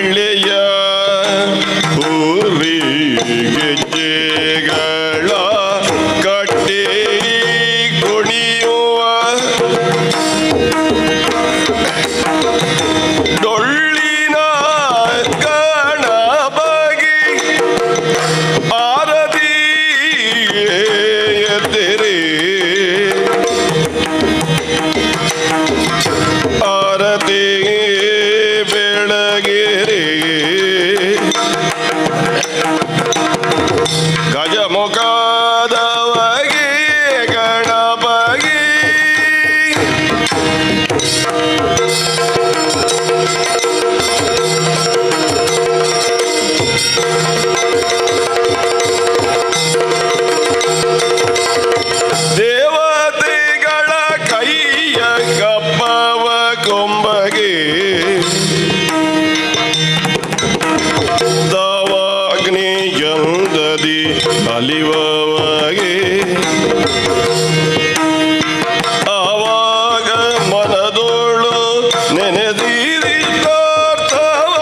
ಒಳ್ಳೆಯ ಪೂರ್ವಿ ಗೆಜ್ಜೆಗಳ ಕಟ್ಟಿ ಕುಣಿಯುವ ಡೊಳ್ಳಿನ ಗಣಪಗೆ ಆರತಿ ಎತ್ತಿರಿ ಆರತಿ ಬೆಳಗಿರಿ ಗಜಮುಖದವಗೆ ಗಣಪಗೆ ದೇವತೆಗಳ ಕೈಯ ಕಪ್ಪವ ಕೊಂಬಗೆ ದವಾಗ್ನಿಯಂದದಿ ಅಲಿವವಗೆ ಆವಾಗ ಮನದೋಳು ನೆನೆದಿರಿ ಪ್ರಾರ್ಥವ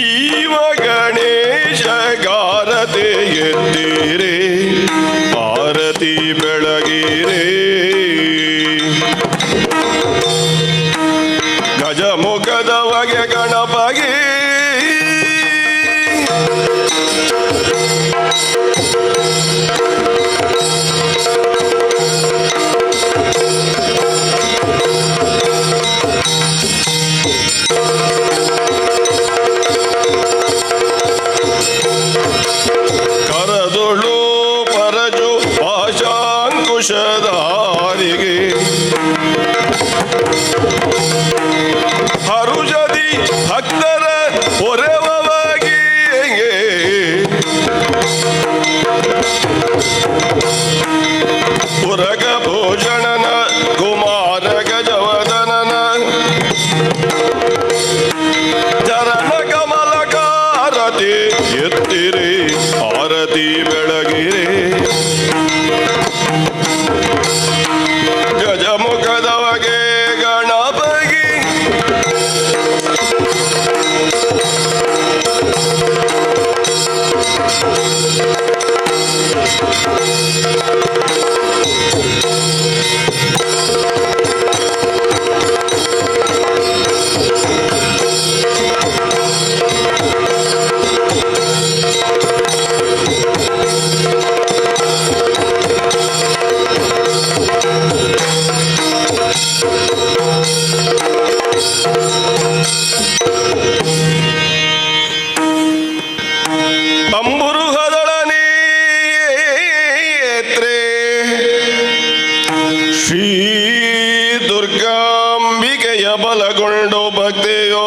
ಈವ ಗಣೇಶ ಗಾರತೆ ಎತ್ತಿರೆ ಆರತಿ ಬೆಳಗಿರೆ ಗಜಮುಖದವಗೆ ಗಣಪಗೆ ಕರದೊಳು ಪರಜು ಪಾಶಾಂಕುಶಧಾರಿಗೆ ಹರುಜದಿ ಭಕ್ತರ ಹೊರೆವವಾಗಿ ಪುರಗ ಭೂಷಣನ ಕುಮಾರ ಗಜವದನನ ಚರಣ ಕಮಲಕಾರತಿ ಎತ್ತಿರಿ ಆರತಿ ಬೆಳಗಿರಿ ಗಜಮುಖದವಗೆ ಗಣಪಗೆ ಶ್ರೀ ದುರ್ಗಾಂಬಿಕೆಯ ಬಲಗೊಂಡು ಭಕ್ತಿಯೋ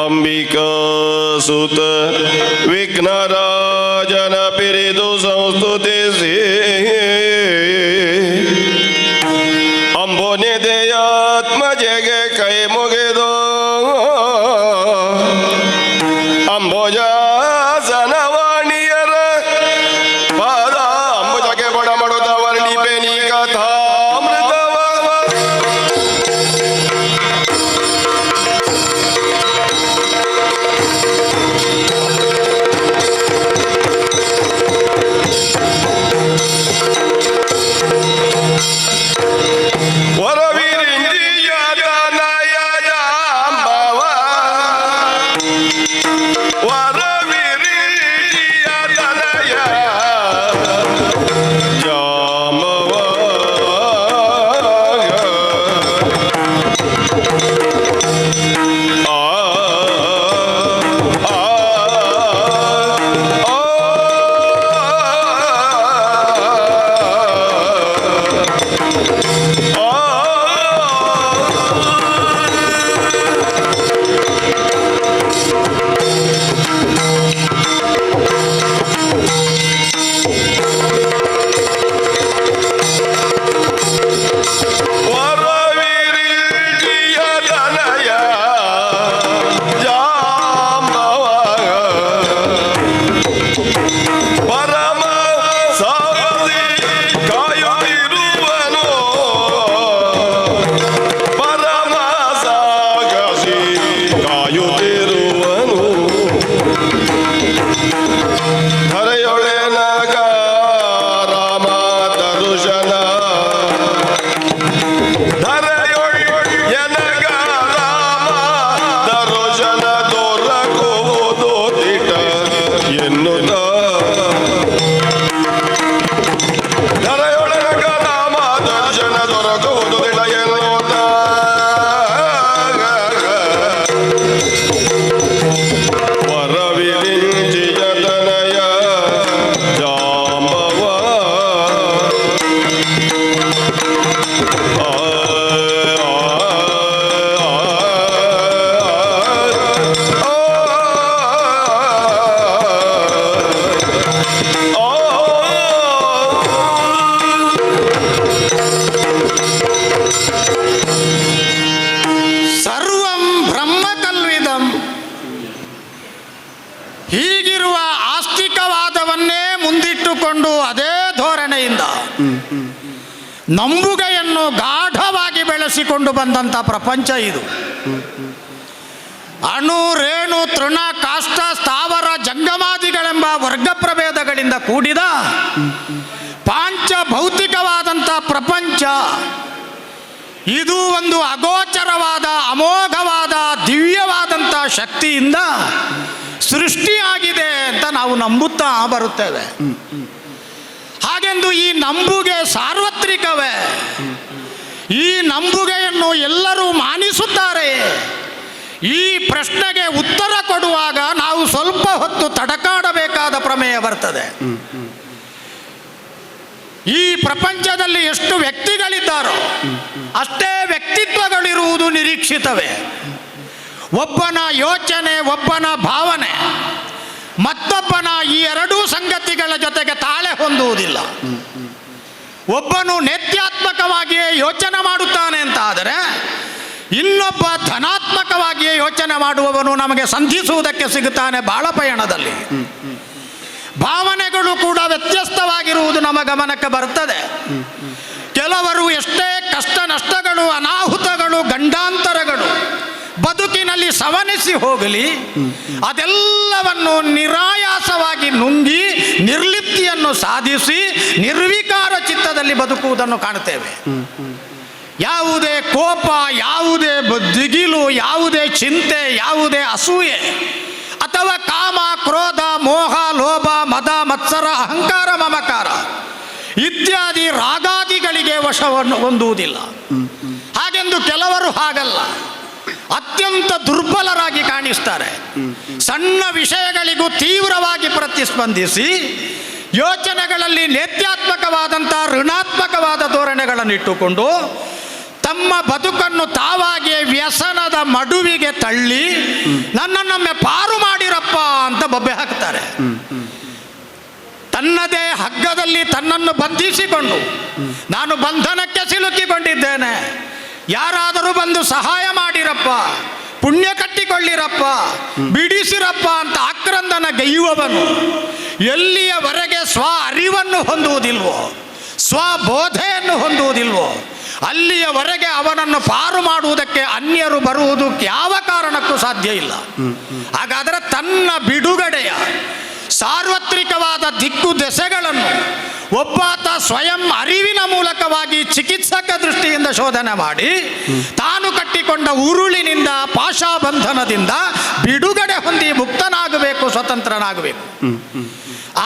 ಅಂಬಿಕಾ ಸುತ ವಿಘ್ನರಾಜನ ಪಿರಿದು ಸಂಸ್ತುತಿಸಿ ಅಂಬೋನಿದೆಯಾತ್ಮಜೆಗೆ ಕೈ ಮುಗಿದು ಅಂಬೋಜಾಸನವಾಣಿಯರ ಪಾದ ಅಂಬುಜಕ್ಕೆ ಬಡ ಮಾಡುತ್ತ ವರ್ಣಿಪೆ ನೀ ಕಥಾಮೃತವ ತೋದು ದಿನ ಎನ್ನುತ್ತ ವರವಿರಿಂಚಿಯ ತನಯ ಜಾಂಬವ ಸರ್ವಂ ಬ್ರಹ್ಮ ಕಲ್ವಿದಂ. ಹೀಗಿರುವ ಆಸ್ತಿಕವಾದವನ್ನೇ ಮುಂದಿಟ್ಟುಕೊಂಡು ಅದೇ ಧೋರಣೆಯಿಂದ ನಂಬುಗೆಯನ್ನು ಗಾಢವಾಗಿ ಬೆಳೆಸಿಕೊಂಡು ಬಂದಂಥ ಪ್ರಪಂಚ ಇದು. ಅಣು, ರೇಣು, ತೃಣ, ಕಾಷ್ಟ, ಸ್ಥಾವರ, ಜಂಗಮಾದಿಗಳೆಂಬ ವರ್ಗ ಪ್ರಭೇದಗಳಿಂದ ಕೂಡಿದ ಪಾಂಚ ಭೌತಿಕವಾದಂಥ ಪ್ರಪಂಚ ಇದು ಒಂದು ಅಗೋಚರವಾದ, ಅಮೋಘವಾದ, ದಿವ್ಯವಾದಂಥ ಶಕ್ತಿಯಿಂದ ಸೃಷ್ಟಿಯಾಗಿದೆ ಅಂತ ನಾವು ನಂಬುತ್ತಾ ಬರುತ್ತೇವೆ. ಹಾಗೆಂದು ಈ ನಂಬುಗೆ ಸಾರ್ವತ್ರಿಕವೇ? ಈ ನಂಬುಗೆಯನ್ನು ಎಲ್ಲರೂ ಮಾನಿಸುತ್ತಾರೆ? ಈ ಪ್ರಶ್ನೆಗೆ ಉತ್ತರ ಕೊಡುವಾಗ ನಾವು ಸ್ವಲ್ಪ ಹೊತ್ತು ತಡಕಾಡಬೇಕಾದ ಪ್ರಮೇಯ ಬರ್ತದೆ. ಈ ಪ್ರಪಂಚದಲ್ಲಿ ಎಷ್ಟು ವ್ಯಕ್ತಿಗಳಿದ್ದಾರೋ ಅಷ್ಟೇ ವ್ಯಕ್ತಿತ್ವಗಳಿರುವುದು ನಿರೀಕ್ಷಿತವೇ. ಒಬ್ಬನ ಯೋಚನೆ, ಒಬ್ಬನ ಭಾವನೆ ಮತ್ತೊಬ್ಬನ ಈ ಎರಡೂ ಸಂಗತಿಗಳ ಜೊತೆಗೆ ತಾಳೆ ಹೊಂದುವುದಿಲ್ಲ. ಒಬ್ಬನು ನೇತ್ಯಾತ್ಮಕವಾಗಿಯೇ ಯೋಚನೆ ಮಾಡುತ್ತಾನೆ ಅಂತ ಆದರೆ ಇನ್ನೊಬ್ಬ ಧನಾತ್ಮಕವಾಗಿಯೇ ಯೋಚನೆ ಮಾಡುವವನು ನಮಗೆ ಸಂಧಿಸುವುದಕ್ಕೆ ಸಿಗುತ್ತಾನೆ ಬಾಳ ಪಯಣದಲ್ಲಿ. ಭಾವನೆಗಳು ಕೂಡ ವ್ಯತ್ಯಸ್ತವಾಗಿರುವುದು ನಮ್ಮ ಗಮನಕ್ಕೆ ಬರ್ತದೆ. ಕೆಲವರು ಎಷ್ಟೇ ಕಷ್ಟ ನಷ್ಟಗಳು, ಅನಾಹುತಗಳು, ಗಂಡಾಂತರಗಳು ಬದುಕಿನಲ್ಲಿ ಸವನಿಸಿ ಹೋಗಲಿ, ಅದೆಲ್ಲವನ್ನು ನಿರಾಯಾಸವಾಗಿ ನುಂಗಿ ನಿರ್ಲಿಪ್ತಿಯನ್ನು ಸಾಧಿಸಿ ನಿರ್ವಿಕಾರ ಚಿತ್ತದಲ್ಲಿ ಬದುಕುವುದನ್ನು ಕಾಣುತ್ತೇವೆ. ಯಾವುದೇ ಕೋಪ, ಯಾವುದೇ ದಿಗಿಲು, ಯಾವುದೇ ಚಿಂತೆ, ಯಾವುದೇ ಅಸೂಯೆ ಅಥವಾ ಕಾಮ, ಕ್ರೋಧ, ಮೋಹ, ಲೋಭ, ಮದ, ಮತ್ಸರ, ಅಹಂಕಾರ, ಮಮಕಾರ ಇತ್ಯಾದಿ ರಾಗಾದಿಗಳಿಗೆ ವಶವನ್ನು ಹೊಂದುವುದಿಲ್ಲ. ಹಾಗೆಂದು ಕೆಲವರು ಹಾಗಲ್ಲ, ಅತ್ಯಂತ ದುರ್ಬಲರಾಗಿ ಕಾಣಿಸ್ತಾರೆ. ಸಣ್ಣ ವಿಷಯಗಳಿಗೂ ತೀವ್ರವಾಗಿ ಪ್ರತಿಸ್ಪಂದಿಸಿ ಯೋಚನೆಗಳಲ್ಲಿ ನೇತ್ಯಾತ್ಮಕವಾದಂಥ ಋಣಾತ್ಮಕವಾದ ಧೋರಣೆಗಳನ್ನಿಟ್ಟುಕೊಂಡು ತಮ್ಮ ಬದುಕನ್ನು ತಾವಾಗಿಯೇ ವ್ಯಸನದ ಮಡುವಿಗೆ ತಳ್ಳಿ ನನ್ನನ್ನೊಮ್ಮೆ ಪಾರು ಮಾಡಿರಪ್ಪ ಅಂತ ಬೊಬ್ಬೆ ಹಾಕ್ತಾರೆ. ತನ್ನದೇ ಹಗ್ಗದಲ್ಲಿ ತನ್ನನ್ನು ಬಂಧಿಸಿಕೊಂಡು ನಾನು ಬಂಧನಕ್ಕೆ ಸಿಲುಕಿಕೊಂಡಿದ್ದೇನೆ, ಯಾರಾದರೂ ಬಂದು ಸಹಾಯ ಮಾಡಿರಪ್ಪ, ಪುಣ್ಯ ಕಟ್ಟಿಕೊಳ್ಳಿರಪ್ಪ, ಬಿಡಿಸಿರಪ್ಪ ಅಂತ ಆಕ್ರಂದನ ಗೈಯುವವನು ಎಲ್ಲಿಯವರೆಗೆ ಸ್ವ ಅರಿವನ್ನು ಹೊಂದುವುದಿಲ್ವೋ, ಸ್ವಬೋಧೆಯನ್ನು ಹೊಂದುವುದಿಲ್ವೋ ಅಲ್ಲಿಯವರೆಗೆ ಅವನನ್ನು ಪಾರು ಮಾಡುವುದಕ್ಕೆ ಅನ್ಯರು ಬರುವುದು ಯಾವ ಕಾರಣಕ್ಕೂ ಸಾಧ್ಯ ಇಲ್ಲ. ಹಾಗಾದರೆ ತನ್ನ ಬಿಡುಗಡೆಯ ಸಾರ್ವತ್ರಿಕವಾದ ದಿಕ್ಕು ದೆಸೆಗಳನ್ನು ಒಬ್ಬಾತ ಸ್ವಯಂ ಅರಿವಿನ ಮೂಲಕವಾಗಿ ಚಿಕಿತ್ಸಕ ದೃಷ್ಟಿಯಿಂದ ಶೋಧನೆ ಮಾಡಿ ತಾನು ಕಟ್ಟಿಕೊಂಡ ಉರುಳಿನಿಂದ, ಪಾಶಾಬಂಧನದಿಂದ ಬಿಡುಗಡೆ ಹೊಂದಿ ಮುಕ್ತನಾಗಬೇಕು, ಸ್ವತಂತ್ರನಾಗಬೇಕು.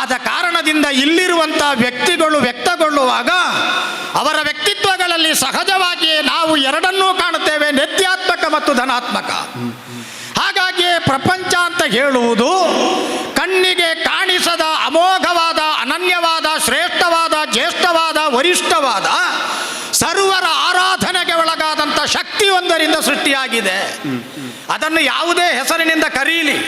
ಆದ ಕಾರಣದಿಂದ ಇಲ್ಲಿರುವಂಥ ವ್ಯಕ್ತಿಗಳು ವ್ಯಕ್ತಗೊಳ್ಳುವಾಗ ಅವರ ವ್ಯಕ್ತಿತ್ವಗಳಲ್ಲಿ ಸಹಜವಾಗಿಯೇ ನಾವು ಎರಡನ್ನೂ ಕಾಣುತ್ತೇವೆ, ನೇತ್ಯಾತ್ಮಕ ಮತ್ತು ಧನಾತ್ಮಕ. ಹಾಗಾಗಿಯೇ ಪ್ರಪಂಚ ಅಂತ ಹೇಳುವುದು ಕಣ್ಣಿಗೆ ಕಾಣಿಸದ ಅಮೋಘವಾದ, ಅನನ್ಯವಾದ, ಶ್ರೇಷ್ಠವಾದ, ಜ್ಯೇಷ್ಠವಾದ, ವರಿಷ್ಠವಾದ, ಸರ್ವರ ಆರಾಧನೆಗೆ ಒಳಗಾದಂಥ ಶಕ್ತಿಯೊಂದರಿಂದ ಸೃಷ್ಟಿಯಾಗಿದೆ. ಅದನ್ನು ಯಾವುದೇ ಹೆಸರಿನಿಂದ ಕರೀಲಿ,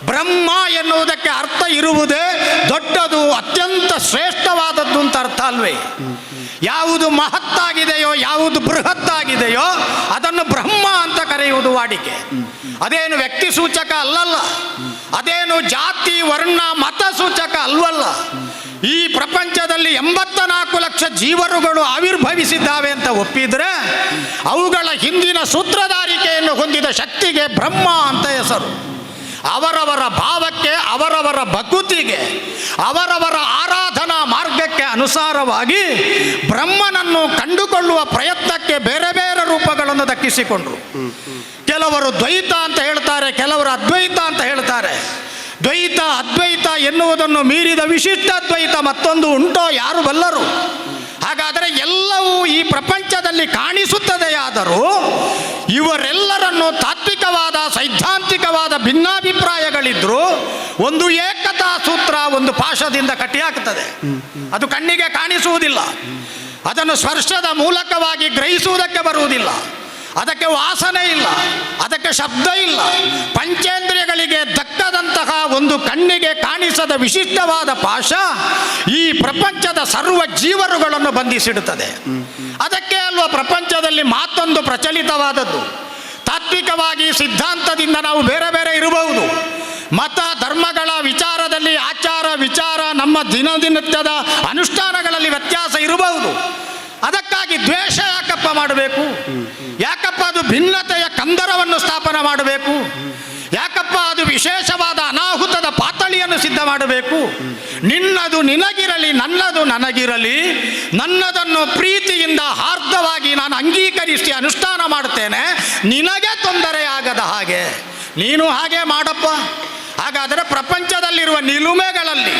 ಬ್ರಹ್ಮ ಎನ್ನುವುದಕ್ಕೆ ಅರ್ಥ ಇರುವುದೇ ದೊಡ್ಡದು, ಅತ್ಯಂತ ಶ್ರೇಷ್ಠವಾದದ್ದು ಅಂತ ಅರ್ಥ ಅಲ್ವೇ? ಯಾವುದು ಮಹತ್ತಾಗಿದೆಯೋ, ಯಾವುದು ಬೃಹತ್ತಾಗಿದೆಯೋ ಅದನ್ನು ಬ್ರಹ್ಮ ಅಂತ ಕರೆಯುವುದು ವಾಡಿಕೆ. ಅದೇನು ವ್ಯಕ್ತಿ ಸೂಚಕ ಅಲ್ಲಲ್ಲ, ಅದೇನು ಜಾತಿ, ವರ್ಣ, ಮತ ಸೂಚಕ ಅಲ್ವಲ್ಲ. ಈ ಪ್ರಪಂಚದಲ್ಲಿ 84 ಲಕ್ಷ ಜೀವರುಗಳು ಆವಿರ್ಭವಿಸಿದ್ದಾವೆ ಅಂತ ಒಪ್ಪಿದ್ರೆ ಅವುಗಳ ಹಿಂದಿನ ಸೂತ್ರಧಾರಿಕೆಯನ್ನು ಹೊಂದಿದ ಶಕ್ತಿಗೆ ಬ್ರಹ್ಮ ಅಂತ ಹೆಸರು. ಅವರವರ ಭಾವಕ್ಕೆ, ಅವರವರ ಭಕುತಿಗೆ, ಅವರವರ ಆರಾಧನಾ ಮಾರ್ಗಕ್ಕೆ ಅನುಸಾರವಾಗಿ ಬ್ರಹ್ಮನನ್ನು ಕಂಡುಕೊಳ್ಳುವ ಪ್ರಯತ್ನಕ್ಕೆ ಬೇರೆ ಬೇರೆ ರೂಪಗಳನ್ನು ದಕ್ಕಿಸಿಕೊಂಡ್ರು. ಕೆಲವರು ದ್ವೈತ ಅಂತ ಹೇಳ್ತಾರೆ, ಕೆಲವರು ಅದ್ವೈತ ಅಂತ ಹೇಳ್ತಾರೆ. ದ್ವೈತ ಅದ್ವೈತ ಎನ್ನುವುದನ್ನು ಮೀರಿದ ವಿಶಿಷ್ಟ ದ್ವೈತ ಮತ್ತೊಂದು ಉಂಟೋ ಯಾರು ಬಲ್ಲರು. ಹಾಗಾದರೆ ಎಲ್ಲವೂ ಈ ಪ್ರಪಂಚದಲ್ಲಿ ಕಾಣಿಸುತ್ತದೆಯಾದರೂ ಇವರೆಲ್ಲರನ್ನು ತಾತ್ವಿಕವಾದ ಸೈದ್ಧಾಂತಿಕವಾದ ಭಿನ್ನಾಭಿಪ್ರಾಯಗಳಿದ್ದರೂ ಒಂದು ಏಕತಾ ಸೂತ್ರ ಒಂದು ಪಾಶದಿಂದ ಕಟ್ಟಿಹಾಕುತ್ತದೆ. ಅದು ಕಣ್ಣಿಗೆ ಕಾಣಿಸುವುದಿಲ್ಲ, ಅದನ್ನು ಸ್ಪರ್ಶದ ಮೂಲಕವಾಗಿ ಗ್ರಹಿಸುವುದಕ್ಕೆ ಬರುವುದಿಲ್ಲ, ಅದಕ್ಕೆ ವಾಸನೆ ಇಲ್ಲ, ಅದಕ್ಕೆ ಶಬ್ದ ಇಲ್ಲ. ಪಂಚೇಂದ್ರಿಯಗಳಿಗೆ ದಕ್ಕದಂತಹ ಒಂದು ಕಣ್ಣಿಗೆ ಕಾಣಿಸದ ವಿಶಿಷ್ಟವಾದ ಪಾಶ ಈ ಪ್ರಪಂಚದ ಸರ್ವ ಜೀವರುಗಳನ್ನು ಬಂಧಿಸಿಡುತ್ತದೆ. ಅದಕ್ಕೆ ಅಲ್ವ ಪ್ರಪಂಚದಲ್ಲಿ ಮಾತೊಂದು ಪ್ರಚಲಿತವಾದದ್ದು. ತಾತ್ವಿಕವಾಗಿ ಸಿದ್ಧಾಂತದಿಂದ ನಾವು ಬೇರೆ ಬೇರೆ ಇರಬಹುದು, ಮತ ಧರ್ಮಗಳ ವಿಚಾರದಲ್ಲಿ ಆಚಾರ ವಿಚಾರ ನಮ್ಮ ದಿನನಿತ್ಯದ ಅನುಷ್ಠಾನಗಳಲ್ಲಿ ವ್ಯತ್ಯಾಸ ಇರಬಹುದು. ಅದಕ್ಕಾಗಿ ದ್ವೇಷ ಯಾಕಪ್ಪ ಮಾಡಬೇಕು? ಯಾಕಪ್ಪ ಅದು ಭಿನ್ನತೆಯ ಕಂದರವನ್ನು ಸ್ಥಾಪನೆ ಮಾಡಬೇಕು? ಯಾಕಪ್ಪ ಅದು ವಿಶೇಷವಾದ ಅನಾಹುತದ ಪಾತಳಿಯನ್ನು ಸಿದ್ಧ ಮಾಡಬೇಕು? ನಿನ್ನದು ನಿನಗಿರಲಿ, ನನ್ನದು ನನಗಿರಲಿ, ನನ್ನದನ್ನು ಪ್ರೀತಿಯಿಂದ ಹಾರ್ದವಾಗಿ ನಾನು ಅಂಗೀಕರಿಸಿ ಅನುಷ್ಠಾನ ಮಾಡುತ್ತೇನೆ, ನಿನಗೆ ತೊಂದರೆಯಾಗದ ಹಾಗೆ ನೀನು ಹಾಗೆ ಮಾಡಪ್ಪ. ಹಾಗಾದರೆ ಪ್ರಪಂಚದಲ್ಲಿರುವ ನಿಲುಮೆಗಳಲ್ಲಿ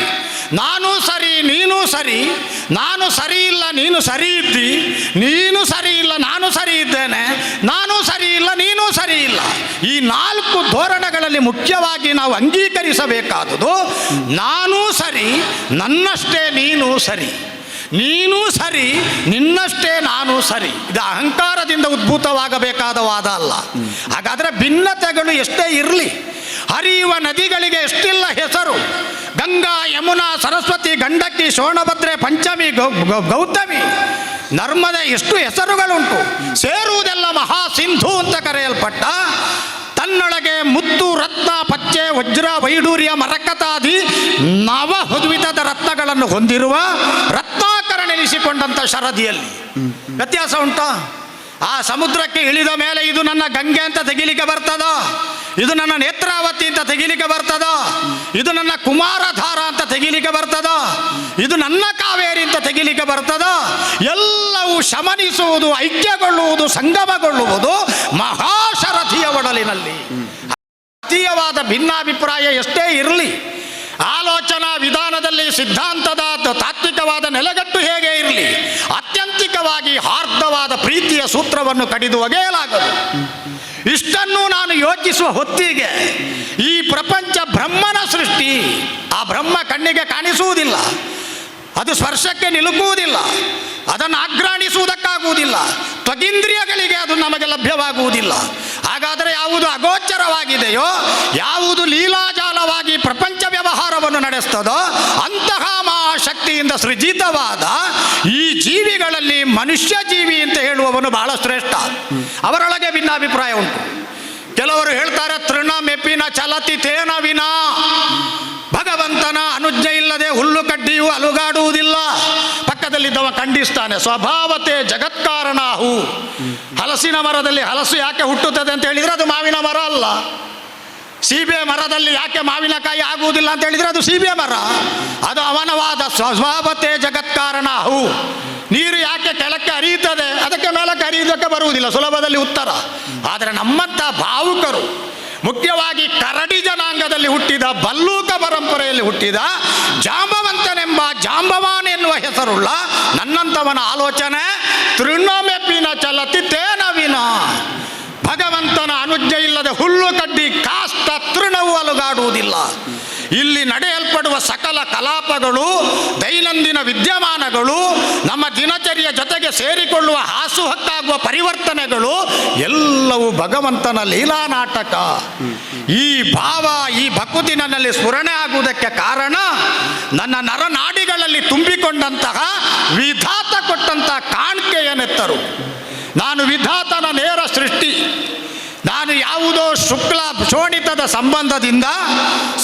ನಾನು ಸರಿ ನೀನು ಸರಿ, ನಾನು ಸರಿ ಇಲ್ಲ ನೀನು ಸರಿ ಇದ್ದಿ, ನೀನು ಸರಿ ಇಲ್ಲ ನಾನು ಸರಿ ಇದ್ದೇನೆ, ನಾನು ಸರಿ ಇಲ್ಲ ನೀನು ಸರಿ ಇಲ್ಲ, ಈ ನಾಲ್ಕು ಧೋರಣೆಗಳಲ್ಲಿ ಮುಖ್ಯವಾಗಿ ನಾವು ಅಂಗೀಕರಿಸಬೇಕಾದುದು ನಾನು ಸರಿ ನನ್ನಷ್ಟೇ ನೀನು ಸರಿ, ನೀನು ಸರಿ ನಿನ್ನಷ್ಟೇ ನಾನು ಸರಿ. ಇದು ಅಹಂಕಾರದಿಂದ ಉದ್ಭೂತವಾಗಬೇಕಾದ ವಾದ ಅಲ್ಲ. ಹಾಗಾದರೆ ಭಿನ್ನತೆಗಳು ಎಷ್ಟೇ ಇರಲಿ, ಹರಿಯುವ ನದಿಗಳಿಗೆ ಎಷ್ಟಿಲ್ಲ ಹೆಸರು, ಗಂಗಾ ಯಮುನಾ ಸರಸ್ವತಿ ಗಂಡಕಿ ಶೋಣಭದ್ರೆ ಪಂಚಮಿ ಗೌತಮಿ ನರ್ಮದೆ ಎಷ್ಟು ಹೆಸರುಗಳುಂಟು. ಸೇರುವುದೆಲ್ಲ ಮಹಾ ಸಿಂಧು ಅಂತ ಕರೆಯಲ್ಪಟ್ಟ ತನ್ನೊಳಗೆ ಮುತ್ತು ರತ್ನ ಪಚ್ಚೆ ವಜ್ರ ವೈಡೂರ್ಯ ಮರಕತಾದಿ ನವ ಹುದ್ವಿತದ ರತ್ನಗಳನ್ನು ಹೊಂದಿರುವ ರತ್ನಾಕರನೆನಿಸಿಕೊಂಡಂಥ ಶರದಿಯಲ್ಲಿ ವ್ಯತ್ಯಾಸ ಉಂಟಾ? ಆ ಸಮುದ್ರಕ್ಕೆ ಇಳಿದ ಮೇಲೆ ಇದು ನನ್ನ ಗಂಗೆ ಅಂತ ತೆಗಿಲಿಕ್ಕೆ ಬರ್ತದ, ಇದು ನನ್ನ ನೇತ್ರಾವತಿ ಅಂತ ತೆಗಿಲಿಕ್ಕೆ ಬರ್ತದ, ಇದು ನನ್ನ ಕುಮಾರಧಾರ ಅಂತ ತೆಗಿಲಿಕ್ಕೆ ಬರ್ತದ, ಇದು ನನ್ನ ಕಾವೇರಿ ಅಂತ ತೆಗಿಲಿಕ್ಕೆ ಬರ್ತದ? ಎಲ್ಲವೂ ಶಮನಿಸುವುದು, ಐಕ್ಯಗೊಳ್ಳುವುದು, ಸಂಗಮಗೊಳ್ಳುವುದು ಮಹಾಶರಥಿಯ ಒಡಲಿನಲ್ಲಿ. ಅತೀಯವಾದ ಭಿನ್ನಾಭಿಪ್ರಾಯ ಎಷ್ಟೇ ಇರಲಿ, ಆಲೋಚನಾ ವಿಧಾನದಲ್ಲಿ ಸಿದ್ಧಾಂತದ ತಾತ್ವಿಕವಾದ ನೆಲೆಗಟ್ಟು ಹೇಗೆ ಇರಲಿ, ಅತ್ಯಂತಿಕವಾಗಿ ಹಾರ್ದವಾದ ಪ್ರೀತಿಯ ಸೂತ್ರವನ್ನು ಕಡಿದು ಒಗೆಯಲಾಗದು. ಇಷ್ಟನ್ನು ನಾನು ಯೋಚಿಸುವ ಹೊತ್ತಿಗೆ ಈ ಪ್ರಪಂಚ ಬ್ರಹ್ಮನ ಸೃಷ್ಟಿ. ಆ ಬ್ರಹ್ಮ ಕಣ್ಣಿಗೆ ಕಾಣಿಸುವುದಿಲ್ಲ, ಅದು ಸ್ಪರ್ಶಕ್ಕೆ ನಿಲುಕುವುದಿಲ್ಲ, ಅದನ್ನು ಆಘ್ರಾಣಿಸುವುದಕ್ಕಾಗುವುದಿಲ್ಲ, ತ್ವಗಿಂದ್ರಿಯಗಳಿಗೆ ಅದು ನಮಗೆ ಲಭ್ಯವಾಗುವುದಿಲ್ಲ. ಹಾಗಾದರೆ ಯಾವುದು ಅಗೋಚರವಾಗಿದೆಯೋ, ಯಾವುದು ಲೀಲಾಜಾಲವಾಗಿ ಪ್ರಪಂಚ ವ್ಯವಹಾರವನ್ನು ನಡೆಸ್ತದೋ ಅಂತಹ ಮಹಾಶಕ್ತಿಯಿಂದ ಸೃಜಿತವಾದ ಈ ಜೀವಿಗಳಲ್ಲಿ ಮನುಷ್ಯ ಜೀವಿ ಅಂತ ಹೇಳುವವನು ಬಹಳ ಶ್ರೇಷ್ಠ. ಅವರೊಳಗೆ ಭಿನ್ನಾಭಿಪ್ರಾಯ ಉಂಟು. ಕೆಲವರು ಹೇಳ್ತಾರೆ ತೃಣ ಮೆಪ್ಪಿನ ಚಲತಿ ತೇನ ವಿನಾ, ಭಗವಂತನ ಅನುಜ್ಞೆ ಇಲ್ಲದೆ ಹುಲ್ಲು ಕಡ್ಡಿಯು ಅಲುಗಾಡುವುದಿಲ್ಲ. ಪಕ್ಕದಲ್ಲಿದ್ದವ ಖಂಡಿಸ್ತಾನೆ, ಸ್ವಭಾವತೆ ಜಗತ್ಕಾರಣಾಹು. ಹಲಸಿನ ಮರದಲ್ಲಿ ಹಲಸು ಯಾಕೆ ಹುಟ್ಟುತ್ತದೆ ಅಂತ ಹೇಳಿದರೆ ಅದು ಮಾವಿನ ಮರ ಅಲ್ಲ. ಸೀಬೆ ಮರದಲ್ಲಿ ಯಾಕೆ ಮಾವಿನಕಾಯಿ ಆಗುವುದಿಲ್ಲ ಅಂತ ಹೇಳಿದರೆ ಅದು ಸೀಬೆ ಮರ, ಅದು ಅವನ ವಾದ. ಸ್ವಭಾವತೆ ಜಗತ್ಕಾರಣಾಹು. ನೀರು ಯಾಕೆ ಕೆಳಕ್ಕೆ ಹರಿಯುತ್ತದೆ, ಅದಕ್ಕೆ ಮೇಲಕ್ಕೆ ಹರಿಯುವುದಕ್ಕೆ ಬರುವುದಿಲ್ಲ, ಸುಲಭದಲ್ಲಿ ಉತ್ತರ. ಆದರೆ ನಮ್ಮಂಥ ಭಾವುಕರು, ಮುಖ್ಯವಾಗಿ ಕರಡಿ ಜನಾಂಗದಲ್ಲಿ ಹುಟ್ಟಿದ, ಭಲ್ಲೂಕ ಪರಂಪರೆಯಲ್ಲಿ ಹುಟ್ಟಿದ ಜಾಂಬವಂತನೆಂಬ ಜಾಂಬವಾನ್ ಎನ್ನುವ ಹೆಸರುಳ್ಳ ನನ್ನಂಥವನ ಆಲೋಚನೆ ತೃಣಮೆಪ್ಪಿನ ಚಲತಿ ತೇನವಿನ. ಭಗವಂತನ ಅನುಜ್ಞೆ ಇಲ್ಲದೆ ಹುಲ್ಲು ಕಡ್ಡಿ ಕಾಷ್ಟ ತೃಣವು ಅಲುಗಾಡುವುದಿಲ್ಲ. ಇಲ್ಲಿ ನಡೆಯಲ್ಪಡುವ ಸಕಲ ಕಲಾಪಗಳು, ದೈನಂದಿನ ವಿದ್ಯಮಾನಗಳು, ನಮ್ಮ ದಿನಚರಿಯ ಜೊತೆಗೆ ಸೇರಿಕೊಳ್ಳುವ ಹಾಸುಹಕ್ಕಾಗುವ ಪರಿವರ್ತನೆಗಳು ಎಲ್ಲವೂ ಭಗವಂತನ ಲೀಲಾ ನಾಟಕ. ಈ ಭಾವ, ಈ ಭಕುತಿ ನನ್ನಲ್ಲಿ ಸ್ಫುರಣೆ ಆಗುವುದಕ್ಕೆ ಕಾರಣ ನನ್ನ ನರನಾಡಿಗಳಲ್ಲಿ ತುಂಬಿಕೊಂಡಂತಹ ವಿಧಾತ ಕೊಟ್ಟಂತಹ ಕಾಣಿಕೆಯನ್ನೆತ್ತರು. ನಾನು ವಿಧಾತನ ನೇರ ಸೃಷ್ಟಿ. ನಾನು ಯಾವುದೋ ಶುಕ್ಲ ಶೋಣಿತದ ಸಂಬಂಧದಿಂದ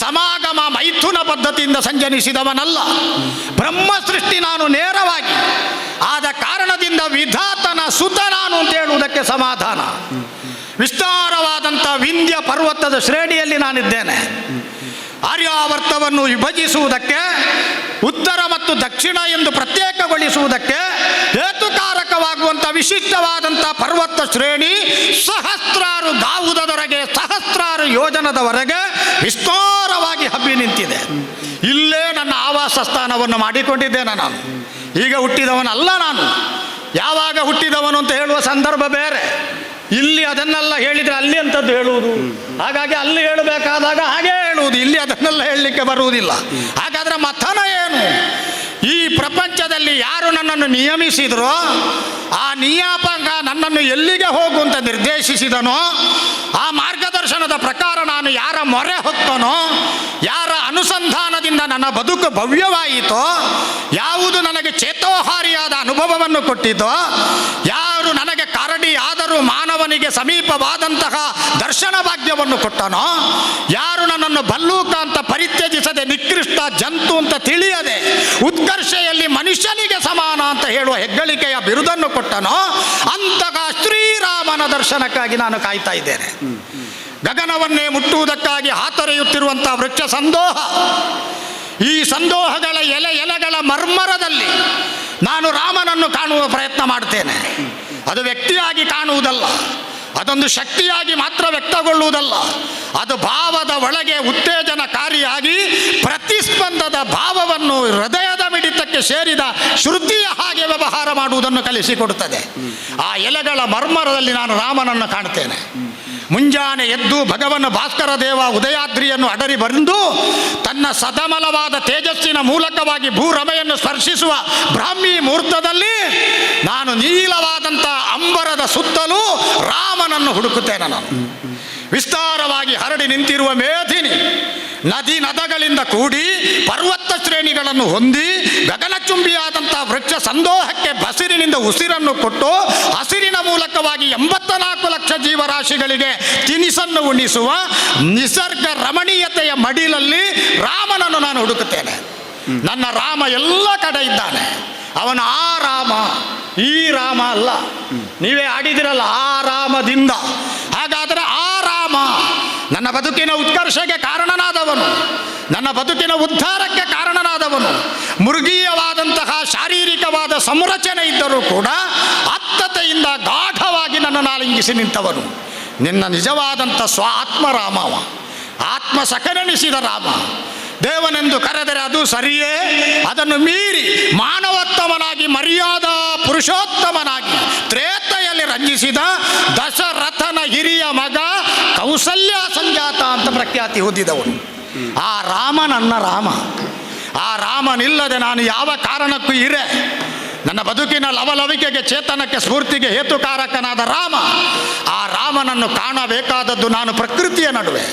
ಸಮಾಗಮ ಮೈಥುನ ಪದ್ಧತಿಯಿಂದ ಸಂಜನಿಸಿದವನಲ್ಲ. ಬ್ರಹ್ಮ ಸೃಷ್ಟಿ ನಾನು ನೇರವಾಗಿ. ಆದ ಕಾರಣದಿಂದ ವಿಧಾತನ ಸುತ ನಾನು ಅಂತ ಹೇಳುವುದಕ್ಕೆ ಸಮಾಧಾನ. ವಿಸ್ತಾರವಾದಂಥ ವಿಂಧ್ಯ ಪರ್ವತದ ಶ್ರೇಣಿಯಲ್ಲಿ ನಾನಿದ್ದೇನೆ. ಆರ್ಯಾವರ್ತವನ್ನು ವಿಭಜಿಸುವುದಕ್ಕೆ, ಉತ್ತರ ಮತ್ತು ದಕ್ಷಿಣ ಎಂದು ಪ್ರತ್ಯೇಕಗೊಳಿಸುವುದಕ್ಕೆ ಹೇತುಕಾರಕವಾಗುವಂಥ ವಿಶಿಷ್ಟವಾದಂಥ ಪರ್ವತ ಶ್ರೇಣಿ ಸಹಸ್ರಾರು ಗಾವುದವರೆಗೆ, ಸಹಸ್ರಾರು ಯೋಜನದವರೆಗೆ ವಿಸ್ತಾರವಾಗಿ ಹಬ್ಬಿ ನಿಂತಿದೆ. ಇಲ್ಲೇ ನನ್ನ ಆವಾಸ ವಾಸ ಸ್ಥಾನವನ್ನು ಮಾಡಿಕೊಂಡಿದ್ದೇನೆ ನಾನು. ಈಗ ಹುಟ್ಟಿದವನಲ್ಲ ನಾನು. ಯಾವಾಗ ಹುಟ್ಟಿದವನು ಅಂತ ಹೇಳುವ ಸಂದರ್ಭ ಬೇರೆ. ಇಲ್ಲಿ ಅದನ್ನೆಲ್ಲ ಹೇಳಿದರೆ ಅಲ್ಲಿ ಅಂಥದ್ದು ಹೇಳುವುದು, ಹಾಗಾಗಿ ಅಲ್ಲಿ ಹೇಳಬೇಕಾದಾಗ ಹಾಗೆ ಹೇಳುವುದು, ಇಲ್ಲಿ ಅದನ್ನೆಲ್ಲ ಹೇಳಲಿಕ್ಕೆ ಬರುವುದಿಲ್ಲ. ಹಾಗಾದರೆ ಮಥನ ಏನು? ಈ ಪ್ರಪಂಚದಲ್ಲಿ ಯಾರು ನನ್ನನ್ನು ನಿಯಮಿಸಿದರೋ, ಆ ನಿಯಾಮಕ ನನ್ನನ್ನು ಎಲ್ಲಿಗೆ ಹೋಗು ಅಂತ ನಿರ್ದೇಶಿಸಿದನೋ, ಆ ಮಾರ್ಗದರ್ಶನದ ಪ್ರಕಾರ ನಾನು ಯಾರ ಮೊರೆ ಹೊತ್ತನೋ, ಯಾರ ಅನುಸಂಧಾನದಿಂದ ನನ್ನ ಬದುಕು ಭವ್ಯವಾಯಿತೋ, ಯಾವುದು ನನಗೆ ಚೇತೋಹಾರಿಯಾದ ಅನುಭವವನ್ನು ಕೊಟ್ಟಿತೋ, ಯಾರು ನನಗೆ ಕರಡಿ ಆದರೂ ಮಾನವನಿಗೆ ಸಮೀಪವಾದಂತಹ ದರ್ಶನ ಭಾಗ್ಯವನ್ನು ಕೊಟ್ಟನೋ, ಯಾರು ನನ್ನನ್ನು ಭಲ್ಲೂಕ ಅಂತ ಪರಿತ್ಯಜಿಸದೆ ನಿಕೃಷ್ಟ ಜಂತು ಅಂತ ತಿಳಿಯದೆ ಉತ್ಕರ್ಷೆಯಲ್ಲಿ ಮನುಷ್ಯನಿಗೆ ಸಮಾನ ಅಂತ ಹೇಳುವ ಹೆಗ್ಗಳಿಕೆಯ ಬಿರುದನ್ನು ಕೊಟ್ಟನೋ, ಅಂತಹ ಶ್ರೀರಾಮನ ದರ್ಶನಕ್ಕಾಗಿ ನಾನು ಕಾಯ್ತಾ ಇದ್ದೇನೆ. ಗಗನವನ್ನೇ ಮುಟ್ಟುವುದಕ್ಕಾಗಿ ಹಾತೊರೆಯುತ್ತಿರುವಂಥ ವೃಕ್ಷ ಸಂದೋಹ. ಈ ಸಂದೋಹಗಳ ಎಲೆಗಳ ಮರ್ಮರದಲ್ಲಿ ನಾನು ರಾಮನನ್ನು ಕಾಣುವ ಪ್ರಯತ್ನ ಮಾಡ್ತೇನೆ. ಅದು ವ್ಯಕ್ತಿಯಾಗಿ ಕಾಣುವುದಲ್ಲ, ಅದೊಂದು ಶಕ್ತಿಯಾಗಿ ಮಾತ್ರ ವ್ಯಕ್ತಗೊಳ್ಳುವುದಲ್ಲ, ಅದು ಭಾವದ ಒಳಗೆ ಉತ್ತೇಜನಕಾರಿಯಾಗಿ ಪ್ರತಿಸ್ಪಂದದ ಭಾವವನ್ನು ಹೃದಯದ ಮಿಡಿತಕ್ಕೆ ಸೇರಿದ ಶ್ರುತಿಯ ಹಾಗೆ ವ್ಯವಹಾರ ಮಾಡುವುದನ್ನು ಕಲಿಸಿಕೊಡುತ್ತದೆ. ಆ ಎಲೆಗಳ ಮರ್ಮರದಲ್ಲಿ ನಾನು ರಾಮನನ್ನು ಕಾಣ್ತೇನೆ. ಮುಂಜಾನೆ ಎದ್ದು ಭಗವನ್ ಭಾಸ್ಕರ ದೇವ ಉದಯಾದ್ರಿಯನ್ನು ಅಡರಿ ಬಂದು ತನ್ನ ಸದಮಲವಾದ ತೇಜಸ್ಸಿನ ಮೂಲಕವಾಗಿ ಭೂರಮೆಯನ್ನು ಸ್ಪರ್ಶಿಸುವ ಬ್ರಾಹ್ಮಿ ಮುಹೂರ್ತದಲ್ಲಿ ನಾನು ನೀಲವಾದಂಥ ಅಂಬರದ ಸುತ್ತಲೂ ರಾಮನನ್ನು ಹುಡುಕುತ್ತೇನೆ. ನಾನು ವಿಸ್ತಾರವಾಗಿ ಹರಡಿ ನಿಂತಿರುವ ಮೇಧಿನಿ ನದಿ ನದಗಳಿಂದ ಕೂಡಿ ಪರ್ವತ ಶ್ರೇಣಿಗಳನ್ನು ಹೊಂದಿ ಗಗನಚುಂಬಿಯಾದಂಥ ವೃಕ್ಷ ಸಂದೋಹಕ್ಕೆ ಬಸಿರಿನಿಂದ ಉಸಿರನ್ನು ಕೊಟ್ಟು ಹಸಿರಿನ ಮೂಲಕವಾಗಿ 84 ಲಕ್ಷ ಜೀವರಾಶಿಗಳಿಗೆ ತಿನಿಸನ್ನು ಉಣಿಸುವ ನಿಸರ್ಗ ರಮಣೀಯತೆಯ ಮಡಿಲಲ್ಲಿ ರಾಮನನ್ನು ನಾನು ಹುಡುಕುತ್ತೇನೆ. ನನ್ನ ರಾಮ ಎಲ್ಲ ಕಡೆ ಇದ್ದಾನೆ. ಅವನು ಆ ರಾಮ, ಈ ರಾಮ ಅಲ್ಲ. ನೀವೇ ಆಡಿದಿರಲ್ಲ ಆ ರಾಮದಿಂದ. ಹಾಗಾದರೆ ಆ ರಾಮ ನನ್ನ ಬದುಕಿನ ಉತ್ಕರ್ಷಕ್ಕೆ ಕಾರಣನಾದವನು, ನನ್ನ ಬದುಕಿನ ಉದ್ಧಾರಕ್ಕೆ ಕಾರಣನಾದವನು. ಮೃಗೀಯವಾದಂತಹ ಶಾರೀರಿಕವಾದ ಸಂರಚನೆ ಇದ್ದರೂ ಕೂಡ ಆತ್ಮತೆಯಿಂದ ಗಾಢವಾಗಿ ನನ್ನನ್ನು ಆಲಿಂಗಿಸಿ ನಿಂತವನು. ನಿನ್ನ ನಿಜವಾದಂಥ ಆತ್ಮರಾಮ, ಆತ್ಮ ಸಖನೆನಿಸಿದ ರಾಮ. ದೇವನೆಂದು ಕರೆದರೆ ಅದು ಸರಿಯೇ, ಅದನ್ನು ಮೀರಿ ಮಾನವೋತ್ತಮನಾಗಿ ಮರ್ಯಾದಾ ಪುರುಷೋತ್ತಮನಾಗಿ ತ್ರೇತೆಯಲ್ಲಿ ರಂಜಿಸಿದ ದಶರಥನ ಹಿರಿಯ ಮಗ ಕೌಸಲ್ಯ ಸಂಜಾತ ಅಂತ ಪ್ರಖ್ಯಾತಿ ಹೊಂದಿದವನು. ಆ ರಾಮ ನನ್ನ ರಾಮ. ಆ ರಾಮನಿಲ್ಲದೆ ನಾನು ಯಾವ ಕಾರಣಕ್ಕೂ ಇರೆ. ನನ್ನ ಬದುಕಿನ ಲವಲವಿಕೆಗೆ, ಚೇತನಕ್ಕೆ, ಸ್ಫೂರ್ತಿಗೆ ಹೇತುಕಾರಕನಾದ ರಾಮ. ಆ ರಾಮನನ್ನು ಕಾಣಬೇಕಾದದ್ದು ನಾನು ಪ್ರಕೃತಿಯ ನಡುವೆ.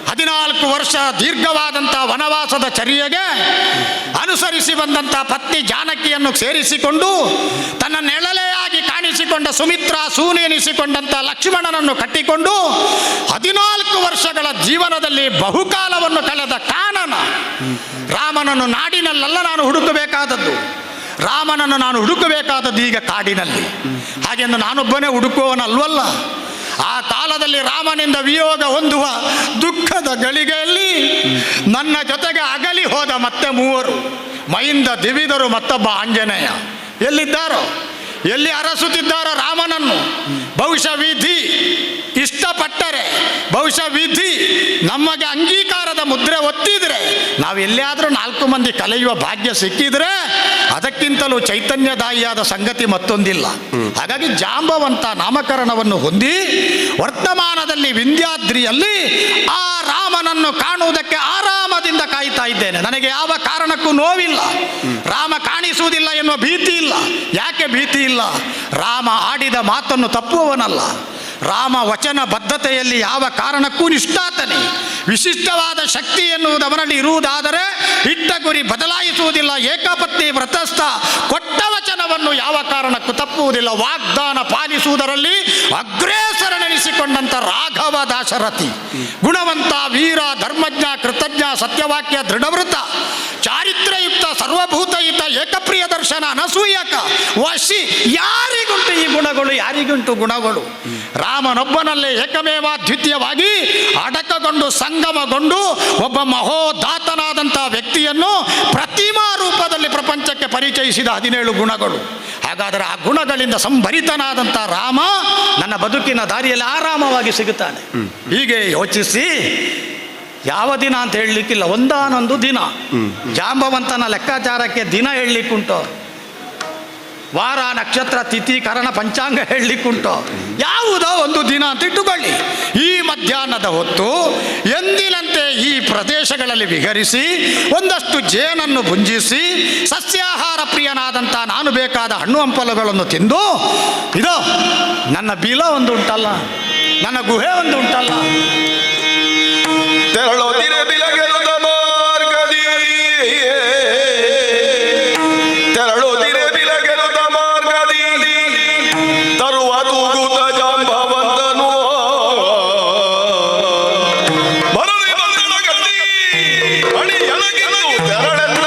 14 ವರ್ಷ ದೀರ್ಘವಾದಂಥ ವನವಾಸದ ಚರ್ಯೆಗೆ ಅನುಸರಿಸಿ ಬಂದಂಥ ಪತ್ನಿ ಜಾನಕಿಯನ್ನು ಸೇರಿಸಿಕೊಂಡು ತನ್ನ ನೆಳಲೆಯಾಗಿ ಕಾಣಿಸಿಕೊಂಡ ಸುಮಿತ್ರ, ಸೂನೆ ಎನಿಸಿಕೊಂಡಂಥ ಲಕ್ಷ್ಮಣನನ್ನು ಕಟ್ಟಿಕೊಂಡು 14 ವರ್ಷಗಳ ಜೀವನದಲ್ಲಿ ಬಹುಕಾಲವನ್ನು ಕಳೆದ ಕಾನನ ರಾಮನನ್ನು ನಾಡಿನಲ್ಲೆಲ್ಲ ನಾನು ಹುಡುಕಬೇಕಾದದ್ದು. ರಾಮನನ್ನು ನಾನು ಹುಡುಕಬೇಕಾದದ್ದು ಈಗ ಕಾಡಿನಲ್ಲಿ. ಹಾಗೆಂದು ನಾನೊಬ್ಬನೇ ಹುಡುಕುವವನಲ್ವಲ್ಲ. ಆ ಕಾಲದಲ್ಲಿ ರಾಮನಿಂದ ವಿಯೋಗ ಹೊಂದುವ ದುಃಖದ ಗಳಿಗೆಯಲ್ಲಿ ನನ್ನ ಜೊತೆಗೆ ಅಗಲಿ ಹೋದ ಮತ್ತೆ 3 ಮೈಂದ ದಿವಿದರು, ಮತ್ತೊಬ್ಬ ಆಂಜನೇಯ ಎಲ್ಲಿದ್ದಾರೋ, ಎಲ್ಲಿ ಅರಸುತ್ತಿದ್ದಾರೋ ರಾಮನನ್ನು. ಬಹುಶಃ ವಿಧಿ ಇಷ್ಟಪಟ್ಟರೆ, ಬಹುಶಃ ವಿಧಿ ನಮಗೆ ಅಂಗೀಕಾರದ ಮುದ್ರೆ ಒತ್ತಿದರೆ, ನಾವು ಎಲ್ಲಿಯಾದರೂ 4 ಮಂದಿ ಕಲೆಯುವ ಭಾಗ್ಯ ಸಿಕ್ಕಿದರೆ ಅದಕ್ಕಿಂತಲೂ ಚೈತನ್ಯದಾಯಿಯಾದ ಸಂಗತಿ ಮತ್ತೊಂದಿಲ್ಲ. ಹಾಗಾಗಿ ಜಾಂಬವಂತ ನಾಮಕರಣವನ್ನು ಹೊಂದಿ ವರ್ತಮಾನದಲ್ಲಿ ವಿಂಧ್ಯಾದ್ರಿಯಲ್ಲಿ ಆ ರಾಮನನ್ನು ಕಾಣುವುದಕ್ಕೆ ಆರಾಮದಿಂದ ಕಾಯ್ತಾ ಇದ್ದೇನೆ. ನನಗೆ ಯಾವ ಕಾರಣಕ್ಕೂ ನೋವಿಲ್ಲ. ರಾಮ ಕಾಣಿಸುವುದಿಲ್ಲ ಎನ್ನುವ ಭೀತಿ ಇಲ್ಲ. ಯಾಕೆ ಭೀತಿ ಇಲ್ಲ? ರಾಮ ಆಡಿದ ಮಾತನ್ನು ತಪ್ಪುವವನಲ್ಲ. ರಾಮ ವಚನ ಬದ್ಧತೆಯಲ್ಲಿ ಯಾವ ಕಾರಣಕ್ಕೂ ನಿಷ್ಠಾತನೇ. ವಿಶಿಷ್ಟವಾದ ಶಕ್ತಿ ಎನ್ನುವುದು ಅವನಲ್ಲಿ ಇರುವುದಾದರೆ ಇಟ್ಟ ಗುರಿ ಬದಲಾಯಿಸುವುದಿಲ್ಲ. ಏಕಪತ್ನಿ ವ್ರತಸ್ಥ, ಕೊಟ್ಟ ವಚನವನ್ನು ಯಾವ ಕಾರಣಕ್ಕೂ ತಪ್ಪುವುದಿಲ್ಲ. ವಾಗ್ದಾನ ಪಾಲಿಸುವುದರಲ್ಲಿ ಅಗ್ರೇಸರನೆನಿಸಿಕೊಂಡಂಥ ರಾಘವ ದಾಶರಥಿ, ಗುಣವಂತ, ವೀರ, ಧರ್ಮಜ್ಞ, ಕೃತಜ್ಞ, ಸತ್ಯವಾಕ್ಯ, ದೃಢವೃತ, ಚಾರಿತ್ರ್ಯಯುಕ್ತ, ಸರ್ವಭೂತಯುತ, ಏಕಪ್ರಿಯ ದರ್ಶನ, ಅನಸೂಯಕ, ವಶಿ. ಯಾರಿಗುಂಟು ಈ ಗುಣಗಳು? ಯಾರಿಗುಂಟು ಗುಣಗಳು? ರಾಮನೊಬ್ಬನಲ್ಲೇ ಏಕಮೇವ ದ್ವಿತೀಯವಾಗಿ ಅಡಕಗೊಂಡು ಸಂಗಮಗೊಂಡು ಒಬ್ಬ ಮಹೋದಾತನಾದಂಥ ವ್ಯಕ್ತಿಯನ್ನು ಪ್ರತಿಮಾ ರೂಪದಲ್ಲಿ ಪ್ರಪಂಚಕ್ಕೆ ಪರಿಚಯಿಸಿದ 17 ಗುಣಗಳು. ಹಾಗಾದರೆ ಆ ಗುಣಗಳಿಂದ ಸಂಭರಿತನಾದಂಥ ರಾಮ ನನ್ನ ಬದುಕಿನ ದಾರಿಯಲ್ಲಿ ಆರಾಮವಾಗಿ ಸಿಗುತ್ತಾನೆ. ಹೀಗೆ ಯೋಚಿಸಿ ಯಾವ ದಿನ ಅಂತ ಹೇಳಲಿಕ್ಕಿಲ್ಲ, ಒಂದಾನೊಂದು ದಿನ. ಜಾಂಬವಂತನ ಲೆಕ್ಕಾಚಾರಕ್ಕೆ ದಿನ ಹೇಳಲಿಕ್ಕುಂಟು, ವಾರ ನಕ್ಷತ್ರ ತಿಥಿ ಕರಣ ಪಂಚಾಂಗ ಹೇಳಲಿಕ್ಕುಂಟು. ಯಾವುದೋ ಒಂದು ದಿನ ಅಂತ ಇಟ್ಟುಕೊಳ್ಳಿ. ಈ ಮಧ್ಯಾಹ್ನದ ಹೊತ್ತು ಎಂದಿನಂತೆ ಈ ಪ್ರದೇಶಗಳಲ್ಲಿ ವಿಹರಿಸಿ ಒಂದಷ್ಟು ಜೇನನ್ನು ಭುಂಜಿಸಿ ಸಸ್ಯಾಹಾರ ಪ್ರಿಯನಾದಂಥ ನಾನು ಬೇಕಾದ ಹಣ್ಣು ಹಂಪಲುಗಳನ್ನು ತಿಂದು, ಇದು ನನ್ನ ಬಿಲ ಒಂದು ಉಂಟಲ್ಲ, ನನ್ನ ಗುಹೆ ಒಂದು ಉಂಟಲ್ಲ, ತೆರಳೋದಿರೆ ಬಿಲಗೆಲುದ ಮಾರ್ಗದಿ, ತೆರಳೋದಿರೆ ಬಿಲಗೆಲುದ ಮಾರ್ಗದಿ, ತರುವ ತೂಗುತ್ತ ಜಾಂಬವಂತನು ಬರಲಿ ಬಂದಳ ಗತಿ ಅಣಿ ಎಲಗೆಲು ತೆರಳೆಲ್ಲ.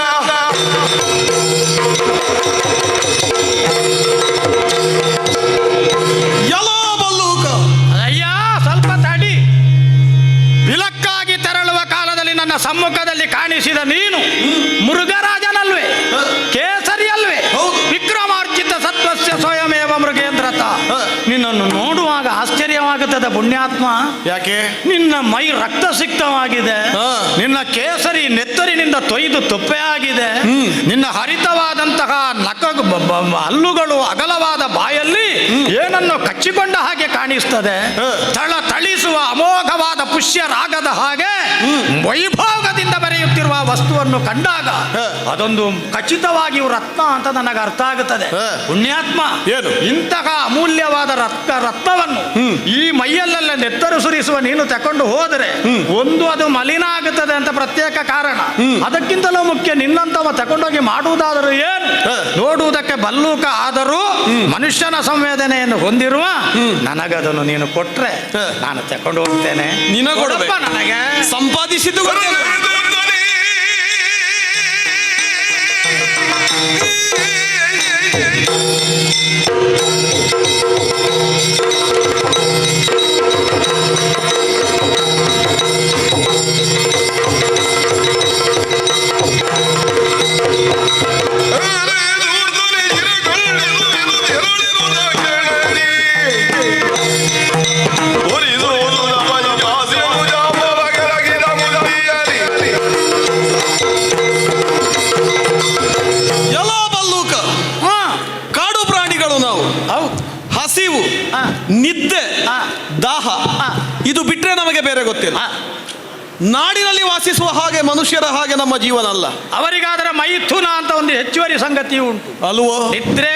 ಎಲ್ಲೋ ಬಲ್ಲೂಕ, ಅಯ್ಯ ಸ್ವಲ್ಪ ತಡಿ. ಬಿಲಕ್ಕಾಗಿ ತೆರಳುವ ಕಾಲದಲ್ಲಿ ನನ್ನ ಸಮ್ಮುಖದಲ್ಲಿ ಕಾಣಿಸಿದ ನೀನು ಮೃಗರಾಜನಲ್ವೇ, ಕೇಸರಿಯಲ್ವೇ, ಹೌದು. ವಿಕ್ರಮಾರ್ಜಿತ ಸತ್ವಸ್ಯ ಸ್ವಯಮೇವ ಮೃಗೇಂದ್ರತ. ನಿನ್ನನ್ನು ನೋಡುವಾಗ ಆಶ್ಚರ್ಯವಾಗುತ್ತದೆ ಪುಣ್ಯಾತ್ಮ. ಯಾಕೆ? ನಿನ್ನ ಮೈ ರಕ್ತಸಿಕ್ತವಾಗಿದೆ, ಹಾ. ನಿನ್ನ ಕೇಸರಿ ನೆತ್ತರಿನಿಂದ ತೊಯ್ದು ತುಪ್ಪೆ ಆಗಿದೆ, ನಿನ್ನ ಹರಿತವಾದಂತಹ ಹಲ್ಲುಗಳು ಅಗಲವಾದ ಬಾಯಲ್ಲಿ ಏನನ್ನು ಕಚ್ಚಿಕೊಂಡ ಹಾಗೆ ಕಾಣಿಸ್ತದೆ. ಥಳಿಸುವ ಅಮೋಘವಾದ ಪುಷ್ಯ ರಾಗದ ಹಾಗೆ ವೈಭೋಗದಿಂದ ಬೆರೆಯುತ್ತಿರುವ ವಸ್ತುವನ್ನು ಕಂಡಾಗ ಅದೊಂದು ಖಚಿತವಾಗಿ ರತ್ನ ಅಂತ ನನಗೆ ಅರ್ಥ ಆಗುತ್ತದೆ. ಪುಣ್ಯಾತ್ಮ, ಏನು? ಇಂತಹ ಅಮೂಲ್ಯವಾದ ರತ್ನವನ್ನು ಈ ಮೈಯಲ್ಲೆಲ್ಲ ನೆತ್ತರು ಸುರಿಸುವ ನೀನು ತಕೊಂಡು ಹೋದರೆ ಒಂದು ಅದು ಮಲಿನ ಆಗುತ್ತದೆ ಅಂತ ಪ್ರತ್ಯೇಕ ಕಾರಣ. ಅದಕ್ಕಿಂತಲೂ ಮುಖ್ಯ, ನಿನ್ನಂತವ ತಕೊಂಡೋಗಿ ಮಾಡುವುದಾದರೂ ಏನು, ನೋಡುವುದಕ್ಕೆ ಬಲ್ಲೂಕ ಆದರೂ ಮನುಷ್ಯನ ಸಂವೇದನೆಯನ್ನು ಹೊಂದಿರುವ ನನಗದನ್ನು ನೀನು ಕೊಟ್ರೆ ನಾನು ತಕೊಂಡು ಹೋಗ್ತೇನೆ. ನಿನ್ನ ಕೊಡಬೇಕು. ಕೊಡಪ್ಪ ನನಗೆ. ಸಂಪಾದಿಸಿದ್ದು ಗೊತ್ತಿಲ್ಲ. ಎಲ್ಲೋ ಬಲ್ಲೂಕ, ಕಾಡು ಪ್ರಾಣಿಗಳು ನಾವು. ಹಸಿವು, ನಿದ್ದೆ, ದಾಹ ಇದು ಬಿಟ್ರೆ ನಮಗೆ ಬೇರೆ ಗೊತ್ತಿಲ್ಲ. ನಾಡಿನಲ್ಲಿ ವಾಸಿಸುವ ಹಾಗೆ ಮನುಷ್ಯರ ಹಾಗೆ ನಮ್ಮ ಜೀವನ ಅಲ್ಲ. ಅವರಿಗಾದರೆ ಮೈಥುನ ಅಂತ ಒಂದು ಹೆಚ್ಚುವರಿ ಸಂಗತಿ ಉಂಟು ಅಲ್ವೋ? ನಿದ್ರೆ,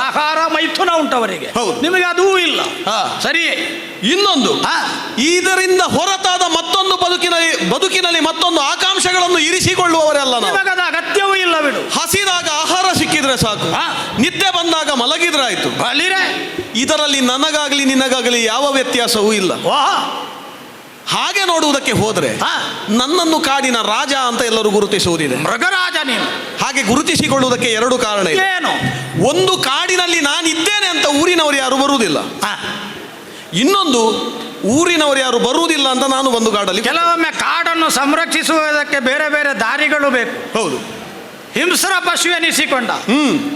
ಆಹಾರ, ಮೈಥುನ ಉಂಟು ಅವರಿಗೆ. ಹೌದು. ನಿಮಗೆ ಅದೂ ಇಲ್ಲ. ಸರಿಯೇ? ಇನ್ನೊಂದು, ಇದರಿಂದ ಹೊರತಾದ ಮತ್ತೊಂದು ಬದುಕಿನಲ್ಲಿ ಮತ್ತೊಂದು ಆಕಾಂಕ್ಷೆಗಳನ್ನು ಇರಿಸಿಕೊಳ್ಳುವವರೆಲ್ಲ ನಾವು. ನಿಮಗದ ಅಗತ್ಯವೂ ಇಲ್ಲ ಬಿಡು. ಹಸಿದಾಗ ಆಹಾರ ಸಿಕ್ಕಿದ್ರೆ ಸಾಕು, ನಿದ್ದೆ ಬಂದಾಗ ಮಲಗಿದ್ರೆ ಆಯ್ತು. ಬಲಿರೆ ಇದರಲ್ಲಿ ನನಗಾಗಲಿ ನಿನಗಾಗಲಿ ಯಾವ ವ್ಯತ್ಯಾಸವೂ ಇಲ್ಲ. ಹಾಗೆ ನೋಡುವುದಕ್ಕೆ ಹೋದ್ರೆ ನನ್ನನ್ನು ಕಾಡಿನ ರಾಜ ಅಂತ ಎಲ್ಲರೂ ಗುರುತಿಸುವುದಿದೆ. ಮೃಗರಾಜ ನೀನು. ಹಾಗೆ ಗುರುತಿಸಿಕೊಳ್ಳುವುದಕ್ಕೆ ಎರಡು ಕಾರಣ ಇದೆ. ಏನು? ಒಂದು, ಕಾಡಿನಲ್ಲಿ ನಾನಿದ್ದೇನೆ ಅಂತ ಊರಿನವರು ಯಾರು ಬರುವುದಿಲ್ಲ. ಇನ್ನೊಂದು, ಊರಿನವರು ಯಾರು ಬರುವುದಿಲ್ಲ ಅಂತ ನಾನು ಒಂದು ಕಾಡಲ್ಲಿ. ಕೆಲವೊಮ್ಮೆ ಕಾಡನ್ನು ಸಂರಕ್ಷಿಸುವುದಕ್ಕೆ ಬೇರೆ ಬೇರೆ ದಾರಿಗಳು ಬೇಕು. ಹೌದು. ಹಿಂಸ್ರ ಪಶು ಎನಿಸಿಕೊಂಡ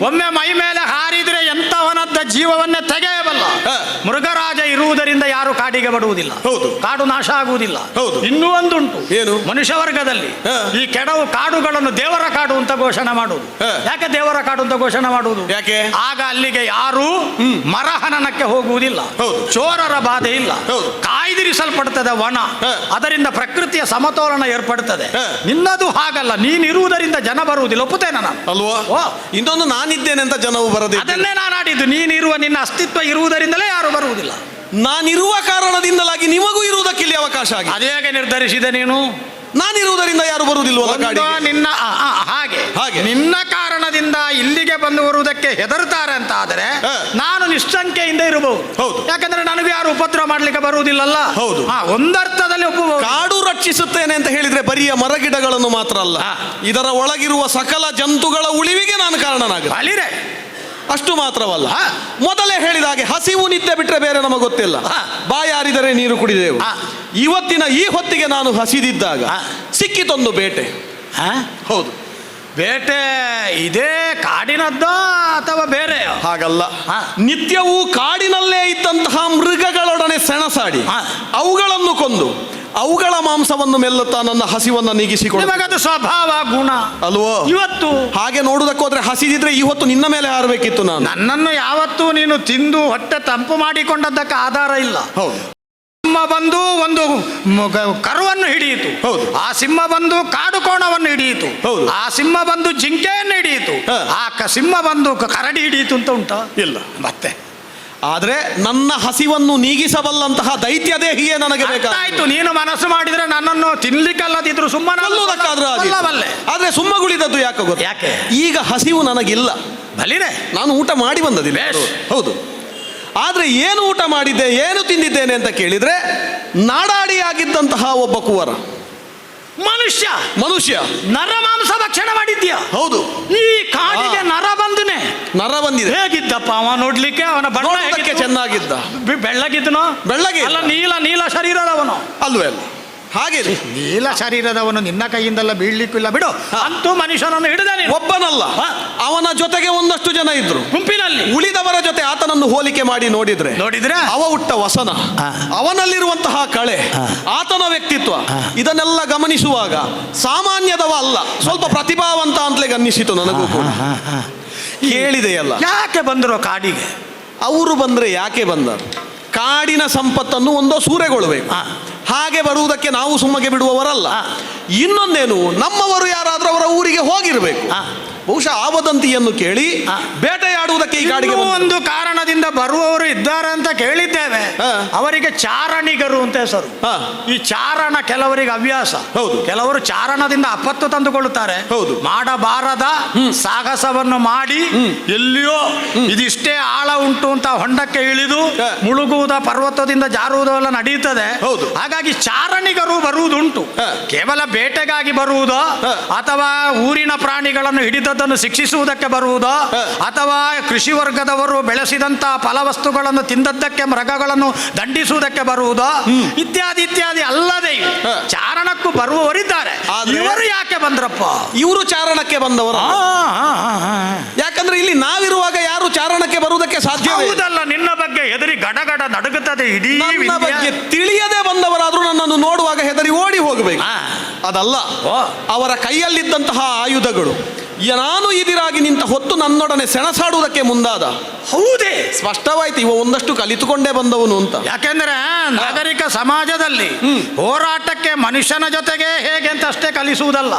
ಒಮ್ಮೆ ಮೈ ಮೇಲೆ ಹಾರಿದ್ರೆ ಎಂತವನದ್ದ ಜೀವವನ್ನೇ ತೆಗೆಯಬಲ್ಲ ಮೃಗರಾಜ ಇರುವುದರಿಂದ ಯಾರು ಕಾಡಿಗೆ ಬರುವುದಿಲ್ಲ. ಹೌದು. ಕಾಡು ನಾಶ ಆಗುವುದಿಲ್ಲ. ಹೌದು. ಇನ್ನೂ ಒಂದುಂಟು. ಏನು? ಮನುಷ್ಯ ವರ್ಗದಲ್ಲಿ ಈ ಕೆಡವು ಕಾಡುಗಳನ್ನು ದೇವರ ಕಾಡು ಅಂತ ಘೋಷಣೆ ಮಾಡುವುದು. ಯಾಕೆ ದೇವರ ಕಾಡು ಅಂತ ಘೋಷಣೆ ಮಾಡುವುದು? ಯಾಕೆ? ಆಗ ಅಲ್ಲಿಗೆ ಯಾರು ಮರಹನನಕ್ಕೆ ಹೋಗುವುದಿಲ್ಲ. ಹೌದು. ಚೋರರ ಬಾಧೆ ಇಲ್ಲ. ಹೌದು. ಕಾಯ್ದಿರಿಸಲ್ಪಡುತ್ತದೆ ವನ. ಅದರಿಂದ ಪ್ರಕೃತಿಯ ಸಮತೋಲನ ಏರ್ಪಡುತ್ತದೆ. ನಿನ್ನದು ಹಾಗಲ್ಲ. ನೀನಿರುವುದರಿಂದ ಜನ ಬರುವುದಿಲ್ಲ. ಒಪ್ಪುತ್ತೇನೆ ನಾನು. ಅಲ್ವಾ? ಇನ್ನೊಂದು, ನಾನಿದ್ದೇನೆ ಅಂತ ಜನವು ಬರದೆ. ಅದನ್ನೇ ನಾನು ಆಡಿದ್ದು. ನೀನಿರುವ ನಿನ್ನ ಅಸ್ತಿತ್ವ ಇರುವುದರಿಂದಲೇ ಯಾರು ಬರುವುದಿಲ್ಲ. ನಾನಿರುವ ಕಾರಣದಿಂದಲಾಗಿ ನಿಮಗೂ ಇರುವುದಕ್ಕೆ ಇಲ್ಲಿ ಅವಕಾಶ ಆಗಿದೆ. ಅದೇ ಹೇಗೆ ನಿರ್ಧರಿಸಿದೆ ನೀನು? ನಾನಿರುವುದರಿಂದ ಯಾರು ಬರುವುದಿಲ್ವಲ್ಲ ಕಾಡಿಗೆ. ನಿನ್ನ ಹಾಗೆ ನಿನ್ನ ಕಾರಣದಿಂದ ಇಲ್ಲಿಗೆ ಬಂದು ಬರುವುದಕ್ಕೆ ಹೆದರ್ತಾರೆ ಅಂತ ಆದರೆ ನಾನು ನಿಶ್ಚಂಕೆಯಿಂದ ಇರಬಹುದು. ಹೌದು. ಯಾಕಂದ್ರೆ ನನಗೆ ಯಾರು ಉಪದ್ರ ಮಾಡ್ಲಿಕ್ಕೆ ಬರುವುದಿಲ್ಲಲ್ಲ. ಹೌದು. ಒಂದರ್ಥದಲ್ಲಿ ಒಪ್ಪಬಹುದು. ಕಾಡು ರಕ್ಷಿಸುತ್ತೇನೆ ಅಂತ ಹೇಳಿದ್ರೆ ಬರಿಯ ಮರಗಿಡಗಳನ್ನು ಮಾತ್ರ ಅಲ್ಲ, ಇದರ ಒಳಗಿರುವ ಸಕಲ ಜಂತುಗಳ ಉಳಿವಿಗೆ ನಾನು ಕಾರಣನಾಗ. ಅಲ್ಲಿರೆ ಅಷ್ಟು ಮಾತ್ರವಲ್ಲ, ಮೊದಲೇ ಹೇಳಿದ ಹಾಗೆ ಹಸಿವು ನಿದ್ದೆ ಬಿಟ್ರೆ ಬೇರೆ ನಮಗೆ ಗೊತ್ತಿಲ್ಲ. ಬಾಯಾರಿದರೆ ನೀರು ಕುಡಿದೆವು. ಇವತ್ತಿನ ಈ ಹೊತ್ತಿಗೆ ನಾನು ಹಸಿದಿದ್ದಾಗ ಸಿಕ್ಕಿತೊಂದು ಬೇಟೆ. ಹೌದು. ಬೇಟೆ ಇದೇ ಕಾಡಿನದ್ದ ಅಥವಾ ಬೇರೆ? ಹಾಗಲ್ಲ, ನಿತ್ಯವೂ ಕಾಡಿನಲ್ಲೇ ಇದ್ದಂತಹ ಮೃಗಗಳೊಡನೆ ಸೆಣಸಾಡಿ ಅವುಗಳನ್ನು ಕೊಂದು ಅವುಗಳ ಮಾಂಸವನ್ನು ಮೆಲ್ಲುತ್ತಾ ನನ್ನ ಹಸಿವನ್ನು ನೀಗಿಸಿಕೊಂಡು ನಿಮಗದು ಸ್ವಭಾವ ಗುಣ ಅಲ್ವೋ? ಇವತ್ತು ಹಾಗೆ ನೋಡುವುದಕ್ಕೆ ಹೋದ್ರೆ ಹಸಿದಿದ್ರೆ ಈ ಹೊತ್ತು ನಿನ್ನ ಮೇಲೆ ಹಾರಬೇಕಿತ್ತು ನಾನು. ನನ್ನನ್ನು ಯಾವತ್ತೂ ನೀನು ತಿಂದು ಹೊಟ್ಟೆ ತಂಪು ಮಾಡಿಕೊಂಡದ್ದಕ್ಕೆ ಆಧಾರ ಇಲ್ಲ. ಹೌದು. ಸಿಂಹ ಬಂದು ಒಂದು ಕರುವನ್ನು ಹಿಡಿಯಿತು. ಹೌದು. ಆ ಸಿಂಹ ಬಂದು ಕಾಡು ಕೋಣವನ್ನು ಹಿಡಿಯಿತು. ಹೌದು. ಆ ಸಿಂಹ ಬಂದು ಜಿಂಕೆಯನ್ನು ಹಿಡಿಯಿತು. ಸಿಂಹ ಬಂದು ಕರಡಿ ಹಿಡಿಯಿತು ಅಂತ ಉಂಟಾ? ಇಲ್ಲ. ಮತ್ತೆ ಆದ್ರೆ ನನ್ನ ಹಸಿವನ್ನು ನೀಗಿಸಬಲ್ಲಂತಹ ದೈತ್ಯ ದೇಹಿಯೇ ನನಗೆ ಬೇಕಾಯ್ತು. ನೀನು ಮನಸ್ಸು ಮಾಡಿದ್ರೆ ನನ್ನನ್ನು ತಿನ್ಲಿಕ್ಕಲ್ಲದಿದ್ರು ಸುಮ್ಮನೆ ಆದ್ರೆ ಸುಮ್ಮಗುಳಿದದ್ದು ಯಾಕೆ ಗೊತ್ತ? ಯಾಕೆ? ಈಗ ಹಸಿವು ನನಗಿಲ್ಲ. ಬಲಿರೆ ನಾನು ಊಟ ಮಾಡಿ ಬಂದದಿಲ್ಲ. ಹೌದು. ಆದ್ರೆ ಏನು ಊಟ ಮಾಡಿದ್ದೆ, ಏನು ತಿಂದಿದ್ದೇನೆ ಅಂತ ಕೇಳಿದ್ರೆ, ನಾಡಾಡಿಯಾಗಿದ್ದಂತಹ ಒಬ್ಬ ಕುವರ ಮನುಷ್ಯ ನರ ಮಾಂಸ ಭಕ್ಷಣೆ ಮಾಡಿದ್ಯಾ? ಹೌದು. ಈ ಕಾಡಿಗೆ ನರ ಬಂದಿದೆ. ಹೇಗಿದ್ದಪ್ಪ ಅವ ನೋಡ್ಲಿಕ್ಕೆ? ಅವನ ಬಣ್ಣ ಚೆನ್ನಾಗಿದ್ದ. ಬೆಳ್ಳಗಿದ್ದನೋ? ಬೆಳ್ಳಗೆ ಅಲ್ಲ, ನೀಲ ಶರೀರದವನು ಅಲ್ವೇ ಅಲ್ಲ? ಹಾಗೆ ನೀಲ ಶರೀರದವನು ನಿನ್ನ ಕೈಯಿಂದೆಲ್ಲ ಬೀಳ್ಲಿಕ್ಕಿಲ್ಲ ಬಿಡು. ಅಂತೂ ಮನುಷ್ಯನನ್ನು ಹಿಡಿದಾನೆ. ಒಬ್ಬನಲ್ಲ, ಅವನ ಜೊತೆಗೆ ಒಂದಷ್ಟು ಜನ ಇದ್ರು ಗುಂಪಿನಲ್ಲಿ. ಉಳಿದವರ ಜೊತೆ ಆತನನ್ನು ಹೋಲಿಕೆ ಮಾಡಿ ನೋಡಿದ್ರೆ ಅವ ಹುಟ್ಟ ವಸನ, ಅವನಲ್ಲಿರುವಂತಹ ಕಳೆ, ಆತನ ವ್ಯಕ್ತಿತ್ವ, ಇದನ್ನೆಲ್ಲ ಗಮನಿಸುವಾಗ ಸಾಮಾನ್ಯದವ ಅಲ್ಲ, ಸ್ವಲ್ಪ ಪ್ರತಿಭಾವಂತ ಅಂತಲೇ ಅನ್ನಿಸಿತು ನನಗೂ ಕೂಡ. ಕೇಳಿದೆಯಲ್ಲ ಯಾಕೆ ಬಂದರು ಕಾಡಿಗೆ? ಅವರು ಬಂದ್ರೆ ಯಾಕೆ ಬಂದರು? ಕಾಡಿನ ಸಂಪತ್ತನ್ನು ಒಂದೋ ಸೂರೆಗೊಳ್ಳಬೇಕು. ಹಾಗೆ ಬರುವುದಕ್ಕೆ ನಾವು ಸುಮ್ಮಗೆ ಬಿಡುವವರಲ್ಲ. ಇನ್ನೊಂದೇನು, ನಮ್ಮವರು ಯಾರಾದ್ರೂ ಅವರ ಊರಿಗೆ ಹೋಗಿರ್ಬೇಕು. ಬಹುಶಃ ಆ ವದಂತಿಯನ್ನು ಕೇಳಿ ಬೇಟೆಯಾಡುವುದಕ್ಕೆ ಈ ಕಾಡಿಗೆ ಒಂದು ಕಾರಣದಿಂದ ಬರುವವರು ಇದ್ದಾರೆ ಅಂತ ಕೇಳಿದ್ದೇವೆ. ಅವರಿಗೆ ಚಾರಣಿಗರು ಅಂತ ಹೆಸರು. ಈ ಚಾರಣ ಕೆಲವರಿಗೆ ಹವ್ಯಾಸ. ಹೌದು. ಕೆಲವರು ಚಾರಣದಿಂದ ಆಪತ್ತು ತಂದುಕೊಳ್ಳುತ್ತಾರೆ. ಹೌದು. ಮಾಡಬಾರದ ಸಾಹಸವನ್ನು ಮಾಡಿ ಎಲ್ಲಿಯೋ ಇದಿಷ್ಟೇ ಆಳ ಉಂಟು ಅಂತ ಹೊಂಡಕ್ಕೆ ಇಳಿದು ಮುಳುಗುವುದ, ಪರ್ವತದಿಂದ ಜಾರುವುದೆಲ್ಲ ನಡೆಯುತ್ತದೆ. ಹಾಗಾಗಿ ಚಾರಣಿಗರು ಬರುವುದುಂಟು. ಕೇವಲ ಬೇಟೆಗಾಗಿ ಬರುವುದೋ ಅಥವಾ ಊರಿನ ಪ್ರಾಣಿಗಳನ್ನು ಹಿಡಿದದ್ದನ್ನು ಶಿಕ್ಷಿಸುವುದಕ್ಕೆ ಬರುವುದೋ ಅಥವಾ ಕೃಷಿ ವರ್ಗದವರು ಬೆಳೆಸಿದಂತ ಫಲವಸ್ತುಗಳನ್ನು ತಿಂದದ್ದಕ್ಕೆ ಮೃಗಗಳನ್ನು ದಂಡಿಸುವುದಕ್ಕೆ ಬರುವುದೋ ಇತ್ಯಾದಿ ಇತ್ಯಾದಿ ಅಲ್ಲದೆ ಚಾರಣಕ್ಕೂ ಬರುವವರಿದ್ದಾರೆ. ಇವರು ಯಾಕೆ ಬಂದ್ರಪ್ಪ? ಇವರು ಚಾರಣಕ್ಕೆ ಬಂದವರು. ಯಾಕಂದ್ರೆ ಇಲ್ಲಿ ನಾವಿರುವಾಗ ಯಾರು ಚಾರಣಕ್ಕೆ ಬರುವುದಕ್ಕೆ ಸಾಧ್ಯವಿಲ್ಲ. ನಿನ್ನ ಬಗ್ಗೆ ಹೆದರಿ ಗಡಗಡ ನಡುಗುತ್ತದೆ ಇಡೀ ಬಗ್ಗೆ ತಿಳಿಯದೆ ಬಂದವರಾದ್ರೂ ನನ್ನನ್ನು ನೋಡುವಾಗ ಹೆದರಿ ಓಡಿ ಹೋಗಬೇಕು. ಅದಲ್ಲ, ಅವರ ಕೈಯಲ್ಲಿದ್ದಂತಹ ಆಯುಧಗಳು ನಾನು ಎದುರಾಗಿ ನಿಂತ ಹೊತ್ತು ನನ್ನೊಡನೆ ಸೆಣಸಾಡುವುದಕ್ಕೆ ಮುಂದಾದ. ಹೌದೇ? ಸ್ಪಷ್ಟವಾಯ್ತು ಇವ ಒಂದಷ್ಟು ಕಲಿತುಕೊಂಡೇ ಬಂದವನು ಅಂತ. ಯಾಕೆಂದ್ರೆ ನಾಗರಿಕ ಸಮಾಜದಲ್ಲಿ ಹೋರಾಟಕ್ಕೆ ಮನುಷ್ಯನ ಜೊತೆಗೆ ಹೇಗೆ ಅಂತ ಅಷ್ಟೇ ಕಲಿಸುವುದಲ್ಲ,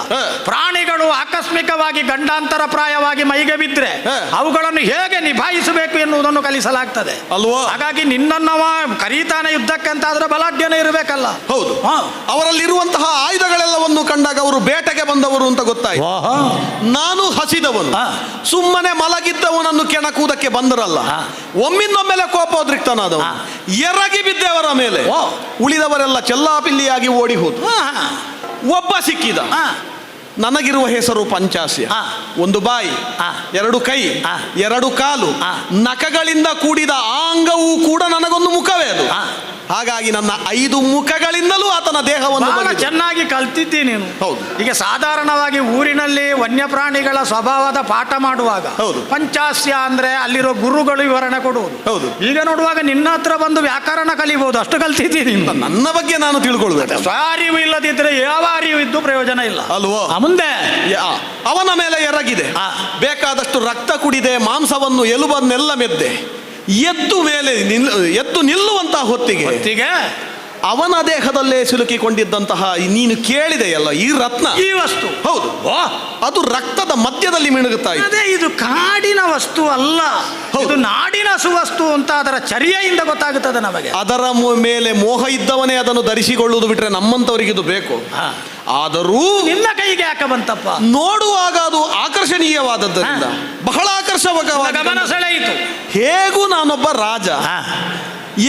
ಪ್ರಾಣಿಗಳು ಆಕಸ್ಮಿಕವಾಗಿ ಗಂಡಾಂತರ ಪ್ರಾಯವಾಗಿ ಮೈಗೆ ಬಿದ್ದರೆ ಅವುಗಳನ್ನು ಹೇಗೆ ನಿಭಾಯಿಸಬೇಕು ಎನ್ನುವುದನ್ನು ಕಲಿಸಲಾಗ್ತದೆ ಅಲ್ವೋ? ಹಾಗಾಗಿ ನಿನ್ನನ್ನವ ಕರೀತಾನೆ ಯುದ್ಧಕ್ಕೆ ಅಂತ ಆದ್ರೆ ಬಲಾಢ್ಯನೇ ಇರಬೇಕಲ್ಲ. ಹೌದು. ಅವರಲ್ಲಿರುವಂತಹ ಆಯುಧಗಳೆಲ್ಲವನ್ನು ಕಂಡಾಗ ಅವರು ಬೇಟೆಗೆ ಬಂದವರು ಅಂತ ಗೊತ್ತಾಯ್ತು. ನಾನು ಹಸಿದವನು, ಸುಮ್ಮನೆ ಮಲಗಿದ್ದವನನ್ನು ಕೆಣಕುವುದಕ್ಕೆ ಬಂದರಲ್ಲ. ಒಮ್ಮಿಂದೊಮ್ಮೆಲೆ ಕೋಪೋದ್ರಿಕ್ತನಾದವ, ಎರಗಿ ಬಿದ್ದವರ ಮೇಲೆ. ಉಳಿದವರೆಲ್ಲ ಚೆಲ್ಲಾಪಿಲ್ಲಿಯಾಗಿ ಓಡಿ ಹೋದ್ರು. ಒಬ್ಬ ಸಿಕ್ಕಿದ. ನನಗಿರುವ ಹೆಸರು ಪಂಚಾಸ್ಯ. ಒಂದು ಬಾಯಿ, ಎರಡು ಕೈ, ಎರಡು ಕಾಲು, ನಖಗಳಿಂದ ಕೂಡಿದ ಆ ಅಂಗವೂ ಕೂಡ ನನಗೊಂದು ಮುಖವೇ ಅದು. ಹಾಗಾಗಿ ನನ್ನ 5 ಮುಖಗಳಿಂದಲೂ ಆತನ ದೇಹವನ್ನು ಚೆನ್ನಾಗಿ ಕಲ್ತಿದ್ದೀನಿ ನೀನು. ಹೌದು. ಈಗ ಸಾಧಾರಣವಾಗಿ ಊರಿನಲ್ಲಿ ವನ್ಯಪ್ರಾಣಿಗಳ ಸ್ವಭಾವದ ಪಾಠ ಮಾಡುವಾಗ ಪಂಚಾಸ್ಯ ಅಂದ್ರೆ ಅಲ್ಲಿರೋ ಗುರುಗಳು ವಿವರಣೆ ಕೊಡುವುದು. ಹೌದು. ಈಗ ನೋಡುವಾಗ ನಿನ್ನ ಹತ್ರ ಬಂದು ವ್ಯಾಕರಣ ಕಲಿಬಹುದು, ಅಷ್ಟು ಕಲ್ತಿದ್ದೀನಿ. ನನ್ನ ಬಗ್ಗೆ ನಾನು ತಿಳ್ಕೊಳ್ಬೇಕು. ಅರಿವು ಇಲ್ಲದಿದ್ರೆ ಯಾವ ಅರಿವು ಇದ್ದು ಪ್ರಯೋಜನ ಇಲ್ಲ ಅಲ್ವೋ? ಮುಂದೆ ಅವನ ಮೇಲೆ ಎರಗಿದೆ, ಬೇಕಾದಷ್ಟು ರಕ್ತ ಕುಡಿದೆ, ಮಾಂಸವನ್ನು ಎಲುಬನ್ನೆಲ್ಲ ಮೆದ್ದೆ, ಎದ್ದು ನಿಲ್ಲುವಂತಹ ಹೊತ್ತಿಗೆ ಅವನ ದೇಹದಲ್ಲೇ ಸಿಲುಕಿಕೊಂಡಿದ್ದಂತಹ ನೀನು ಕೇಳಿದೆಯಲ್ಲ ಈ ರತ್ನ, ಈ ವಸ್ತು. ಹೌದು, ಅದು ರಕ್ತದ ಮಧ್ಯದಲ್ಲಿ ಮಿಣುಗುತ್ತಾ ಇದೆ. ಅದೇ ಇದು ಕಾಡಿನ ವಸ್ತು ಅಲ್ಲ, ಇದು ನಾಡಿನ ಸುವಸ್ತು ಅಂತ ಅದರ ಚರ್ಯೆಯಿಂದ ಗೊತ್ತಾಗುತ್ತದೆ ನಮಗೆ. ಅದರ ಮೇಲೆ ಮೋಹ ಇದ್ದವನೇ ಅದನ್ನು ಧರಿಸಿಕೊಳ್ಳುವುದು ಬಿಟ್ರೆ ನಮ್ಮಂತವರಿಗೆ ಇದು ಬೇಕು. ಆದರೂ ನಿನ್ನ ಕೈಗೆ ಯಾಕೆ ಬಂತಪ್ಪ? ನೋಡುವಾಗ ಅದು ಆಕರ್ಷಣೀಯವಾದದ್ದರಿಂದ ಬಹಳ ಆಕರ್ಷಕವಾಗಿ ಗಮನ ಸೆಳೆಯಿತು. ಹೇಗೂ ನಾನೊಬ್ಬ ರಾಜ,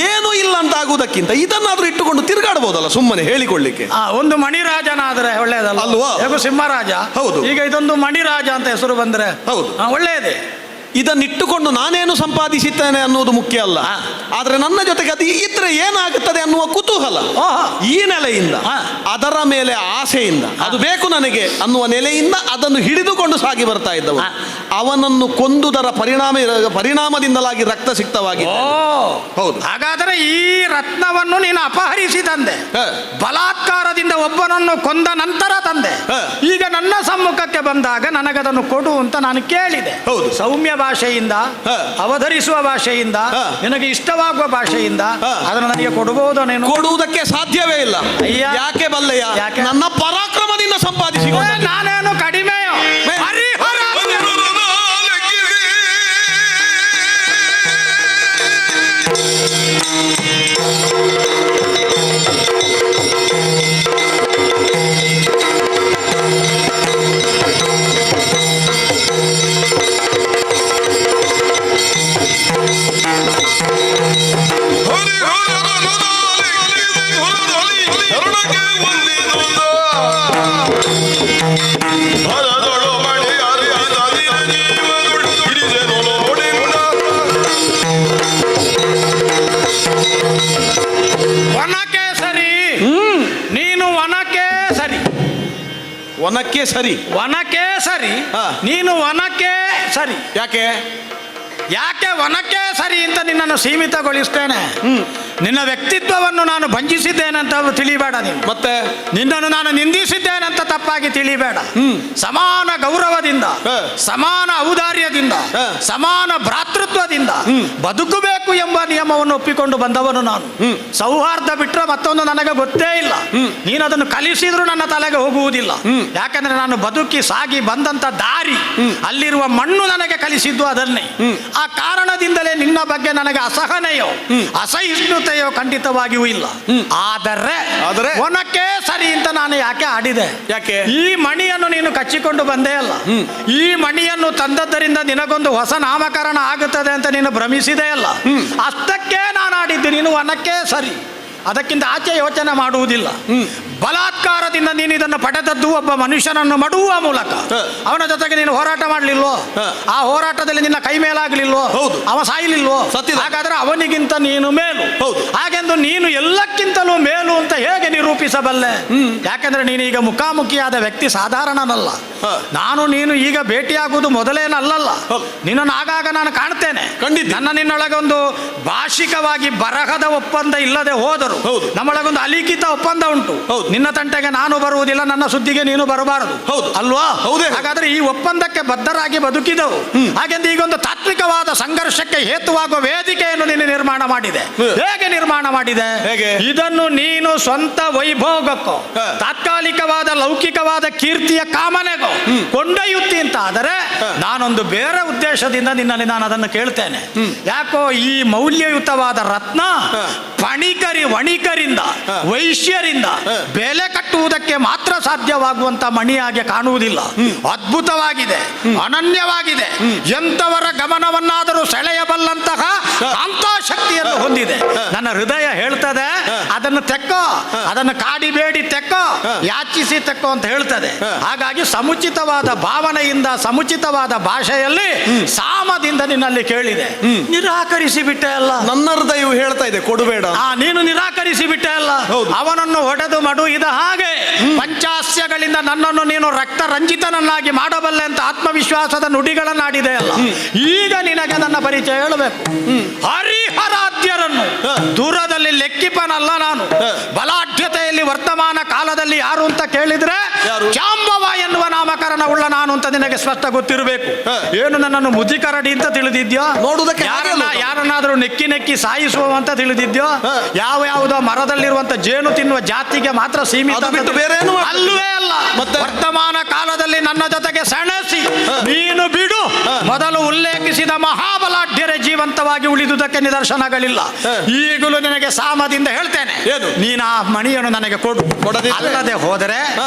ಏನೂ ಇಲ್ಲ ಅಂತ ಆಗುವುದಕ್ಕಿಂತ ಇದನ್ನಾದ್ರೂ ಇಟ್ಟುಕೊಂಡು ತಿರುಗಾಡಬಹುದಲ್ಲ ಸುಮ್ಮನೆ ಹೇಳಿಕೊಳ್ಳಿಕ್ಕೆ. ಒಂದು ಮಣಿರಾಜನಾದ್ರೆ ಒಳ್ಳೆಯದಲ್ಲ ಅಲ್ವಾ? ಹೇಗೂ ಸಿಂಹರಾಜ. ಹೌದು. ಈಗ ಇದೊಂದು ಮಣಿರಾಜ ಅಂತ ಹೆಸರು ಬಂದ್ರೆ ಹೌದು ಒಳ್ಳೆಯದೇ. ಇದನ್ನಿಟ್ಟುಕೊಂಡು ನಾನೇನು ಸಂಪಾದಿಸುತ್ತೇನೆ ಅನ್ನೋದು ಮುಖ್ಯ ಅಲ್ಲ, ಆದ್ರೆ ನನ್ನ ಜೊತೆಗೆ ಅದು ಇದ್ರೆ ಏನಾಗುತ್ತದೆ ಅನ್ನುವ ಕುತೂಹಲ ಈ ನೆಲೆಯಿಂದ, ಅದರ ಮೇಲೆ ಆಸೆಯಿಂದ, ಅದು ಬೇಕು ನನಗೆ ಅನ್ನುವ ನೆಲೆಯಿಂದ ಅದನ್ನು ಹಿಡಿದುಕೊಂಡು ಸಾಗಿ ಬರ್ತಾ ಇದ್ದವು. ಅವನನ್ನು ಕೊಂದುದರ ಪರಿಣಾಮದಿಂದಲಾಗಿ ರಕ್ತ ಸಿಕ್ತವಾಗಿದೆ. ಹೌದು. ಹಾಗಾದರೆ ಈ ರತ್ನವನ್ನು ನೀನು ಅಪಹರಿಸಿ ತಂದೆ, ಬಲಾತ್ಕಾರದಿಂದ ಒಬ್ಬನನ್ನು ಕೊಂದ ನಂತರ ತಂದೆ. ಈಗ ನನ್ನ ಸಮ್ಮುಖಕ್ಕೆ ಬಂದಾಗ ನನಗದನ್ನು ಕೊಡು ಅಂತ ನಾನು ಕೇಳಿದೆ. ಹೌದು. ಸೌಮ್ಯ ಭಾಷೆಯಿಂದ, ಅವಧರಿಸುವ ಭಾಷೆಯಿಂದ, ನಿನಗೆ ಇಷ್ಟವಾಗುವ ಭಾಷೆಯಿಂದ ಅದನ್ನು ನನಗೆ ಕೊಡಬಹುದು. ನೀನು ಕೊಡುವುದಕ್ಕೆ ಸಾಧ್ಯವೇ ಇಲ್ಲ. ಅಯ್ಯ. ಯಾಕೆ ಬಲ್ಲೆಯ? ಯಾಕೆ? ನನ್ನ ಪರಾಕ್ರಮದಿಂದ ಸಂಪಾದಿಸಿಕೊಂಡೆ. ನಾನೇನು ಕಡಿಮೆಯೋ? ಹರಿಹರ ವನಕ್ಕೆ ಸರಿ. ವನಕ್ಕೆ ಸರಿ. ನೀನು ವನಕ್ಕೆ ಸರಿ. ಯಾಕೆ ಯಾಕೆ ವನಕ್ಕೆ ಸರಿ ಅಂತ ನಿನ್ನನ್ನು ಸೀಮಿತಗೊಳಿಸ್ತೇನೆ. ನಿನ್ನ ವ್ಯಕ್ತಿತ್ವವನ್ನು ನಾನು ಭಂಜಿಸಿದ್ದೇನಂತ ತಿಳಿಬೇಡ. ನೀನು ಮತ್ತೆ ನಿನ್ನನ್ನು ನಾನು ನಿಂದಿಸಿದ್ದೇನಂತ ತಪ್ಪಾಗಿ ತಿಳಿಬೇಡ. ಸಮಾನ ಗೌರವದಿಂದ, ಸಮಾನ ಔದಾರ್ಯದಿಂದ, ಸಮಾನ ಭ್ರಾತೃತ್ವದಿಂದ ಬದುಕಬೇಕು ಎಂಬ ನಿಯಮವನ್ನು ಒಪ್ಪಿಕೊಂಡು ಬಂದವನು ನಾನು. ಸೌಹಾರ್ದ ಬಿಟ್ಟರೆ ಮತ್ತೊಂದು ನನಗೆ ಗೊತ್ತೇ ಇಲ್ಲ. ನೀನು ಅದನ್ನು ಕಲಿಸಿದ್ರು ನನ್ನ ತಲೆಗೆ ಹೋಗುವುದಿಲ್ಲ. ಯಾಕಂದ್ರೆ ನಾನು ಬದುಕಿ ಸಾಗಿ ಬಂದಂತ ದಾರಿ, ಅಲ್ಲಿರುವ ಮಣ್ಣು ನನಗೆ ಕಲಿಸಿದ್ದು ಅದನ್ನೇ. ಆ ಕಾರಣದಿಂದಲೇ ನಿನ್ನ ಬಗ್ಗೆ ನನಗೆ ಅಸಹನೆಯೋ ಅಸಹಿಷ್ಣುತೆಯೋ ಖಂಡಿತವಾಗಿಯೂ ಇಲ್ಲ. ಆದರೆ ವನಕ್ಕೆ ಸರಿ ಅಂತ ನಾನು ಯಾಕೆ ಆಡಿದೆ? ಯಾಕೆ? ಈ ಮಣಿಯನ್ನು ನೀನು ಕಚ್ಚಿಕೊಂಡು ಬಂದೇ ಅಲ್ಲ. ಈ ಮಣಿಯನ್ನು ತಂದದ್ದರಿಂದ ನಿನಗೊಂದು ಹೊಸ ನಾಮಕರಣ ಆಗುತ್ತದೆ ಅಂತ ನೀನು ಭ್ರಮಿಸಿದೆ ಅಲ್ಲ. ಅಷ್ಟಕ್ಕೆ ನಾನು ಆಡಿದ್ದು. ನೀನು ವನಕ್ಕೆ ಸರಿ, ಅದಕ್ಕಿಂತ ಆಚೆ ಯೋಚನೆ ಮಾಡುವುದಿಲ್ಲ. ಬಲಾತ್ಕಾರದಿಂದ ನೀನು ಇದನ್ನು ಪಡೆದದ್ದು ಒಬ್ಬ ಮನುಷ್ಯನನ್ನು ಮಡುವ ಮೂಲಕ. ಅವನ ಜೊತೆಗೆ ನೀನು ಹೋರಾಟ ಮಾಡಲಿಲ್ವೋ? ಆ ಹೋರಾಟದಲ್ಲಿ ನಿನ್ನ ಕೈ ಮೇಲಾಗಲಿಲ್ವೋ? ಅವ ಸಾಯಲಿಲ್ವೋ? ಹಾಗಾದ್ರೆ ಅವನಿಗಿಂತ ನೀನು ಮೇಲು. ಹಾಗೆಂದು ನೀನು ಎಲ್ಲಕ್ಕಿಂತಲೂ ಮೇಲು ಅಂತ ಹೇಗೆ ನಿರೂಪಿಸಬಲ್ಲೆ? ಯಾಕಂದ್ರೆ ನೀನು ಈಗ ಮುಖಾಮುಖಿಯಾದ ವ್ಯಕ್ತಿ ಸಾಧಾರಣನಲ್ಲ. ನಾನು ನೀನು ಈಗ ಭೇಟಿಯಾಗುವುದು ಮೊದಲೇನಲ್ಲ. ನಿನ್ನನ್ನು ಆಗಾಗ ನಾನು ಕಾಣ್ತೇನೆ. ನನ್ನ ನಿನ್ನೊಳಗೆ ಒಂದು ಭಾಷಿಕವಾಗಿ ಬರಹದ ಒಪ್ಪಂದ ಇಲ್ಲದೆ ಹೋದರು ನಮ್ಮೊಳಗೊಂದು ಅಲಿಖಿತ ಒಪ್ಪಂದ ಉಂಟು. ನಿನ್ನ ತಂಟೆಗೆ ನಾನು ಬರುವುದಿಲ್ಲ, ನನ್ನ ಸುದ್ದಿಗೆ ನೀನು ಬರಬಾರದು, ಅಲ್ವಾ? ಹಾಗಾದ್ರೆ ಈ ಒಪ್ಪಂದಕ್ಕೆ ಬದ್ಧರಾಗಿ ಬದುಕಿದವು. ಹಾಗೆಂದು ಈಗ ಒಂದು ತಾತ್ವಿಕವಾದ ಸಂಘರ್ಷಕ್ಕೆ ಹೇತುವಾಗುವ ವೇದಿಕೆಯನ್ನು ನೀನು ನಿರ್ಮಾಣ ಮಾಡಿದೆ. ಹೇಗೆ ನಿರ್ಮಾಣ ಮಾಡಿದೆ? ಇದನ್ನು ನೀನು ಸ್ವಂತ ವೈಭೋಗಕ್ಕೋ ತಾತ್ಕಾಲಿಕವಾದ ಲೌಕಿಕವಾದ ಕೀರ್ತಿಯ ಕಾಮನೆಗೋ ಕೊಂಡೊಯ್ಯುತ್ತಿ ಅಂತ ಆದರೆ ನಾನೊಂದು ಬೇರೆ ಉದ್ದೇಶದಿಂದ ನಿನ್ನಲ್ಲಿ ನಾನು ಅದನ್ನು ಕೇಳ್ತೇನೆ. ಯಾಕೋ ಈ ಮೌಲ್ಯಯುತವಾದ ರತ್ನ ವಣಿಕರಿಂದ ವೈಶ್ಯರಿಂದ ಬೆಲೆ ಕಟ್ಟುವುದಕ್ಕೆ ಮಾತ್ರ ಸಾಧ್ಯವಾಗುವಂತ ಮಣಿಯಾಗಿ ಕಾಣುವುದಿಲ್ಲ. ಅದ್ಭುತವಾಗಿದೆ, ಅನನ್ಯವಾಗಿದೆ, ಎಂತವರ ಗಮನವನ್ನಾದರೂ ಸೆಳೆಯಬಲ್ಲಂತಹ ಕಾಂತಾಶಕ್ತಿಯನ್ನು ಹೊಂದಿದೆ. ನನ್ನ ಹೃದಯ ಹೇಳ್ತದೆ ಅದನ್ನು ತೆಕ್ಕೋ, ಅದನ್ನು ಕಾಡಿಬೇಡಿ ತೆಕ್ಕೋ, ಯಾಚಿಸಿ ತೆಕ್ಕೋ ಅಂತ ಹೇಳ್ತದೆ. ಹಾಗಾಗಿ ಸಮುಚಿತವಾದ ಭಾವನೆಯಿಂದ, ಸಮುಚಿತವಾದ ಭಾಷೆಯಲ್ಲಿ, ಸಾಮದಿಂದ ನಿನ್ನಲ್ಲಿ ಕೇಳಿದೆ. ನಿರಾಕರಿಸಿ ಬಿಟ್ಟೆ ಅಲ್ಲ. ನನ್ನ ಹೃದಯವು ಹೇಳ್ತಾ ಇದೆ ಕೊಡಬೇಡ. ನೀನು ನಿರಾಕರಿಸಿ ಬಿಟ್ಟೆ ಅಲ್ಲ. ಅವನನ್ನು ಹೊಡೆದು ಮಡು ಇದ ಹಾಗೆ ಪಂಚಾಸ್ಯಗಳಿಂದ ನನ್ನನ್ನು ನೀನು ರಕ್ತ ರಂಜಿತನನ್ನಾಗಿ ಮಾಡಬಲ್ಲೆ ಅಂತ ಆತ್ಮವಿಶ್ವಾಸದ ನುಡಿಗಳನ್ನಾಡಿದೆ ಅಲ್ಲ. ಈಗ ನಿನಗೆ ನನ್ನ ಪರಿಚಯ ಹೇಳಬೇಕು. ಹರಿಹರಾಧ್ಯರನ್ನು ದೂರದಲ್ಲಿ ಲೆಕ್ಕಿಪನಲ್ಲ ನಾನು. ಬಲಾಢ್ಯತೆಯಲ್ಲಿ ವರ್ತಮಾನ ಕಾಲದಲ್ಲಿ ಯಾರು ಅಂತ ಕೇಳಿದ್ರೆ ಜಾಂಬವ ಎನ್ನುವ ನಾಮಕರಣ ಉಳ್ಳ ನಾನು ಅಂತ ನಿನಗೆ ಸ್ಪಷ್ಟ ಗೊತ್ತಿರಬೇಕು. ಏನು ನನ್ನನ್ನು ಮುದಿಕರಡಿ ಅಂತ ತಿಳಿದಿದ್ಯೋ? ನೋಡುವುದಕ್ಕೆ ಯಾರನ್ನಾದ್ರೂ ನೆಕ್ಕಿ ನೆಕ್ಕಿ ಸಾಯಿಸುವಂತ ತಿಳಿದಿದ್ಯೋ? ಯಾವುದೋ ಮರದಲ್ಲಿರುವಂತ ಜೇನು ತಿನ್ನುವ ಜಾತಿಗೆ ಮಾತ್ರ ಸೀಮಿತ, ಬೇರೆ ಅಲ್ಲವೇ ಅಲ್ಲ. ವರ್ತಮಾನ ಕಾಲದಲ್ಲಿ ನನ್ನ ಜೊತೆಗೆ ಸೆಣಸಿ ನೀನು ಬಿಡು. ಮೊದಲು ಉಲ್ಲೇಖಿಸಿದ ಮಹಾಬಲಾಢ್ಯರೇ ಜೀವಂತವಾಗಿ ಉಳಿದುದಕ್ಕೆ ನಿದರ್ಶನಗಳಿಲ್ಲ. ಈಗಲೂ ನಿನಗೆ ಸಾಮದಿಂದ ಹೇಳ್ತೇನೆ, ನೀನು ಆ ಮಣಿಯನ್ನು ನನಗೆ ಕೊಡು. ಅಲ್ಲದೆ ಹೋದರೆ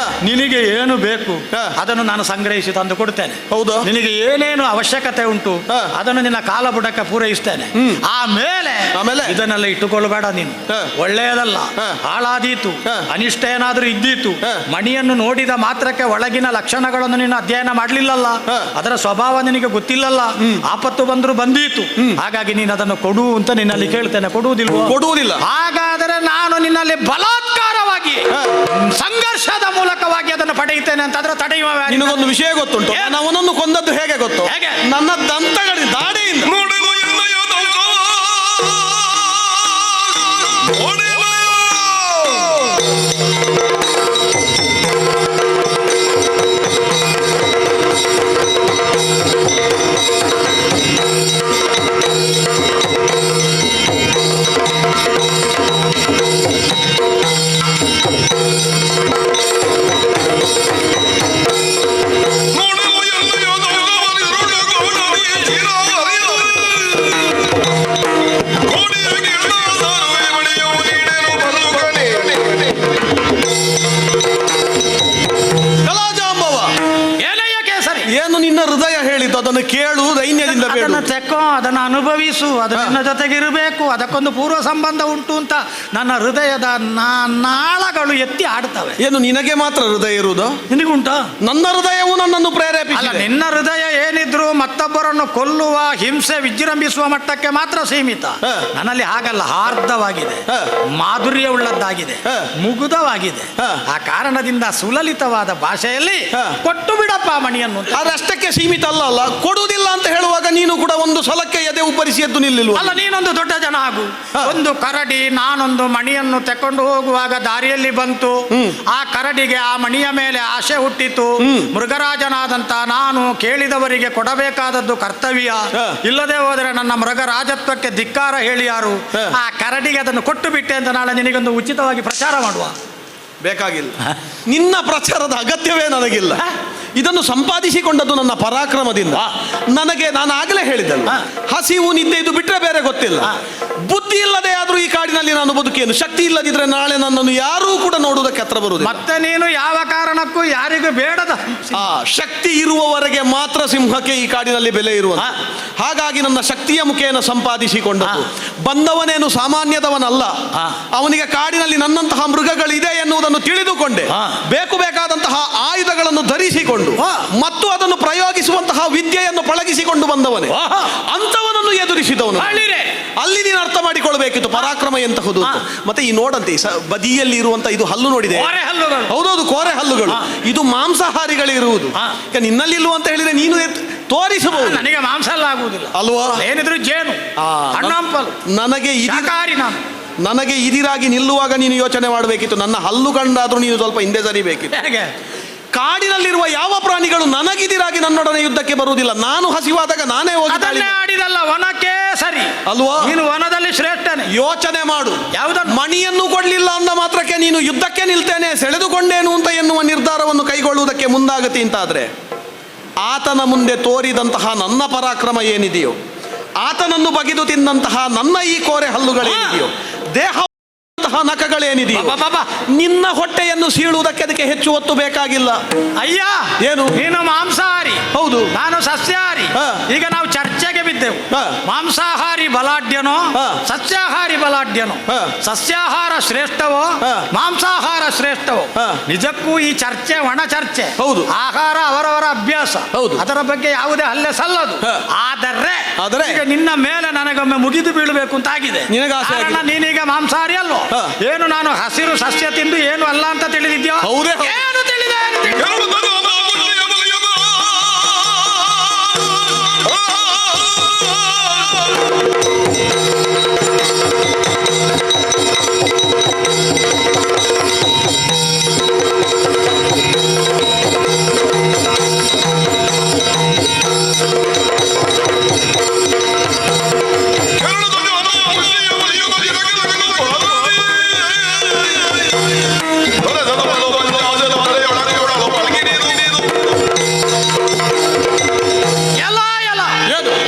ನಿನಗೆ ಏನು ಬೇಕು ಅದನ್ನು ನಾನು ಸಂಗ್ರಹಿಸಿ ತಂದು ಕೊಡ್ತೇನೆ. ಹೌದು, ನಿನಗೆ ಏನೇನು ಅವಶ್ಯಕತೆ ಉಂಟು ಅದನ್ನು ನಿನ್ನ ಕಾಲಬುಡಕ್ಕೆ ಪೂರೈಸ್ತೇನೆ. ಆಮೇಲೆ ಇದನ್ನೆಲ್ಲ ಇಟ್ಟುಕೊಳ್ಳಬೇಡ ನೀನು. ಒಳ್ಳೆಯದಲ್ಲ, ಹಾಳಾದೀತು, ಅನಿಷ್ಟ ಏನಾದ್ರೂ ಇದ್ದೀತು. ಮಣಿಯನ್ನು ನೋಡಿದ ಮಾತ್ರಕ್ಕೆ ಒಳಗಿನ ಲಕ್ಷಣಗಳನ್ನು ನೀನು ಅಧ್ಯಯನ ಮಾಡಲಿಲ್ಲಲ್ಲ, ಅದರ ಸ್ವಭಾವ ನಿನಗೆ ಗೊತ್ತಿಲ್ಲಲ್ಲ. ಆಪತ್ತು ಬಂದ್ರು ಬಂದೀತು. ಹಾಗಾಗಿ ನೀನು ಅದನ್ನು ಕೊಡು ಅಂತ ನಿನ್ನಲ್ಲಿ ಕೇಳ್ತೇನೆ. ಕೊಡುವುದಿಲ್ವೋ? ಕೊಡುವುದಿಲ್ಲ. ಹಾಗಾದರೆ ನಾನು ನಿನ್ನಲ್ಲಿ ಬಲಾತ್ಕಾರವಾಗಿ ಸಂಘರ್ಷದ ಮೂಲಕವಾಗಿ ಅದನ್ನು ಪಡೆಯುತ್ತೇನೆ ಅಂತಂದ್ರೆ ತಡೆಯುವ ನಿನಗೊಂದು ವಿಷಯ ಗೊತ್ತುಂಟು, ನಾನು ಅವನನ್ನು ಕೊಂದದ್ದು ಹೇಗೆ ಗೊತ್ತು? ಹೇಗೆ? ನನ್ನ ದಂತಗಳಿಂದ ದಾಡೆಯಿಂದ. ನೋಡಿಲು ಎನ್ನಯ ದೌಸ ನೋಡಿಲು ಕಲಾಜಾಂಬವ, ಏನಯ್ಯ ಕೇಸರಿ? ಏನು ನಿನ್ನ ಹೃದಯ ಹೇಳಿದ್ದು ಅದನ್ನು ಕೇಳು, ದೈನ್ಯದಿಂದ ಬೇಡ. ಅದನ್ನು ತೆಕ್ಕೋ, ಅದನ್ನು ಅನುಭವಿಸು, ಅದು ನಿನ್ನ ಜೊತೆಗೆ ಇರಬೇಕು, ಅದಕ್ಕೊಂದು ಪೂರ್ವ ಸಂಬಂಧ ಉಂಟು ಅಂತ ನನ್ನ ಹೃದಯದ ನಾಳಗಳು ಎತ್ತಿ ಆಡ್ತವೆ. ಏನು ನಿನಗೆ ಮಾತ್ರ ಹೃದಯ ಇರುವುದು? ನಿನಗುಂಟ? ನನ್ನ ಹೃದಯವು ನನ್ನನ್ನು ಅಲ್ಲ, ಪ್ರೇರೇಪಿಸಿದೆ. ನಿನ್ನ ಹೃದಯ ಏನಿದ್ರು ಮತ್ತೊಬ್ಬರನ್ನು ಕೊಲ್ಲುವ, ಹಿಂಸೆ ವಿಜೃಂಭಿಸುವ ಮಟ್ಟಕ್ಕೆ ಮಾತ್ರ ಸೀಮಿತ. ಹ. ನನ್ನಲ್ಲಿ ಹಾಗಲ್ಲ, ಹಾರ್ದವಾಗಿದೆ, ಹ. ಮಾಧುರ್ಯ ಉಳ್ಳದ್ದಾಗಿದೆ, ಹ. ಮುಗುದವಾಗಿದೆ. ಹ. ಆ ಕಾರಣದಿಂದ ಸುಲಲಿತವಾದ ಭಾಷೆಯಲ್ಲಿ ಹ. ಕೊಟ್ಟು ಬಿಡಪ್ಪ ಮಣಿಯನ್ನು ಅಂತ. ಅದಷ್ಟಕ್ಕೆ ಸೀಮಿತ ಅಲ್ಲ, ಕೊಡುವುದಿಲ್ಲ ಅಂತ ಹೇಳುವಾಗ ನೀನು ಕೂಡ ಒಂದು ಸಲಕ್ಕೆ ಎದೆ ಉಬ್ಬರಿಸಿ ಎದ್ದು ನಿಲ್ಲಿಲ್ವ? ಅಲ್ಲ, ನೀನೊಂದು ದೊಡ್ಡ ಜನ ಆಗು. ಹ. ಒಂದು ಕರಡಿ ನಾನೊಂದು ಮಣಿಯನ್ನು ತೆಕೊಂಡು ಹೋಗುವಾಗ ದಾರಿಯಲ್ಲಿ ಬಂತು. ಆ ಕರಡಿಗೆ ಆ ಮಣಿಯ ಮೇಲೆ ಆಸೆ ಹುಟ್ಟಿತು. ಮೃಗರಾಜನಾದಂತ ನಾನು ಕೇಳಿದವರಿಗೆ ಕೊಡಬೇಕಾದದ್ದು ಕರ್ತವ್ಯ. ಹ. ಇಲ್ಲದೆ ಹೋದರೆ ನನ್ನ ಮೃಗರಾಜತ್ವಕ್ಕೆ ಧಿಕ್ಕಾರ ಹೇಳಿ ಯಾರು? ಹ. ಆ ಕರಡಿಗೆ ಅದನ್ನು ಕೊಟ್ಟು ಬಿಟ್ಟೆ ಅಂತ ನಾಳೆ ನಿನಗೊಂದು ಉಚಿತವಾಗಿ ಪ್ರಚಾರ ಮಾಡುವ. ಬೇಕಾಗಿಲ್ಲ, ನಿನ್ನ ಪ್ರಚಾರದ ಅಗತ್ಯವೇ ನನಗಿಲ್ಲ. ಇದನ್ನು ಸಂಪಾದಿಸಿಕೊಂಡದ್ದು ನನ್ನ ಪರಾಕ್ರಮದಿಂದ. ನನಗೆ ನಾನು ಆಗಲೇ ಹೇಳಿದ್ದಲ್ಲ, ಹಸಿವು ನಿದ್ದೆ ಇದು ಬಿಟ್ಟರೆ ಬೇರೆ ಗೊತ್ತಿಲ್ಲ. ಬುದ್ಧಿ ಇಲ್ಲದೆ ಆದ್ರೂ ಈ ಕಾಡಿನಲ್ಲಿ ನಾನು ಬದುಕೇನು? ಶಕ್ತಿ ಇಲ್ಲದಿದ್ರೆ ನಾಳೆ ನನ್ನನ್ನು ಯಾರೂ ಕೂಡ ನೋಡುವುದಕ್ಕೆ ಹತ್ರ ಬರುವುದಿಲ್ಲ. ಮತ್ತೆ ನೀನು ಯಾವ ಕಾರಣಕ್ಕೂ ಯಾರಿಗೂ ಬೇಡದ ಆ ಶಕ್ತಿ ಇರುವವರೆಗೆ ಮಾತ್ರ ಸಿಂಹಕ್ಕೆ ಈ ಕಾಡಿನಲ್ಲಿ ಬೆಲೆ ಇರುವುದು. ಹಾಗಾಗಿ ನನ್ನ ಶಕ್ತಿಯ ಮುಖೇನ ಸಂಪಾದಿಸಿಕೊಂಡದ್ದು. ಬಂದವನೇನು ಸಾಮಾನ್ಯದವನಲ್ಲ, ಅವನಿಗೆ ಕಾಡಿನಲ್ಲಿ ನನ್ನಂತಹ ಮೃಗಗಳಿದೆ ಎನ್ನುವುದನ್ನು ತಿಳಿದುಕೊಂಡೆ. ಬೇಕಾದಂತಹ ಆಯುಧಗಳನ್ನು ಧರಿಸಿಕೊಂಡು ಮತ್ತು ಅದನ್ನು ಪ್ರಯೋಗಿಸುವಂತಹ ವಿದ್ಯೆಯನ್ನು ಪಳಗಿಸಿಕೊಂಡು ಬಂದವನೇ. ಅಂತವನನ್ನು ಎದುರಿಸಿದವನು. ಅಲ್ಲಿ ನೀನು ಅರ್ಥ ಮಾಡಿಕೊಳ್ಬೇಕಿತ್ತು ಪರಾಕ್ರಮ ಎಂತಹುದು. ಮತ್ತೆ ಈ ನೋಡಂತೆ ಬದಿಯಲ್ಲಿ ಇರುವಂತ ಇದು ಹಲ್ಲು ನೋಡಿದೆ? ಹೌದೌದು, ಕೋರೆ ಹಲ್ಲುಗಳು. ಇದು ಮಾಂಸಾಹಾರಿಗಳಿರುವುದು. ಈಗ ನಿನ್ನಲ್ಲಿ ಇಲ್ವ ಅಂತ ಹೇಳಿದ್ರೆ ನೀನು ತೋರಿಸಬಹುದು. ನನಗೆ ಮಾಂಸ ಎಲ್ಲ ಆಗುವುದಿಲ್ಲ ಅಲ್ವಾ? ಏನಿದ್ರು ಜೇನು, ಹಣ್ಣಂಪಲು, ನನಗೆ ಶಾಕಾಹಾರಿ ನಾನು. ನನಗೆ ಇದಿರಾಗಿ ನಿಲ್ಲುವಾಗ ನೀನು ಯೋಚನೆ ಮಾಡಬೇಕಿತ್ತು. ನನ್ನ ಹಲ್ಲು ಕಂಡಾದ್ರೂ ನೀನು ಸ್ವಲ್ಪ ಹಿಂದೆ ಸರಿಬೇಕಿತ್ತು. ಹೇಗೆ? ಕಾಡಿನಲ್ಲಿರುವ ಯಾವ ಪ್ರಾಣಿಗಳು ನನಗಿದಿರಾಗಿ ನನ್ನೊಡನೆ ಯುದ್ಧಕ್ಕೆ ಬರುವುದಿಲ್ಲ. ನಾನು ಹಸಿವಾದಾಗ ನಾನೇ ಹೋಗಿ ಅದನ್ನೇ ಆಡಿದಲ್ಲ, ವನಕ್ಕೆ ಸರಿ ಅಲ್ವಾ? ನೀನು ವನದಲ್ಲಿ ಶ್ರೇಷ್ಠನೇ. ಯೋಚನೆ ಮಾಡು, ಯಾವುದನ್ನು? ಮಣಿಯನ್ನು ಕೊಡ್ಲಿಲ್ಲ ಅಂದ ಮಾತ್ರಕ್ಕೆ ನೀನು ಯುದ್ಧಕ್ಕೆ ನಿಲ್ತೇನೆ, ಸೆಳೆದುಕೊಂಡೇನು ಅಂತ ಎನ್ನುವ ನಿರ್ಧಾರವನ್ನು ಕೈಗೊಳ್ಳುವುದಕ್ಕೆ ಮುಂದಾಗತಿ ಅಂತಾದ್ರೆ, ಆತನ ಮುಂದೆ ತೋರಿದಂತಹ ನನ್ನ ಪರಾಕ್ರಮ ಏನಿದೆಯೋ, ಆತನನ್ನು ಬಗೆದು ತಿಂದಂತಹ ನನ್ನ ಈ ಕೋರೆ ಹಲ್ಲುಗಳೇನಿದೆಯೋ, ದೇಹ ನಖಗಳೇನಿದೆಯೋ, ನಿನ್ನ ಹೊಟ್ಟೆಯನ್ನು ಸೀಳುವುದಕ್ಕೆ ಅದಕ್ಕೆ ಹೆಚ್ಚು ಹೊತ್ತು ಬೇಕಾಗಿಲ್ಲ. ಅಯ್ಯ, ಏನು? ನೀನು ಮಾಂಸಾಹಾರಿ, ಹೌದು, ನಾನು ಸಸ್ಯಾಹಾರಿ. ಈಗ ನಾವು ಚರ್ಚೆಗೆ ಬಿದ್ದೆವು. ಮಾಂಸಾಹಾರಿ ಬಲಾಢ್ಯನೋ, ಸಸ್ಯಾಹಾರಿ ಬಲಾಢ್ಯನೋ, ಸಸ್ಯಾಹಾರ ಶ್ರೇಷ್ಠವೋ, ಮಾಂಸಾಹಾರ ಶ್ರೇಷ್ಠವೋ? ನಿಜಕ್ಕೂ ಈ ಚರ್ಚೆ ಒಣ ಚರ್ಚೆ. ಹೌದು, ಆಹಾರ ಅವರವರ ಅಭ್ಯಾಸ. ಹೌದು, ಅದರ ಬಗ್ಗೆ ಯಾವುದೇ ಹಲ್ಲೆ ಸಲ್ಲದು. ಆದರೆ ಈಗ ನಿನ್ನ ಮೇಲೆ ನನಗೊಮ್ಮೆ ಮುಗಿದು ಬೀಳಬೇಕು ಅಂತಾಗಿದೆ. ಕಾರಣ ನೀನೀಗ ಮಾಂಸಾಹಾರಿ ಅಲ್ವೋ? ಏನು ನಾನು ಹಸಿರು ಸಸ್ಯ ತಿಂದು ಏನು ಅಲ್ಲ ಅಂತ ತಿಳಿದಿದ್ಯೋ? ಹೌದೇ? ಏನು ತಿಳಿದೆ?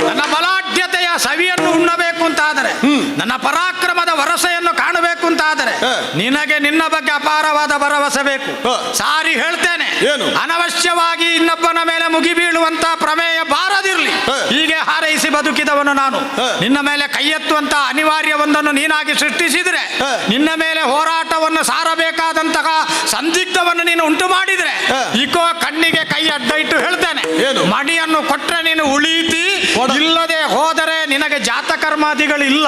ನನ್ನ ಬಲಾಢ್ಯತೆಯ ಸವಿಯನ್ನು ಉಣ್ಣಬೇಕು ಅಂತಾದರೆ, ನನ್ನ ಪರಾಕ್ರಮದ ವರಸೆಯನ್ನು ಕಾಣಬೇಕು ಅಂತಾದರೆ, ನಿನಗೆ ನಿನ್ನ ಬಗ್ಗೆ ಅಪಾರವಾದ ಭರವಸೆ ಬೇಕು. ಸಾರಿ ಹೇಳ್ತೇನೆ, ಅನವಶ್ಯವಾಗಿ ಇನ್ನೊಬ್ಬನ ಮೇಲೆ ಮುಗಿ ಬೀಳುವಂತ ಪ್ರಮೇಯ ಬಾರದಿರಲಿ. ಹೀಗೆ ಹಾರೈಸಿ ಬದುಕಿದವನು ನಾನು. ನಿನ್ನ ಮೇಲೆ ಕೈ ಎತ್ತುವಂತ ಅನಿವಾರ್ಯವೊಂದನ್ನು ನೀನಾಗಿ ಸೃಷ್ಟಿಸಿದ್ರೆ, ನಿನ್ನ ಮೇಲೆ ಹೋರಾಟವನ್ನು ಸಾರಬೇಕಾದಂತಹ ಸಂದಿಗ್ಧವನ್ನು ನೀನು ಉಂಟು ಮಾಡಿದ್ರೆ, ಇಕೋ ಕಣ್ಣಿಗೆ ಕೈ ಅಡ್ಡ ಇಟ್ಟು ಹೇಳ್ತೇನೆ, ಮಣಿಯನ್ನು ಕೊಟ್ರೆ ನೀನು ಉಳಿತಿ, ಇಲ್ಲದೆ ಹೋದರೆ ನಿನಗೆ ಜಾತಕರ್ಮಾದಿಗಳಿಲ್ಲ.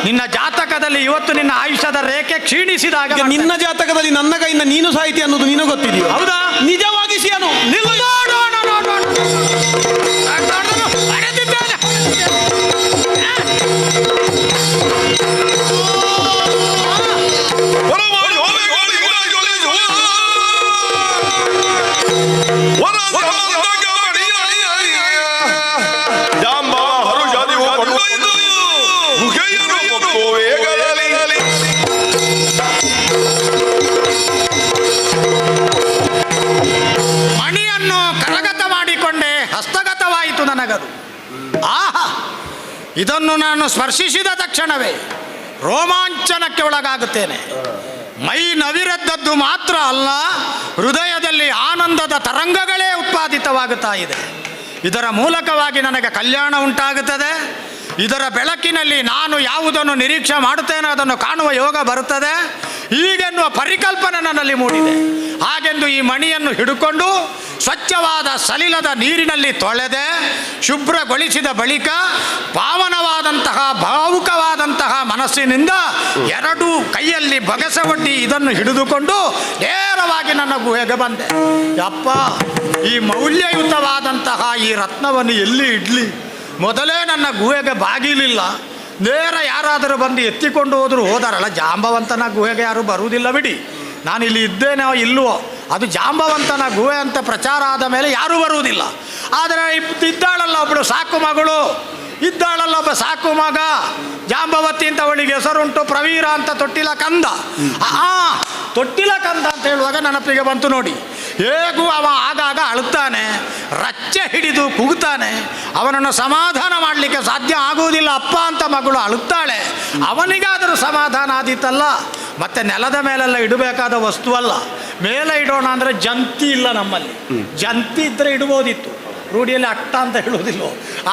ನಿನ್ನ ಜಾತಕದಲ್ಲಿ ಇವತ್ತು ನಿನ್ನ ಆಯುಷ್ಯದ ರೇಖೆ ಕ್ಷೀಣಿಸಿದಾಗ ಈಗ ನಿನ್ನ ಜಾತಕದಲ್ಲಿ ನನ್ನ ಕೈಯಿಂದ ನೀನು ಸಾಹಿತಿ ಅನ್ನೋದು ನೀನು ಗೊತ್ತಿದೆಯೋ? ಹೌದಾ? ನಿಜವಾಗಿ ಸಿಯನು ನಿಲ್ಲ. ಮಣಿಯನ್ನು ಕರಗತ ಮಾಡಿಕೊಂಡೆ, ಹಸ್ತಗತವಾಯಿತು ನನಗದು. ಆಹಾ, ಇದನ್ನು ನಾನು ಸ್ಪರ್ಶಿಸಿದ ತಕ್ಷಣವೇ ರೋಮಾಂಚನಕ್ಕೆ ಒಳಗಾಗುತ್ತೇನೆ. ಮೈ ನವಿರೆದ್ದದ್ದು ಮಾತ್ರ ಅಲ್ಲ, ಹೃದಯದಲ್ಲಿ ಆನಂದದ ತರಂಗಗಳೇ ಉತ್ಪಾದಿತವಾಗುತ್ತಾ ಇದೆ. ಇದರ ಮೂಲಕವಾಗಿ ನನಗೆ ಕಲ್ಯಾಣ ಉಂಟಾಗುತ್ತದೆ. ಇದರ ಬೆಳಕಿನಲ್ಲಿ ನಾನು ಯಾವುದನ್ನು ನಿರೀಕ್ಷೆ ಮಾಡುತ್ತೇನೋ ಅದನ್ನು ಕಾಣುವ ಯೋಗ ಬರುತ್ತದೆ. ಹೀಗೆನ್ನುವ ಪರಿಕಲ್ಪನೆ ನನ್ನಲ್ಲಿ ಮೂಡಿದೆ. ಹಾಗೆಂದು ಈ ಮಣಿಯನ್ನು ಹಿಡುಕೊಂಡು ಸ್ವಚ್ಛವಾದ ಸಲಿಲದ ನೀರಿನಲ್ಲಿ ತೊಳೆದೆ ಶುಭ್ರಗೊಳಿಸಿದ ಬಳಿಕ ಪಾವನವಾದಂತಹ ಭಾವುಕವಾದಂತಹ ಮನಸ್ಸಿನಿಂದ ಎರಡೂ ಕೈಯಲ್ಲಿ ಬಗಸವಡ್ಡಿ ಇದನ್ನು ಹಿಡಿದುಕೊಂಡು ನೇರವಾಗಿ ನನ್ನ ಗುಹೆಗೆ ಬಂದೆ. ಯಪ್ಪ, ಈ ಮೌಲ್ಯಯುತವಾದಂತಹ ಈ ರತ್ನವನ್ನು ಎಲ್ಲಿ ಇಡ್ಲಿ? ಮೊದಲೇ ನನ್ನ ಗುಹೆಗೆ ಬಾಗಿಲಿಲ್ಲ. ನೇರ ಯಾರಾದರೂ ಬಂದು ಎತ್ತಿಕೊಂಡು ಹೋದಾರಲ್ಲ, ಜಾಂಬವಂತನ ಗುಹೆಗೆ ಯಾರು ಬರುವುದಿಲ್ಲ ಬಿಡಿ. ನಾನು ಇಲ್ಲಿ ಇದ್ದೇನೋ ಇಲ್ಲವೋ, ಅದು ಜಾಂಬವಂತನ ಗುಹೆ ಅಂತ ಪ್ರಚಾರ ಆದ ಮೇಲೆ ಯಾರೂ ಬರುವುದಿಲ್ಲ. ಆದರೆ ಇದ್ದಾಳಲ್ಲ ಒಬ್ಬಳು ಸಾಕು ಮಗಳು, ಇದ್ದಾಳಲ್ಲ ಒಬ್ಬ ಸಾಕು ಮಗ, ಜಾಂಬವತಿ ಅಂತ ಅವಳಿಗೆ ಹೆಸರುಂಟು, ಪ್ರವೀರ ಅಂತ ತೊಟ್ಟಿಲ ಕಂದ. ತೊಟ್ಟಿಲ ಕಂದ ಅಂತ ಹೇಳುವಾಗ ನೆನಪಿಗೆ ಬಂತು ನೋಡಿ. ಹೇಗೂ ಅವ ಆಗಾಗ ಅಳುತ್ತಾನೆ, ರಚ್ಚೆ ಹಿಡಿದು ಕೂಗುತ್ತಾನೆ. ಅವನನ್ನು ಸಮಾಧಾನ ಮಾಡಲಿಕ್ಕೆ ಸಾಧ್ಯ ಆಗುವುದಿಲ್ಲ. ಅಪ್ಪ ಅಂತ ಮಗಳು ಅಳುತ್ತಾಳೆ, ಅವನಿಗಾದರೂ ಸಮಾಧಾನ ಆದೀತಲ್ಲ. ಮತ್ತೆ ನೆಲದ ಮೇಲೆಲ್ಲ ಇಡಬೇಕಾದ ವಸ್ತು ಅಲ್ಲ. ಮೇಲೆ ಇಡೋಣ ಅಂದರೆ ಜಂತಿ ಇಲ್ಲ ನಮ್ಮಲ್ಲಿ. ಜಂತಿ ಇದ್ದರೆ ಇಡ್ಬೋದಿತ್ತು, ರೂಢಿಯಲ್ಲಿ ಅಟ್ಟ ಅಂತ ಹೇಳುವುದಿಲ್ಲ.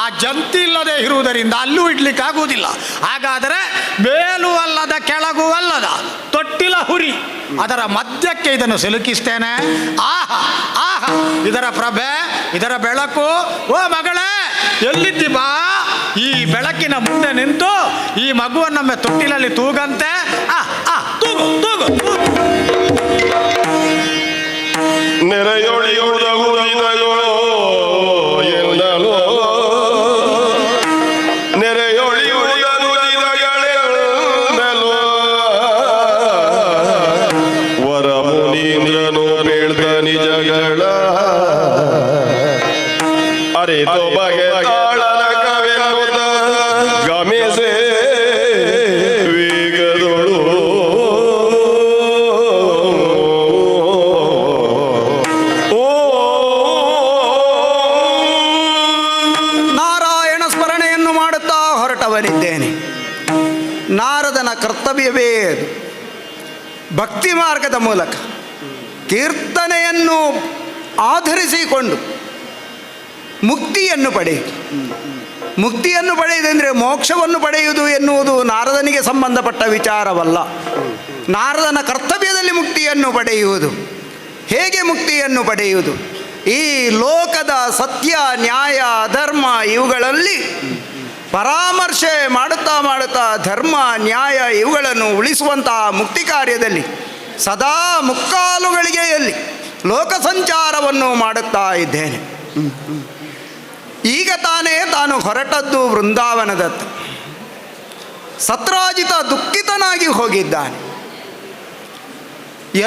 ಆ ಜಂತಿ ಇಲ್ಲದೆ ಇರುವುದರಿಂದ ಅಲ್ಲೂ ಇಡ್ಲಿಕ್ಕಾಗುವುದಿಲ್ಲ. ಹಾಗಾದರೆ ಮೇಲೂ ಅಲ್ಲದ ಕೆಳಗೂ ಅಲ್ಲದ ತೊಟ್ಟಿಲ ಹುರಿ, ಅದರ ಮಧ್ಯಕ್ಕೆ ಇದನ್ನು ಸಿಲುಕಿಸ್ತೇನೆ. ಆಹಾ ಆಹಾ, ಇದರ ಪ್ರಭೆ, ಇದರ ಬೆಳಕು. ಓ ಮಗಳೇ, ಎಲ್ಲಿದ್ದಿ ಬಾ, ಈ ಬೆಳಕಿನ ಮುಂದೆ ನಿಂತು ಈ ಮಗುವನ್ನೊಮ್ಮೆ ತೊಟ್ಟಿಲಲ್ಲಿ ತೂಗಂತೆ. ತೂಗು ತೂಗು ತೂಗು. ನೆರೆಯೊಳಿಯುವುದಗುವುದಿದೆಯೋ ಎಲ್ಲಲೋ ನೆರೆಯೊಳಿಯುವುದಗುವುದಿದಗಳೆಲ್ಲಲೋ ವರ ಮುನೀಂದ್ರನು ಬೇಳ್ದ ನಿಜಗಳ ಅರಿತು ಬಗೆ ತಾಳನ ಕವೆನ್ನುತ್ತ ಗಮಿಸೆ ವೇಗದೊಳು ಹೊರಟವನಿದ್ದೇನೆ. ನಾರದನ ಕರ್ತವ್ಯವೇ ಅದು. ಭಕ್ತಿ ಮಾರ್ಗದ ಮೂಲಕ ಕೀರ್ತನೆಯನ್ನು ಆಧರಿಸಿಕೊಂಡು ಮುಕ್ತಿಯನ್ನು ಪಡೆಯುವುದು. ಮುಕ್ತಿಯನ್ನು ಪಡೆಯುವುದೆಂದರೆ ಮೋಕ್ಷವನ್ನು ಪಡೆಯುವುದು ಎನ್ನುವುದು ನಾರದನಿಗೆ ಸಂಬಂಧಪಟ್ಟ ವಿಚಾರವಲ್ಲ. ನಾರದನ ಕರ್ತವ್ಯದಲ್ಲಿ ಮುಕ್ತಿಯನ್ನು ಪಡೆಯುವುದು. ಹೇಗೆ ಮುಕ್ತಿಯನ್ನು ಪಡೆಯುವುದು? ಈ ಲೋಕದ ಸತ್ಯ, ನ್ಯಾಯ, ಧರ್ಮ ಇವುಗಳಲ್ಲಿ ಪರಾಮರ್ಶೆ ಮಾಡುತ್ತಾ ಧರ್ಮ, ನ್ಯಾಯ ಇವುಗಳನ್ನು ಉಳಿಸುವಂತಹ ಮುಕ್ತಿ ಕಾರ್ಯದಲ್ಲಿ ಸದಾ ಮುಕ್ಕಾಲುಗಳಿಗೆಯಲ್ಲಿ ಲೋಕ ಸಂಚಾರವನ್ನು ಮಾಡುತ್ತಾ ಇದ್ದೇನೆ. ಈಗ ತಾನು ಹೊರಟದ್ದು ವೃಂದಾವನದತ್ತ. ಸತ್ರಾಜಿತ ದುಃಖಿತನಾಗಿ ಹೋಗಿದ್ದಾನೆ.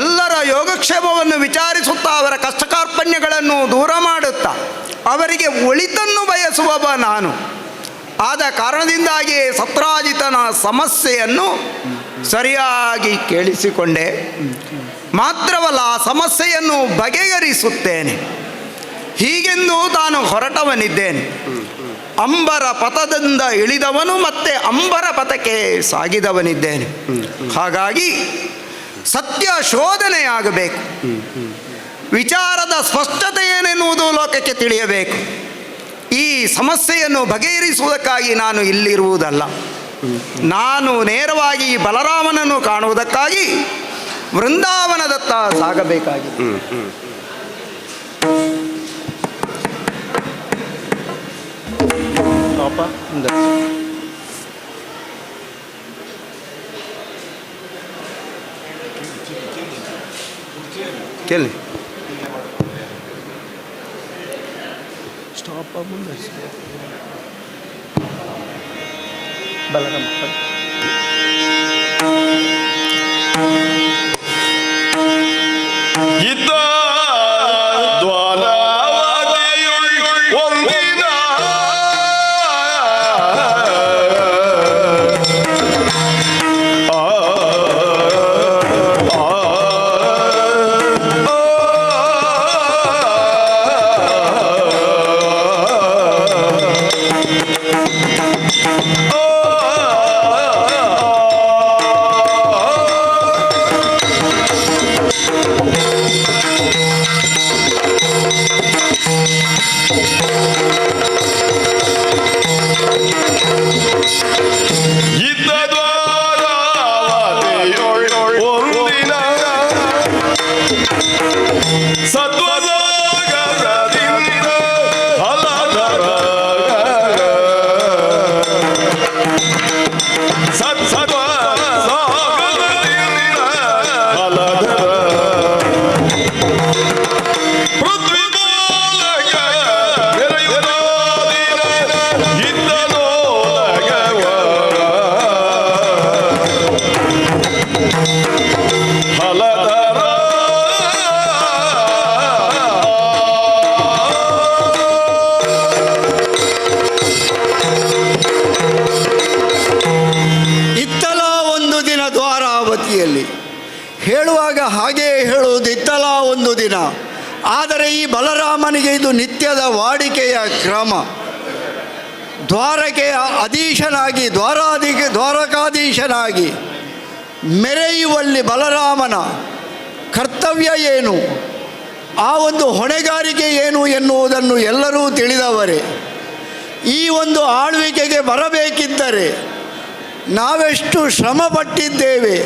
ಎಲ್ಲರ ಯೋಗಕ್ಷೇಮವನ್ನು ವಿಚಾರಿಸುತ್ತಾ ಅವರ ಕಷ್ಟ ಕಾರ್ಪಣ್ಯಗಳನ್ನು ದೂರ ಮಾಡುತ್ತಾ ಅವರಿಗೆ ಒಳಿತನ್ನು ಬಯಸುವವ ನಾನು. ಆದ ಕಾರಣದಿಂದಾಗಿ ಸತ್ರಾಜಿತನ ಸಮಸ್ಯೆಯನ್ನು ಸರಿಯಾಗಿ ಕೇಳಿಸಿಕೊಂಡೆ. ಮಾತ್ರವಲ್ಲ, ಆ ಸಮಸ್ಯೆಯನ್ನು ಬಗೆಹರಿಸುತ್ತೇನೆ ಹೀಗೆಂದು ತಾನು ಹೊರಟವನಿದ್ದೇನೆ. ಅಂಬರ ಪಥದಿಂದ ಇಳಿದವನು ಮತ್ತೆ ಅಂಬರ ಪಥಕ್ಕೆ ಸಾಗಿದವನಿದ್ದೇನೆ. ಹಾಗಾಗಿ ಸತ್ಯ ಶೋಧನೆಯಾಗಬೇಕು. ವಿಚಾರದ ಸ್ಪಷ್ಟತೆ ಏನೆನ್ನುವುದು ಲೋಕಕ್ಕೆ ತಿಳಿಯಬೇಕು. ಈ ಸಮಸ್ಯೆಯನ್ನು ಬಗೆಹರಿಸುವುದಕ್ಕಾಗಿ ನಾನು ಇಲ್ಲಿರುವುದಲ್ಲ. ನಾನು ನೇರವಾಗಿ ಬಲರಾಮನನ್ನು ಕಾಣುವುದಕ್ಕಾಗಿ ವೃಂದಾವನದತ್ತ ಸಾಗಬೇಕಾಗಿದೆ. ಕೇಳಿ. ಇದ್ದ ದ್ವಾರಾವತಿಯುಳ್ ಒಂದಿನ ಇದ್ದ ದ್ವಾರಾವತಿಯುಳ್ ಒಂದಿನ ಸತ್ವಲೋಕದಿಂದ ಹಲಧರ ಸತ್ಸತ್ವ ಸಾಗರದಿಂದ ಹಲಧರ ಪೃಥ್ವಿಗೋಲಕ ಮೆರೆಯುವುದಾದಿನ ಇದ್ದನೋಲಗವ ಹಲಧರ ಇತ್ತಲ ಒಂದು ದಿನ ದ್ವಾರಾವತಿಯಲ್ಲಿ ಹೇಳುವಾಗ ಹಾಗೆಯೇ ಹೇಳುವುದು ಇತ್ತಲ ಒಂದು ದಿನ. ಆದರೆ ಈ ಬಲರಾಮನಿಗೆ ಇದು ನಿತ್ಯದ ವಾಡಿಕೆಯ ಕ್ರಮ. ದ್ವಾರಕೆಯ ಅಧೀಶನಾಗಿ ದ್ವಾರಕಾಧೀಶನಾಗಿ ಮೆರೆಯುವಲ್ಲಿ ಬಲರಾಮನ ಕರ್ತವ್ಯ ಏನು, ಆ ಒಂದು ಹೊಣೆಗಾರಿಕೆ ಏನು ಎನ್ನುವುದನ್ನು ಎಲ್ಲರೂ ತಿಳಿದವರೇ. ಈ ಒಂದು ಆಳ್ವಿಕೆಗೆ ಬರಬೇಕಿದ್ದರೆ ನಾವೆಷ್ಟು ಶ್ರಮಪಟ್ಟಿದ್ದೇವೆ,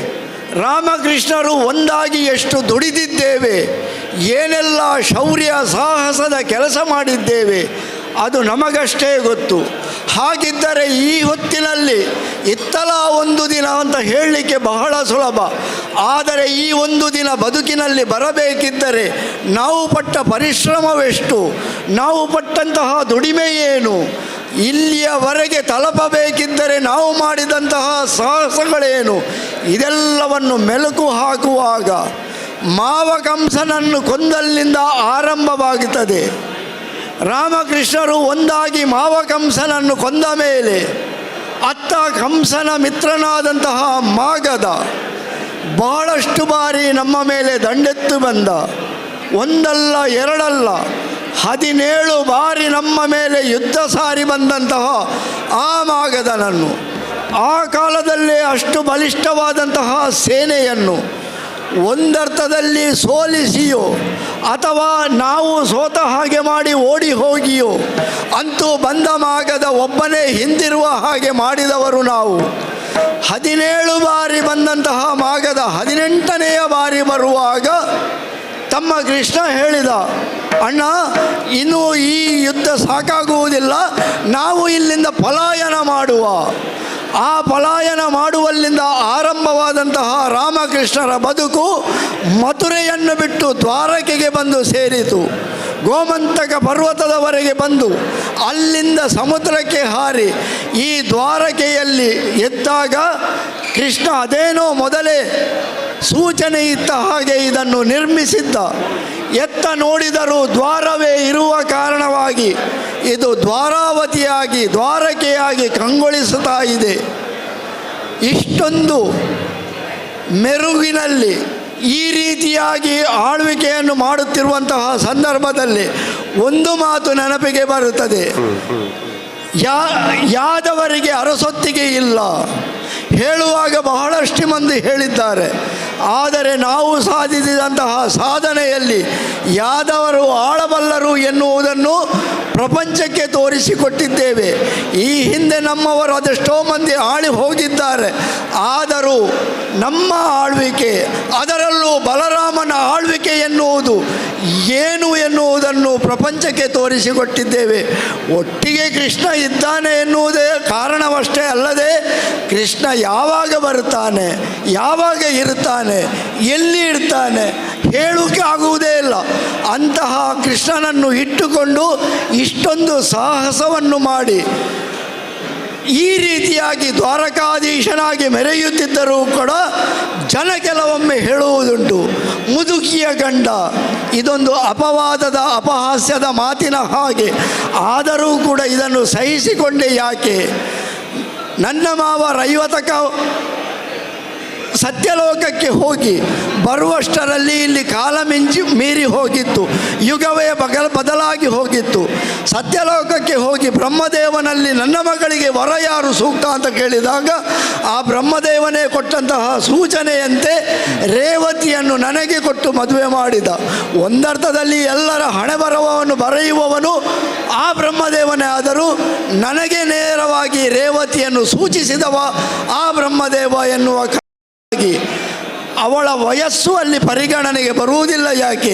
ರಾಮಕೃಷ್ಣರು ಒಂದಾಗಿ ಎಷ್ಟು ದುಡಿದಿದ್ದೇವೆ, ಏನೆಲ್ಲ ಶೌರ್ಯ ಸಾಹಸದ ಕೆಲಸ ಮಾಡಿದ್ದೇವೆ, ಅದು ನಮಗಷ್ಟೇ ಗೊತ್ತು. ಹಾಗಿದ್ದರೆ ಈ ಹೊತ್ತಿನಲ್ಲಿ ಇತ್ತಲ ಒಂದು ದಿನ ಅಂತ ಹೇಳಲಿಕ್ಕೆ ಬಹಳ ಸುಲಭ. ಆದರೆ ಈ ಒಂದು ದಿನ ಬದುಕಿನಲ್ಲಿ ಬರಬೇಕಿದ್ದರೆ ನಾವು ಪಟ್ಟ ಪರಿಶ್ರಮವೆಷ್ಟು, ನಾವು ಪಟ್ಟಂತಹ ದುಡಿಮೆ ಏನು, ಇಲ್ಲಿಯವರೆಗೆ ತಲುಪಬೇಕಿದ್ದರೆ ನಾವು ಮಾಡಿದಂತಹ ಸಾಹಸಗಳೇನು, ಇದೆಲ್ಲವನ್ನು ಮೆಲುಕು ಹಾಕುವಾಗ ಮಾವಕಂಸನನ್ನು ಕೊಂದಲ್ಲಿಂದ ಆರಂಭವಾಗುತ್ತದೆ. ರಾಮಕೃಷ್ಣರು ಒಂದಾಗಿ ಮಾವಕಂಸನನ್ನು ಕೊಂದ ಮೇಲೆ ಅತ್ತ ಕಂಸನ ಮಿತ್ರನಾದಂತಹ ಮಾಗಧ ಬಹಳಷ್ಟು ಬಾರಿ ನಮ್ಮ ಮೇಲೆ ದಂಡೆತ್ತು ಬಂದ. ಒಂದಲ್ಲ ಎರಡಲ್ಲ 17 ಬಾರಿ ನಮ್ಮ ಮೇಲೆ ಯುದ್ಧ ಸಾರಿ ಬಂದಂತಹ ಆ ಮಾಗಧನನ್ನು, ಆ ಕಾಲದಲ್ಲೇ ಅಷ್ಟು ಬಲಿಷ್ಠವಾದಂತಹ ಸೇನೆಯನ್ನು ಒಂದರ್ಥದಲ್ಲಿ ಸೋಲಿಸಿಯೋ ಅಥವಾ ನಾವು ಸೋತ ಹಾಗೆ ಮಾಡಿ ಓಡಿ ಹೋಗಿಯೋ, ಅಂತೂ ಬಂದ ಮಾಗದ ಒಬ್ಬನೇ ಹಿಂದಿರುವ ಹಾಗೆ ಮಾಡಿದವರು ನಾವು. 17 ಬಾರಿ ಬಂದಂತಹ ಮಾಗದ 18ನೆಯ ಬಾರಿ ಬರುವಾಗ ತಮ್ಮ ಕೃಷ್ಣ ಹೇಳಿದ, ಅಣ್ಣ ಇನ್ನೂ ಈ ಯುದ್ಧ ಸಾಕಾಗುವುದಿಲ್ಲ, ನಾವು ಇಲ್ಲಿಂದ ಪಲಾಯನ ಮಾಡುವ. ಆ ಪಲಾಯನ ಮಾಡುವಲ್ಲಿಂದ ಆರಂಭವಾದಂತಹ ರಾಮಕೃಷ್ಣರ ಬದುಕು ಮಥುರೆಯನ್ನು ಬಿಟ್ಟು ದ್ವಾರಕೆಗೆ ಬಂದು ಸೇರಿತು. ಗೋಮಂತಕ ಪರ್ವತದವರೆಗೆ ಬಂದು ಅಲ್ಲಿಂದ ಸಮುದ್ರಕ್ಕೆ ಹಾರಿ ಈ ದ್ವಾರಕೆಯಲ್ಲಿ ಎದ್ದಾಗ ಕೃಷ್ಣ ಅದೇನೋ ಮೊದಲೇ ಸೂಚನೆ ಇತ್ತ ಹಾಗೆ ಇದನ್ನು ನಿರ್ಮಿಸಿದ್ದ. ಎತ್ತ ನೋಡಿದರೂ ದ್ವಾರವೇ ಇರುವ ಕಾರಣವಾಗಿ ಇದು ದ್ವಾರಾವತಿಯಾಗಿ ದ್ವಾರಕೆಯಾಗಿ ಕಂಗೊಳಿಸುತ್ತಾ ಇದೆ. ಇಷ್ಟೊಂದು ಮೆರುಗಿನಲ್ಲಿ ಈ ರೀತಿಯಾಗಿ ಆಳ್ವಿಕೆಯನ್ನು ಮಾಡುತ್ತಿರುವಂತಹ ಸಂದರ್ಭದಲ್ಲಿ ಒಂದು ಮಾತು ನೆನಪಿಗೆ ಬರುತ್ತದೆ. ಯಾದವರಿಗೆ ಅರಸೊತ್ತಿಗೆ ಇಲ್ಲ ಹೇಳುವಾಗ ಬಹಳಷ್ಟು ಮಂದಿ ಹೇಳಿದ್ದಾರೆ. ಆದರೆ ನಾವು ಸಾಧಿಸಿದಂತಹ ಸಾಧನೆಯಲ್ಲಿ ಯಾದವರು ಆಳಬಲ್ಲರು ಎನ್ನುವುದನ್ನು ಪ್ರಪಂಚಕ್ಕೆ ತೋರಿಸಿಕೊಟ್ಟಿದ್ದೇವೆ. ಈ ಹಿಂದೆ ನಮ್ಮವರು ಅದೆಷ್ಟೋ ಮಂದಿ ಆಳಿ ಹೋಗಿದ್ದಾರೆ. ಆದರೂ ನಮ್ಮ ಆಳ್ವಿಕೆ, ಅದರಲ್ಲೂ ಬಲರಾಮನ ಆಳ್ವಿಕೆ ಎನ್ನುವುದು ಏನು ಎನ್ನುವುದನ್ನು ಪ್ರಪಂಚಕ್ಕೆ ತೋರಿಸಿಕೊಟ್ಟಿದ್ದೇವೆ. ಒಟ್ಟಿಗೆ ಕೃಷ್ಣ ಇದ್ದಾನೆ ಎನ್ನುವುದೇ ಕಾರಣವಷ್ಟೇ ಅಲ್ಲದೆ, ಕೃಷ್ಣ ಯಾವಾಗ ಬರುತ್ತಾನೆ, ಯಾವಾಗ ಇರುತ್ತಾನೆ, ಎಲ್ಲಿ ಇರ್ತಾನೆ, ಹೇಳೋಕೆ ಆಗುವುದೇ ಇಲ್ಲ. ಅಂತಹ ಕೃಷ್ಣನನ್ನು ಇಟ್ಟುಕೊಂಡು ಇಷ್ಟೊಂದು ಸಾಹಸವನ್ನು ಮಾಡಿ ಈ ರೀತಿಯಾಗಿ ದ್ವಾರಕಾಧೀಶನಾಗಿ ಮೆರೆಯುತ್ತಿದ್ದರೂ ಕೂಡ ಜನ ಕೆಲವೊಮ್ಮೆ ಹೇಳುವುದುಂಟು, ಮುದುಕಿಯ ಗಂಡ. ಇದೊಂದು ಅಪವಾದದ ಅಪಹಾಸ್ಯದ ಮಾತಿನ ಹಾಗೆ. ಆದರೂ ಕೂಡ ಇದನ್ನು ಸಹಿಸಿಕೊಂಡೆ ಯಾಕೆ? ನನ್ನ ಮಾವ ರೈವತಕ ಸತ್ಯಲೋಕಕ್ಕೆ ಹೋಗಿ ಬರುವಷ್ಟರಲ್ಲಿ ಇಲ್ಲಿ ಕಾಲ ಮೀರಿ ಹೋಗಿತ್ತು, ಯುಗವೇ ಬದಲಾಗಿ ಹೋಗಿತ್ತು. ಸತ್ಯಲೋಕಕ್ಕೆ ಹೋಗಿ ಬ್ರಹ್ಮದೇವನಲ್ಲಿ ನನ್ನ ಮಗಳಿಗೆ ವರ ಯಾರು ಸೂಕ್ತ ಅಂತ ಕೇಳಿದಾಗ ಆ ಬ್ರಹ್ಮದೇವನೇ ಕೊಟ್ಟಂತಹ ಸೂಚನೆಯಂತೆ ರೇವತಿಯನ್ನು ನನಗೆ ಕೊಟ್ಟು ಮದುವೆ ಮಾಡಿದ. ಒಂದರ್ಥದಲ್ಲಿ ಎಲ್ಲರ ಹಣೆಬರಹವನ್ನು ಬರೆಯುವವನು ಆ ಬ್ರಹ್ಮದೇವನೇ ಆದರೂ ನನಗೆ ನೇರವಾಗಿ ರೇವತಿಯನ್ನು ಸೂಚಿಸಿದವ ಆ ಬ್ರಹ್ಮದೇವ ಎನ್ನುವ ಅವಳ ವಯಸ್ಸು ಅಲ್ಲಿ ಪರಿಗಣನೆಗೆ ಬರುವುದಿಲ್ಲ. ಯಾಕೆ?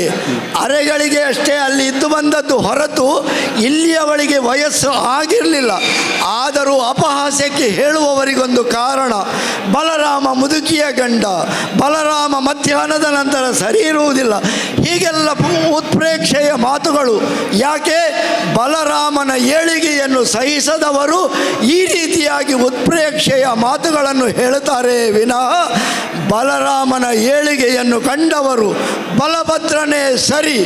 ಅರೆಗಳಿಗೆ ಅಷ್ಟೇ ಅಲ್ಲಿ ಇದ್ದು ಬಂದದ್ದು ಹೊರತು ಇಲ್ಲಿ ಅವಳಿಗೆ ವಯಸ್ಸು ಆಗಿರಲಿಲ್ಲ. ಆದರೂ ಅಪಹಾಸ್ಯಕ್ಕೆ ಹೇಳುವವರಿಗೊಂದು ಕಾರಣ, ಬಲರಾಮ ಮುದುಕಿಯ ಗಂಡ, ಬಲರಾಮ ಮಧ್ಯಾಹ್ನದ ನಂತರ ಸರಿ ಇರುವುದಿಲ್ಲ, ಹೀಗೆಲ್ಲ ಉತ್ಪ್ರೇಕ್ಷೆಯ ಮಾತುಗಳು. ಯಾಕೆ? ಬಲರಾಮನ ಏಳಿಗೆಯನ್ನು ಸಹಿಸದವರು ಈ ರೀತಿಯಾಗಿ ಉತ್ಪ್ರೇಕ್ಷೆಯ ಮಾತುಗಳನ್ನು ಹೇಳುತ್ತಾರೆ ವಿನಃ ಬಲರಾಮನ ಏಳಿಗೆಯನ್ನು ಕಂಡವರು ಬಲಭದ್ರನೇ ಸರಿ,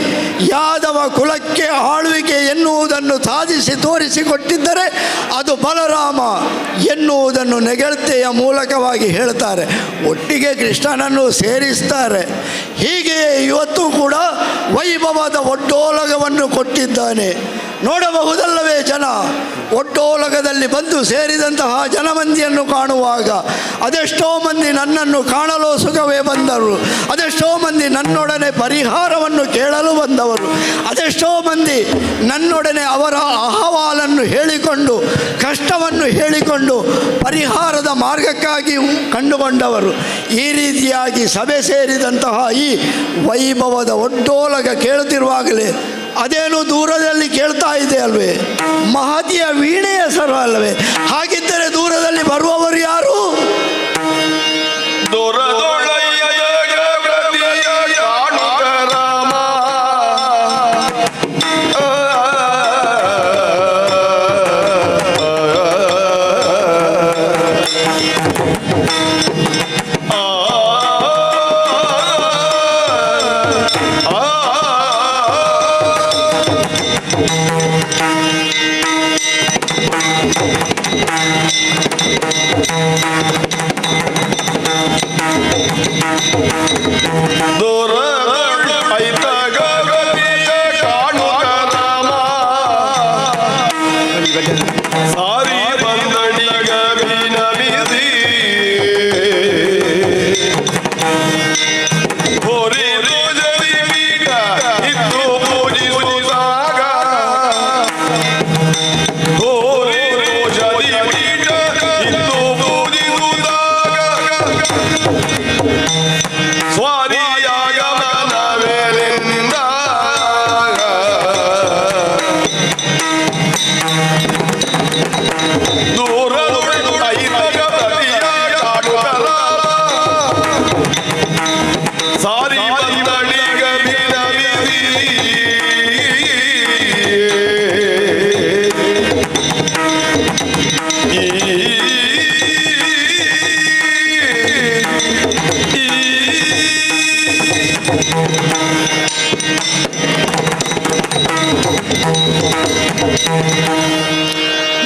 ಯಾದವ ಕುಲಕ್ಕೆ ಆಳ್ವಿಕೆ ಎನ್ನುವುದನ್ನು ಸಾಧಿಸಿ ತೋರಿಸಿಕೊಟ್ಟಿದ್ದರೆ ಅದು ಬಲರಾಮ ಎನ್ನುವುದನ್ನು ನೆಗಳತೆಯ ಮೂಲಕವಾಗಿ ಹೇಳ್ತಾರೆ. ಒಟ್ಟಿಗೆ ಕೃಷ್ಣನನ್ನು ಸೇರಿಸ್ತಾರೆ. ಹೀಗೆಯೇ ಇವತ್ತು ಕೂಡ ವೈಭವದ ಒಡ್ಡೋಲಗವನ್ನು ಕೊಟ್ಟಿದ್ದಾನೆ. ನೋಡಬಹುದಲ್ಲವೇ ಜನ ಒಡ್ಡೋಲಗದಲ್ಲಿ ಬಂದು ಸೇರಿದಂತಹ ಜನಮಂದಿಯನ್ನು ಕಾಣುವಾಗ ಅದೆಷ್ಟೋ ಮಂದಿ ನನ್ನನ್ನು ಕಾಣಲು ಸುಖವೇ ಬಂದರು, ಅದೆಷ್ಟೋ ಮಂದಿ ನನ್ನೊಡನೆ ಪರಿಹಾರವನ್ನು ಕೇಳಲು ಬಂದವರು, ಅದೆಷ್ಟೋ ಮಂದಿ ನನ್ನೊಡನೆ ಅವರ ಅಹವಾಲನ್ನು ಹೇಳಿಕೊಂಡು ಕಷ್ಟವನ್ನು ಹೇಳಿಕೊಂಡು ಪರಿಹಾರದ ಮಾರ್ಗಕ್ಕಾಗಿ ಕಂಡುಕೊಂಡವರು. ಈ ರೀತಿಯಾಗಿ ಸಭೆ ಸೇರಿದಂತಹ ಈ ವೈಭವದ ಒಡ್ಡೋಲಗ ಕೇಳುತ್ತಿರುವಾಗಲೇ ಅದೇನು ದೂರದಲ್ಲಿ ಕೇಳ್ತಾ ಇದೆ ಅಲ್ವೇ? ಮಹತಿಯ ವೀಣೆಯ ಸ್ವರ ಅಲ್ವೇ? ಹಾಗಿದ್ದರೆ ದೂರದಲ್ಲಿ ಬರುವವರು ಯಾರು?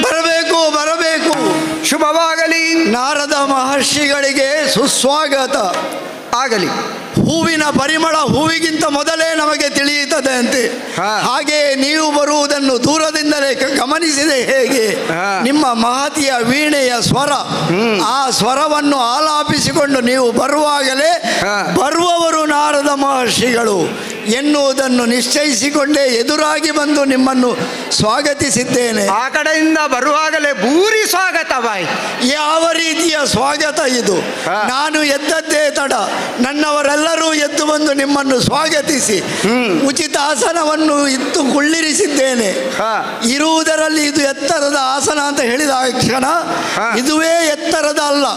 ಬರಬೇಕು ಬರಬೇಕು. ಶುಭವಾಗಲಿ. ನಾರದ ಮಹರ್ಷಿಗಳಿಗೆ ಸುಸ್ವಾಗತ ಆಗಲಿ. ಹೂವಿನ ಪರಿಮಳ ಹೂವಿಗಿಂತ ಮೊದಲೇ ನಮಗೆ ತಿಳಿಯುತ್ತದೆ ಅಂತೆ. ಹಾಗೆ ನೀವು ಬರುವುದನ್ನು ದೂರದಿಂದಲೇ ಗಮನಿಸಿದೆ ಹೇಗೆ? ನಿಮ್ಮ ಮಹತಿಯ ವೀಣೆಯ ಸ್ವರ, ಆ ಸ್ವರವನ್ನು ಆಲಾಪಿಸಿಕೊಂಡು ನೀವು ಬರುವಾಗಲೇ ಬರುವವರು ನಾರದ ಮಹರ್ಷಿಗಳು ಎನ್ನುವುದನ್ನು ನಿಶ್ಚಯಿಸಿಕೊಂಡೇ ಎದುರಾಗಿ ಬಂದು ನಿಮ್ಮನ್ನು ಸ್ವಾಗತಿಸಿದ್ದೇನೆ. ಆ ಕಡೆಯಿಂದ ಬರುವಾಗಲೇ ಭೂರಿ ಸ್ವಾಗತವಾಯಿ. ಯಾವ ರೀತಿಯ ಸ್ವಾಗತ ಇದು? ನಾನು ಎದ್ದದ್ದೇ ತಡ, ನನ್ನವರೆಲ್ಲರೂ ಎದ್ದು ಬಂದು ನಿಮ್ಮನ್ನು ಸ್ವಾಗತಿಸಿ ಉಚಿತ ಆಸನವನ್ನು ಇತ್ತು ಕುಳ್ಳಿರಿಸಿದ್ದೇನೆ. ಇರುವುದರಲ್ಲಿ ಇದು ಎತ್ತರದ ಆಸನ ಅಂತ ಹೇಳಿದ ಕ್ಷಣ ಇದುವೇ ಎತ್ತರದ ಅಲ್ಲ,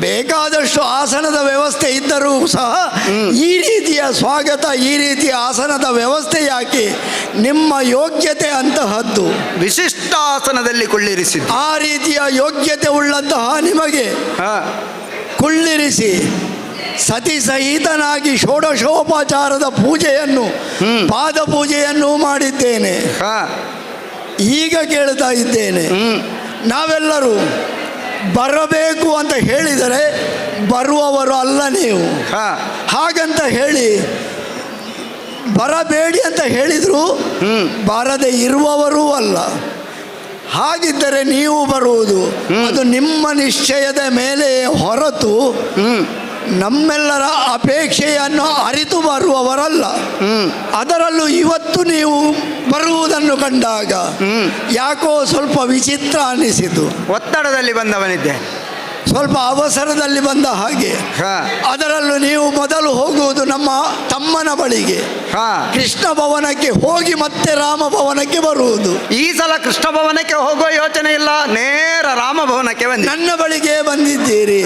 ಬೇಕಾದಷ್ಟು ಆಸನದ ವ್ಯವಸ್ಥೆ ಇದ್ದರೂ ಸಹ ಈ ರೀತಿಯ ಸ್ವಾಗತ, ಈ ರೀತಿಯ ಆಸನದ ವ್ಯವಸ್ಥೆ ಯಾಕೆ? ನಿಮ್ಮ ಯೋಗ್ಯತೆ ಅಂತಹದ್ದು. ವಿಶಿಷ್ಟ ಆಸನದಲ್ಲಿ ಕುಳ್ಳಿರಿಸಿದ್ದು. ಆ ರೀತಿಯ ಯೋಗ್ಯತೆ ಉಳ್ಳಂತಹ ನಿಮಗೆ ಕುಳ್ಳಿರಿಸಿ ಸತಿ ಸಹಿತನಾಗಿ ಷೋಡಶೋಪಚಾರದ ಪೂಜೆಯನ್ನು, ಪಾದ ಪೂಜೆಯನ್ನು ಮಾಡಿದ್ದೇನೆ. ಈಗ ಕೇಳ್ತಾ ಇದ್ದೇನೆ, ನಾವೆಲ್ಲರೂ ಬರಬೇಕು ಅಂತ ಹೇಳಿದರೆ ಬರುವವರು ಅಲ್ಲ ನೀವು. ಹಾಗಂತ ಹೇಳಿ ಬರಬೇಡಿ ಅಂತ ಹೇಳಿದ್ರು ಬಾರದೆ ಇರುವವರೂ ಅಲ್ಲ. ಹಾಗಿದ್ದರೆ ನೀವು ಬರುವುದು ಅದು ನಿಮ್ಮ ನಿಶ್ಚಯದ ಮೇಲೆ ಹೊರತು ನಮ್ಮೆಲ್ಲರ ಅಪೇಕ್ಷೆಯನ್ನು ಅರಿತು ಬರುವವರಲ್ಲ. ಅದರಲ್ಲೂ ಇವತ್ತು ನೀವು ಬರುವುದನ್ನು ಕಂಡಾಗ ಯಾಕೋ ಸ್ವಲ್ಪ ವಿಚಿತ್ರ ಅನ್ನಿಸಿತು. ಒತ್ತಡದಲ್ಲಿ ಬಂದವನಿದ್ದೆ, ಸ್ವಲ್ಪ ಅವಸರದಲ್ಲಿ ಬಂದ ಹಾಗೆ. ಅದರಲ್ಲೂ ನೀವು ಮೊದಲು ಹೋಗುವುದು ನಮ್ಮ ತಮ್ಮನ ಬಳಿಗೆ, ಕೃಷ್ಣ ಭವನಕ್ಕೆ ಹೋಗಿ ಮತ್ತೆ ರಾಮ ಭವನಕ್ಕೆ ಬರುವುದು. ಈ ಸಲ ಕೃಷ್ಣ ಭವನಕ್ಕೆ ಹೋಗೋ ಯೋಚನೆ ಇಲ್ಲ, ನೇರ ರಾಮ ಭವನಕ್ಕೆ ಬಂದ. ನನ್ನ ಬಳಿಗೆ ಬಂದಿದ್ದೀರಿ.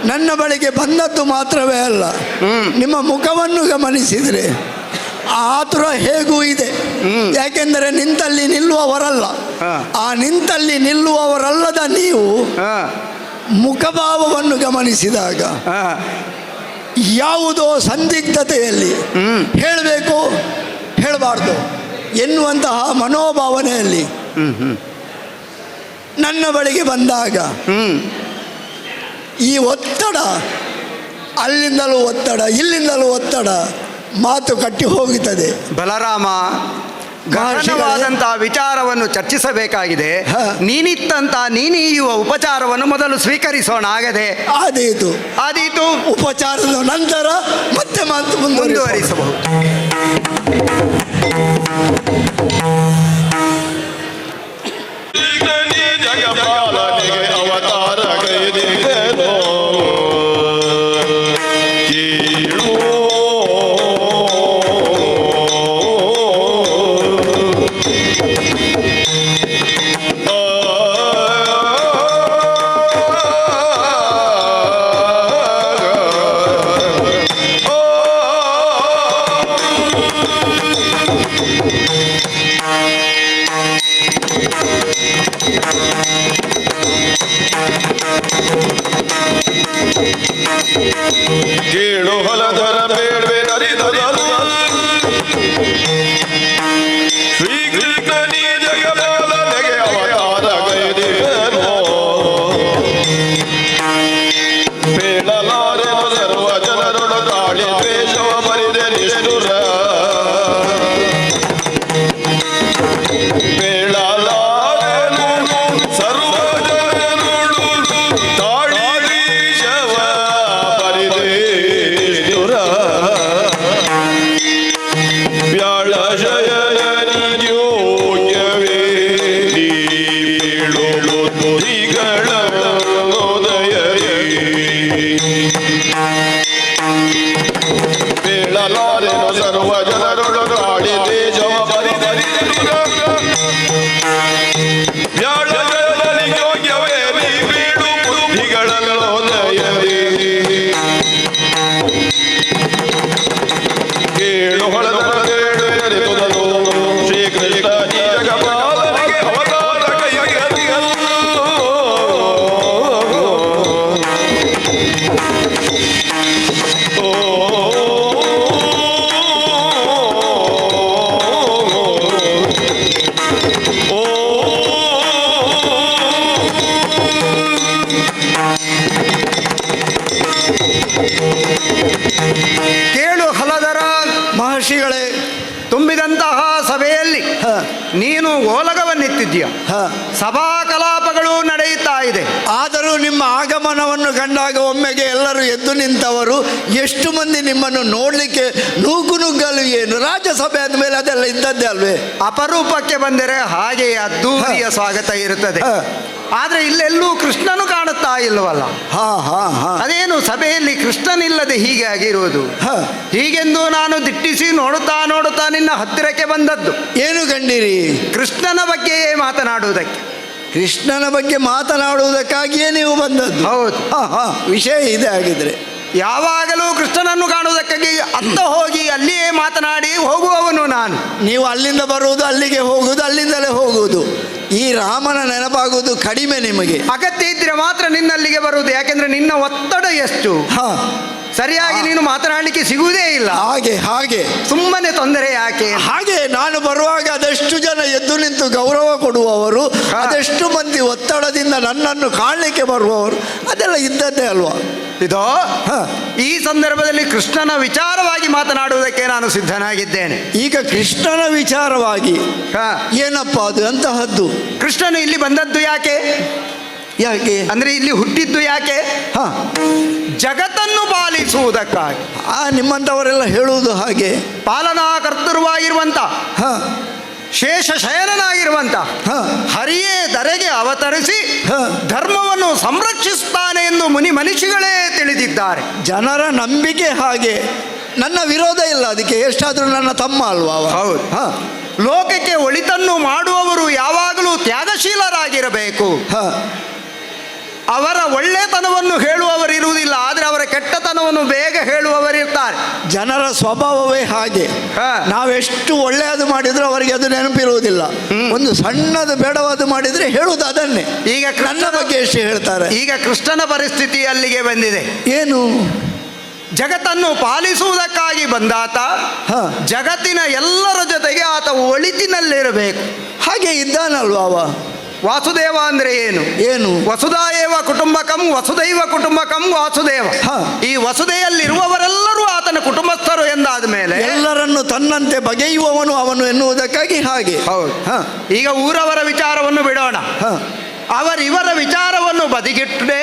ನನ್ನ ಬಳಿಗೆ ಬಂದದ್ದು ಮಾತ್ರವೇ ಅಲ್ಲ, ನಿಮ್ಮ ಮುಖವನ್ನು ಗಮನಿಸಿದರೆ ಆತುರ ಹೇಗೂ ಇದೆ. ಯಾಕೆಂದರೆ ನಿಂತಲ್ಲಿ ನಿಲ್ಲುವವರಲ್ಲ. ಆ ನಿಂತಲ್ಲಿ ನಿಲ್ಲುವವರಲ್ಲದ ನೀವು ಮುಖಭಾವವನ್ನು ಗಮನಿಸಿದಾಗ ಯಾವುದೋ ಸಂದಿಗ್ಧತೆಯಲ್ಲಿ ಹೇಳಬೇಕು ಹೇಳಬಾರ್ದು ಎನ್ನುವಂತಹ ಮನೋಭಾವನೆಯಲ್ಲಿ ನನ್ನ ಬಳಿಗೆ ಬಂದಾಗ ಈ ಒತ್ತಡ, ಅಲ್ಲಿಂದಲೂ ಒತ್ತಡ, ಇಲ್ಲಿಂದಲೂ ಒತ್ತಡ, ಮಾತು ಕಟ್ಟಿ ಹೋಗುತ್ತದೆ. ಬಲರಾಮ, ಗಹನವಾದಂತಹ ವಿಚಾರವನ್ನು ಚರ್ಚಿಸಬೇಕಾಗಿದೆ. ನೀನಿತ್ತಂತ ನೀನೀಯುವ ಉಪಚಾರವನ್ನು ಮೊದಲು ಸ್ವೀಕರಿಸೋಣ. ಆಗದೆ ಆದೀತು. ಉಪಚಾರದ ನಂತರ ಮತ್ತೆ ಮಾತು ಮುಂದುವರಿಸಬಹುದು. ಜಗಪಾಲನಿಗೆ ಅವತಾರ ಗೈದಿದ್ದೆನೋ ಕೀಳು. ಕೇಳು ಹೊಲಧರ ಬೇಡ್ವೆ ನರಿದರಲ್ಲ ಶ್ರೀಕೃಷ್ಣನಿ ಜಗಪಾಲನೆಗೆ ಅವತಾರ ಗೈದಿದ್ದೆನೋ ಬೇಡಲಾರೆನು ಸರ್ವ ಜನರೊಳು ಗಾಳಿ ದ್ವೇಷವ ಬರಿದೆ ನಿಷ್ಠುರ ಬೇಡಲಾರೆನು ಸರ್ವ ಜನರೊಳು ಗಾಳಿ ದ್ವೇಷವ ಬರಿದೆ ನಿಷ್ಠುರ ವ್ಯಾಳ ಶಯನಿಯೋಗ್ಯವೇ ಬೀಳುಳು ತುರಿಗಳ ಬೇಳಲಾರೆನು ಸರ್ವ ಜನರೊಳು ಗಾಳಿ ತೇಜವ ವ್ಯಾಳ ಶಯನಿಯೋಗ್ಯವೇ ಬೀಳು ಬುದ್ಧಿಗಳ ಕೇಳು ಹೊಳದ ಕೇಳು ಶ್ರೀಕೃಷ್ಣ ಜಗಪಾಲನಿಗೆ ಅವತಾರ ಕೈಗೆತ್ತಿಯಲ್ಲ. ಕೇಳು ಹಲದರ ಮಹರ್ಷಿಗಳೇ, ತುಂಬಿದಂತಹ ಸಭೆಯಲ್ಲಿ ನೀನು ಓಲಗವನ್ನೆತ್ತಿದ್ದೀಯ. ಸಭಾ ಕಲಾಪಗಳು ನಡೆಯುತ್ತಾ ಇದೆ. ಆದರೂ ನಿಮ್ಮ ಆಗಮನವನ್ನು ಕಂಡಾಗ ಒಮ್ಮೆಗೆ ಎಲ್ಲರೂ ಎದ್ದು ನಿಂತವರು. ಎಷ್ಟು ಮಂದಿ ನಿಮ್ಮನ್ನು ನೋಡಲಿಕ್ಕೆ ನುಗ್ಗಲು ಏನು, ರಾಜ್ಯಸಭೆ ಅಂದಮೇಲೆ ಅದೆಲ್ಲ ಇದ್ದದ್ದೇ ಅಲ್ವೇ? ಅಪರೂಪಕ್ಕೆ ಬಂದರೆ ಹಾಗೆ ಅದ್ದೂರಿಯ ಸ್ವಾಗತ ಇರುತ್ತದೆ. ಆದ್ರೆ ಇಲ್ಲೆಲ್ಲೂ ಕೃಷ್ಣನು ಕಾಣುತ್ತಾ ಇಲ್ವಲ್ಲ. ಅದೇನು ಸಭೆಯಲ್ಲಿ ಕೃಷ್ಣನಿಲ್ಲದೆ ಹೀಗೆ ಆಗಿರುವುದು? ಹೀಗೆಂದು ನಾನು ದಿಟ್ಟಿಸಿ ನೋಡುತ್ತಾ ನಿನ್ನ ಹತ್ತಿರಕ್ಕೆ ಬಂದದ್ದು. ಏನು ಕಂಡಿರಿ? ಕೃಷ್ಣನ ಬಗ್ಗೆಯೇ ಮಾತನಾಡುವುದಕ್ಕೆ. ಕೃಷ್ಣನ ಬಗ್ಗೆ ಮಾತನಾಡುವುದಕ್ಕಾಗಿಯೇ ನೀವು ಬಂದದ್ದು. ಹೌದು. ವಿಷಯ ಇದೆ ಆಗಿದ್ರೆ. ಯಾವಾಗಲೂ ಕೃಷ್ಣನನ್ನು ಕಾಣುವುದಕ್ಕಾಗಿ ಅತ್ತ ಹೋಗಿ ಅಲ್ಲಿಯೇ ಮಾತನಾಡಿ ಹೋಗುವವನು ನಾನು. ನೀವು ಅಲ್ಲಿಂದ ಬರುವುದು, ಅಲ್ಲಿಗೆ ಹೋಗುವುದು, ಅಲ್ಲಿಂದಲೇ ಹೋಗುವುದು. ಈ ರಾಮನ ನೆನಪಾಗುವುದು ಕಡಿಮೆ ನಿಮಗೆ. ಅಗತ್ಯ ಇದ್ರೆ ಮಾತ್ರ ನಿನ್ನಲ್ಲಿಗೆ ಬರುವುದು. ಯಾಕೆಂದ್ರೆ ನಿನ್ನ ಒತ್ತಡ ಎಷ್ಟು, ಸರಿಯಾಗಿ ನೀನು ಮಾತನಾಡಲಿಕ್ಕೆ ಸಿಗುವುದೇ ಇಲ್ಲ. ಹಾಗೆ ಸುಮ್ಮನೆ ತೊಂದರೆ ಯಾಕೆ? ಹಾಗೆ ನಾನು ಬರುವಾಗ ಅದೆಷ್ಟು ಜನ ಎದ್ದು ನಿಂತು ಗೌರವ ಕೊಡುವವರು, ಅದೆಷ್ಟು ಮಂದಿ ಒತ್ತಡದಿಂದ ನನ್ನನ್ನು ಕಾಣಲಿಕ್ಕೆ ಬರುವವರು, ಅದೆಲ್ಲ ಇದ್ದದ್ದೇ ಅಲ್ವಾ. ಇದೋ ಈ ಸಂದರ್ಭದಲ್ಲಿ ಕೃಷ್ಣನ ವಿಚಾರವಾಗಿ ಮಾತನಾಡುವುದಕ್ಕೆ ನಾನು ಸಿದ್ಧನಾಗಿದ್ದೇನೆ. ಈಗ ಕೃಷ್ಣನ ವಿಚಾರವಾಗಿ ಏನಪ್ಪ ಅದು, ಅಂತಹದ್ದು? ಕೃಷ್ಣನು ಇಲ್ಲಿ ಬಂದದ್ದು ಯಾಕೆ ಅಂದ್ರೆ ಇಲ್ಲಿ ಹುಟ್ಟಿದ್ದು ಯಾಕೆ? ಜಗತ್ತನ್ನು ಪಾಲಿಸುವುದಕ್ಕಾಗಿ. ನಿಮ್ಮಂಥವರೆಲ್ಲ ಹೇಳುವುದು ಹಾಗೆ. ಪಾಲನಾ ಕರ್ತೃವಾಗಿರುವಂತ, ಶೇಷ ಶಯನನಾಗಿರುವಂತ ಹರಿಯೇ ಧರೆಗೆ ಅವತರಿಸಿ ಧರ್ಮವನ್ನು ಸಂರಕ್ಷಿಸುತ್ತಾನೆ ಎಂದು ಮನುಷ್ಯಗಳೇ ತಿಳಿದಿದ್ದಾರೆ. ಜನರ ನಂಬಿಕೆ ಹಾಗೆ. ನನ್ನ ವಿರೋಧ ಇಲ್ಲ ಅದಕ್ಕೆ, ಎಷ್ಟಾದರೂ ನನ್ನ ತಮ್ಮ ಅಲ್ವಾ. ಹೌದು. ಲೋಕಕ್ಕೆ ಒಳಿತನ್ನು ಮಾಡುವವರು ಯಾವಾಗಲೂ ತ್ಯಾಗಶೀಲರಾಗಿರಬೇಕು. ಅವರ ಒಳ್ಳೆತನವನ್ನು ಹೇಳುವವರಿರುವುದಿಲ್ಲ, ಆದರೆ ಅವರ ಕೆಟ್ಟತನವನ್ನು ಬೇಗ ಹೇಳುವವರಿರ್ತಾರೆ. ಜನರ ಸ್ವಭಾವವೇ ಹಾಗೆ. ನಾವೆಷ್ಟು ಒಳ್ಳೆಯದು ಮಾಡಿದ್ರು ಅವರಿಗೆ ಅದು ನೆನಪಿರುವುದಿಲ್ಲ. ಒಂದು ಸಣ್ಣದು ಬೇಡವಾದು ಮಾಡಿದ್ರೆ ಹೇಳುವುದು ಅದನ್ನೇ. ಈಗ ನನ್ನ ಬಗ್ಗೆ ಎಷ್ಟು ಹೇಳ್ತಾರೆ. ಈಗ ಕೃಷ್ಣನ ಪರಿಸ್ಥಿತಿ ಅಲ್ಲಿಗೆ ಬಂದಿದೆ. ಏನು? ಜಗತ್ತನ್ನು ಪಾಲಿಸುವುದಕ್ಕಾಗಿ ಬಂದಾತ ಜಗತ್ತಿನ ಎಲ್ಲರ ಜೊತೆಗೆ ಆತ ಒಳಿತಿನಲ್ಲಿರಬೇಕು. ಹಾಗೆ ಇದ್ದಾನಲ್ವಾ ಅವ. ವಾಸುದೇವ ಅಂದ್ರೆ ಏನು? ವಸುಧಾಯೇವ ಕುಟುಂಬಕಂ ವಸುದೈವ ಕುಟುಂಬಕಂ ವಾಸುದೇವ. ಈ ವಸುದೆಯಲ್ಲಿರುವವರೆಲ್ಲರೂ ಆತನ ಕುಟುಂಬಸ್ಥರು ಎಂದಾದ ಮೇಲೆ ಎಲ್ಲರನ್ನು ತನ್ನಂತೆ ಬಗೆಯುವವನು ಅವನು ಎನ್ನುವುದಕ್ಕಾಗಿ ಹಾಗೆ. ಹೌದು. ಈಗ ಊರವರ ವಿಚಾರವನ್ನು ಬಿಡೋಣ. ಅವರಿವರ ವಿಚಾರವನ್ನು ಬದಿಗಿಟ್ಟೆ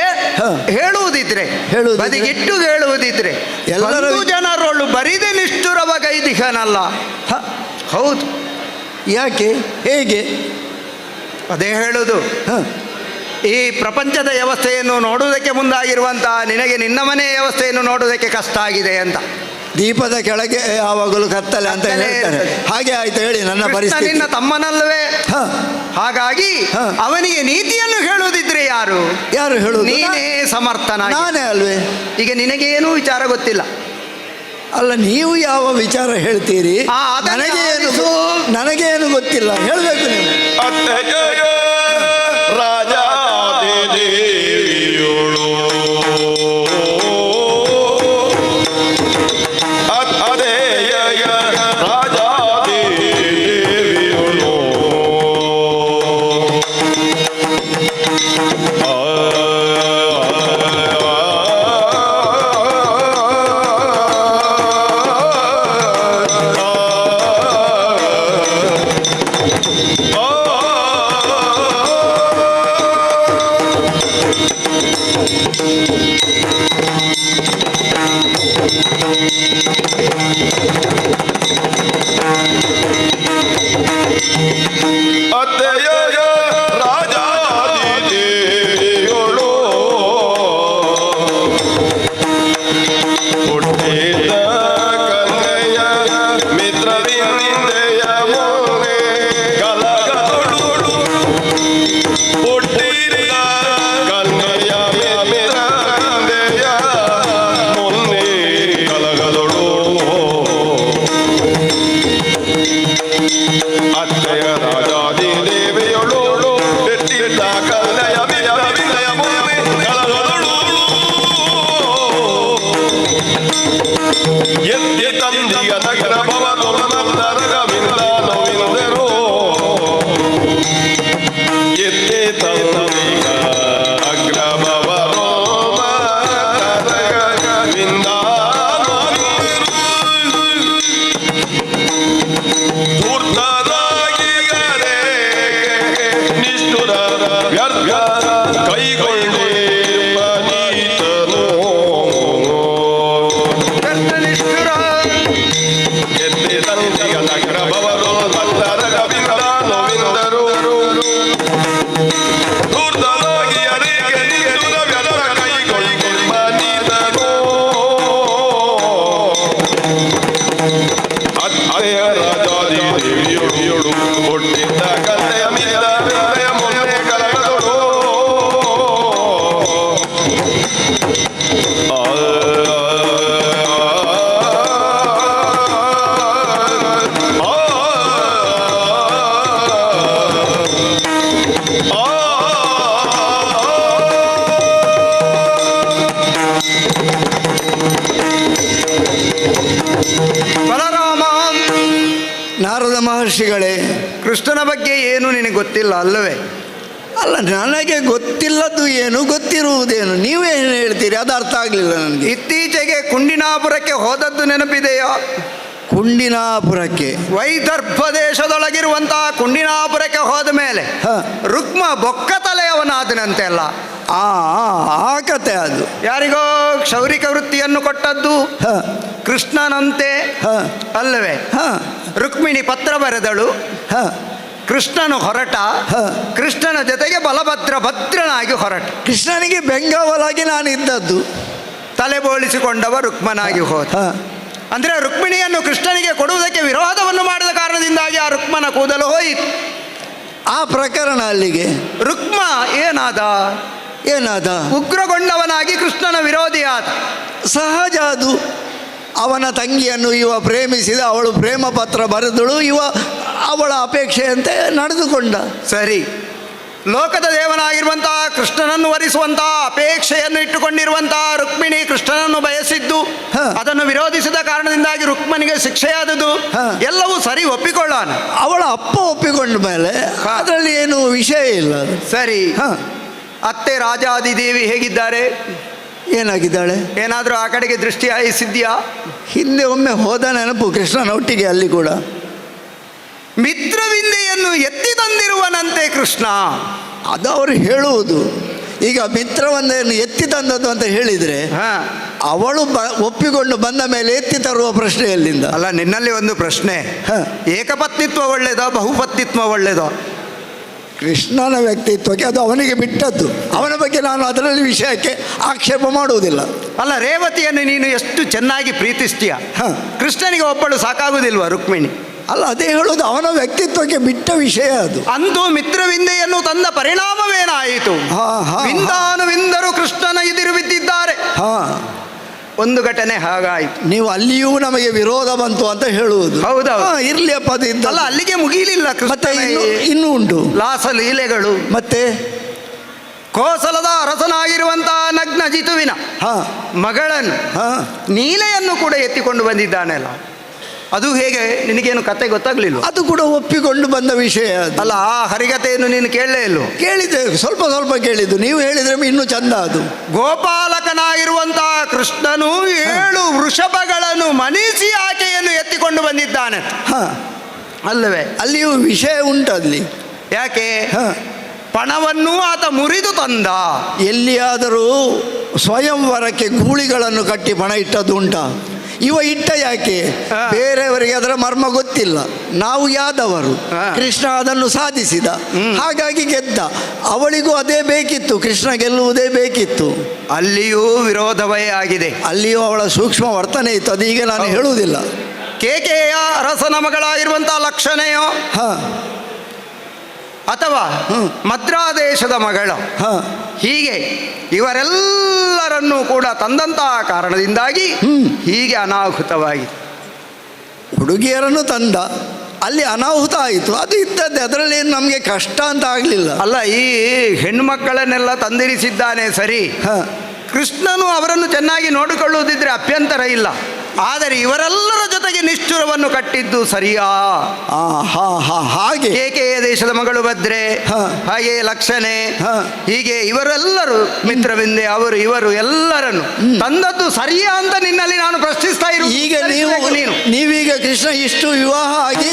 ಹೇಳುವುದಿದ್ರೆ ಎಲ್ಲರೂ ಜನರೊಳು ಬರಿದೆ ನಿಷ್ಠುರವ ಗೈದಿಗನಲ್ಲ. ಹೌದು. ಯಾಕೆ? ಹೇಗೆ? ಅದೇ ಹೇಳುವುದು. ಈ ಪ್ರಪಂಚದ ವ್ಯವಸ್ಥೆಯನ್ನು ನೋಡುವುದಕ್ಕೆ ಮುಂದಾಗಿರುವಂತಹ ನಿನಗೆ ನಿನ್ನ ಮನೆಯ ವ್ಯವಸ್ಥೆಯನ್ನು ನೋಡುವುದಕ್ಕೆ ಕಷ್ಟ ಆಗಿದೆ ಅಂತ. ದೀಪದ ಕೆಳಗೆ ಯಾವಾಗಲೂ ಕತ್ತಲೆ ಅಂತ ಹೇಳ್ತಾರೆ. ಹಾಗೆ ಆಯ್ತು. ಹೇಳಿ ನನ್ನ ಪರಿಸ್ಥಿತಿ. ನಿನ್ನ ತಮ್ಮನಲ್ವೇ? ಹಾಗಾಗಿ ಅವನಿಗೆ ನೀತಿಯನ್ನು ಹೇಳುವುದಿದ್ರೆ ಯಾರು ಹೇಳುವುದು? ನೀನೇ ಸಮರ್ಥನ. ನಾನೇ ಅಲ್ವೇ? ಈಗ ನಿನಗೇನೂ ವಿಚಾರ ಗೊತ್ತಿಲ್ಲ ಅಲ್ಲ. ನೀವು ಯಾವ ವಿಚಾರ ಹೇಳ್ತೀರಿ? ನನಗೇನು ಗೊತ್ತಿಲ್ಲ. ಹೇಳಬೇಕು ನೀವು. ನಾರದ ಮಹರ್ಷಿಗಳೇ, ಕೃಷ್ಣನ ಬಗ್ಗೆ ಏನು ನಿನಗೆ ಗೊತ್ತಿಲ್ಲ ಅಲ್ಲವೇ? ಅಲ್ಲ, ನನಗೆ ಗೊತ್ತಿಲ್ಲದ್ದು ಏನು, ಗೊತ್ತಿರುವುದೇನು? ನೀವೇನು ಹೇಳ್ತೀರಿ? ಅದು ಅರ್ಥ ಆಗಲಿಲ್ಲ ನನಗೆ. ಇತ್ತೀಚೆಗೆ ಕುಂಡಿನಾಪುರಕ್ಕೆ ಹೋದದ್ದು ನೆನಪಿದೆಯೋ? ಕುಂಡಿನಾಪುರಕ್ಕೆ? ವೈದರ್ಭ ದೇಶದೊಳಗಿರುವಂತಹ ಕುಂಡಿನಾಪುರಕ್ಕೆ ಹೋದ ಮೇಲೆ ರುಕ್ಮ ಬೊಕ್ಕ ತಲೆಯವನಾದನಂತೆ ಅಲ್ಲ? ಆ ಕತೆ ಅದು. ಯಾರಿಗೋ ಕ್ಷೌರಿಕ ವೃತ್ತಿಯನ್ನು ಕೊಟ್ಟದ್ದು ಕೃಷ್ಣನಂತೆ ಅಲ್ಲವೇ? ರುಕ್ಮಿಣಿ ಪತ್ರ ಬರೆದಳು, ಕೃಷ್ಣನು ಹೊರಟ, ಕೃಷ್ಣನ ಜೊತೆಗೆ ಬಲಭದ್ರ ಭದ್ರನಾಗಿ ಹೊರಟ. ಕೃಷ್ಣನಿಗೆ ಬೆಂಗಾವಲಾಗಿ ನಾನು ಇದ್ದದ್ದು. ತಲೆ ಬೋಳಿಸಿಕೊಂಡವ ರುಕ್ಮನಾಗಿ ಹೋದ. ಅಂದ್ರೆ ರುಕ್ಮಿಣಿಯನ್ನು ಕೃಷ್ಣನಿಗೆ ಕೊಡುವುದಕ್ಕೆ ವಿರೋಧವನ್ನು ಮಾಡಿದ ಕಾರಣದಿಂದಾಗಿ ಆ ರುಕ್ಮನ ಕೂದಲು ಹೋಯಿತು. ಆ ಪ್ರಕರಣ ಅಲ್ಲಿಗೆ. ರುಕ್ಮ ಏನಾದ? ಉಗ್ರಗೊಂಡವನಾಗಿ ಕೃಷ್ಣನ ವಿರೋಧಿಯಾದ. ಸಹಜ ಅದು. ಅವನ ತಂಗಿಯನ್ನು ಇವ ಪ್ರೇಮಿಸಿದ, ಅವಳು ಪ್ರೇಮ ಪತ್ರ ಬರೆದಳು, ಇವ ಅವಳ ಅಪೇಕ್ಷೆಯಂತೆ ನಡೆದುಕೊಂಡ. ಸರಿ, ಲೋಕದ ದೇವನಾಗಿರುವಂತಹ ಕೃಷ್ಣನನ್ನು ವರಿಸುವಂತಹ ಅಪೇಕ್ಷೆಯನ್ನು ಇಟ್ಟುಕೊಂಡಿರುವಂತಹ ರುಕ್ಮಿಣಿ ಕೃಷ್ಣನನ್ನು ಬಯಸಿದ್ದು, ಅದನ್ನು ವಿರೋಧಿಸಿದ ಕಾರಣದಿಂದಾಗಿ ರುಕ್ಮನಿಗೆ ಶಿಕ್ಷೆಯಾದದ್ದು ಎಲ್ಲವೂ ಸರಿ, ಒಪ್ಪಿಕೊಳ್ಳೋಣ. ಅವಳ ಅಪ್ಪ ಒಪ್ಪಿಕೊಂಡ ಮೇಲೆ ಅದರಲ್ಲಿ ಏನು ವಿಷಯ ಇಲ್ಲ. ಸರಿ. ಅತ್ತೆ ರಾಜಾದಿದೇವಿ ಹೇಗಿದ್ದಾರೆ? ಏನಾಗಿದ್ದಾಳೆ? ಏನಾದರೂ ಆ ಕಡೆಗೆ ದೃಷ್ಟಿ ಹಾಯಿಸಿದ್ಯಾ? ಹಿಂದೆ ಒಮ್ಮೆ ಹೋದ ನೆನಪು ಕೃಷ್ಣನೊಟ್ಟಿಗೆ. ಅಲ್ಲಿ ಕೂಡ ಮಿತ್ರವಿಂದೆಯನ್ನು ಎತ್ತಿ ತಂದಿರುವನಂತೆ ಕೃಷ್ಣ. ಅದು ಅವರು ಹೇಳುವುದು. ಈಗ ಮಿತ್ರವೊಂದನ್ನು ಎತ್ತಿ ತಂದದ್ದು ಅಂತ ಹೇಳಿದರೆ ಅವಳು ಒಪ್ಪಿಕೊಂಡು ಬಂದ ಮೇಲೆ ಎತ್ತಿ ತರುವ ಪ್ರಶ್ನೆ ಎಲ್ಲಿಂದ? ಅಲ್ಲ, ನಿನ್ನಲ್ಲಿ ಒಂದು ಪ್ರಶ್ನೆ. ಏಕಪತ್ನಿತ್ವ ಒಳ್ಳೆಯದೋ ಬಹುಪತ್ನಿತ್ವ ಒಳ್ಳೆಯದೋ? ಕೃಷ್ಣನ ವ್ಯಕ್ತಿತ್ವಕ್ಕೆ ಅದು ಅವನಿಗೆ ಬಿಟ್ಟದ್ದು. ಅವನ ಬಗ್ಗೆ ನಾನು ಅದರಲ್ಲಿ ವಿಷಯಕ್ಕೆ ಆಕ್ಷೇಪ ಮಾಡುವುದಿಲ್ಲ. ಅಲ್ಲ, ರೇವತಿಯನ್ನು ನೀನು ಎಷ್ಟು ಚೆನ್ನಾಗಿ ಪ್ರೀತಿಸ್ತೀಯ, ಕೃಷ್ಣನಿಗೆ ಒಬ್ಬಳು ಸಾಕಾಗುವುದಿಲ್ವ ರುಕ್ಮಿಣಿ? ಅಲ್ಲ, ಅದೇ ಹೇಳೋದು, ಅವನ ವ್ಯಕ್ತಿತ್ವಕ್ಕೆ ಬಿಟ್ಟ ವಿಷಯ ಅದು. ಅಂದು ಮಿತ್ರವಿಂದೆಯನ್ನು ತಂದ ಪರಿಣಾಮವೇನಾಯಿತು? ವಿಂದಾನುವಿಂದರು ಕೃಷ್ಣನ ಎದುರು ಬಿದ್ದಿದ್ದಾರೆ. ಒಂದು ಘಟನೆ ಹಾಗಾಯಿತು. ನೀವು ಅಲ್ಲಿಯೂ ನಮಗೆ ವಿರೋಧ ಬಂತು ಅಂತ ಹೇಳುವುದು? ಹೌದೌದು. ಇರ್ಲಿ ಅಪ್ಪ, ಅಲ್ಲ, ಅಲ್ಲಿಗೆ ಮುಗಿಲಿಲ್ಲ. ಮತ್ತೆ ಇನ್ನೂ ಉಂಟು ಲಾಸ ಲೀಲೆಗಳು. ಮತ್ತೆ ಕೋಸಲದ ಅರಸನಾಗಿರುವಂತಹ ನಗ್ನ ಜಿತುವಿನ ಮಗಳನ್ನು ನೀಲೆಯನ್ನು ಕೂಡ ಎತ್ತಿಕೊಂಡು ಬಂದಿದ್ದಾನೆಲ್ಲ. ಅದು ಹೇಗೆ? ನಿನಗೇನು ಕತೆ ಗೊತ್ತಾಗ್ಲಿಲ್ಲ? ಅದು ಕೂಡ ಒಪ್ಪಿಕೊಂಡು ಬಂದ ವಿಷಯ ಅಲ್ಲ. ಆ ಹರಿಕತೆಯನ್ನು ನೀನು ಕೇಳಲೇ ಇಲ್ಲ? ಕೇಳಿದ್ದೆ, ಸ್ವಲ್ಪ ಸ್ವಲ್ಪ ಕೇಳಿದ್ದು. ನೀವು ಹೇಳಿದ್ರೆ ಇನ್ನೂ ಚಂದ. ಅದು ಗೋಪಾಲಕನಾಗಿರುವಂತಹ ಕೃಷ್ಣನು 7 ವೃಷಭಗಳನ್ನು ಮನಿಸಿ ಆಕೆಯನ್ನು ಎತ್ತಿಕೊಂಡು ಬಂದಿದ್ದಾನೆ ಅಲ್ಲವೇ? ಅಲ್ಲಿಯೂ ವಿಷಯ ಉಂಟು. ಅಲ್ಲಿ ಯಾಕೆ? ಪಣವನ್ನು ಆತ ಮುರಿದು ತಂದ. ಎಲ್ಲಿಯಾದರೂ ಸ್ವಯಂವರಕ್ಕೆ ಗೂಳಿಗಳನ್ನು ಕಟ್ಟಿ ಪಣ ಇಟ್ಟದ್ದು ಉಂಟಾ? ಇವ ಇಟ್ಟ ಯಾಕೆ? ಬೇರೆಯವರಿಗೆ ಅದರ ಮರ್ಮ ಗೊತ್ತಿಲ್ಲ. ನಾವು ಯಾದವರು, ಕೃಷ್ಣ ಅದನ್ನು ಸಾಧಿಸಿದ, ಹಾಗಾಗಿ ಗೆದ್ದ. ಅವಳಿಗೂ ಅದೇ ಬೇಕಿತ್ತು, ಕೃಷ್ಣ ಗೆಲ್ಲುವುದೇ ಬೇಕಿತ್ತು. ಅಲ್ಲಿಯೂ ವಿರೋಧವೇ ಆಗಿದೆ. ಅಲ್ಲಿಯೂ ಅವಳ ಸೂಕ್ಷ್ಮ ವರ್ತನೆ ಇತ್ತು. ಅದೀಗ ನಾನು ಹೇಳುವುದಿಲ್ಲ. ಕೇಕೆಯ ಅರಸನ ಮಗಳಾಗಿರುವಂತಹ ಲಕ್ಷಣೆಯೋ ಅಥವಾ ಮದ್ರಾದೇಶದ ಮಗಳ, ಹೀಗೆ ಇವರೆಲ್ಲರನ್ನೂ ಕೂಡ ತಂದಂತಹ ಕಾರಣದಿಂದಾಗಿ ಹೀಗೆ ಅನಾಹುತವಾಗಿದೆ. ಹುಡುಗಿಯರನ್ನು ತಂದ, ಅಲ್ಲಿ ಅನಾಹುತ ಆಯಿತು. ಅದು ಇದ್ದದ್ದೇ, ಅದರಲ್ಲಿ ಏನು ನಮಗೆ ಕಷ್ಟ ಅಂತ ಆಗಲಿಲ್ಲ. ಅಲ್ಲ, ಈ ಹೆಣ್ಮಕ್ಕಳನ್ನೆಲ್ಲ ತಂದಿರಿಸಿದ್ದಾನೆ ಸರಿ, ಕೃಷ್ಣನು ಅವರನ್ನು ಚೆನ್ನಾಗಿ ನೋಡಿಕೊಳ್ಳುವುದಿದ್ರೆ ಅಭ್ಯಂತರ ಇಲ್ಲ. ಆದರೆ ಇವರೆಲ್ಲರ ಜೊತೆಗೆ ನಿಷ್ಠುರವನ್ನು ಕಟ್ಟಿದ್ದು ಸರಿಯಾ? ಹಾಗೆ ಕೇಕೆಯ ದೇಶದ ಮಗಳು ಭದ್ರೆ, ಹಾಗೆ ಲಕ್ಷಣೆ, ಹೀಗೆ ಇವರೆಲ್ಲರೂ ಮಿತ್ರವಿಂದೆ, ಅವರು ಇವರು ಎಲ್ಲರನ್ನು ತಂದದ್ದು ಸರಿಯಾ ಅಂತ ನಿನ್ನಲ್ಲಿ ನಾನು ಪ್ರಶ್ನಿಸ್ತಾ ಇರುವುದು. ಈಗ ನೀವೀಗ ಕೃಷ್ಣ ಇಷ್ಟು ವಿವಾಹ ಆಗಿ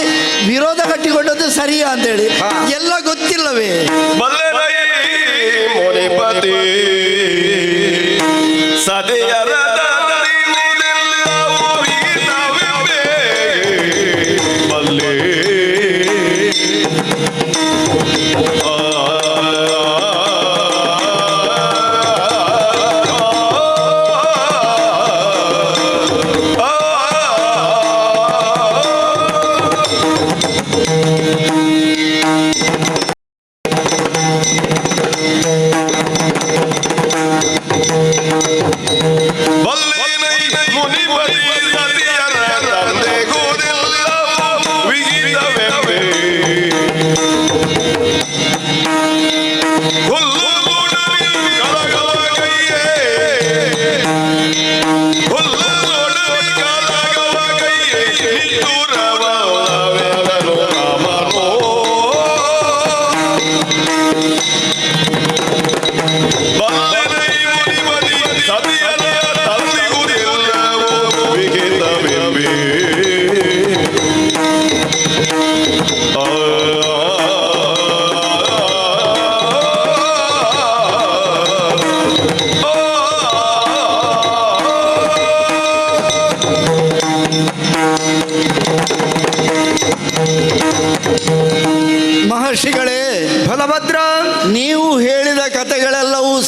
ವಿರೋಧ ಕಟ್ಟಿಕೊಂಡದ್ದು ಸರಿಯಾ ಅಂತೇಳಿ ಎಲ್ಲ ಗೊತ್ತಿಲ್ಲವೇ? ಸದೆಯರ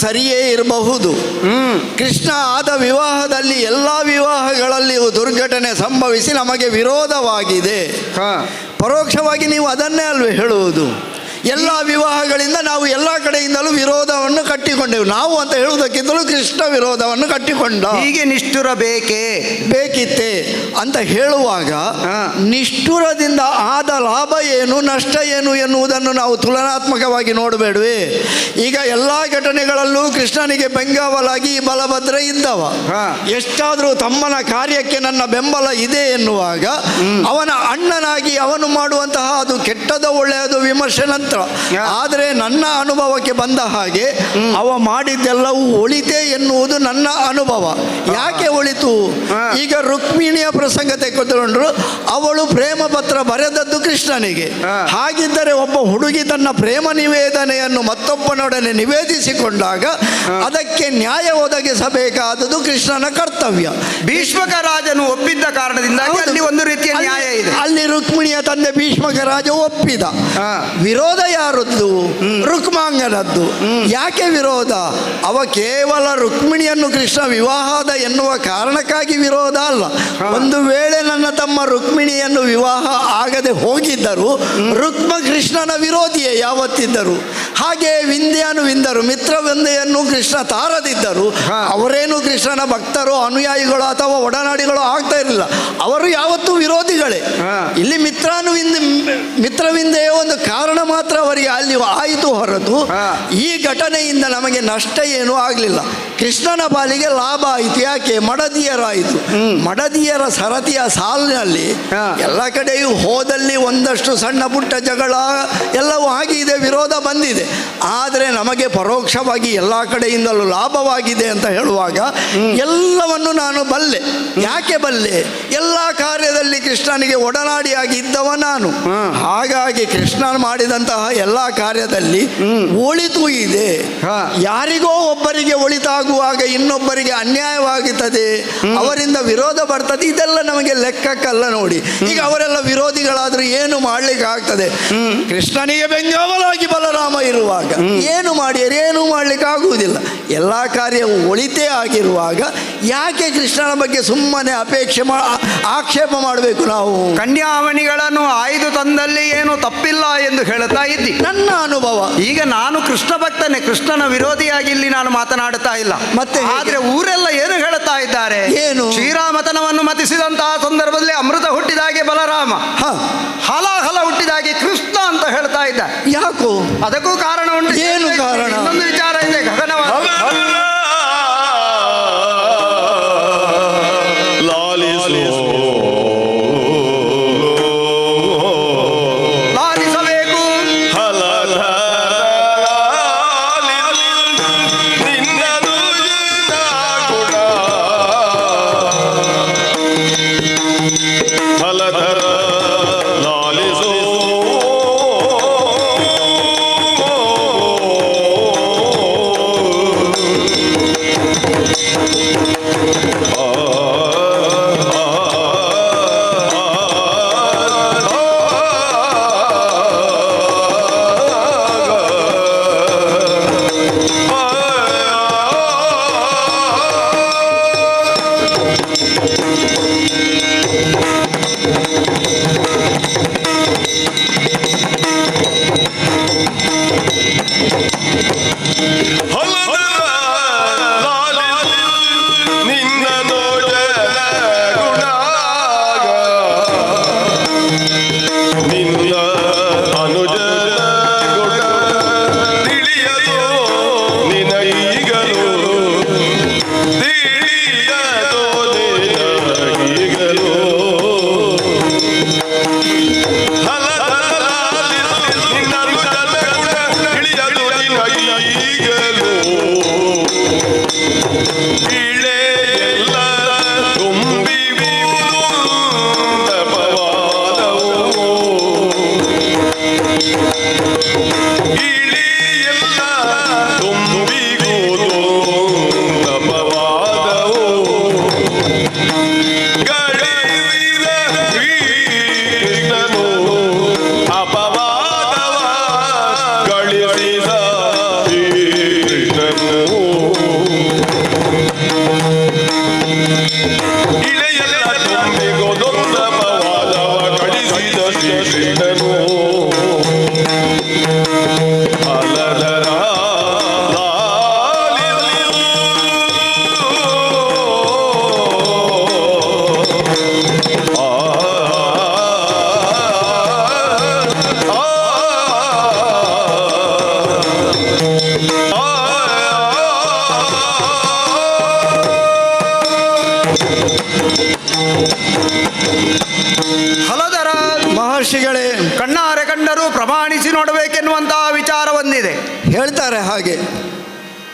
ಸರಿಯೇ ಇರಬಹುದು. ಕೃಷ್ಣ ಆದ ವಿವಾಹದಲ್ಲಿ ಎಲ್ಲ ವಿವಾಹಗಳಲ್ಲಿಯೂ ದುರ್ಘಟನೆ ಸಂಭವಿಸಿ ನಮಗೆ ವಿರೋಧವಾಗಿದೆ. ಪರೋಕ್ಷವಾಗಿ ನೀವು ಅದನ್ನೇ ಅಲ್ವೇ ಹೇಳುವುದು. ಎಲ್ಲ ವಿವಾಹಗಳಿಂದ ನಾವು ಎಲ್ಲ ಕಡೆಯಿಂದಲೂ ವಿರೋಧವನ್ನು ಕಟ್ಟಿಕೊಂಡೆವು. ನಾವು ಅಂತ ಹೇಳುವುದಕ್ಕಿಂತಲೂ ಕೃಷ್ಣ ವಿರೋಧವನ್ನು ಕಟ್ಟಿಕೊಂಡ. ಹೀಗೆ ನಿಷ್ಠುರ ಬೇಕಿತ್ತೆ ಅಂತ ಹೇಳುವಾಗ ನಿಷ್ಠುರದಿಂದ ಆದ ಲಾಭ ಏನು ನಷ್ಟ ಏನು ಎನ್ನುವುದನ್ನು ನಾವು ತುಲನಾತ್ಮಕವಾಗಿ ನೋಡಬೇಡವೇ? ಈಗ ಎಲ್ಲ ಘಟನೆಗಳಲ್ಲೂ ಕೃಷ್ಣನಿಗೆ ಬೆಂಗಾವಲಾಗಿ ಬಲಭದ್ರ ಇದ್ದವ. ಎಷ್ಟಾದರೂ ತಮ್ಮನ ಕಾರ್ಯಕ್ಕೆ ನನ್ನ ಬೆಂಬಲ ಇದೆ ಎನ್ನುವಾಗ ಅವನ ಅಣ್ಣನಾಗಿ ಅವನು ಮಾಡುವಂತಹ ಅದು ಕೆಟ್ಟದ ಒಳ್ಳೆಯದು ವಿಮರ್ಶೆ ನಂತರ. ಆದರೆ ನನ್ನ ಅನುಭವಕ್ಕೆ ಬಂದ ಹಾಗೆ ಅವ ಮಾಡಿದ್ದೆಲ್ಲವೂ ಒಳಿತೆ ಎನ್ನುವುದು ನನ್ನ ಅನುಭವ. ಯಾಕೆ ಒಳಿತು? ಈಗ ರುಕ್ಮಿಣಿಯ ಪ್ರಸಂಗ ತೆಗೆದುಕೊಂಡ್ರು. ಅವಳು ಪ್ರೇಮ ಪತ್ರ ಬರೆದದ್ದು ಕೃಷ್ಣನಿಗೆ. ಹಾಗಿದ್ದರೆ ಒಬ್ಬ ಹುಡುಗಿ ತನ್ನ ಪ್ರೇಮ ನಿವೇದನೆಯನ್ನು ಮತ್ತೊಬ್ಬನೊಡನೆ ನಿವೇದಿಸಿಕೊಂಡಾಗ ಅದಕ್ಕೆ ನ್ಯಾಯ ಒದಗಿಸಬೇಕಾದದ್ದು ಕೃಷ್ಣನ ಕರ್ತವ್ಯ. ಭೀಷ್ಮಕ ರಾಜನು ಒಪ್ಪಿದ್ದ ಕಾರಣದಿಂದಾಗಿ ಅಲ್ಲಿ ಒಂದು ರೀತಿಯ ನ್ಯಾಯ ಇದೆ. ಅಲ್ಲಿ ರುಕ್ಮಿಣಿಯ ತಂದೆ ಭೀಷ್ಮಕ ರಾಜ ಒಪ್ಪಿದ. ವಿರೋಧ ಯಾರದ್ದು? ರುಕ್ಮಾಂಗನದ್ದು. ಯಾಕೆ ವಿರೋಧ? ಅವ ಕೇವಲ ರುಕ್ಮಿಣಿಯನ್ನು ಕೃಷ್ಣ ವಿವಾಹದ ಎನ್ನುವ ಕಾರಣಕ್ಕಾಗಿ ವಿರೋಧ ಅಲ್ಲ. ಒಂದು ವೇಳೆ ನನ್ನ ತಮ್ಮ ರುಕ್ಮಿಣಿಯನ್ನು ವಿವಾಹ ಆಗದೆ ಹೋಗಿದ್ದರು ರುಕ್ಮ ಕೃಷ್ಣನ ವಿರೋಧಿಯೇ ಯಾವತ್ತಿದ್ದರು. ಹಾಗೆ ವಿಂಧ್ಯಾನು ಮಿತ್ರವಿಂದೆಯನ್ನು ಕೃಷ್ಣ ತಾರದಿದ್ದರು ಅವರೇನು ಕೃಷ್ಣನ ಭಕ್ತರು ಅನುಯಾಯಿಗಳು ಅಥವಾ ಒಡನಾಡಿಗಳು ಆಗ್ತಾ ಇರಲಿಲ್ಲ. ಅವರು ಯಾವತ್ತೂ ವಿರೋಧಿಗಳೇ. ಇಲ್ಲಿ ಮಿತ್ರವಿಂದೆಯ ಒಂದು ಕಾರಣ ಮಾತ್ರ ಅವರಿಗೆ ಅಲ್ಲಿ ಆಯಿತು ಹೊರತು ಈ ಘಟನೆಯಿಂದ ನಮಗೆ ನಷ್ಟ ಏನೂ ಆಗಲಿಲ್ಲ. ಕೃಷ್ಣನ ಪಾಲಿಗೆ ಲಾಭ ಆಯಿತು. ಯಾಕೆ? ಮಡದಿಯರಾಯಿತು. ಮಡದಿಯರ ಸರತಿಯ ಸಾಲಿನಲ್ಲಿ ಎಲ್ಲ ಕಡೆಯೂ ಹೋದಲ್ಲಿ ಒಂದಷ್ಟು ಸಣ್ಣ ಪುಟ್ಟ ಜಗಳ ಎಲ್ಲವೂ ಆಗಿದೆ, ವಿರೋಧ ಬಂದಿದೆ. ಆದರೆ ನಮಗೆ ಪರೋಕ್ಷವಾಗಿ ಎಲ್ಲ ಕಡೆಯಿಂದಲೂ ಲಾಭವಾಗಿದೆ ಅಂತ ಹೇಳುವಾಗ ಎಲ್ಲವನ್ನು ನಾನು ಬಲ್ಲೆ. ಯಾಕೆ ಬಲ್ಲೆ? ಎಲ್ಲ ಕಾರ್ಯದಲ್ಲಿ ಕೃಷ್ಣನಿಗೆ ಒಡನಾಡಿಯಾಗಿ ಇದ್ದವ ನಾನು. ಹಾಗಾಗಿ ಕೃಷ್ಣ ಮಾಡಿದಂತಹ ಎಲ್ಲ ಕಾರ್ಯದಲ್ಲಿ ಒಳಿತು ಇದೆ. ಯಾರಿಗೋ ಒಬ್ಬರಿಗೆ ಒಳಿತಾಗುವಾಗ ಇನ್ನೊಬ್ಬರಿಗೆ ಅನ್ಯಾಯವಾಗುತ್ತದೆ, ಅವರಿಂದ ವಿರೋಧ ಬರ್ತದೆ. ಇದೆಲ್ಲ ನಮಗೆ ಲೆಕ್ಕಕ್ಕಲ್ಲ ನೋಡಿ. ಈಗ ಅವರೆಲ್ಲ ವಿರೋಧಿಗಳಾದ್ರೂ ಏನು ಮಾಡ್ಲಿಕ್ಕೆ ಆಗ್ತದೆ? ಕೃಷ್ಣನಿಗೆ ಬೆಂಗಾವಲಾಗಿ ಬಲರಾಮ ಇರುವಾಗ ಏನು ಮಾಡ್ಲಿಕ್ಕೆ ಆಗುವುದಿಲ್ಲ. ಎಲ್ಲ ಕಾರ್ಯವು ಒಳಿತೇ ಆಗಿರುವಾಗ ಯಾಕೆ ಕೃಷ್ಣನ ಬಗ್ಗೆ ಸುಮ್ಮನೆ ಆಕ್ಷೇಪ ಮಾಡಬೇಕು? ನಾವು ಕನ್ಯಾಮಣಿಗಳನ್ನು ಆಯ್ದು ತಂದಲ್ಲಿ ಏನು ತಪ್ಪಿಲ್ಲ ಎಂದು ಹೇಳುತ್ತಾ ಇದ್ದಿ. ನನ್ನ ಅನುಭವ. ಈಗ ನಾನು ಕೃಷ್ಣ ಭಕ್ತನೇ, ಕೃಷ್ಣನ ವಿರೋಧಿಯಾಗಿ ಇಲ್ಲಿ ನಾನು ಮಾತನಾಡುತ್ತಾ ಇಲ್ಲ. ಮತ್ತೆ ಆದ್ರೆ ಊರೆಲ್ಲ ಏನು ಹೇಳುತ್ತಾ ಇದ್ದಾರೆ? ಏನು? ಶ್ರೀರಾಮತನವನ್ನು ಮತಿಸಿದಂತಹ ಸಂದರ್ಭದಲ್ಲಿ ಅಮೃತ ಹುಟ್ಟಿದಾಗೆ ಬಲರಾಮ, ಹಲ ಹುಟ್ಟಿದಾಗೆ ಕೃಷ್ಣ ಅಂತ ಹೇಳ್ತಾ ಇದ್ದ. ಯಾಕೋ? ಅದಕ್ಕೂ ಕಾರಣ ಉಂಟು. ಏನು ಕಾರಣ? ಇನ್ನೊಂದು ವಿಚಾರ ಇದೆ ಗಗನವಾದ. ಇಳೆಯೆಲ್ಲ ತುಂಬಿಗೊದೊಂದ ಪವಾದವ ಕಳಿಸಿದ ಶ್ರೀಕೃಷ್ಣನು ಅಲಧರ ಹಲದರ ಮಹರ್ಷಿಗಳೇ ಕಣ್ಣಾರೆ ಕಂಡರೂ ಪ್ರಮಾಣಿಸಿ ನೋಡಬೇಕೆನ್ನುವಂತಹ ವಿಚಾರ ಒಂದಿದೆ. ಹೇಳ್ತಾರೆ ಹಾಗೆ.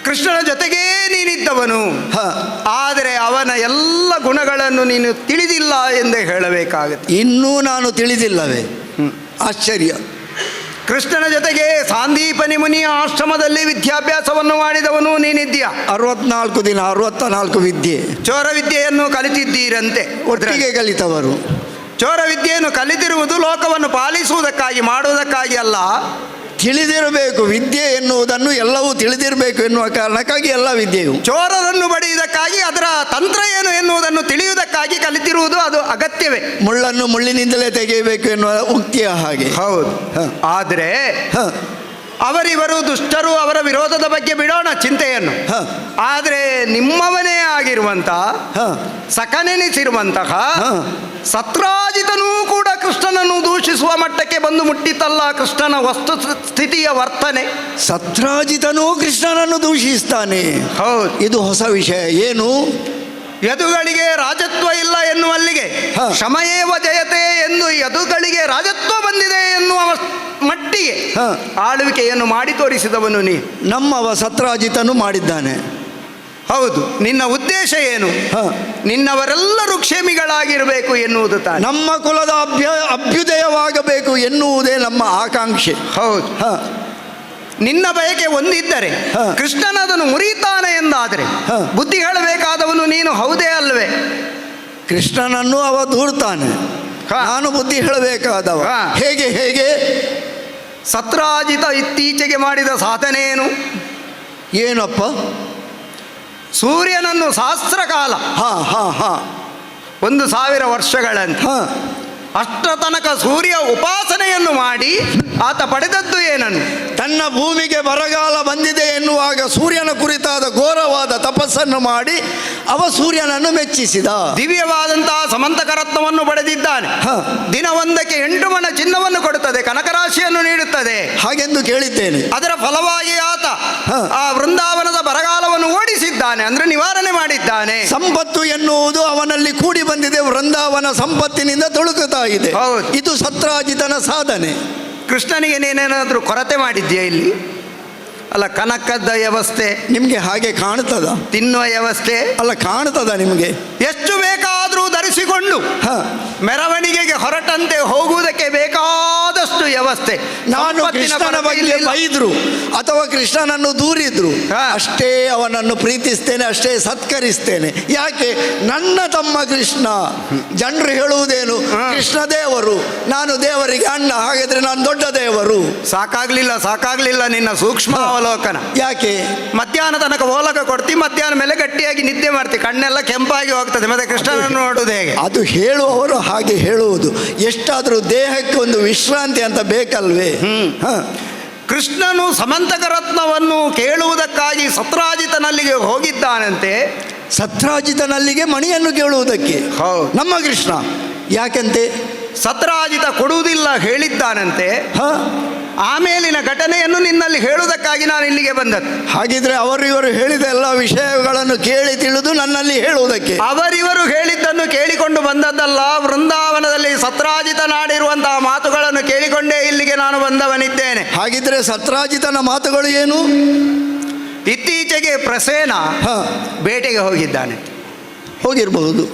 ಕೃಷ್ಣನ ಜೊತೆಗೇ ನೀನಿದ್ದವನು, ಹ ಆದರೆ ಅವನ ಎಲ್ಲ ಗುಣಗಳನ್ನು ನೀನು ತಿಳಿದಿಲ್ಲ ಎಂದೇ ಹೇಳಬೇಕಾಗುತ್ತೆ. ಇನ್ನೂ ನಾನು ತಿಳಿದಿಲ್ಲವೇ? ಆಶ್ಚರ್ಯ. ಕೃಷ್ಣನ ಜೊತೆಗೆ ಸಾಂದೀಪನಿ ಮುನಿಯ ಆಶ್ರಮದಲ್ಲಿ ವಿದ್ಯಾಭ್ಯಾಸವನ್ನು ಮಾಡಿದವನು ನೀನಿದ್ದೀಯ. 64 ದಿನ 64 ವಿದ್ಯೆ ಚೋರ ವಿದ್ಯೆಯನ್ನು ಕಲಿತಿದ್ದೀರಂತೆ. ಒಟ್ಟಿಗೆ ಕಲಿತವರು. ಚೋರ ವಿದ್ಯೆಯನ್ನು ಕಲಿತಿರುವುದು ಲೋಕವನ್ನು ಪಾಲಿಸುವುದಕ್ಕಾಗಿ, ಮಾಡುವುದಕ್ಕಾಗಿ ಅಲ್ಲ. ತಿಳಿದಿರಬೇಕು ವಿದ್ಯೆ ಎನ್ನುವುದನ್ನು, ಎಲ್ಲವೂ ತಿಳಿದಿರಬೇಕು ಎನ್ನುವ ಕಾರಣಕ್ಕಾಗಿ ಎಲ್ಲ ವಿದ್ಯೆಯು. ಚೋರರನ್ನು ಬಡಿಯುವುದಕ್ಕಾಗಿ, ಅದರ ತಂತ್ರ ಏನು ಎನ್ನುವುದನ್ನು ತಿಳಿಯುವುದಕ್ಕಾಗಿ ಕಲಿತಿರುವುದು ಅದು ಅಗತ್ಯವೇ. ಮುಳ್ಳನ್ನು ಮುಳ್ಳಿನಿಂದಲೇ ತೆಗೆಯಬೇಕು ಎನ್ನುವ ಉಕ್ತಿಯ ಹಾಗೆ. ಹೌದು. ಆದರೆ ಅವರಿವರು ದುಷ್ಟರು, ಅವರ ವಿರೋಧದ ಬಗ್ಗೆ ಬಿಡೋಣ ಚಿಂತೆಯನ್ನು. ಆದರೆ ನಿಮ್ಮವನೇ ಆಗಿರುವಂತಹ ಸಖನೆನಿಸಿರುವಂತಹ ಸತ್ರಾಜಿತನೂ ಕೂಡ ಕೃಷ್ಣನನ್ನು ದೂಷಿಸುವ ಮಟ್ಟಕ್ಕೆ ಬಂದು ಮುಟ್ಟಿತಲ್ಲ ಕೃಷ್ಣನ ವಸ್ತು ಸ್ಥಿತಿಯ ವರ್ತನೆ. ಸತ್ರಾಜಿತನೂ ಕೃಷ್ಣನನ್ನು ದೂಷಿಸ್ತಾನೆ. ಹೌದು. ಇದು ಹೊಸ ವಿಷಯ. ಏನು? ಯದುಗಳಿಗೆ ರಾಜತ್ವ ಇಲ್ಲ ಎನ್ನುವಲ್ಲಿಗೆ ಶಮಯೇವ ಜಯತೆ ಎಂದು ಯದುಗಳಿಗೆ ರಾಜತ್ವ ಬಂದಿದೆ ಎನ್ನುವ ಮಟ್ಟಿಗೆ ಆಳ್ವಿಕೆಯನ್ನು ಮಾಡಿ ತೋರಿಸಿದವನು ನೀ. ನಮ್ಮವ ಸತ್ರಾಜಿತನು ಮಾಡಿದ್ದಾನೆ. ಹೌದು. ನಿನ್ನ ಉದ್ದೇಶ ಏನು? ನಿನ್ನವರೆಲ್ಲರೂ ಕ್ಷೇಮಿಗಳಾಗಿರಬೇಕು ಎನ್ನುವುದು ತಾನೆ. ನಮ್ಮ ಕುಲದ ಅಭ್ಯುದಯವಾಗಬೇಕು ಎನ್ನುವುದೇ ನಮ್ಮ ಆಕಾಂಕ್ಷೆ. ಹೌದು. ನಿನ್ನ ಬಯಕೆ ಒಂದಿದ್ದರೆ ಕೃಷ್ಣನದನ್ನು ಮುರಿತಾನೆ ಎಂದಾದರೆ ಬುದ್ಧಿ ಹೇಳಬೇಕಾದವನು ನೀನು, ಹೌದೇ ಅಲ್ವೇ? ಕೃಷ್ಣನನ್ನು ಅವ ದೂರ್ತಾನೆ, ನಾನು ಬುದ್ಧಿ ಹೇಳಬೇಕಾದವ. ಹೇಗೆ? ಹೇಗೆ? ಸತ್ರಾಜಿತ ಇತ್ತೀಚೆಗೆ ಮಾಡಿದ ಸಾಧನೆ ಏನು? ಏನಪ್ಪ? ಸೂರ್ಯನನ್ನು ಸಹಸ್ರ ಕಾಲ 1000 ವರ್ಷಗಳಂತೆ ಅಷ್ಟ ತನಕ ಸೂರ್ಯ ಉಪಾಸನೆಯನ್ನು ಮಾಡಿ ಆತ ಪಡೆದದ್ದು ಏನನ್ನು? ತನ್ನ ಭೂಮಿಗೆ ಬರಗಾಲ ಬಂದಿದೆ ಎನ್ನುವಾಗ ಸೂರ್ಯನ ಕುರಿತಾದ ಘೋರವಾದ ತಪಸ್ಸನ್ನು ಮಾಡಿ ಅವ ಸೂರ್ಯನನ್ನು ಮೆಚ್ಚಿಸಿದ. ದಿವ್ಯವಾದಂತಹ ಸಮಂತಕ ರತ್ನವನ್ನು ಪಡೆದಿದ್ದಾನೆ. ದಿನವೊಂದಕ್ಕೆ 8 ಮಣ ಚಿನ್ನವನ್ನು ಕೊಡುತ್ತದೆ, ಕನಕರಾಶಿಯನ್ನು ನೀಡುತ್ತದೆ ಹಾಗೆಂದು ಕೇಳಿದ್ದೇನೆ. ಅದರ ಫಲವಾಗಿ ಆತ ಆ ವೃಂದಾವನದ ಬರಗಾಲವನ್ನು ಓಡಿಸಿದ್ದಾನೆ, ಅಂದ್ರೆ ನಿವಾರಣೆ ಮಾಡಿದ್ದಾನೆ. ಸಂಪತ್ತು ಎನ್ನುವುದು ಅವನಲ್ಲಿ ಕೂಡಿ ಬಂದಿದೆ, ವೃಂದಾವನ ಸಂಪತ್ತಿನಿಂದ ತೊಳಕುತ್ತಾ ಇದೆ. ಇದು ಸತ್ರಾಜಿತನ ಸಾಧನೆ. ಕೃಷ್ಣನಿಗೆ ನೀನೇನಾದ್ರೂ ಕೊರತೆ ಮಾಡಿದ್ಯಾ ಇಲ್ಲಿ? ಅಲ್ಲ, ಕನಕದ ವ್ಯವಸ್ಥೆ ನಿಮಗೆ ಹಾಗೆ ಕಾಣ್ತದ? ತಿನ್ನುವ ವ್ಯವಸ್ಥೆ ಅಲ್ಲ, ಕಾಣ್ತದ ನಿಮಗೆ? ಎಷ್ಟು ಬೇಕಾದರೂ ಧರಿಸಿಕೊಂಡು ಮೆರವಣಿಗೆಗೆ ಹೊರಟಂತೆ ಹೋಗುವುದಕ್ಕೆ ಬೇಕಾದಷ್ಟು ವ್ಯವಸ್ಥೆ. ನಾನು ಕೃಷ್ಣನ ಬಗ್ಗೆ ಬೈದ್ರು ಅಥವಾ ಕೃಷ್ಣನನ್ನು ದೂರಿದ್ರು ಅಷ್ಟೇ ಅವನನ್ನು ಪ್ರೀತಿಸ್ತೇನೆ, ಅಷ್ಟೇ ಸತ್ಕರಿಸ್ತೇನೆ. ಯಾಕೆ? ನನ್ನ ತಮ್ಮ ಕೃಷ್ಣ. ಜನರು ಹೇಳುವುದೇನು? ಕೃಷ್ಣ ದೇವರು, ನಾನು ದೇವರಿಗೆ ಅಣ್ಣ, ಹಾಗಾದ್ರೆ ನಾನು ದೊಡ್ಡ ದೇವರು. ಸಾಕಾಗ್ಲಿಲ್ಲ ನಿನ್ನ ಸೂಕ್ಷ್ಮ ಅವಲೋಕನ. ಯಾಕೆ? ಮಧ್ಯಾಹ್ನ ತನಕ ಓಲಕ ಕೊಡ್ತಿ, ಮಧ್ಯಾಹ್ನ ಮೇಲೆ ಗಟ್ಟಿಯಾಗಿ ನಿದ್ದೆ ಮಾಡ್ತಿ, ಕಣ್ಣೆಲ್ಲ ಕೆಂಪಾಗಿ ಹೋಗ್ತದೆ, ಮತ್ತೆ ಕೃಷ್ಣನನ್ನು ನೋಡುವುದು ಹೇಗೆ? ಅದು ಹೇಳುವವರು ಹಾಗೆ ಹೇಳುವುದು. ಎಷ್ಟಾದರೂ ದೇಹಕ್ಕೆ ಒಂದು ವಿಶ್ರಾಂತಿ ಅಂತ ಬೇಕಲ್ವೇ? ಕೃಷ್ಣನು ಸಮಂತಕ ರತ್ನವನ್ನು ಕೇಳುವುದಕ್ಕಾಗಿ ಸತ್ರಾಜಿತನಲ್ಲಿಗೆ ಹೋಗಿದ್ದಾನಂತೆ. ಸತ್ರಾಜಿತನಲ್ಲಿಗೆ ಮಣಿಯನ್ನು ಕೇಳುವುದಕ್ಕೆ ನಮ್ಮ ಕೃಷ್ಣ. ಯಾಕಂತೆ? ಸತ್ರಾಜಿತ ಕೊಡುವುದಿಲ್ಲ ಹೇಳಿದ್ದಾನಂತೆ. ಆಮೇಲಿನ ಘಟನೆಯನ್ನು ನಿನ್ನಲ್ಲಿ ಹೇಳುವುದಕ್ಕಾಗಿ ನಾನು ಇಲ್ಲಿಗೆ ಬಂದದ್ದು. ಹಾಗಿದ್ರೆ ಅವರಿವರು ಹೇಳಿದ ಎಲ್ಲ ವಿಷಯಗಳನ್ನು ಕೇಳಿ ತಿಳಿದು ನನ್ನಲ್ಲಿ ಹೇಳುವುದಕ್ಕೆ? ಅವರಿವರು ಹೇಳಿದ್ದನ್ನು ಕೇಳಿಕೊಂಡು ಬಂದದ್ದಲ್ಲ, ವೃಂದಾವನದಲ್ಲಿ ಸತ್ರಾಜಿತನಾಡಿರುವಂತಹ ಮಾತುಗಳನ್ನು ಕೇಳಿಕೊಂಡೇ ಇಲ್ಲಿಗೆ ನಾನು ಬಂದವನಿದ್ದೇನೆ. ಹಾಗಿದ್ರೆ ಸತ್ರಾಜಿತನ ಮಾತುಗಳು ಏನು? ಇತ್ತೀಚೆಗೆ ಪ್ರಸೇನ ಬೇಟೆಗೆ ಹೋಗಿದ್ದಾನೆ. ಹೋಗಿರಬಹುದು.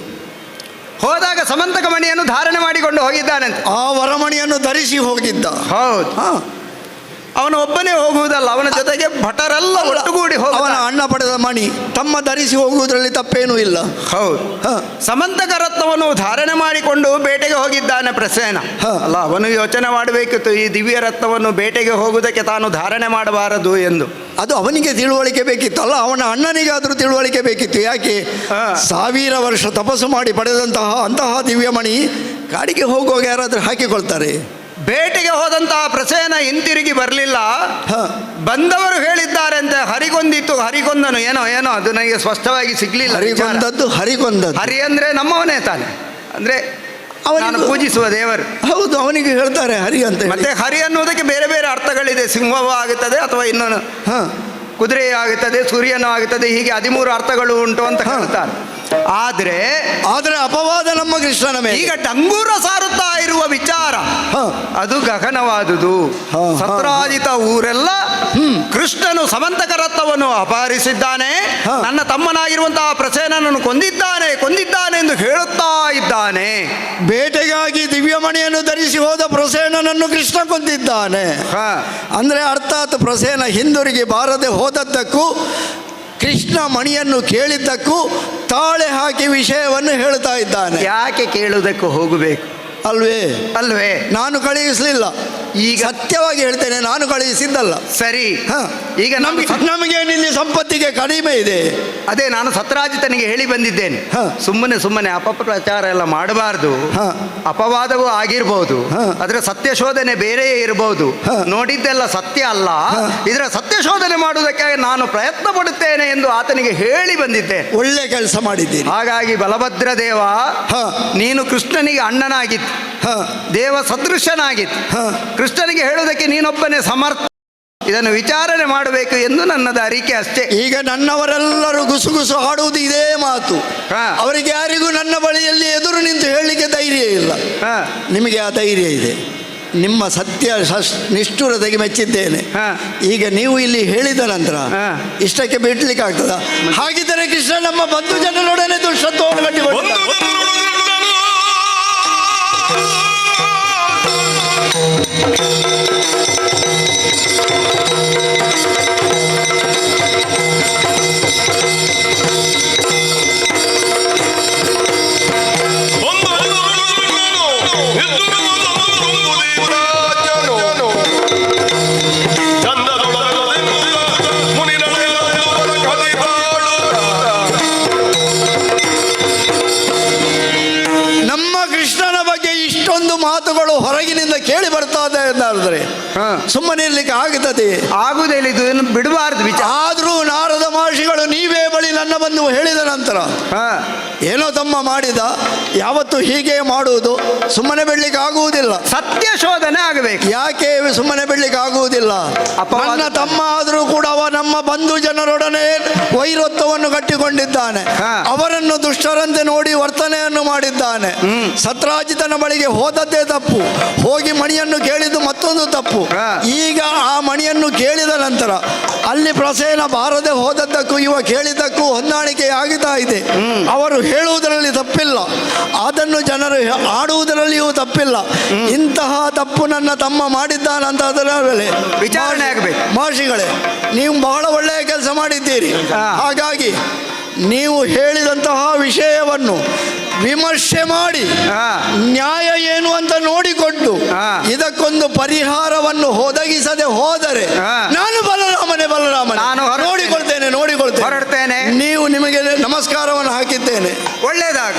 ಹೋದಾಗ ಸಮಂತಕ ಮಣಿಯನ್ನು ಧಾರಣೆ ಮಾಡಿಕೊಂಡು ಹೋಗಿದ್ದಾನಂತೆ. ಆ ವರಮಣಿಯನ್ನು ಧರಿಸಿ ಹೋಗಿದ್ದ. ಹೌದು. ಅವನು ಒಬ್ಬನೇ ಹೋಗುವುದಲ್ಲ, ಅವನ ಜೊತೆಗೆ ಭಟರೆಲ್ಲ ಒಟ್ಟುಗೂಡಿ ಅವನ ಅಣ್ಣ ಪಡೆದ ಮಣಿ ತಮ್ಮ ಧರಿಸಿ ಹೋಗುವುದರಲ್ಲಿ ತಪ್ಪೇನೂ ಇಲ್ಲ. ಹೌದು. ಸಮಂತಕ ರತ್ನವನ್ನು ಧಾರಣೆ ಮಾಡಿಕೊಂಡು ಬೇಟೆಗೆ ಹೋಗಿದ್ದಾನೆ ಪ್ರಸೇನ. ಅಲ್ಲ, ಅವನು ಯೋಚನೆ ಮಾಡಬೇಕಿತ್ತು, ಈ ದಿವ್ಯ ರತ್ನವನ್ನು ಬೇಟೆಗೆ ಹೋಗುವುದಕ್ಕೆ ತಾನು ಧಾರಣೆ ಮಾಡಬಾರದು ಎಂದು. ಅದು ಅವನಿಗೆ ತಿಳುವಳಿಕೆ ಬೇಕಿತ್ತಲ್ಲ, ಅವನ ಅಣ್ಣನಿಗಾದರೂ ತಿಳುವಳಿಕೆ ಬೇಕಿತ್ತು. ಯಾಕೆ 1000 ವರ್ಷ ತಪಸ್ಸು ಮಾಡಿ ಪಡೆದಂತಹ ಅಂತಹ ದಿವ್ಯಮಣಿ ಕಾಡಿಗೆ ಹೋಗುವಾಗ ಯಾರಾದರೂ ಹಾಕಿಕೊಳ್ತಾರೆ? ಬೇಟೆಗೆ ಹೋದಂತಹ ಪ್ರಸೇನ ಹಿಂತಿರುಗಿ ಬರಲಿಲ್ಲ. ಬಂದವರು ಹೇಳಿದ್ದಾರೆ ಅಂತ ಹರಿಗೊಂದಿತ್ತು, ಹರಿಗೊಂದನು ಏನೋ ಏನೋ ಅದು ನನಗೆ ಸ್ಪಷ್ಟವಾಗಿ ಸಿಗ್ಲಿಲ್ಲ. ಹರಿಗೊಂದದ್ದು ಹರಿ ಅಂದ್ರೆ ನಮ್ಮವನೇ ತಾನೆ, ಅಂದ್ರೆ ಅವನನ್ನು ಪೂಜಿಸುವ ದೇವರು. ಹೌದು, ಅವನಿಗೆ ಹೇಳ್ತಾರೆ ಹರಿ ಅಂತ. ಮತ್ತೆ ಹರಿ ಅನ್ನೋದಕ್ಕೆ ಬೇರೆ ಬೇರೆ ಅರ್ಥಗಳಿದೆ. ಸಿಂಹವೂ ಆಗುತ್ತದೆ ಅಥವಾ ಇನ್ನೊಂದು ಕುದುರೆ ಆಗುತ್ತದೆ, ಸೂರ್ಯನೂ ಆಗುತ್ತದೆ, ಹೀಗೆ 13 ಅರ್ಥಗಳು ಉಂಟು ಅಂತ ಹೇಳ್ತಾರೆ. ಆದ್ರೆ ಅಪವಾದ ನಮ್ಮ ಕೃಷ್ಣನ ಮೇಲೆ ಈಗ ಡಂಗೂರ ಸಾರುತ್ತಾ ಇರುವ ವಿಚಾರ ಅದು ಗಗನವಾದುದು. ಸತ್ರಾಜಿತ ಊರೆಲ್ಲ ಕೃಷ್ಣನು ಸಮಂತಕರತ್ವವನ್ನು ಅಪಹರಿಸಿದ್ದಾನೆ, ನನ್ನ ತಮ್ಮನಾಗಿರುವಂತಹ ಪ್ರಸೇನನನ್ನು ಕೊಂದಿದ್ದಾನೆ ಎಂದು ಹೇಳುತ್ತಾ ಇದ್ದಾನೆ. ಬೇಟೆಗಾಗಿ ದಿವ್ಯಮಣಿಯನ್ನು ಧರಿಸಿ ಹೋದ ಪ್ರಸೇನನನ್ನು ಕೃಷ್ಣ ಕೊಂದಿದ್ದಾನೆ ಅಂದ್ರೆ ಅರ್ಥಾತ್ ಪ್ರಸೇನ ಹಿಂದಿರುಗಿ ಬಾರದೆ ಹೋದದ್ದಕ್ಕೂ ಕೃಷ್ಣ ಮಣಿಯನ್ನು ಕೇಳಿದ್ದಕ್ಕೂ ತಾಳೆ ಹಾಕಿ ವಿಷಯವನ್ನು ಹೇಳ್ತಾ ಇದ್ದಾನೆ. ಯಾಕೆ ಕೇಳುವುದಕ್ಕೂ ಹೋಗಬೇಕು ಅಲ್ವೇ? ನಾನು ಕಳುಹಿಸಲಿಲ್ಲ. ಈಗ ಸತ್ಯವಾಗಿ ಹೇಳ್ತೇನೆ, ನಾನು ಕಳುಹಿಸಿದ್ದಲ್ಲ. ಸರಿ, ಈಗ ನಮಗೆ ನಿನ್ನ ಸಂಪತ್ತಿಗೆ ಕಡಿಮೆ ಇದೆ. ಅದೇ ನಾನು ಸತ್ರಾಜಿತನಿಗೆ ಹೇಳಿ ಬಂದಿದ್ದೇನೆ, ಸುಮ್ಮನೆ ಅಪಪ್ರಚಾರ ಎಲ್ಲ ಮಾಡಬಾರ್ದು. ಅಪವಾದವೂ ಆಗಿರ್ಬೋದು, ಅದರ ಸತ್ಯ ಶೋಧನೆ ಬೇರೆಯೇ ಇರಬಹುದು. ನೋಡಿದ್ದೆಲ್ಲ ಸತ್ಯ ಅಲ್ಲ, ಇದರ ಸತ್ಯ ಶೋಧನೆ ಮಾಡುವುದಕ್ಕೆ ನಾನು ಪ್ರಯತ್ನ ಪಡುತ್ತೇನೆ ಎಂದು ಆತನಿಗೆ ಹೇಳಿ ಬಂದಿದ್ದೆ. ಒಳ್ಳೆ ಕೆಲಸ ಮಾಡಿದ್ದೀನಿ. ಹಾಗಾಗಿ ಬಲಭದ್ರ ದೇವ, ನೀನು ಕೃಷ್ಣನಿಗೆ ಅಣ್ಣನಾಗಿತ್ತು, ದೇವ ಸದೃಶನಾಗಿತ್ತು. ಕೃಷ್ಣನಿಗೆ ಹೇಳುವುದಕ್ಕೆ ನೀನೊಬ್ಬನೇ ಸಮರ್ಥ. ಇದನ್ನು ವಿಚಾರಣೆ ಮಾಡಬೇಕು ಎಂದು ನನ್ನದು ಅರಿಕೆ ಅಷ್ಟೇ. ಈಗ ನನ್ನವರೆಲ್ಲರೂ ಗುಸುಗುಸು ಆಡುವುದು ಇದೇ ಮಾತು. ಅವರಿಗೆ ಯಾರಿಗೂ ನನ್ನ ಬಳಿಯಲ್ಲಿ ಎದುರು ನಿಂತು ಹೇಳಲಿಕ್ಕೆ ಧೈರ್ಯ ಇಲ್ಲ. ನಿಮಗೆ ಆ ಧೈರ್ಯ ಇದೆ. ನಿಮ್ಮ ಸತ್ಯ ನಿಷ್ಠುರತೆಗೆ ಮೆಚ್ಚಿದ್ದೇನೆ. ಈಗ ನೀವು ಇಲ್ಲಿ ಹೇಳಿದ ನಂತರ ಇಷ್ಟಕ್ಕೆ ಬಿಡ್ಲಿಕ್ಕೆ ಆಗ್ತದ? ಹಾಗಿದ್ದರೆ ಕೃಷ್ಣ ನಮ್ಮ ಬಂಧು ಜನರೊಡನೆ ದುಷ್ಟತ್ವವನ್ನು ಕಟ್ಟಿಕೊಂಡು ಮಾತುಗಳು ಹೊರಗಿನಿಂದ ಕೇಳಿ ಬರ್ತದೆ ಎಂದಾದ್ರೆ ಸುಮ್ಮನೆ ಇರ್ಲಿಕ್ಕೆ ಆಗುವುದಿಲ್ಲ. ಇದು ಬಿಡಬಾರ್ದು ವಿಚಾರ. ಆದರೂ ನಾರದ ಮಹರ್ಷಿಗಳು ನೀವೇ ಬಳಿ ನನ್ನ ಬಂದು ಹೇಳಿದ ನಂತರ ಏನೋ ತಮ್ಮ ಮಾಡಿದ, ಯಾವತ್ತು ಹೀಗೆ ಮಾಡುವುದು, ಸುಮ್ಮನೆ ಬಿಡ್ಲಿಕ್ಕೆ ಆಗುವುದಿಲ್ಲ. ಸತ್ಯ ಶೋಧನೆ ಆಗಬೇಕು. ಯಾಕೆ ಸುಮ್ಮನೆ ಬಿಡ್ಲಿಕ್ಕೆ ಆಗುವುದಿಲ್ಲ? ನನ್ನ ತಮ್ಮ ಆದರೂ ಕೂಡ ಅವ ನಮ್ಮ ಬಂಧು ಜನರೊಡನೆ ವೈರತ್ವವನ್ನು ಕಟ್ಟಿಕೊಂಡಿದ್ದಾನೆ. ಅವರನ್ನು ದುಷ್ಟರಂತೆ ನೋಡಿ ವರ್ತನೆಯನ್ನು ಮಾಡಿದ್ದಾನೆ. ಸತ್ರಾಜಿತನ ಬಳಿಗೆ ಹೋದದ್ದೇ ತಪ್ಪು, ಹೋಗಿ ಮಣಿಯನ್ನು ಕೇಳಿದ್ದು ಮತ್ತೊಂದು ತಪ್ಪು. ಈಗ ಆ ಮಣಿಯನ್ನು ಕೇಳಿದ ನಂತರ ಅಲ್ಲಿ ಪ್ರಸೇನ ಬಾರದೆ ಹೋದದ್ದಕ್ಕೂ ಇವ ಕೇಳಿದ್ದಕ್ಕೂ ಹೊಂದಾಣಿಕೆ ಆಗುತ್ತಾ ಇದೆ. ಅವರು ಹೇಳುವುದರಲ್ಲಿ ತಪ್ಪಿಲ್ಲ, ಅದನ್ನು ಜನರು ಆಡುವುದರಲ್ಲಿಯೂ ತಪ್ಪಿಲ್ಲ. ಇಂತಹ ತಪ್ಪು ನನ್ನ ತಮ್ಮ ಮಾಡಿದ್ದಾನಂತ ಅದರ ಮೇಲೆ ವಿಚಾರಣೆ ಆಗಬೇಕು. ಮಹರ್ಷಿಗಳೇ, ನೀವು ಬಹಳ ಒಳ್ಳೆಯ ಕೆಲಸ ಮಾಡಿದ್ದೀರಿ. ಹಾಗಾಗಿ ನೀವು ಹೇಳಿದಂತಹ ವಿಷಯವನ್ನು ವಿಮರ್ಶೆ ಮಾಡಿ ನ್ಯಾಯ ಏನು ಅಂತ ನೋಡಿಕೊಂಡು ಇದಕ್ಕೊಂದು ಪರಿಹಾರವನ್ನು ಒದಗಿಸದೆ ಹೋದರೆ ನಾನು ಬಲರಾಮನೇ ನೋಡಿಕೊಳ್ತೇನೆ ಹೊರಡ್ತೇನೆ. ನೀವು ನಿಮಗೆ ನಮಸ್ಕಾರವನ್ನು ಹಾಕಿದ್ದೇನೆ. ಒಳ್ಳೆಯದಾಗ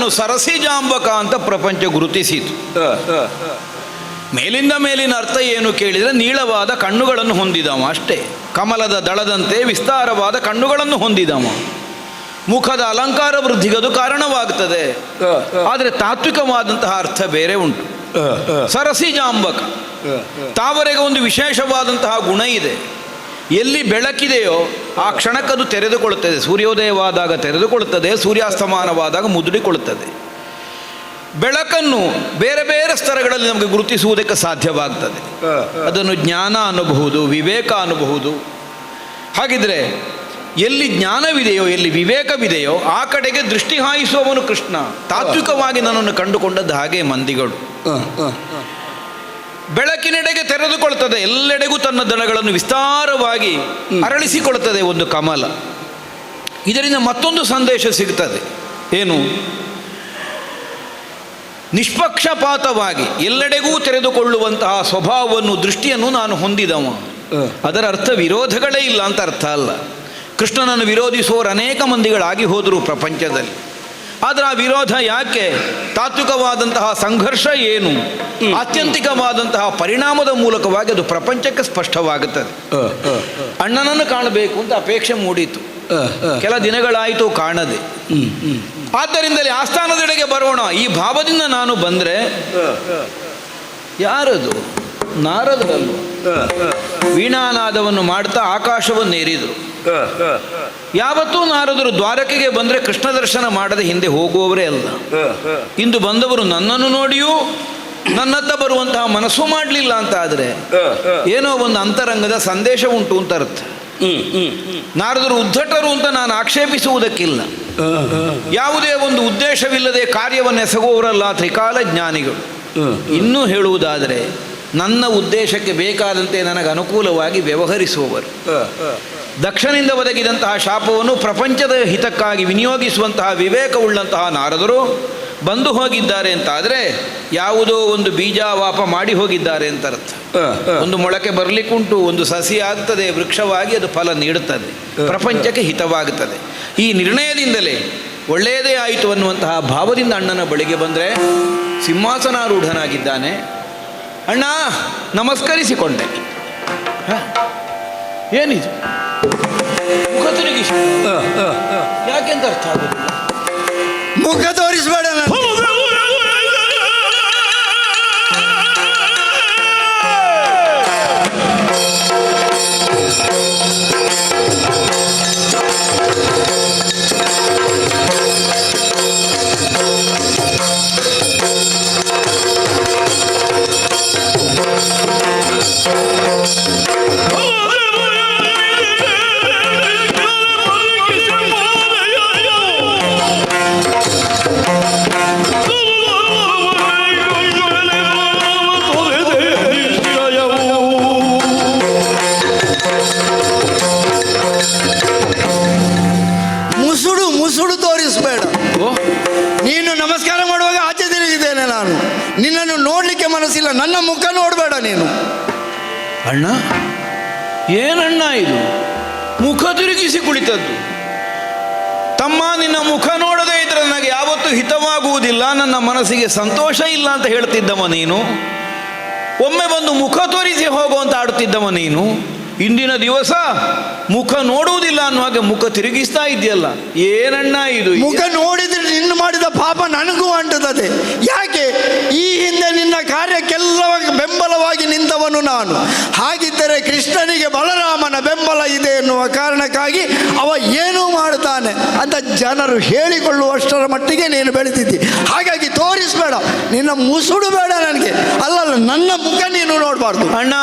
ನನ್ನನ್ನು ಸರಸಿಜಾಂಬಕ ಅಂತ ಪ್ರಪಂಚ ಗುರುತಿಸಿತು. ಮೇಲಿಂದ ಮೇಲಿನ ಅರ್ಥ ಏನು ಕೇಳಿದರೆ ನೀಳವಾದ ಕಣ್ಣುಗಳನ್ನು ಹೊಂದಿದವ ಅಷ್ಟೇ. ಕಮಲದ ದಳದಂತೆ ವಿಸ್ತಾರವಾದ ಕಣ್ಣುಗಳನ್ನು ಹೊಂದಿದವ. ಮುಖದ ಅಲಂಕಾರ ವೃದ್ಧಿಗದು ಕಾರಣವಾಗ್ತದೆ. ಆದರೆ ತಾತ್ವಿಕವಾದಂತಹ ಅರ್ಥ ಬೇರೆ ಉಂಟು. ಸರಸಿಜಾಂಬಕ ತಾವರೆಗೆ ಒಂದು ವಿಶೇಷವಾದಂತಹ ಗುಣ ಇದೆ. ಎಲ್ಲಿ ಬೆಳಕಿದೆಯೋ ಆ ಕ್ಷಣಕ್ಕದು ತೆರೆದುಕೊಳ್ಳುತ್ತದೆ. ಸೂರ್ಯೋದಯವಾದಾಗ ತೆರೆದುಕೊಳ್ಳುತ್ತದೆ, ಸೂರ್ಯಾಸ್ತಮಾನವಾದಾಗ ಮುದುಡಿಕೊಳ್ಳುತ್ತದೆ. ಬೆಳಕನ್ನು ಬೇರೆ ಬೇರೆ ಸ್ತರಗಳಲ್ಲಿ ನಮಗೆ ಗುರುತಿಸುವುದಕ್ಕೆ ಸಾಧ್ಯವಾಗ್ತದೆ. ಅದನ್ನು ಜ್ಞಾನ ಅನ್ನಬಹುದು, ವಿವೇಕ ಅನ್ನಬಹುದು. ಹಾಗಿದ್ರೆ ಎಲ್ಲಿ ಜ್ಞಾನವಿದೆಯೋ, ಎಲ್ಲಿ ವಿವೇಕವಿದೆಯೋ ಆ ಕಡೆಗೆ ದೃಷ್ಟಿ ಹಾಯಿಸುವವನು ಕೃಷ್ಣ. ತಾತ್ವಿಕವಾಗಿ ನನ್ನನ್ನು ಕಂಡುಕೊಂಡದ್ದು ಹಾಗೆ ಮಂದಿಗಳು. ಬೆಳಕಿನೆಡೆಗೆ ತೆರೆದುಕೊಳ್ತದೆ, ಎಲ್ಲೆಡೆಗೂ ತನ್ನ ದಳಗಳನ್ನು ವಿಸ್ತಾರವಾಗಿ ಅರಳಿಸಿಕೊಳ್ತದೆ ಒಂದು ಕಮಲ. ಇದರಿಂದ ಮತ್ತೊಂದು ಸಂದೇಶ ಸಿಗ್ತದೆ. ಏನು? ನಿಷ್ಪಕ್ಷಪಾತವಾಗಿ ಎಲ್ಲೆಡೆಗೂ ತೆರೆದುಕೊಳ್ಳುವಂತಹ ಸ್ವಭಾವವನ್ನು, ದೃಷ್ಟಿಯನ್ನು ನಾನು ಹೊಂದಿದವ. ಅದರ ಅರ್ಥ ವಿರೋಧಗಳೇ ಇಲ್ಲ ಅಂತ ಅರ್ಥ ಅಲ್ಲ. ಕೃಷ್ಣನನ್ನು ವಿರೋಧಿಸುವವರು ಅನೇಕ ಮಂದಿಗಳಾಗಿ ಹೋದರು ಪ್ರಪಂಚದಲ್ಲಿ. ಆದರೆ ಆ ವಿರೋಧ ಯಾಕೆ? ತಾತ್ವಿಕವಾದಂತಹ ಸಂಘರ್ಷ ಏನು, ಆತ್ಯಂತಿಕವಾದಂತಹ ಪರಿಣಾಮದ ಮೂಲಕವಾಗಿ ಅದು ಪ್ರಪಂಚಕ್ಕೆ ಸ್ಪಷ್ಟವಾಗುತ್ತದೆ. ಅಣ್ಣನನ್ನು ಕಾಣಬೇಕು ಅಂತ ಅಪೇಕ್ಷೆ ಮೂಡಿತು, ಕೆಲ ದಿನಗಳಾಯಿತು ಕಾಣದೆ. ಆದ್ದರಿಂದಲೇ ಆಸ್ಥಾನದೆಡೆಗೆ ಬರೋಣ ಈ ಭಾವದಿಂದ ನಾನು ಬಂದರೆ, ಯಾರದು? ನಾರದರಲ್ವ? ವೀಣಾನಾದವನ್ನು ಮಾಡ್ತಾ ಆಕಾಶವನ್ನೇರಿದರು. ಯಾವತ್ತೂ ನಾರದರು ದ್ವಾರಕೆಗೆ ಬಂದರೆ ಕೃಷ್ಣ ದರ್ಶನ ಮಾಡದೆ ಹಿಂದೆ ಹೋಗುವವರೇ ಅಲ್ಲ. ಇಂದು ಬಂದವರು ನನ್ನನ್ನು ನೋಡಿಯೂ ನನ್ನತ್ತ ಬರುವಂತಹ ಮನಸ್ಸು ಮಾಡಲಿಲ್ಲ ಅಂತ ಆದರೆ ಏನೋ ಒಂದು ಅಂತರಂಗದ ಸಂದೇಶ ಉಂಟು ಅಂತ ಅರ್ಥ. ನಾರದರು ಉದ್ಧಟರು ಅಂತ ನಾನು ಆಕ್ಷೇಪಿಸುವುದಕ್ಕಿಲ್ಲ. ಯಾವುದೇ ಒಂದು ಉದ್ದೇಶವಿಲ್ಲದೆ ಕಾರ್ಯವನ್ನು ಎಸಗುವವರಲ್ಲ ತ್ರಿಕಾಲ ಜ್ಞಾನಿಗಳು. ಇನ್ನೂ ಹೇಳುವುದಾದರೆ ನನ್ನ ಉದ್ದೇಶಕ್ಕೆ ಬೇಕಾದಂತೆ ನನಗೆ ಅನುಕೂಲವಾಗಿ ವ್ಯವಹರಿಸುವವರು. ದಕ್ಷನಿಂದ ಒದಗಿದಂತಹ ಶಾಪವನ್ನು ಪ್ರಪಂಚದ ಹಿತಕ್ಕಾಗಿ ವಿನಿಯೋಗಿಸುವಂತಹ ವಿವೇಕವುಳ್ಳಂತಹ ನಾರದರು ಬಂದು ಹೋಗಿದ್ದಾರೆ ಅಂತಾದರೆ ಯಾವುದೋ ಒಂದು ಬೀಜಾವಾಪ ಮಾಡಿ ಹೋಗಿದ್ದಾರೆ ಅಂತ ಅರ್ಥ. ಒಂದು ಮೊಳಕೆ ಬರಲಿಕ್ಕುಂಟು, ಒಂದು ಸಸಿ ಆಗ್ತದೆ, ವೃಕ್ಷವಾಗಿ ಅದು ಫಲ ನೀಡುತ್ತದೆ, ಪ್ರಪಂಚಕ್ಕೆ ಹಿತವಾಗುತ್ತದೆ. ಈ ನಿರ್ಣಯದಿಂದಲೇ ಒಳ್ಳೆಯದೇ ಆಯಿತು ಅನ್ನುವಂತಹ ಭಾವದಿಂದ ಅಣ್ಣನ ಬಳಿಗೆ ಬಂದರೆ ಸಿಂಹಾಸನಾರೂಢನಾಗಿದ್ದಾನೆ. ಅಣ್ಣ ನಮಸ್ಕರಿಸಿಕೊಂಡೆ. ಏನಿದು ಮುಖ ತಿರುಗಿಸಿ? ಯಾಕೆಂತ ಅರ್ಥ ಆಗುದಿಲ್ಲ. ಮುಖ ತೋರಿಸಬೇಡ. ಮುಸುಡು ತೋರಿಸಬೇಡ. ನೀನು ನಮಸ್ಕಾರ ಮಾಡುವಾಗ ಆಚೆ ತಿರುಗಿದ್ದೇನೆ ನಾನು. ನಿನ್ನನ್ನು ನೋಡಲಿಕ್ಕೆ ಮನಸ್ಸಿಲ್ಲ, ನನ್ನ ಮುಖ ನೋಡಬೇಡ ನೀನು. ಅಣ್ಣ ಏನಣ್ಣ ಇದು? ಮುಖ ತಿರುಗಿಸಿ ಕುಳಿತದ್ದು. ತಮ್ಮ ನಿನ್ನ ಮುಖ ನೋಡದೇ ಇದ್ರೆ ನನಗೆ ಯಾವತ್ತೂ ಹಿತವಾಗುವುದಿಲ್ಲ, ನನ್ನ ಮನಸ್ಸಿಗೆ ಸಂತೋಷ ಇಲ್ಲ ಅಂತ ಹೇಳ್ತಿದ್ದವ ನೀನು. ಒಮ್ಮೆ ಬಂದು ಮುಖ ತೋರಿಸಿ ಹೋಗುವಂತ ಆಡುತ್ತಿದ್ದವ ನೀನು. ಇಂದಿನ ದಿವಸ ಮುಖ ನೋಡುವುದಿಲ್ಲ ಅನ್ನುವಾಗ ಮುಖ ತಿರುಗಿಸ್ತಾ ಇದೆಯಲ್ಲ, ಏನಣ್ಣ ಇದು? ಮುಖ ನೋಡಿದ್ರೆ ನಿನ್ನ ಮಾಡಿದ ಪಾಪ ನನಗೂ ಅಂಟುತ್ತದೆ. ಯಾಕೆ? ಈ ಹಿಂದೆ ನಿನ್ನ ಕಾರ್ಯಕ್ಕೆಲ್ಲ ಬೆಂಬಲವಾಗಿ ನಿಂತವನು ನಾನು. ಹಾಗಿದ್ದರೆ ಕೃಷ್ಣನಿಗೆ ಬಲರಾಮನ ಬೆಂಬಲ ಇದೆ ಎನ್ನುವ ಕಾರಣಕ್ಕಾಗಿ ಅವ ಏನೂ ಮಾಡುತ್ತಾನೆ ಅಂತ ಜನರು ಹೇಳಿಕೊಳ್ಳುವಷ್ಟರ ಮಟ್ಟಿಗೆ ನೀನು ಬೆಳೆದಿದ್ದಿ. ಹಾಗಾಗಿ ತೋರಿಸಬೇಡ, ನಿನ್ನ ಮುಸುಡು ಬೇಡ ನನಗೆ. ಅಲ್ಲಲ್ಲ, ನನ್ನ ಮುಖ ನೀನು ನೋಡಬಾರ್ದು ಅಣ್ಣ.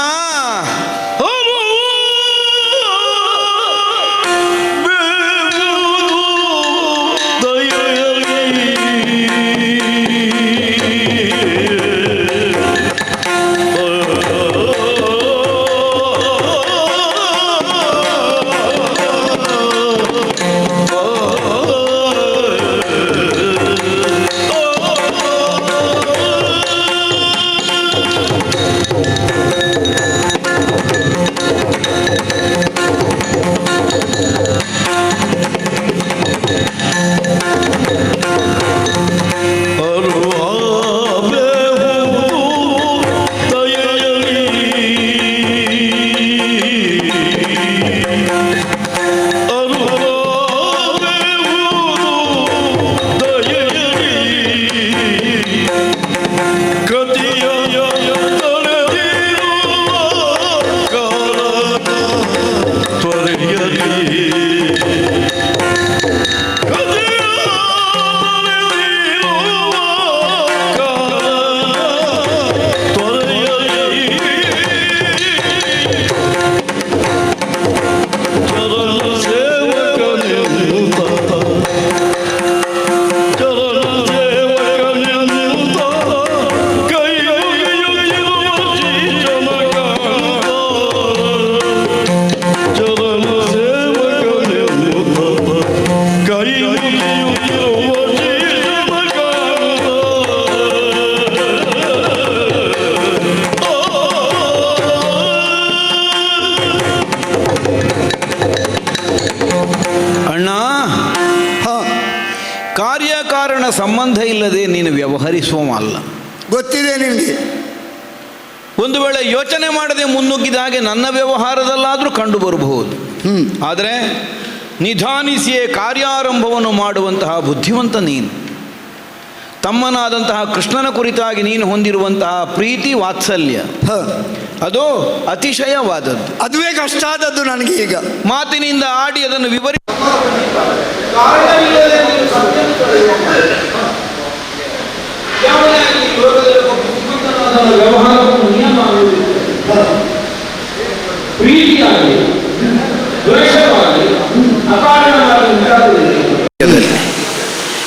ಇಲ್ಲದೆ ನೀನು ವ್ಯವಹರಿಸುವ ಅಲ್ಲ. ಗೊತ್ತಿದೆ ನಿನಗೆ. ಒಂದು ವೇಳೆ ಯೋಚನೆ ಮಾಡದೆ ಮುನ್ನುಗ್ಗಿದ ಹಾಗೆ ನನ್ನ ವ್ಯವಹಾರದಲ್ಲಾದರೂ ಕಂಡು ಬರಬಹುದು. ಆದರೆ ನಿಧಾನಿಸಿಯೇ ಕಾರ್ಯಾರಂಭವನ್ನು ಮಾಡುವಂತಹ ಬುದ್ಧಿವಂತ ನೀನು. ತಮ್ಮನಾದಂತಹ ಕೃಷ್ಣನ ಕುರಿತಾಗಿ ನೀನು ಹೊಂದಿರುವಂತಹ ಪ್ರೀತಿ ವಾತ್ಸಲ್ಯ ಅದು ಅತಿಶಯವಾದದ್ದು. ಅದುವೇ ಕಷ್ಟ ಆದದ್ದು ನನಗೆ ಈಗ. ಮಾತಿನಿಂದ ಆಡಿ ಅದನ್ನು ವಿವರಿ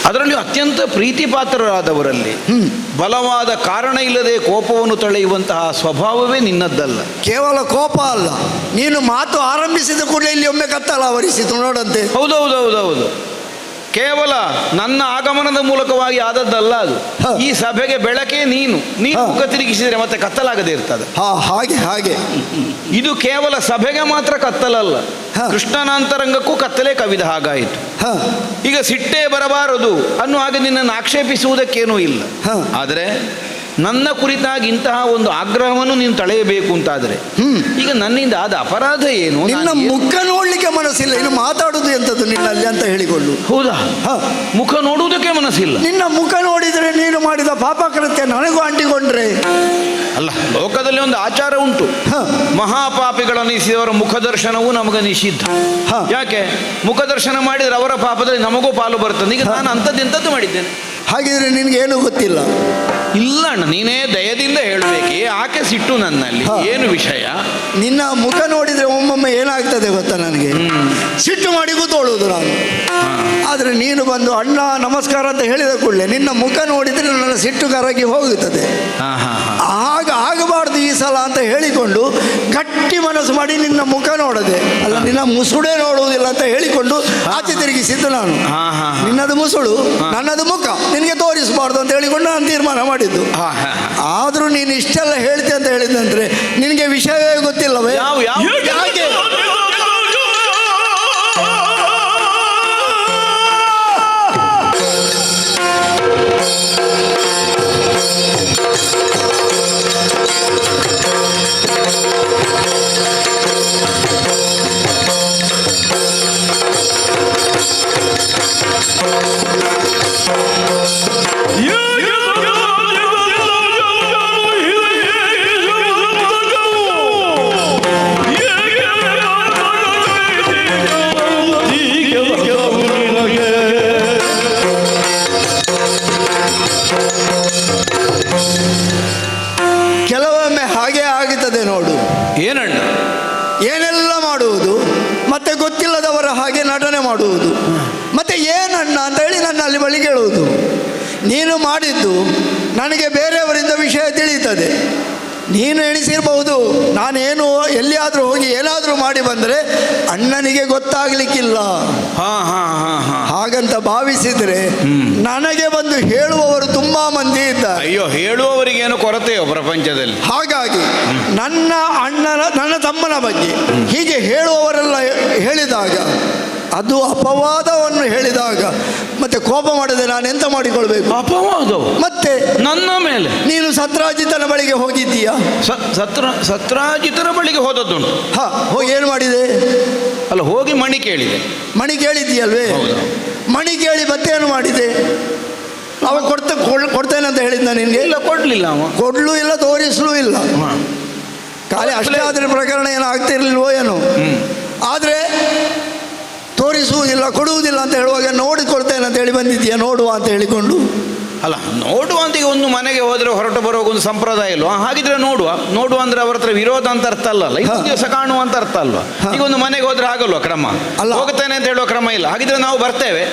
ಅದರಲ್ಲಿ ಅತ್ಯಂತ ಪ್ರೀತಿ ಪಾತ್ರರಾದವರಲ್ಲಿ ಬಲವಾದ ಕಾರಣ ಇಲ್ಲದೆ ಕೋಪವನ್ನು ತಳೆಯುವಂತಹ ಸ್ವಭಾವವೇ ನಿನ್ನದ್ದಲ್ಲ. ಕೇವಲ ಕೋಪ ಅಲ್ಲ, ನೀನು ಮಾತು ಆರಂಭಿಸಿದ ಕೂಡಲೇ ಇಲ್ಲಿ ಒಮ್ಮೆ ಕತ್ತಲ ಆವರಿಸಿತು ನೋಡಂತೆ. ಹೌದೌದೌದೌದು. ಕೇವಲ ನನ್ನ ಆಗಮನದ ಮೂಲಕವಾಗಿ ಆದದ್ದಲ್ಲ ಅದು. ಈ ಸಭೆಗೆ ಬೆಳಕೆ ನೀನು ಮುಖ ತಿರುಗಿಸಿದರೆ ಮತ್ತೆ ಕತ್ತಲಾಗದೇ ಇರ್ತದೆ. ಹಾಗೆ ಹಾಗೆ ಇದು ಕೇವಲ ಸಭೆಗೆ ಮಾತ್ರ ಕತ್ತಲಲ್ಲ, ಕೃಷ್ಣನ ಅಂತರಂಗಕ್ಕೂ ಕತ್ತಲೆ ಕವಿದ ಹಾಗಾಯಿತು. ಈಗ ಸಿಟ್ಟೇ ಬರಬಾರದು ಅನ್ನೋ ಹಾಗೆ ನಿನ್ನನ್ನು ಆಕ್ಷೇಪಿಸುವುದಕ್ಕೇನೂ ಇಲ್ಲ. ಆದರೆ ನನ್ನ ಕುರಿತಾಗಿ ಇಂತಹ ಒಂದು ಆಗ್ರಹವನ್ನು ನೀನು ತಳೆಯಬೇಕು ಅಂತಾದರೆ ಈಗ ನನ್ನಿಂದ ಆದ ಅಪರಾಧ ಏನು? ನಿನ್ನ ಮುಖ ನೋಡ್ಲಿಕ್ಕೆ ಮನಸ್ಸಿಲ್ಲ, ಇನ್ನು ಮಾತಾಡುದು ಎಂತದ್ದು ನಿನ್ನಲ್ಲಿ ಅಂತ ಹೇಳಿಕೊಳ್ಳು. ಹೌದಾ? ಮುಖ ನೋಡುವುದಕ್ಕೆ ಮನಸ್ಸಿಲ್ಲ. ನಿನ್ನ ಮುಖ ನೋಡಿದರೆ ನೀನು ಮಾಡಿದ ಪಾಪಕೃತ್ಯ ನನಗೂ ಅಂಟಿಕೊಂಡ್ರೆ ಅಲ್ಲ. ಲೋಕದಲ್ಲಿ ಒಂದು ಆಚಾರ ಉಂಟು, ಮಹಾಪಾಪಿಗಳನ್ನಿಸಿದವರ ಮುಖದರ್ಶನವೂ ನಮಗೆ ನಿಷಿದ್ಧ. ಯಾಕೆ? ಮುಖದರ್ಶನ ಮಾಡಿದರೆ ಅವರ ಪಾಪದಲ್ಲಿ ನಮಗೂ ಪಾಲು ಬರ್ತದೆ. ಈಗ ನಾನು ಅಂಥದ್ದೆಂಥದ್ದು ಮಾಡಿದ್ದೇನೆ? ಹಾಗಿದ್ರೆ ನಿನ್ಗೆ ಏನು ಗೊತ್ತಿಲ್ಲ. ಇಲ್ಲ ಅಣ್ಣ, ನೀನೇ ದಯದಿಂದ ಹೇಳಬೇಕೆ. ಆಕೆ ಸಿಟ್ಟು ನನ್ನಲ್ಲಿ ಏನು ವಿಷಯ? ನಿನ್ನ ಮುಖ ನೋಡಿದ್ರೆ ಒಮ್ಮೊಮ್ಮೆ ಏನಾಗ್ತದೆ ಗೊತ್ತಾ ನನಗೆ? ಸಿಟ್ಟು ಮಾಡಿ ಕೂತೋಳುವುದು ನಾನು. ಆದರೆ ನೀನು ಬಂದು ಅಣ್ಣ ನಮಸ್ಕಾರ ಅಂತ ಹೇಳಿದ ಕೂಡಲೇ ನಿನ್ನ ಮುಖ ನೋಡಿದರೆ ನನ್ನ ಸಿಟ್ಟು ಕರಗಿ ಹೋಗುತ್ತದೆ. ಆಗ ಆಗಬಾರ್ದು ಈ ಸಲ ಅಂತ ಹೇಳಿಕೊಂಡು ಗಟ್ಟಿ ಮನಸ್ಸು ಮಾಡಿ ನಿನ್ನ ಮುಖ ನೋಡದೆ, ಅಲ್ಲ ನಿನ್ನ ಮುಸುಡೆ ನೋಡುವುದಿಲ್ಲ ಅಂತ ಹೇಳಿಕೊಂಡು ಆಚೆ ತಿರುಗಿಸಿದ್ದು ನಾನು. ನಿನ್ನದು ಮುಸುಳು, ನನ್ನದು ಮುಖ ನಿನಗೆ ತೋರಿಸಬಾರ್ದು ಅಂತ ಹೇಳಿಕೊಂಡು ನಾನು ತೀರ್ಮಾನ ಮಾಡಿದ್ದು. ಆದರೂ ನೀನು ಇಷ್ಟೆಲ್ಲ ಹೇಳ್ತೆ ಅಂತ ಹೇಳಿದಂದ್ರೆ ನಿನಗೆ ವಿಷಯವೇ ಗೊತ್ತಿಲ್ಲವೇ? ಯಾಕೆ ಕೆಲವೊಮ್ಮೆ ಹಾಗೆ ಆಗುತ್ತದೆ ನೋಡು. ಏನಣ್ಣ? ಏನೆಲ್ಲ ಮಾಡುವುದು, ಮತ್ತೆ ಗೊತ್ತಿಲ್ಲದವರ ಹಾಗೆ ನಟನೆ ಮಾಡುವುದು, ಮತ್ತೆ ಏನಣ್ಣ ಅಂತ ಹೇಳಿ ನನ್ನ ಅಲ್ಲಿ ಬಳಿ ಕೇಳುವುದು. ನೀನು ಮಾಡಿದ್ದು ನನಗೆ ಬೇರೆಯವರಿಂದ ವಿಷಯ ತಿಳಿಯುತ್ತದೆ. ನೀನು ಎಣಿಸಿರ್ಬಹುದು ನಾನೇನು ಎಲ್ಲಿಯಾದರೂ ಹೋಗಿ ಏನಾದರೂ ಮಾಡಿ ಬಂದರೆ ಅಣ್ಣನಿಗೆ ಗೊತ್ತಾಗಲಿಕ್ಕಿಲ್ಲ ಹಾಗಂತ ಭಾವಿಸಿದರೆ ನನಗೆ ಬಂದು ಹೇಳುವವರು ತುಂಬಾ ಮಂದಿ ಇದ್ದಾರೆ. ಅಯ್ಯೋ, ಹೇಳುವವರಿಗೇನು ಕೊರತೆಯೋ ಪ್ರಪಂಚದಲ್ಲಿ. ಹಾಗಾಗಿ ನನ್ನ ತಮ್ಮನ ಬಗ್ಗೆ ಹೀಗೆ ಹೇಳುವವರೆಲ್ಲ ಹೇಳಿದಾಗ, ಅದು ಅಪವಾದವನ್ನು ಹೇಳಿದಾಗ ಮತ್ತೆ ಕೋಪ ಮಾಡಿದೆ ನಾನು ಎಂತ ಮಾಡಿಕೊಳ್ಬೇಕು? ಅಪವಾದ ಮತ್ತೆ ನನ್ನ ಮೇಲೆ? ನೀನು ಸತ್ರಾಜಿತನ ಬಳಿಗೆ ಹೋಗಿದ್ದೀಯಾ? ಸತ್ರಾಜಿತನ ಬಳಿಗೆ ಹೋದದ್ದುಂಟು. ಹೋಗಿ ಏನು ಮಾಡಿದೆ? ಅಲ್ಲ, ಹೋಗಿ ಮಣಿ ಕೇಳಿದೆ. ಮಣಿ ಕೇಳಿದ್ದೀಯಲ್ವೇ? ಮಣಿ ಕೇಳಿ ಮತ್ತೇನು ಮಾಡಿದೆ? ಅವ ಕೊಡ್ತೇನೆ ಅಂತ ಹೇಳಿದ್ದ ನಿನಗೆ? ಇಲ್ಲ, ಕೊಡ್ಲಿಲ್ಲ. ಅವ ಕೊಡ್ಲೂ ಇಲ್ಲ, ತೋರಿಸ್ಲೂ ಇಲ್ಲ. ಖಾಲಿ ಅಷ್ಟೇ ಆದ್ರೆ ಪ್ರಕರಣ ಏನು ಆಗ್ತಿರ್ಲಿಲ್ವೋ ಏನೋ. ಆದರೆ ತೋರಿಸುವುದಿಲ್ಲ, ಕೊಡುವುದಿಲ್ಲ ಅಂತ ಹೇಳುವಾಗ ನೋಡಿಕೊಳ್ತೇನೆ ಅಂತ ಹೇಳಿ ಬಂದಿದ್ದೀಯಾ ನೋಡುವ ಅಂತ ಹೇಳಿಕೊಂಡು? ಅಲ್ಲ, ನೋಡುವ ಅಂತ ಈಗ ಒಂದು ಮನೆಗೆ ಹೋದ್ರೆ ಹೊರಟು ಬರುವಾಗ ಒಂದು ಸಂಪ್ರದಾಯ ಇಲ್ವಾ? ಹಾಗಿದ್ರೆ ನೋಡುವ ಅಂದ್ರೆ ಅವರ ಹತ್ರ ವಿರೋಧ ಅಂತ ಅರ್ಥ ಅಲ್ಲಲ್ಲ, ಇನ್ನೊಂದು ದಿವಸ ಕಾಣುವ ಅಂತ ಅರ್ಥ ಅಲ್ವಾ? ಈಗ ಒಂದು ಮನೆಗೆ ಹೋದ್ರೆ ಆಗಲ್ವಾ ಕ್ರಮ? ಹೋಗ್ತೇನೆ ಅಂತ ಹೇಳುವ ಕ್ರಮ ಇಲ್ಲ. ಹಾಗಿದ್ರೆ ನಾವು ಬರ್ತೇವೆ,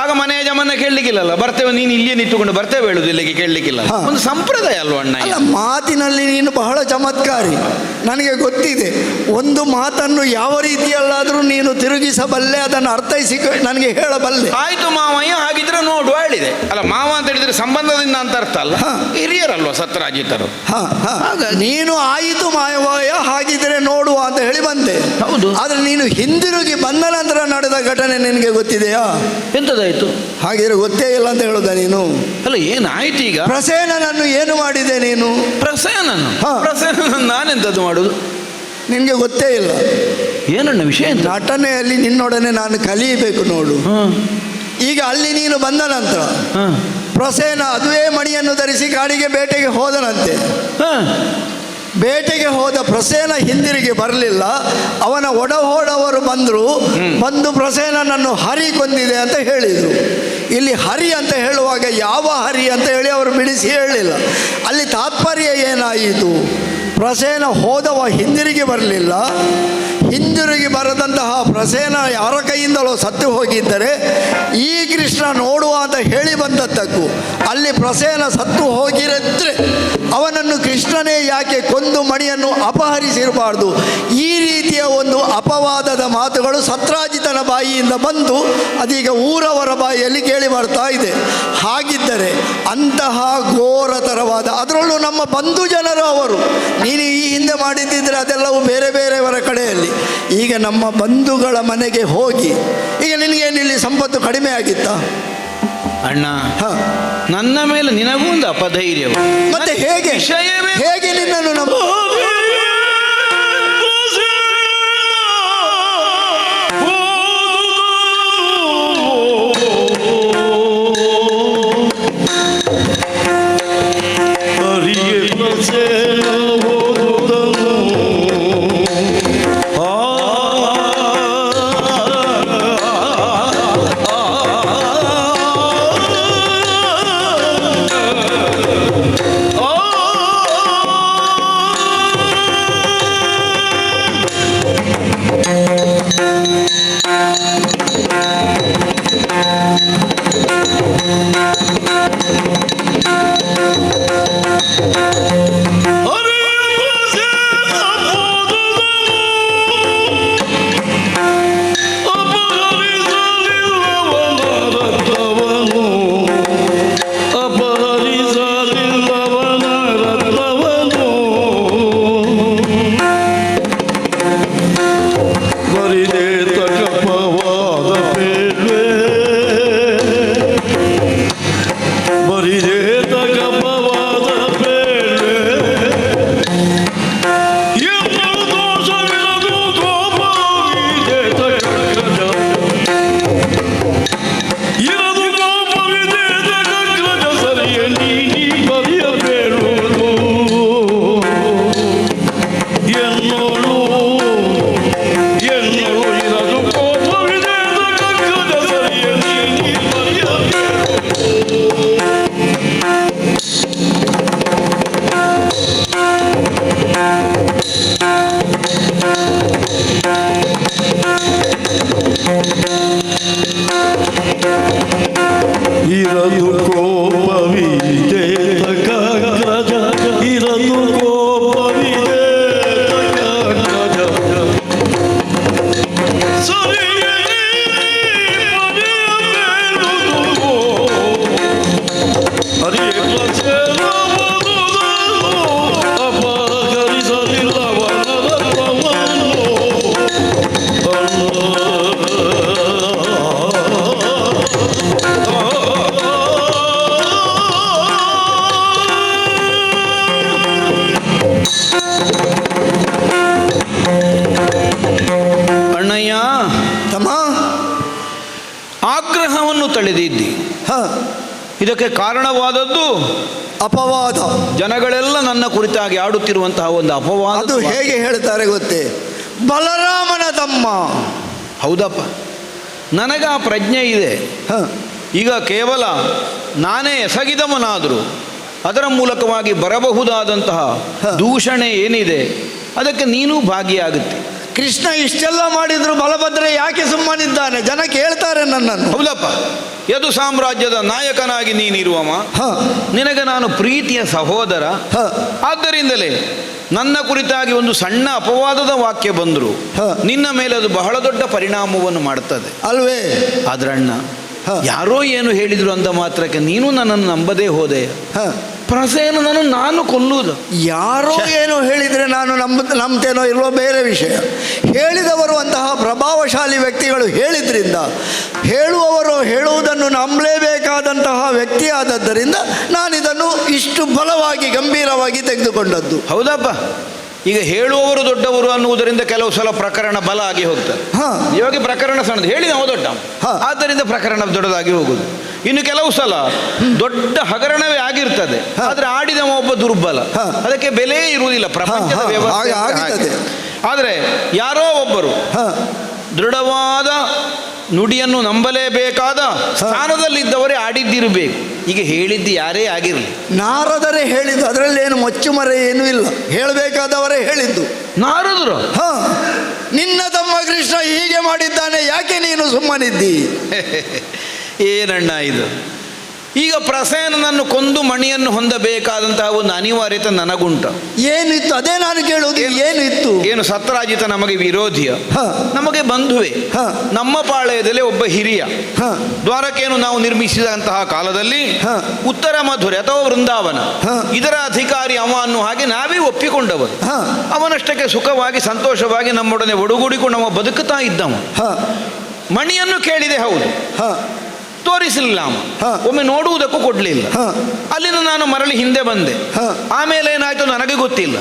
ಆಗ ಮನೆ ಯಜಮಾನ ಕೇಳಲಿಕ್ಕಿಲ್ಲಲ್ಲ. ಬರ್ತೇವೆ, ನೀನು ಇಲ್ಲಿಯೇ ನಿಂತುಕೊಂಡು ಬರ್ತೇವೆ ಹೇಳುದು, ಇಲ್ಲಿಗೆ ಕೇಳಲಿಕ್ಕಿಲ್ಲ. ಒಂದು ಸಂಪ್ರದಾಯ ಅಲ್ವಾ ಅಣ್ಣ? ಮಾತಿನಲ್ಲಿ ನೀನು ಬಹಳ ಚಮತ್ಕಾರಿ. ನನಗೆ ಗೊತ್ತಿದೆ, ಒಂದು ಮಾತನ್ನು ಯಾವ ರೀತಿಯಲ್ಲಾದರೂ ನೀನು ತಿರುಗಿಸಬಲ್ಲೆ, ಅದನ್ನು ಅರ್ಥೈಸಿ ನನಗೆ ಹೇಳಬಲ್ಲೆ. ಆಯ್ತು ಮಾವಯ್ಯ, ಹಾಗಿದ್ರೆ ನೋಡುವ ಹೇಳಿದೆ. ಅಲ್ಲ, ಮಾವ ಅಂತ ಹೇಳಿದ್ರೆ ಸಂಬಂಧದಿಂದ ಅಂತ ಅರ್ಥ ಅಲ್ಲ, ಹಿರಿಯರಲ್ವ ಸತ್ರಾಜಿತರು. ನೀನು ಆಯಿತು ಮಾವಯ್ಯ ಹಾಗಿದ್ರೆ ನೋಡುವ ಅಂತ ಹೇಳಿ ಬಂದೆ. ಹೌದು. ಆದ್ರೆ ನೀನು ಹಿಂದಿರುಗಿ ಬಂದ ನಂತರ ನಡೆದ ಘಟನೆ ನಿನಗೆ ಗೊತ್ತಿದೆಯಾ? ಎಂತದ ಎಂತಾಯ್ತು? ಹಾಗಿದ್ರೆ ಗೊತ್ತೇ ಇಲ್ಲ ಅಂತ ಹೇಳುದ ನೀನು? ಅಲ್ಲ ಏನಾಯ್ತು ಈಗ? ಪ್ರಸೇನನನ್ನು ಏನು ಮಾಡಿದೆ ನೀನು? ಪ್ರಸೇನನ್ನು ಹಾ. ಪ್ರಸೇನನ್ನು ನಾನೆಂತದ್ದು ಮಾಡುದು? ನಿನಗೆ ಗೊತ್ತೇ ಇಲ್ಲ. ಏನಣ್ಣ ವಿಷಯ ಎಂತ? ನಟನೆಯಲ್ಲಿ ನಿನ್ನೊಡನೆ ನಾನು ಕಲಿಯಬೇಕು ನೋಡು. ಹಾಂ ಈಗ ಅಲ್ಲಿ ನೀನು ಬಂದ ನಂತರ ಹಾಂ ಪ್ರಸೇನ ಅದುವೇ ಮಣಿಯನ್ನು ಧರಿಸಿ ಕಾಡಿಗೆ ಬೇಟೆಗೆ ಹೋದನಂತೆ. ಹಾಂ ಬೇಟೆಗೆ ಹೋದ ಪ್ರಸೇನ ಹಿಂದಿರುಗಿ ಬರಲಿಲ್ಲ. ಅವನ ಒಡಹೋಡವರು ಬಂದು ಪ್ರಸೇನನನ್ನು ಹರಿ ಕೊಂದಿದೆ ಅಂತ ಹೇಳಿದರು. ಇಲ್ಲಿ ಹರಿ ಅಂತ ಹೇಳುವಾಗ ಯಾವ ಹರಿ ಅಂತ ಹೇಳಿ ಅವರು ಬಿಡಿಸಿ ಹೇಳಲಿಲ್ಲ. ಅಲ್ಲಿ ತಾತ್ಪರ್ಯ ಏನಾಯಿತು? ಪ್ರಸೇನ ಹೋದವ ಹಿಂದಿರುಗಿ ಬರಲಿಲ್ಲ. ಹಿಂದಿರುಗಿ ಬರದಂತಹ ಪ್ರಸೇನ ಯಾರ ಕೈಯಿಂದಲೋ ಸತ್ತು ಹೋಗಿದ್ದರೆ ಈ ಕೃಷ್ಣ ನೋಡುವ ಅಂತ ಹೇಳಿ ಬಂದದ್ದಕ್ಕೂ ಅಲ್ಲಿ ಪ್ರಸೇನ ಸತ್ತು ಹೋಗಿರದ್ರೆ ಅವನನ್ನು ಕೃಷ್ಣನೇ ಯಾಕೆ ಕೊಂದು ಮಣಿಯನ್ನು ಅಪಹರಿಸಿರಬಾರ್ದು? ಈ ರೀತಿಯ ಒಂದು ಅಪವಾದದ ಮಾತುಗಳು ಸತ್ರಾಜಿತನ ಬಾಯಿಯಿಂದ ಬಂದು ಅದೀಗ ಊರವರ ಬಾಯಿಯಲ್ಲಿ ಕೇಳಿ ಬರ್ತಾ ಇದೆ. ಹಾಗಿದ್ದರೆ ಅಂತಹ ಘೋರತರವಾದ, ಅದರಲ್ಲೂ ನಮ್ಮ ಬಂಧು ಜನರು ಅವರು, ನೀನು ಈ ಹಿಂದೆ ಮಾಡಿದ್ದಿದ್ರೆ ಅದೆಲ್ಲವೂ ಬೇರೆ ಬೇರೆಯವರ ಕಡೆಯಲ್ಲಿ. ಈಗ ನಮ್ಮ ಬಂಧುಗಳ ಮನೆಗೆ ಹೋಗಿ ಈಗ ನಿನಗೇನಿಲ್ಲಿ ಸಂಪತ್ತು ಕಡಿಮೆ ಆಗಿತ್ತಾ ಅಣ್ಣ? ನನ್ನ ಮೇಲೆ ನಿನಗೂ ಒಂದು ಅಪಧೈರ್ಯ. ಮತ್ತೆ ಹೇಗೆ ಹೇಗೆ ನಿನ್ನನ್ನು ನಮ್ಮ ಆಗ್ರಹವನ್ನು ತಳೆದಿದ್ದಿ. ಇದಕ್ಕೆ ಕಾರಣವಾದದ್ದು ಅಪವಾದ. ಜನಗಳೆಲ್ಲ ನನ್ನ ಕುರಿತಾಗಿ ಆಡುತ್ತಿರುವಂತಹ ಒಂದು ಅಪವಾದ. ಅದು ಹೇಗೆ ಹೇಳ್ತಾರೆ ಗೊತ್ತೇ? ಬಲರಾಮನ ತಮ್ಮ. ಹೌದಪ್ಪ, ನನಗೆ ಆ ಪ್ರಜ್ಞೆ ಇದೆ. ಈಗ ಕೇವಲ ನಾನೇ ಎಸಗಿದವನಾದರೂ ಅದರ ಮೂಲಕವಾಗಿ ಬರಬಹುದಾದಂತಹ ದೂಷಣೆ ಏನಿದೆ ಅದಕ್ಕೆ ನೀನು ಭಾಗಿಯಾಗುತ್ತೆ. ಕೃಷ್ಣ ಇಷ್ಟೆಲ್ಲ ಮಾಡಿದ್ರು ಬಲಭದ್ರ ಯಾಕೆ ಸುಮ್ಮನಿದ್ದಾನೆ? ಜನ ಕೇಳ್ತಾರೆ ನನ್ನನ್ನು. ಹೌದಪ್ಪ, ಯದು ಸಾಮ್ರಾಜ್ಯದ ನಾಯಕನಾಗಿ ನೀನಿರುವವ, ನಿನಗೆ ನಾನು ಪ್ರೀತಿಯ ಸಹೋದರ. ಆದ್ದರಿಂದಲೇ ನನ್ನ ಕುರಿತಾಗಿ ಒಂದು ಸಣ್ಣ ಅಪವಾದದ ವಾಕ್ಯ ಬಂದರು ನಿನ್ನ ಮೇಲೆ ಅದು ಬಹಳ ದೊಡ್ಡ ಪರಿಣಾಮವನ್ನು ಮಾಡುತ್ತದೆ ಅಲ್ವೇ? ಆದ್ರಣ್ಣ, ಯಾರೋ ಏನು ಹೇಳಿದ್ರು ಅಂದ ಮಾತ್ರಕ್ಕೆ ನೀನು ನನ್ನನ್ನು ನಂಬದೇ ಹೋದೆ. ಪ್ರಸೇನನನ್ನು ನಾನು ಕೊಲ್ಲುವುದು. ಯಾರೋ ಏನು ಹೇಳಿದ್ರೆ ನಾನು ನಂಬ್ತೇನೋ ಇಲ್ವೋ ಬೇರೆ ವಿಷಯ. ಹೇಳಿದವರು ಅಂತಹ ಪ್ರಭಾವಶಾಲಿ ವ್ಯಕ್ತಿಗಳು ಹೇಳಿದ್ರಿಂದ, ಹೇಳುವವರು ಹೇಳುವುದನ್ನು ನಂಬಲೇಬೇಕಾದಂತಹ ವ್ಯಕ್ತಿ ಆದದ್ದರಿಂದ ನಾನಿದನ್ನು ಇಷ್ಟು ಬಲವಾಗಿ ಗಂಭೀರವಾಗಿ ತೆಗೆದುಕೊಂಡದ್ದು. ಹೌದಪ್ಪ, ಈಗ ಹೇಳುವವರು ದೊಡ್ಡವರು ಅನ್ನುವುದರಿಂದ ಕೆಲವು ಸಲ ಪ್ರಕರಣ ಬಲ ಆಗಿ ಹೋಗ್ತದೆ. ಇವಾಗ ಪ್ರಕರಣ ಸಣ್ಣದು, ಹೇಳಿ ನಾವು ದೊಡ್ಡ, ಆದ್ದರಿಂದ ಪ್ರಕರಣ ದೊಡ್ಡದಾಗಿ ಹೋಗುದು. ಇನ್ನು ಕೆಲವು ಸಲ ದೊಡ್ಡ ಹಗರಣವೇ ಆಗಿರ್ತದೆ, ಆದ್ರೆ ಆಡಿದವ ಒಬ್ಬ ದುರ್ಬಲ, ಅದಕ್ಕೆ ಬೆಲೆ ಇರುವುದಿಲ್ಲ ಪ್ರಪಂಚದ ವ್ಯವಸ್ಥೆ. ಆದರೆ ಯಾರೋ ಒಬ್ಬರು ದೃಢವಾದ ನುಡಿಯನ್ನು ನಂಬಲೇಬೇಕಾದ ಸ್ಥಾನದಲ್ಲಿದ್ದವರೇ ಆಡಿದ್ದಿರಬೇಕು. ಈಗ ಹೇಳಿದ್ದು ಯಾರೇ ಆಗಿರಲಿ, ನಾರದರೇ ಹೇಳಿದ್ದು, ಅದರಲ್ಲಿ ಏನು ಮಚ್ಚುಮರೆ ಏನೂ ಇಲ್ಲ, ಹೇಳಬೇಕಾದವರೇ ಹೇಳಿದ್ದು. ನಾರದರು ನಿನ್ನ ತಮ್ಮ ಕೃಷ್ಣ ಹೀಗೆ ಮಾಡಿದ್ದಾನೆ, ಯಾಕೆ ನೀನು ಸುಮ್ಮನಿದ್ದಿ? ಏನಣ್ಣ ಇದು? ಈಗ ಪ್ರಸೇನನನ್ನು ಕೊಂದು ಮಣಿಯನ್ನು ಹೊಂದಬೇಕಾದಂತಹ ಒಂದು ಅನಿವಾರ್ಯತೆ ನನಗುಂಟ. ಏನಿತ್ತು ಅದೇ ನಾನು ಕೇಳುವುದು. ಏನು ಇತ್ತು? ಏನು ಸತ್ರಾಜಿತ ನಮಗೆ ವಿರೋಧಿಯ, ನಮಗೆ ಬಂಧುವೆ, ನಮ್ಮ ಪಾಳಯದಲ್ಲಿ ಒಬ್ಬ ಹಿರಿಯ. ದ್ವಾರಕೆಯನ್ನು ನಾವು ನಿರ್ಮಿಸಿದಂತಹ ಕಾಲದಲ್ಲಿ ಉತ್ತರ ಮಧುರೆ ಅಥವಾ ವೃಂದಾವನ ಇದರ ಅಧಿಕಾರಿ ಅವ ಅನ್ನೋ ಹಾಗೆ ನಾವೇ ಒಪ್ಪಿಕೊಂಡವರು. ಅವನಷ್ಟಕ್ಕೆ ಸುಖವಾಗಿ ಸಂತೋಷವಾಗಿ ನಮ್ಮೊಡನೆ ಒಡಗೂಡಿಕೊಂಡು ನಾವು ಬದುಕುತ್ತಾ ಇದ್ದವ. ಮಣಿಯನ್ನು ಕೇಳಿದೆ, ಹೌದು, ತೋರಿಸಲಿಲ್ಲ ಅವ. ಒಮ್ಮೆ ನೋಡುವುದಕ್ಕೂ ಕೊಡ್ಲಿಲ್ಲ. ಅಲ್ಲಿಂದ ನಾನು ಮರಳಿ ಹಿಂದೆ ಬಂದೆ. ಆಮೇಲೆ ಏನಾಯ್ತು ನನಗೆ ಗೊತ್ತಿಲ್ಲ.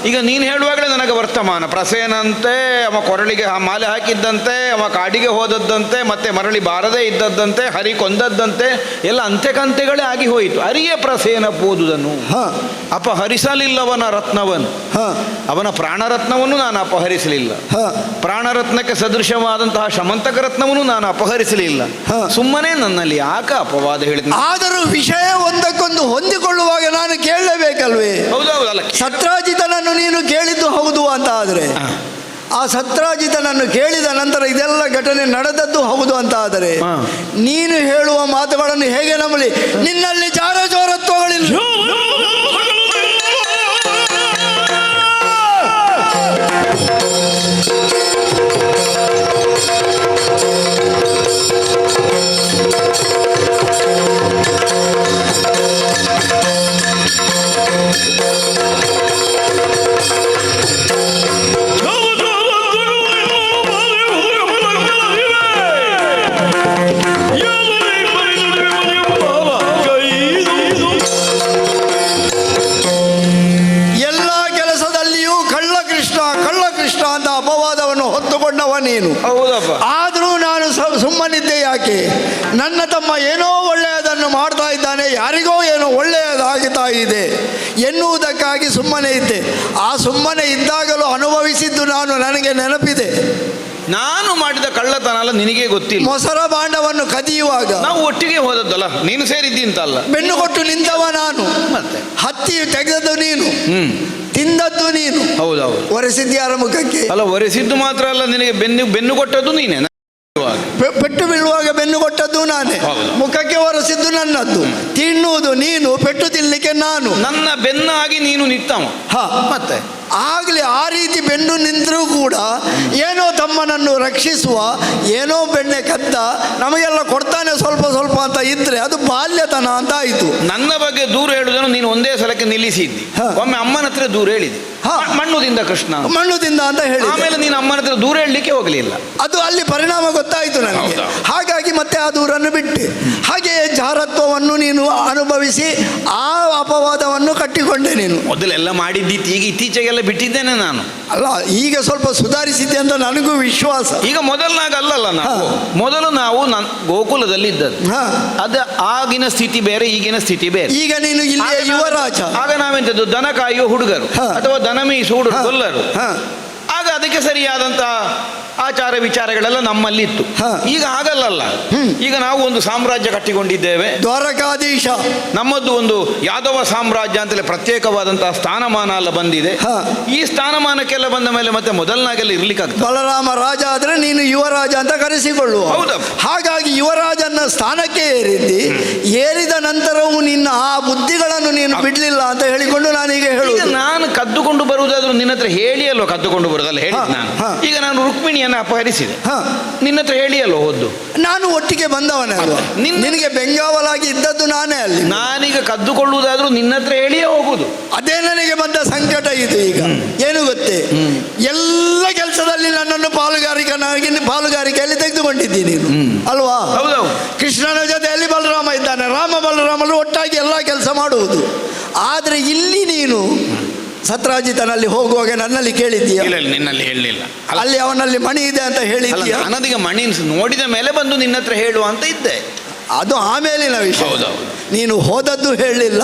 ಈಗ ನೀನು ಹೇಳುವಾಗಲೇ ನನಗೆ ವರ್ತಮಾನ, ಪ್ರಸೇನಂತೆ ಅವ ಕೊರಳಿಗೆ ಮಾಲೆ ಹಾಕಿದ್ದಂತೆ, ಅವ ಕಾಡಿಗೆ ಹೋದದ್ದಂತೆ, ಮತ್ತೆ ಮರಳಿ ಬಾರದೇ ಇದ್ದದ್ದಂತೆ, ಹರಿ ಕೊಂದದ್ದಂತೆ, ಎಲ್ಲ ಅಂತ್ಯಕಂತೆಗಳೇ ಆಗಿ ಹೋಯಿತು. ಅರಿಯೇ ಪ್ರಸೇನ ಪೋದುದನು ಅಪಹರಿಸಲಿಲ್ಲವನ ರತ್ನವನು, ಅವನ ಪ್ರಾಣರತ್ನವನ್ನು ನಾನು ಅಪಹರಿಸಲಿಲ್ಲ. ಪ್ರಾಣರತ್ನಕ್ಕೆ ಸದೃಶವಾದಂತಹ ಶಮಂತಕ ರತ್ನವನ್ನು ನಾನು ಅಪಹರಿಸಲಿಲ್ಲ. ಸುಮ್ಮನೆ ನನ್ನಲ್ಲಿ ಯಾಕೆ ಅಪವಾದ ಹೇಳಿದ? ಆದರೂ ವಿಷಯ ಒಂದಕ್ಕೊಂದು ಹೊಂದಿಕೊಳ್ಳುವಾಗ ನಾನು ಕೇಳಲೇಬೇಕಲ್ವೇ? ಹೌದೌದಲ್ಲ, ಸತ್ರಾಜಿತನನ್ನು ನೀನು ಕೇಳಿದ್ದು ಹೌದು ಅಂತ ಆದರೆ, ಆ ಸತ್ರಾಜಿತನನ್ನು ಕೇಳಿದ ನಂತರ ಇದೆಲ್ಲ ಘಟನೆ ನಡೆದದ್ದು ಹೌದು ಅಂತ ಆದರೆ, ನೀನು ಹೇಳುವ ಮಾತುಗಳನ್ನು ಹೇಗೆ ನಂಬಲಿ? ನಿನ್ನಲ್ಲಿ ಜಾರಜೋರತ್ವಗಳಿಲ್ಲ. ನೀನು ಹೌದಪ್ಪ. ಆದರೂ ನಾನು ಸುಮ್ಮನಿದ್ದೆ ಯಾಕೆ? ನನ್ನ ತಮ್ಮ ಏನೋ ಒಳ್ಳೆಯದನ್ನು ಮಾಡ್ತಾ ಇದ್ದಾನೆ, ಯಾರಿಗೋ ಏನೋ ಒಳ್ಳೆಯದಾಗುತ್ತಾ ಇದೆ ಎನ್ನುವುದಕ್ಕಾಗಿ ಸುಮ್ಮನೆ ಇದ್ದೆ. ಆ ಸುಮ್ಮನೆ ಇದ್ದಾಗಲೂ ಅನುಭವಿಸಿದ್ದು ನಾನು, ನನಗೆ ನೆನಪಿದೆ. ನಾನು ಮಾಡಿದ ಕಳ್ಳತನ ಅಲ್ಲ ನಿನಗೆ ಗೊತ್ತಿಲ್ಲ. ಮೊಸರ ಭಾಂಡವನ್ನು ಕದಿಯುವಾಗ ನಾವು ಒಟ್ಟಿಗೆ ಹೋದದ್ದಲ್ಲ, ನೀನು ಸೇರಿದ್ದಿ ಅಂತಲ್ಲ. ಬೆನ್ನು ಕೊಟ್ಟು ನಿಂತವ ನಾನು, ಮತ್ತೆ ಹತ್ತಿ ತೆಗೆದದ್ದು ನೀನು, ತಿಂದದ್ದು ನೀನು. ಹೌದೌದು. ಒರೆಸಿದ್ಯಾರ ಮುಖಕ್ಕೆ? ಅಲ್ಲ, ಒರೆಸಿದ್ದು ಮಾತ್ರ ಅಲ್ಲ, ನಿನಗೆ ಬೆನ್ನು ಕೊಟ್ಟದ್ದು ನೀನೇ. ಪೆಟ್ಟು ಬೀಳುವಾಗ ಬೆನ್ನು ಕೊಟ್ಟದ್ದು ನಾನೇ, ಮುಖಕ್ಕೆ ಒರೆಸಿದ್ದು ನನ್ನದ್ದು, ತಿನ್ನುವುದು ನೀನು, ಪೆಟ್ಟು ತಿನ್ಲಿಕ್ಕೆ ನಾನು. ನನ್ನ ಬೆನ್ನಾಗಿ ನೀನು ನಿಂತವ. ಮತ್ತೆ ಆಗಲಿ ಆ ರೀತಿ ಬೆನ್ನು ನಿಂತರೂ ಕೂಡ ಏನೋ ತಮ್ಮನನ್ನು ರಕ್ಷಿಸುವ, ಏನೋ ಬೆಣ್ಣೆ ಕದ್ದ, ನಮಗೆಲ್ಲ ಕೊಡ್ತಾನೆ ಸ್ವಲ್ಪ ಸ್ವಲ್ಪ ಅಂತ ಇದ್ರೆ ಅದು ಬಾಲ್ಯತನ ಅಂತ ಆಯಿತು. ನನ್ನ ಬಗ್ಗೆ ದೂರ ಹೇಳುವುದನ್ನು ನೀನು ಒಂದೇ ಸಲಕ್ಕೆ ನಿಲ್ಲಿಸಿದ್ದಿ. ಒಮ್ಮೆ ಅಮ್ಮನ ಹತ್ರ ದೂರ ಹೇಳಿದೆ, ಮಣ್ಣುದಿಂದ ಕೃಷ್ಣ, ಮಣ್ಣುದಿಂದ ಅಂತ ಹೇಳಿ. ಆಮೇಲೆ ನೀನು ಅಮ್ಮನ ಹತ್ರ ದೂರ ಹೇಳಲಿಕ್ಕೆ ಹೋಗಲಿಲ್ಲ. ಅದು ಅಲ್ಲಿ ಪರಿಣಾಮ ಗೊತ್ತಾಯಿತು ನನಗೆ. ಹಾಗಾಗಿ ಮತ್ತೆ ಆ ದೂರನ್ನು ಬಿಟ್ಟೆ. ಹಾಗೆಯೇ ಜಾರತ್ವವನ್ನು ನೀನು ಅನುಭವಿಸಿ ಆ ಅಪವಾದವನ್ನು ಕಟ್ಟಿಕೊಂಡೆ ನೀನು. ಮೊದಲೆಲ್ಲ ಮಾಡಿದ್ದಿತ್ತು, ಈಗ ಇತ್ತೀಚೆಗೆಲ್ಲ ಬಿಟ್ಟಿದ್ದೇನೆ ನಾನು. ಅಲ್ಲ, ಈಗ ಸ್ವಲ್ಪ ಸುಧಾರಿಸಿದ್ದೆ ಅಂತ ನನಗೂ ವಿಶ್ವಾಸ. ಈಗ ಮೊದಲನಾಗ ಅಲ್ಲಲ್ಲ, ಮೊದಲು ನಾವು ಗೋಕುಲದಲ್ಲಿ ಇದ್ದದ್ದು. ಅದು ಆಗಿನ ಸ್ಥಿತಿ ಬೇರೆ, ಈಗಿನ ಸ್ಥಿತಿ ಬೇರೆ. ಈಗ ನೀನು ಇಲ್ಲಿ ಯುವರಾಜ. ಆಗ ನಾವೆಂತದ್ದು ದನ ಕಾಯುವ ಹುಡುಗರು ಅಥವಾ ದನ ಮೀಸು ಹುಡುಗರು. ಆಗ ಅದಕ್ಕೆ ಸರಿಯಾದಂತ ಆಚಾರ ವಿಚಾರಗಳೆಲ್ಲ ನಮ್ಮಲ್ಲಿ ಇತ್ತು. ಈಗ ಹಾಗಲ್ಲ. ಈಗ ನಾವು ಒಂದು ಸಾಮ್ರಾಜ್ಯ ಕಟ್ಟಿಕೊಂಡಿದ್ದೇವೆ, ದ್ವಾರಕಾಧೀಶ. ನಮ್ಮದು ಒಂದು ಯಾದವ ಸಾಮ್ರಾಜ್ಯ ಅಂತಲೇ ಪ್ರತ್ಯೇಕವಾದಂತಹ ಸ್ಥಾನಮಾನ ಎಲ್ಲ ಬಂದಿದೆ. ಈ ಸ್ಥಾನಮಾನಕ್ಕೆಲ್ಲ ಬಂದ ಮೇಲೆ ಮತ್ತೆ ಮೊದಲನಾಗೆಲ್ಲ ಇರ್ಲಿಕ್ಕಾಗ್ತದೆ. ಬಲರಾಮ ರಾಜ ಆದ್ರೆ ನೀನು ಯುವರಾಜ ಅಂತ ಕರೆಸಿಕೊಳ್ಳುವ. ಹಾಗಾಗಿ ಯುವರಾಜನ ಸ್ಥಾನಕ್ಕೆ ಏರಿದ್ದಿ. ಏರಿದ ನಂತರವೂ ನಿನ್ನ ಆ ಬುದ್ಧಿಗಳನ್ನು ನೀನು ಬಿಡ್ಲಿಲ್ಲ ಅಂತ ಹೇಳಿಕೊಂಡು ನಾನೀಗ ಹೇಳುವುದು. ನಾನು ಕದ್ದುಕೊಂಡು ಬರುವುದಾದ್ರೂ ನಿನ್ನ ಹತ್ರ ಹೇಳಿಯಲ್ಲೋ ಕದ್ದುಕೊಂಡು ಬರುವುದಲ್ಲ ಹೇಳಿದ್ ನಾನು. ಈಗ ನಾನು ರುಕ್ಮಿಣಿಯನ್ನು ಅಪಹರಿಸಿದೆ, ನಿನ್ನ ಹತ್ರ ಹೇಳಿಯಲ್ಲೋ ಹೋದ್ದು. ನಾನು ಒಟ್ಟಿಗೆ ಬಂದವನೇ ಅಲ್ವಾ? ನಿನಗೆ ಬೆಂಗಾವಲಾಗಿ ಇದ್ದದ್ದು ನಾನೇ ಅಲ್ಲಿ. ನಾನೀಗ ಕದ್ದುಕೊಳ್ಳುವುದಾದ್ರೂ ನಿನ್ನ ಹತ್ರ ಹೇಳಿಯೇ ಹೋಗುದು. ಅದೇ ನನಗೆ ಬಂದ ಸಂಕಟ ಇದು. ಈಗ ಏನು ಗೊತ್ತೇ, ತಿಳ್ಕೊಂಡಿದ್ದೀನಿ ನೀನು ಅಲ್ವಾ? ಹೌದೌದು. ಕೃಷ್ಣನ ಜೊತೆಯಲ್ಲಿ ಬಲರಾಮ ಇದ್ದಾನೆ, ರಾಮ ಬಲರಾಮರು ಒಟ್ಟಾಗಿ ಎಲ್ಲ ಕೆಲಸ ಮಾಡುವುದು. ಆದರೆ ಇಲ್ಲಿ ನೀನು ಸತ್ರಾಜಿತನಲ್ಲಿ ಹೋಗುವಾಗ ನನ್ನಲ್ಲಿ ಕೇಳಿದ್ದೀಯ? ಇಲ್ಲ ನಿನ್ನಲ್ಲಿ ಹೇಳಲಿಲ್ಲ. ಅಲ್ಲಿ ಅವನಲ್ಲಿ ಮಣಿ ಇದೆ ಅಂತ ಹೇಳಿದ್ದೀಯ? ನಾನದೀಗ ಮಣಿ ನೋಡಿದ ಮೇಲೆ ಬಂದು ನಿನ್ನ ಹತ್ರ ಹೇಳುವ ಅಂತ ಇದ್ದೆ. ಅದು ಆಮೇಲಿನ ವಿಷಯ. ಹೌದೌದು. ನೀನು ಹೋದದ್ದು ಹೇಳಲಿಲ್ಲ,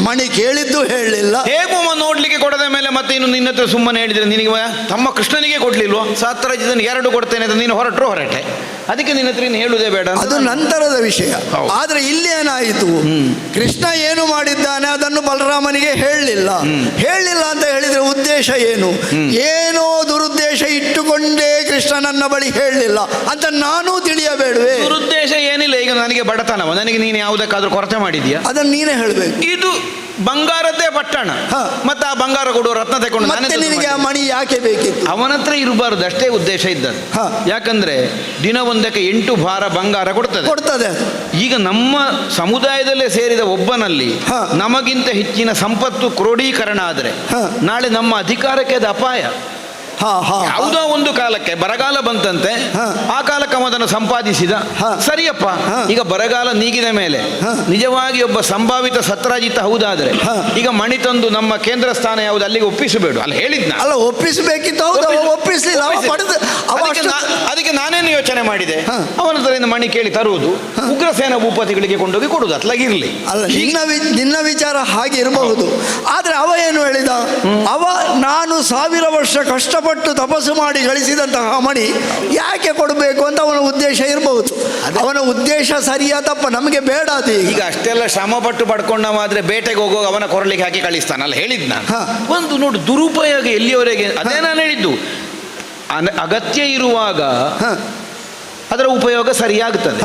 ಮಣಿ ಕೇಳಿದ್ದು ಹೇಳಲಿಲ್ಲ. ಹೇಗೂ ನೋಡ್ಲಿಕ್ಕೆ ಕೊಡದ ಮೇಲೆ ಮತ್ತೆ ಇನ್ನು ನಿನ್ನ ಹತ್ರ ಸುಮ್ಮನೆ ಹೇಳಿದ್ರೆ ನಿನಗೆ ತಮ್ಮ ಕೃಷ್ಣನಿಗೆ ಕೊಡ್ಲಿಲ್ವಾ? ಸತ್ರಾಜಿತನಿಗೆ 2 ಕೊಡ್ತೇನೆ ಅಂತ ನೀನು ಹೊರಟೆ. ಅದಕ್ಕೆ ನಿನ್ನ ಹತ್ರ ಹೇಳುವುದೇ ಬೇಡ. ಅದು ನಂತರದ ವಿಷಯ. ಆದ್ರೆ ಇಲ್ಲಿ ಏನಾಯಿತು, ಕೃಷ್ಣ ಏನು ಮಾಡಿದ್ದಾನೆ ಅದನ್ನು ಬಲರಾಮನಿಗೆ ಹೇಳಲಿಲ್ಲ. ಹೇಳಲಿಲ್ಲ ಅಂತ ಹೇಳಿದ್ರೆ ಉದ್ದೇಶ ಏನು? ಏನೋ ದುರುದ್ದೇಶ ಇಟ್ಟುಕೊಂಡೇ ಕೃಷ್ಣ ನನ್ನ ಬಳಿ ಹೇಳಲಿಲ್ಲ ಅಂತ ನಾನೂ ತಿಳಿಯಬೇಡವೆ? ದುರುದ್ದೇಶ ಏನಿಲ್ಲ. ಈಗ ನನಗೆ ಬಡತನವ, ನನಗೆ ನೀನು ಯಾವುದಕ್ಕಾದ್ರೂ ಕೊರತೆ ಮಾಡಿದ್ಯಾ? ಅದನ್ನು ನೀನೇ ಹೇಳಬೇಕು. ಇದು ಬಂಗಾರದ್ದೇ ಪಟ್ಟಣ, ಮತ್ತೆ ಆ ಬಂಗಾರ ಕೊಡುವ ರತ್ನ ತಗೊಂಡು ನಿನಗೆ ಆ ಮಣಿ ಯಾಕೆ ಬೇಕಿತ್ತು? ಅವನ ಹತ್ರ ಇರಬಾರದು ಅಷ್ಟೇ ಉದ್ದೇಶ ಇದ್ದದ್ದು. ಯಾಕಂದ್ರೆ ದಿನವೊಂದಕ್ಕೆ 8 ಭಾರ ಬಂಗಾರ ಕೊಡ್ತದೆ. ಈಗ ನಮ್ಮ ಸಮುದಾಯದಲ್ಲೇ ಸೇರಿದ ಒಬ್ಬನಲ್ಲಿ ನಮಗಿಂತ ಹೆಚ್ಚಿನ ಸಂಪತ್ತು ಕ್ರೋಢೀಕರಣ ಆದರೆ ನಾಳೆ ನಮ್ಮ ಅಧಿಕಾರಕ್ಕೆ ಅದು ಅಪಾಯ. ಯಾವುದೋ ಒಂದು ಕಾಲಕ್ಕೆ ಬರಗಾಲ ಬಂತಂತೆ, ಆ ಕಾಲಕ್ಕೆ ಅವನನ್ನು ಸಂಪಾದಿಸಿದ. ಸರಿಯಪ್ಪ, ಈಗ ಬರಗಾಲ ನೀಗಿದ ಮೇಲೆ ನಿಜವಾಗಿ ಒಬ್ಬ ಸಂಭಾವಿತ ಸತ್ರಾಜಿತ ಹೌದಾದ್ರೆ ಈಗ ಮಣಿ ತಂದು ನಮ್ಮ ಕೇಂದ್ರ ಸ್ಥಾನ ಯಾವುದು ಅಲ್ಲಿಗೆ ಒಪ್ಪಿಸಬೇಡ ಅಲ್ಲ ಹೇಳಿದ್ನ? ಅಲ್ಲ, ಒಪ್ಪಿಸಬೇಕಿತ್ತು. ಒಪ್ಪಿಸಲಿಲ್ಲ. ಅದಕ್ಕೆ ನಾನೇನು ಯೋಚನೆ ಮಾಡಿದೆ, ಅವನ ಹತ್ರ ಮಣಿ ಕೇಳಿ ತರುವುದು, ಉಗ್ರಸೇನ ಭೂಪತಿಗಳಿಗೆ ಕೊಂಡೋಗಿ ಕೊಡುವುದು, ಅತ್ಲಾಗಿರ್ಲಿ. ಅಲ್ಲ, ನಿನ್ನ ವಿಚಾರ ಹಾಗೆ ಇರಬಹುದು. ಆದ್ರೆ ಅವ ಏನು ಹೇಳಿದ? ನಾನು 1000 ವರ್ಷ ಕಷ್ಟಪಟ್ಟು ತಪಸ್ಸು ಮಾಡಿ ಗಳಿಸಿದಂತಹ ಮಣಿ ಯಾಕೆ ಕೊಡಬೇಕು ಅಂತ ಅವನ ಉದ್ದೇಶ ಇರಬಹುದು. ಅವನ ಉದ್ದೇಶ ಸರಿಯಾ ತಪ್ಪ ನಮಗೆ ಬೇಡ. ಅದು ಈಗ ಅಷ್ಟೆಲ್ಲ ಶ್ರಮ ಪಟ್ಟು ಪಡ್ಕೊಂಡವಾದ್ರೆ ಬೇಟೆಗೆ ಹೋಗುವಾಗ ಅವನ ಕೊರಳಿಗೆ ಹಾಕಿ ಕಳಿಸ್ತಾನಲ್ಲ, ಹೇಳಿದ್ನ. ಒಂದು ನೋಡು, ದುರುಪಯೋಗ ಎಲ್ಲಿಯವರೆಗೆ. ಅದೇ ನಾನು ಹೇಳಿದ್ದು, ಅಗತ್ಯ ಇರುವಾಗ ಅದರ ಉಪಯೋಗ ಸರಿಯಾಗ್ತದೆ.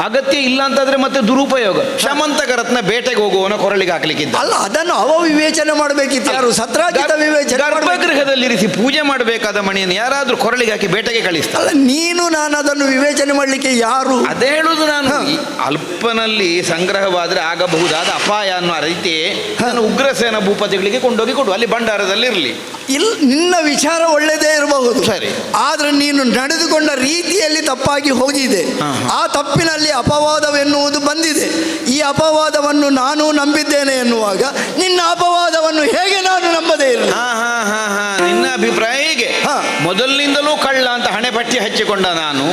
ಅಗತ್ಯ ಇಲ್ಲ ಅಂತಂದ್ರೆ ಮತ್ತೆ ದುರುಪಯೋಗ. ಶ್ರಮಂತಕ ರತ್ನ ಬೇಟೆಗೆ ಹೋಗುವವನ ಕೊರಳಿಗೆ ಹಾಕ್ಲಿಕ್ಕಿದ್ದ. ಅಲ್ಲ, ಅದನ್ನು ಅವ ವಿವೇಚನೆ ಮಾಡಬೇಕಿತ್ತು. ಯಾರು? ಸತ್ರಾಜಿತ ವಿವೇಚನೆ. ಗರ್ಭಗೃಹದಲ್ಲಿರಿಸಿ ಪೂಜೆ ಮಾಡಬೇಕಾದ ಮಣಿಯನ್ನು ಯಾರಾದ್ರೂ ಕೊರಳಿಗೆ ಹಾಕಿ ಬೇಟೆಗೆ ಕಳಿಸ್ತಾರೆ. ಅಲ್ಲ, ನೀನು ನಾನು ಅದನ್ನು ವಿವೇಚನೆ ಮಾಡಲಿಕ್ಕೆ ಯಾರು? ಅದೇ ಹೇಳುದು ನಾನು. ಅಲ್ಪನಲ್ಲಿ ಸಂಗ್ರಹವಾದ್ರೆ ಆಗಬಹುದಾದ ಅಪಾಯ ಅನ್ನೋ ರೀತಿ ನಾನು ಉಗ್ರಸೇನ ಭೂಪತಿಗಳಿಗೆ ಕೊಂಡೋಗಿ ಕೊಡು, ಅಲ್ಲಿ ಭಂಡಾರದಲ್ಲಿ ಇರಲಿ. ನಿನ್ನ ವಿಚಾರ ಒಳ್ಳೆಯದೇ ಇರಬಹುದು, ಸರಿ. ಆದ್ರೆ ನೀನು ನಡೆದುಕೊಂಡ ರೀತಿಯಲ್ಲಿ ತಪ್ಪಾಗಿ ಹೋಗಿದೆ. ಆ ತಪ್ಪಿನಲ್ಲಿ ಅಪವಾದವೆನ್ನುವುದು ಬಂದಿದೆ. ಈ ಅಪವಾದವನ್ನು ನಾನು ನಂಬಿದ್ದೇನೆ ಎನ್ನುವಾಗ ನಿನ್ನ ಅಪವಾದವನ್ನು ಹೇಗೆ ನಾನು ನಂಬದೇ ಇರಲಿ? ನಿನ್ನ ಅಭಿಪ್ರಾಯ ಹೀಗೆ. ಮೊದಲಿನಿಂದಲೂ ಕಳ್ಳ ಅಂತ ಹಣೆ ಪಟ್ಟಿ ಹಚ್ಚಿಕೊಂಡ ನಾನು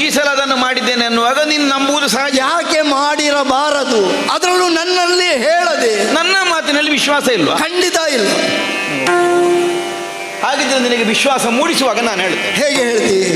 ಈ ಸಲ ಅದನ್ನು ಮಾಡಿದ್ದೇನೆ ಅನ್ನುವಾಗ ನೀನು ನಂಬುವುದು ಸಹಜ. ಯಾಕೆ ಮಾಡಿರಬಾರದು? ಅದರಲ್ಲೂ ನನ್ನಲ್ಲಿ ಹೇಳದೆ. ನನ್ನ ಮಾತಿನಲ್ಲಿ ವಿಶ್ವಾಸ ಇಲ್ವಾ? ಖಂಡಿತ ಇಲ್ಲ. ಹಾಗಿದ್ರೆ ನಿನಗೆ ವಿಶ್ವಾಸ ಮೂಡಿಸುವಾಗ ನಾನು ಹೇಳ್ತೇನೆ. ಹೇಗೆ ಹೇಳ್ತೀವಿ?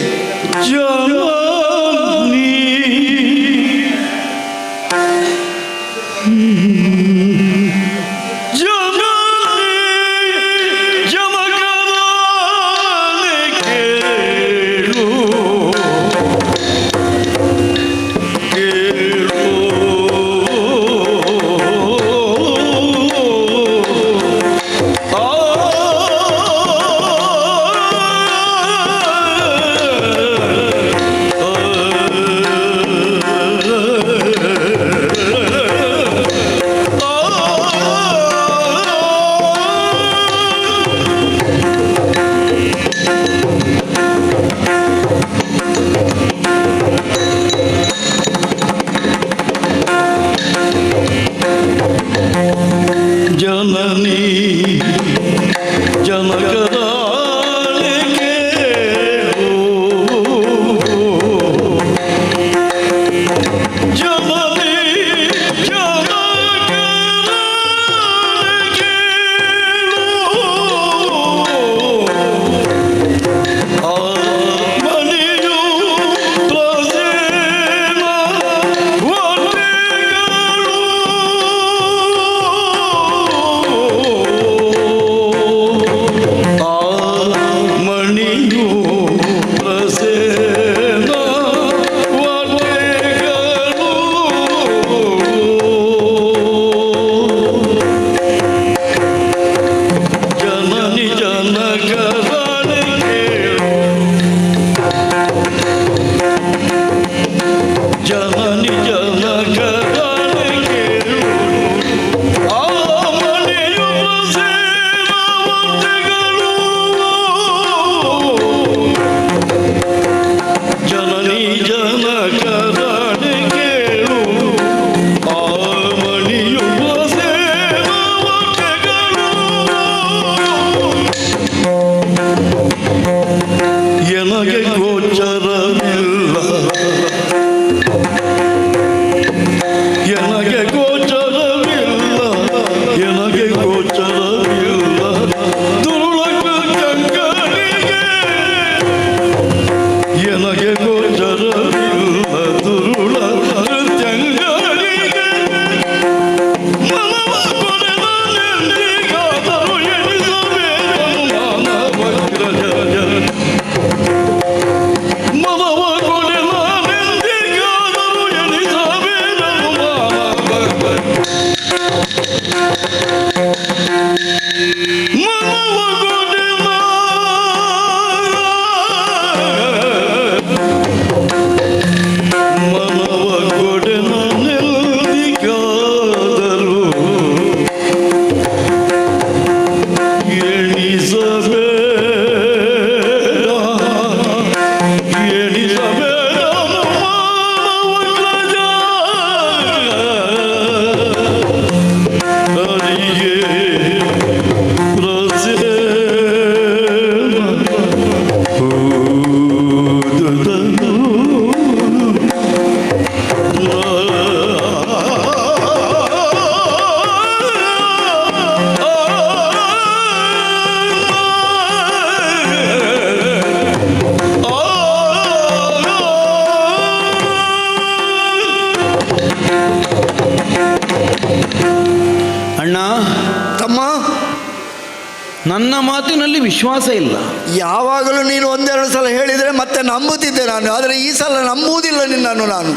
ಮಾತಿನಲ್ಲಿ ವಿಶ್ವಾಸ ಇಲ್ಲ. ಯಾವಾಗಲೂ ನೀನು ಒಂದೆರಡು ಸಲ ಹೇಳಿದರೆ ಮತ್ತೆ ನಂಬುತ್ತಿದ್ದೆ ನಾನು, ಆದರೆ ಈ ಸಲ ನಂಬುವುದಿಲ್ಲ ನಿನ್ನನ್ನು ನಾನು.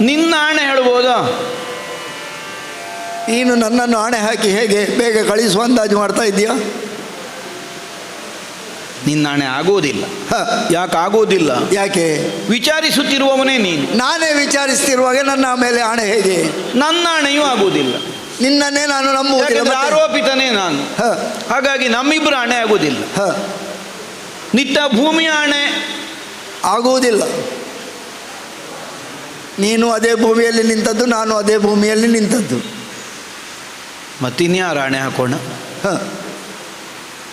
ನಿನ್ನ ಆಣೆ ಹೇಳ್ಬೋದಾ? ನೀನು ನನ್ನನ್ನು ಆಣೆ ಹಾಕಿ ಹೇಗೆ ಬೇಗ ಕಳಿಸುವ ಅಂದಾಜು ಮಾಡ್ತಾ ಇದೆಯಾ? ನಿನ್ನ ಆಣೆ ಆಗೋದಿಲ್ಲ. ಯಾಕೆ ಆಗೋದಿಲ್ಲ? ಯಾಕೆ? ವಿಚಾರಿಸುತ್ತಿರುವವನೇ ನೀನು. ನಾನೇ ವಿಚಾರಿಸ್ತಿರುವಾಗ ನನ್ನ ಮೇಲೆ ಆಣೆ ಹೇಗೆ? ನನ್ನ ಆಣೆಯೂ ಆಗುವುದಿಲ್ಲ. ನಿನ್ನನ್ನೇ ನಾನು ನಂಬುವುದಿಲ್ಲ. ಆರೋಪಿತನೇ ನಾನು. ಹಾಗಾಗಿ ನಮ್ಮಿಬ್ಬರು ಆಣೆ ಆಗುವುದಿಲ್ಲ. ನಿತ್ಯ ಭೂಮಿಯ ಆಣೆ ಆಗುವುದಿಲ್ಲ. ನೀನು ಅದೇ ಭೂಮಿಯಲ್ಲಿ ನಿಂತದ್ದು, ನಾನು ಅದೇ ಭೂಮಿಯಲ್ಲಿ ನಿಂತದ್ದು. ಮತ್ತಿನ್ಯಾರ ಆಣೆ ಹಾಕೋಣ?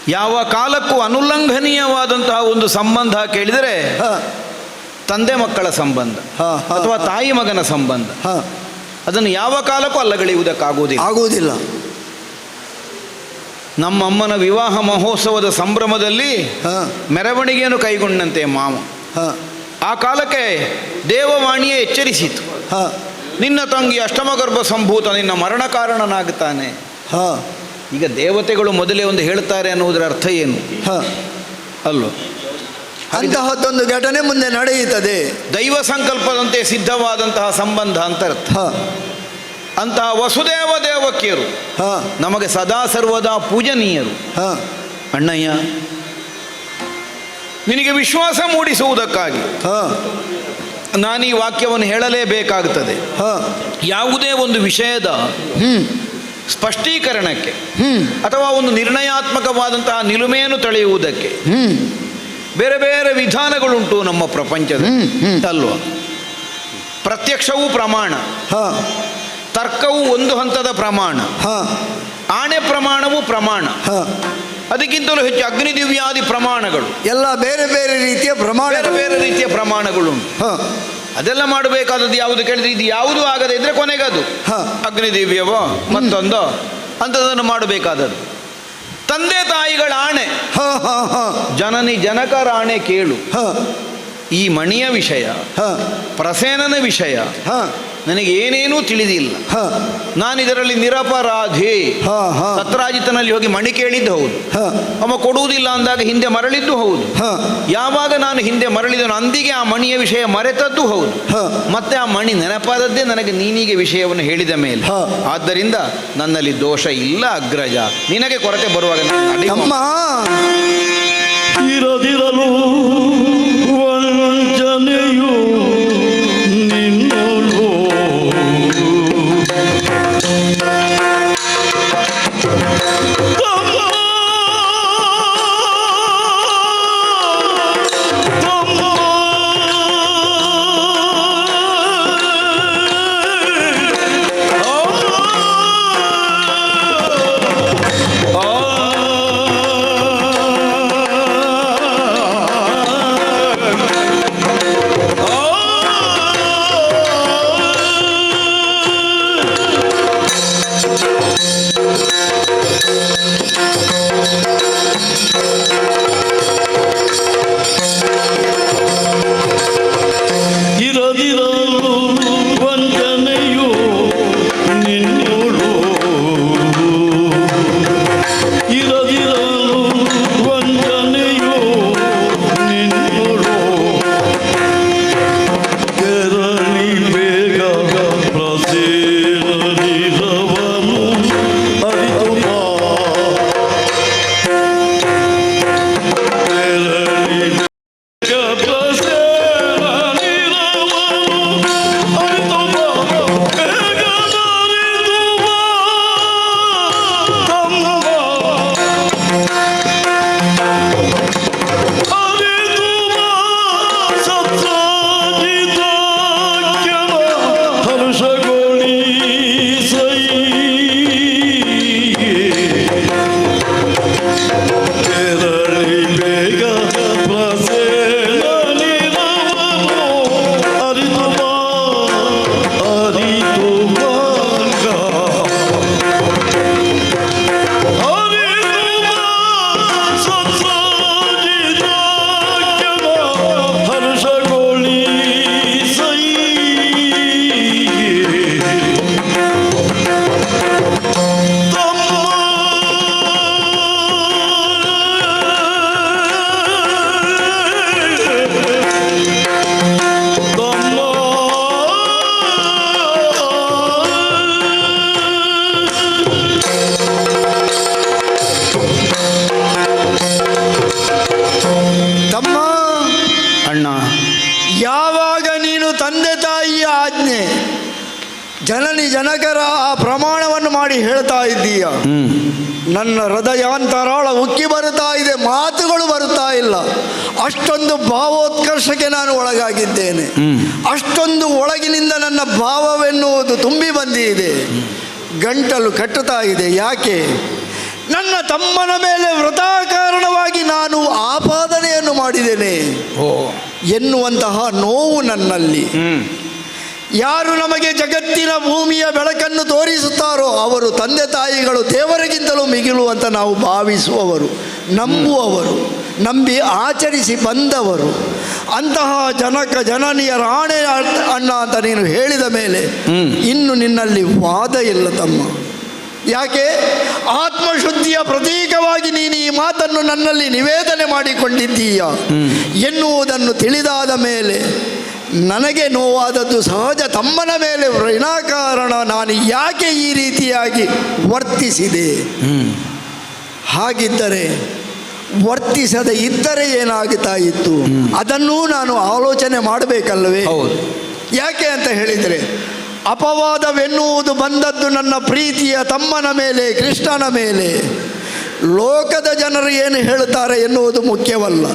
ಯಾವ ಕಾಲಕ್ಕೂ ಅನುಲ್ಲಂಘನೀಯವಾದಂತಹ ಒಂದು ಸಂಬಂಧ ಕೇಳಿದರೆ ತಂದೆ ಮಕ್ಕಳ ಸಂಬಂಧ ಅಥವಾ ತಾಯಿ ಮಗನ ಸಂಬಂಧ. ಅದನ್ನು ಯಾವ ಕಾಲಕ್ಕೂ ಆಗುವುದಿಲ್ಲ. ನಮ್ಮಮ್ಮನ ವಿವಾಹ ಮಹೋತ್ಸವದ ಸಂಭ್ರಮದಲ್ಲಿ ಮೆರವಣಿಗೆಯನ್ನು ಕೈಗೊಂಡಂತೆ ಮಾವ ಆ ಕಾಲಕ್ಕೆ ದೇವವಾಣಿಯೇ ಎಚ್ಚರಿಸಿತು. ನಿನ್ನ ತಂಗಿ ಅಷ್ಟಮಗರ್ಭ ಸಂಭೂತ, ನಿನ್ನ ಮರಣ ಕಾರಣನಾಗುತ್ತಾನೆ. ಈಗ ದೇವತೆಗಳು ಮೊದಲೇ ಒಂದು ಹೇಳ್ತಾರೆ ಅನ್ನುವುದರ ಅರ್ಥ ಏನು ಅಲ್ಲೋ? ಅಂತಹದ್ದೊಂದು ಘಟನೆ ಮುಂದೆ ನಡೆಯುತ್ತದೆ. ದೈವ ಸಂಕಲ್ಪದಂತೆ ಸಿದ್ಧವಾದಂತಹ ಸಂಬಂಧ ಅಂತ ಅರ್ಥ. ಅಂತಹ ವಸುದೇವ ದೇವಕಿಯರು ನಮಗೆ ಸದಾ ಸರ್ವದಾ ಪೂಜನೀಯರು. ಅಣ್ಣಯ್ಯ, ನಿನಗೆ ವಿಶ್ವಾಸ ಮೂಡಿಸುವುದಕ್ಕಾಗಿ ನಾನು ಈ ವಾಕ್ಯವನ್ನು ಹೇಳಲೇಬೇಕಾಗುತ್ತದೆ. ಯಾವುದೇ ಒಂದು ವಿಷಯದ ಸ್ಪಷ್ಟೀಕರಣಕ್ಕೆ ಅಥವಾ ಒಂದು ನಿರ್ಣಯಾತ್ಮಕವಾದಂತಹ ನಿಲುಮೆಯನ್ನು ತಳೆಯುವುದಕ್ಕೆ ಬೇರೆ ಬೇರೆ ವಿಧಾನಗಳುಂಟು ನಮ್ಮ ಪ್ರಪಂಚದ ಅಲ್ವಾ? ಪ್ರತ್ಯಕ್ಷವೂ ಪ್ರಮಾಣ, ತರ್ಕವು ಒಂದು ಹಂತದ ಪ್ರಮಾಣ, ಆಣೆ ಪ್ರಮಾಣವೂ ಪ್ರಮಾಣ, ಅದಕ್ಕಿಂತಲೂ ಹೆಚ್ಚು ಅಗ್ನಿದಿವ್ಯಾದಿ ಪ್ರಮಾಣಗಳು, ಎಲ್ಲ ಬೇರೆ ಬೇರೆ ರೀತಿಯ ಪ್ರಮಾಣಗಳುಂಟು. ಅದೆಲ್ಲ ಮಾಡಬೇಕಾದದ್ದು ಯಾವುದು ಕೇಳಿದ್ರೆ ಇದು ಯಾವುದು ಆಗದೆ ಇದ್ರೆ ಕೊನೆಗದು ಅಗ್ನಿದಿವ್ಯವೋ ಮತ್ತೊಂದೋ ಅಂಥದ್ದನ್ನು ಮಾಡಬೇಕಾದದ್ದು. ತಂದೆ ತಾಯಿಗಳ ಆಣೆ, ಜನನಿ ಜನಕರ ಆಣೆ ಕೇಳು. ಈ ಮಣಿಯ ವಿಷಯ, ಪ್ರಸೇನನ ವಿಷಯ ನನಗೆ ಏನೇನೂ ತಿಳಿದಿಲ್ಲ. ನಾನು ಇದರಲ್ಲಿ ನಿರಪರಾಧಿ. ಸತ್ರಾಜಿತನಲ್ಲಿ ಹೋಗಿ ಮಣಿ ಕೇಳಿದ್ದು ಹೌದು, ಅವ ಕೊಡುವುದಿಲ್ಲ ಅಂದಾಗ ಹಿಂದೆ ಮರಳಿದ್ದು ಹೌದು. ಯಾವಾಗ ನಾನು ಹಿಂದೆ ಮರಳಿದನು ಅಂದಿಗೆ ಆ ಮಣಿಯ ವಿಷಯ ಮರೆತದ್ದು ಹೌದು. ಮತ್ತೆ ಆ ಮಣಿ ನೆನಪಾದದ್ದೇ ನನಗೆ ನೀನೀಗೆ ವಿಷಯವನ್ನು ಹೇಳಿದ ಮೇಲೆ. ಆದ್ದರಿಂದ ನನ್ನಲ್ಲಿ ದೋಷ ಇಲ್ಲ ಅಗ್ರಜ. ನಿನಗೆ ಕೊರತೆ ಬರುವಾಗ ಇರದಿರಲು ವಂಚನೆಯು ನಿನ್ನೋಳು ಜನಕರ ಆ ಪ್ರಮಾಣವನ್ನು ಮಾಡಿ ಹೇಳ್ತಾ ಇದ್ದೀಯ. ನನ್ನ ಹೃದಯಾಂತರಾಳ ಉಕ್ಕಿ ಬರುತ್ತಾ ಇದೆ, ಮಾತುಗಳು ಬರುತ್ತಾ ಇಲ್ಲ. ಅಷ್ಟೊಂದು ಭಾವೋತ್ಕರ್ಷಕ್ಕೆ ನಾನು ಒಳಗಾಗಿದ್ದೇನೆ. ಅಷ್ಟೊಂದು ಒಳಗಿನಿಂದ ನನ್ನ ಭಾವವೆನ್ನುವುದು ತುಂಬಿ ಬಂದಿದೆ. ಗಂಟಲು ಕಟ್ಟುತ್ತಾ ಇದೆ. ಯಾಕೆ? ನನ್ನ ತಮ್ಮನ ಮೇಲೆ ವೃಥಾಕಾರಣವಾಗಿ ನಾನು ಆಪಾದನೆಯನ್ನು ಮಾಡಿದ್ದೇನೆ ಎನ್ನುವಂತಹ ನೋವು ನನ್ನಲ್ಲಿ. ಯಾರು ನಮಗೆ ಜಗತ್ತಿನ ಭೂಮಿಯ ಬೆಳಕನ್ನು ತೋರಿಸುತ್ತಾರೋ ಅವರು ತಂದೆ ತಾಯಿಗಳು ದೇವರಿಗಿಂತಲೂ ಮಿಗಿಲು ಅಂತ ನಾವು ಭಾವಿಸುವವರು, ನಂಬುವವರು, ನಂಬಿ ಆಚರಿಸಿ ಬಂದವರು. ಅಂತಹ ಜನಕ ಜನನಿಯರ ಆಣೆ ಅಣ್ಣ ಅಂತ ನೀನು ಹೇಳಿದ ಮೇಲೆ ಇನ್ನು ನಿನ್ನಲ್ಲಿ ವಾದ ಇಲ್ಲ ತಮ್ಮ. ಯಾಕೆ? ಆತ್ಮಶುದ್ಧಿಯ ಪ್ರತೀಕವಾಗಿ ನೀನು ಈ ಮಾತನ್ನು ನನ್ನಲ್ಲಿ ನಿವೇದನೆ ಮಾಡಿಕೊಂಡಿದ್ದೀಯ ಎನ್ನುವುದನ್ನು ತಿಳಿದಾದ ಮೇಲೆ ನನಗೆ ನೋವಾದದ್ದು ಸಹಜ. ತಮ್ಮನ ಮೇಲೆ ವಿನಾಕಾರಣ ನಾನು ಯಾಕೆ ಈ ರೀತಿಯಾಗಿ ವರ್ತಿಸಿದೆ? ಹಾಗಿದ್ದರೆ ವರ್ತಿಸದೆ ಇದ್ದರೆ ಏನಾಗುತ್ತಾ ಇತ್ತು ಅದನ್ನೂ ನಾನು ಆಲೋಚನೆ ಮಾಡಬೇಕಲ್ಲವೇ? ಯಾಕೆ ಅಂತ ಹೇಳಿದರೆ ಅಪವಾದವೆನ್ನುವುದು ಬಂದದ್ದು ನನ್ನ ಪ್ರೀತಿಯ ತಮ್ಮನ ಮೇಲೆ, ಕೃಷ್ಣನ ಮೇಲೆ. ಲೋಕದ ಜನರು ಏನು ಹೇಳುತ್ತಾರೆ ಎನ್ನುವುದು ಮುಖ್ಯವಲ್ಲ.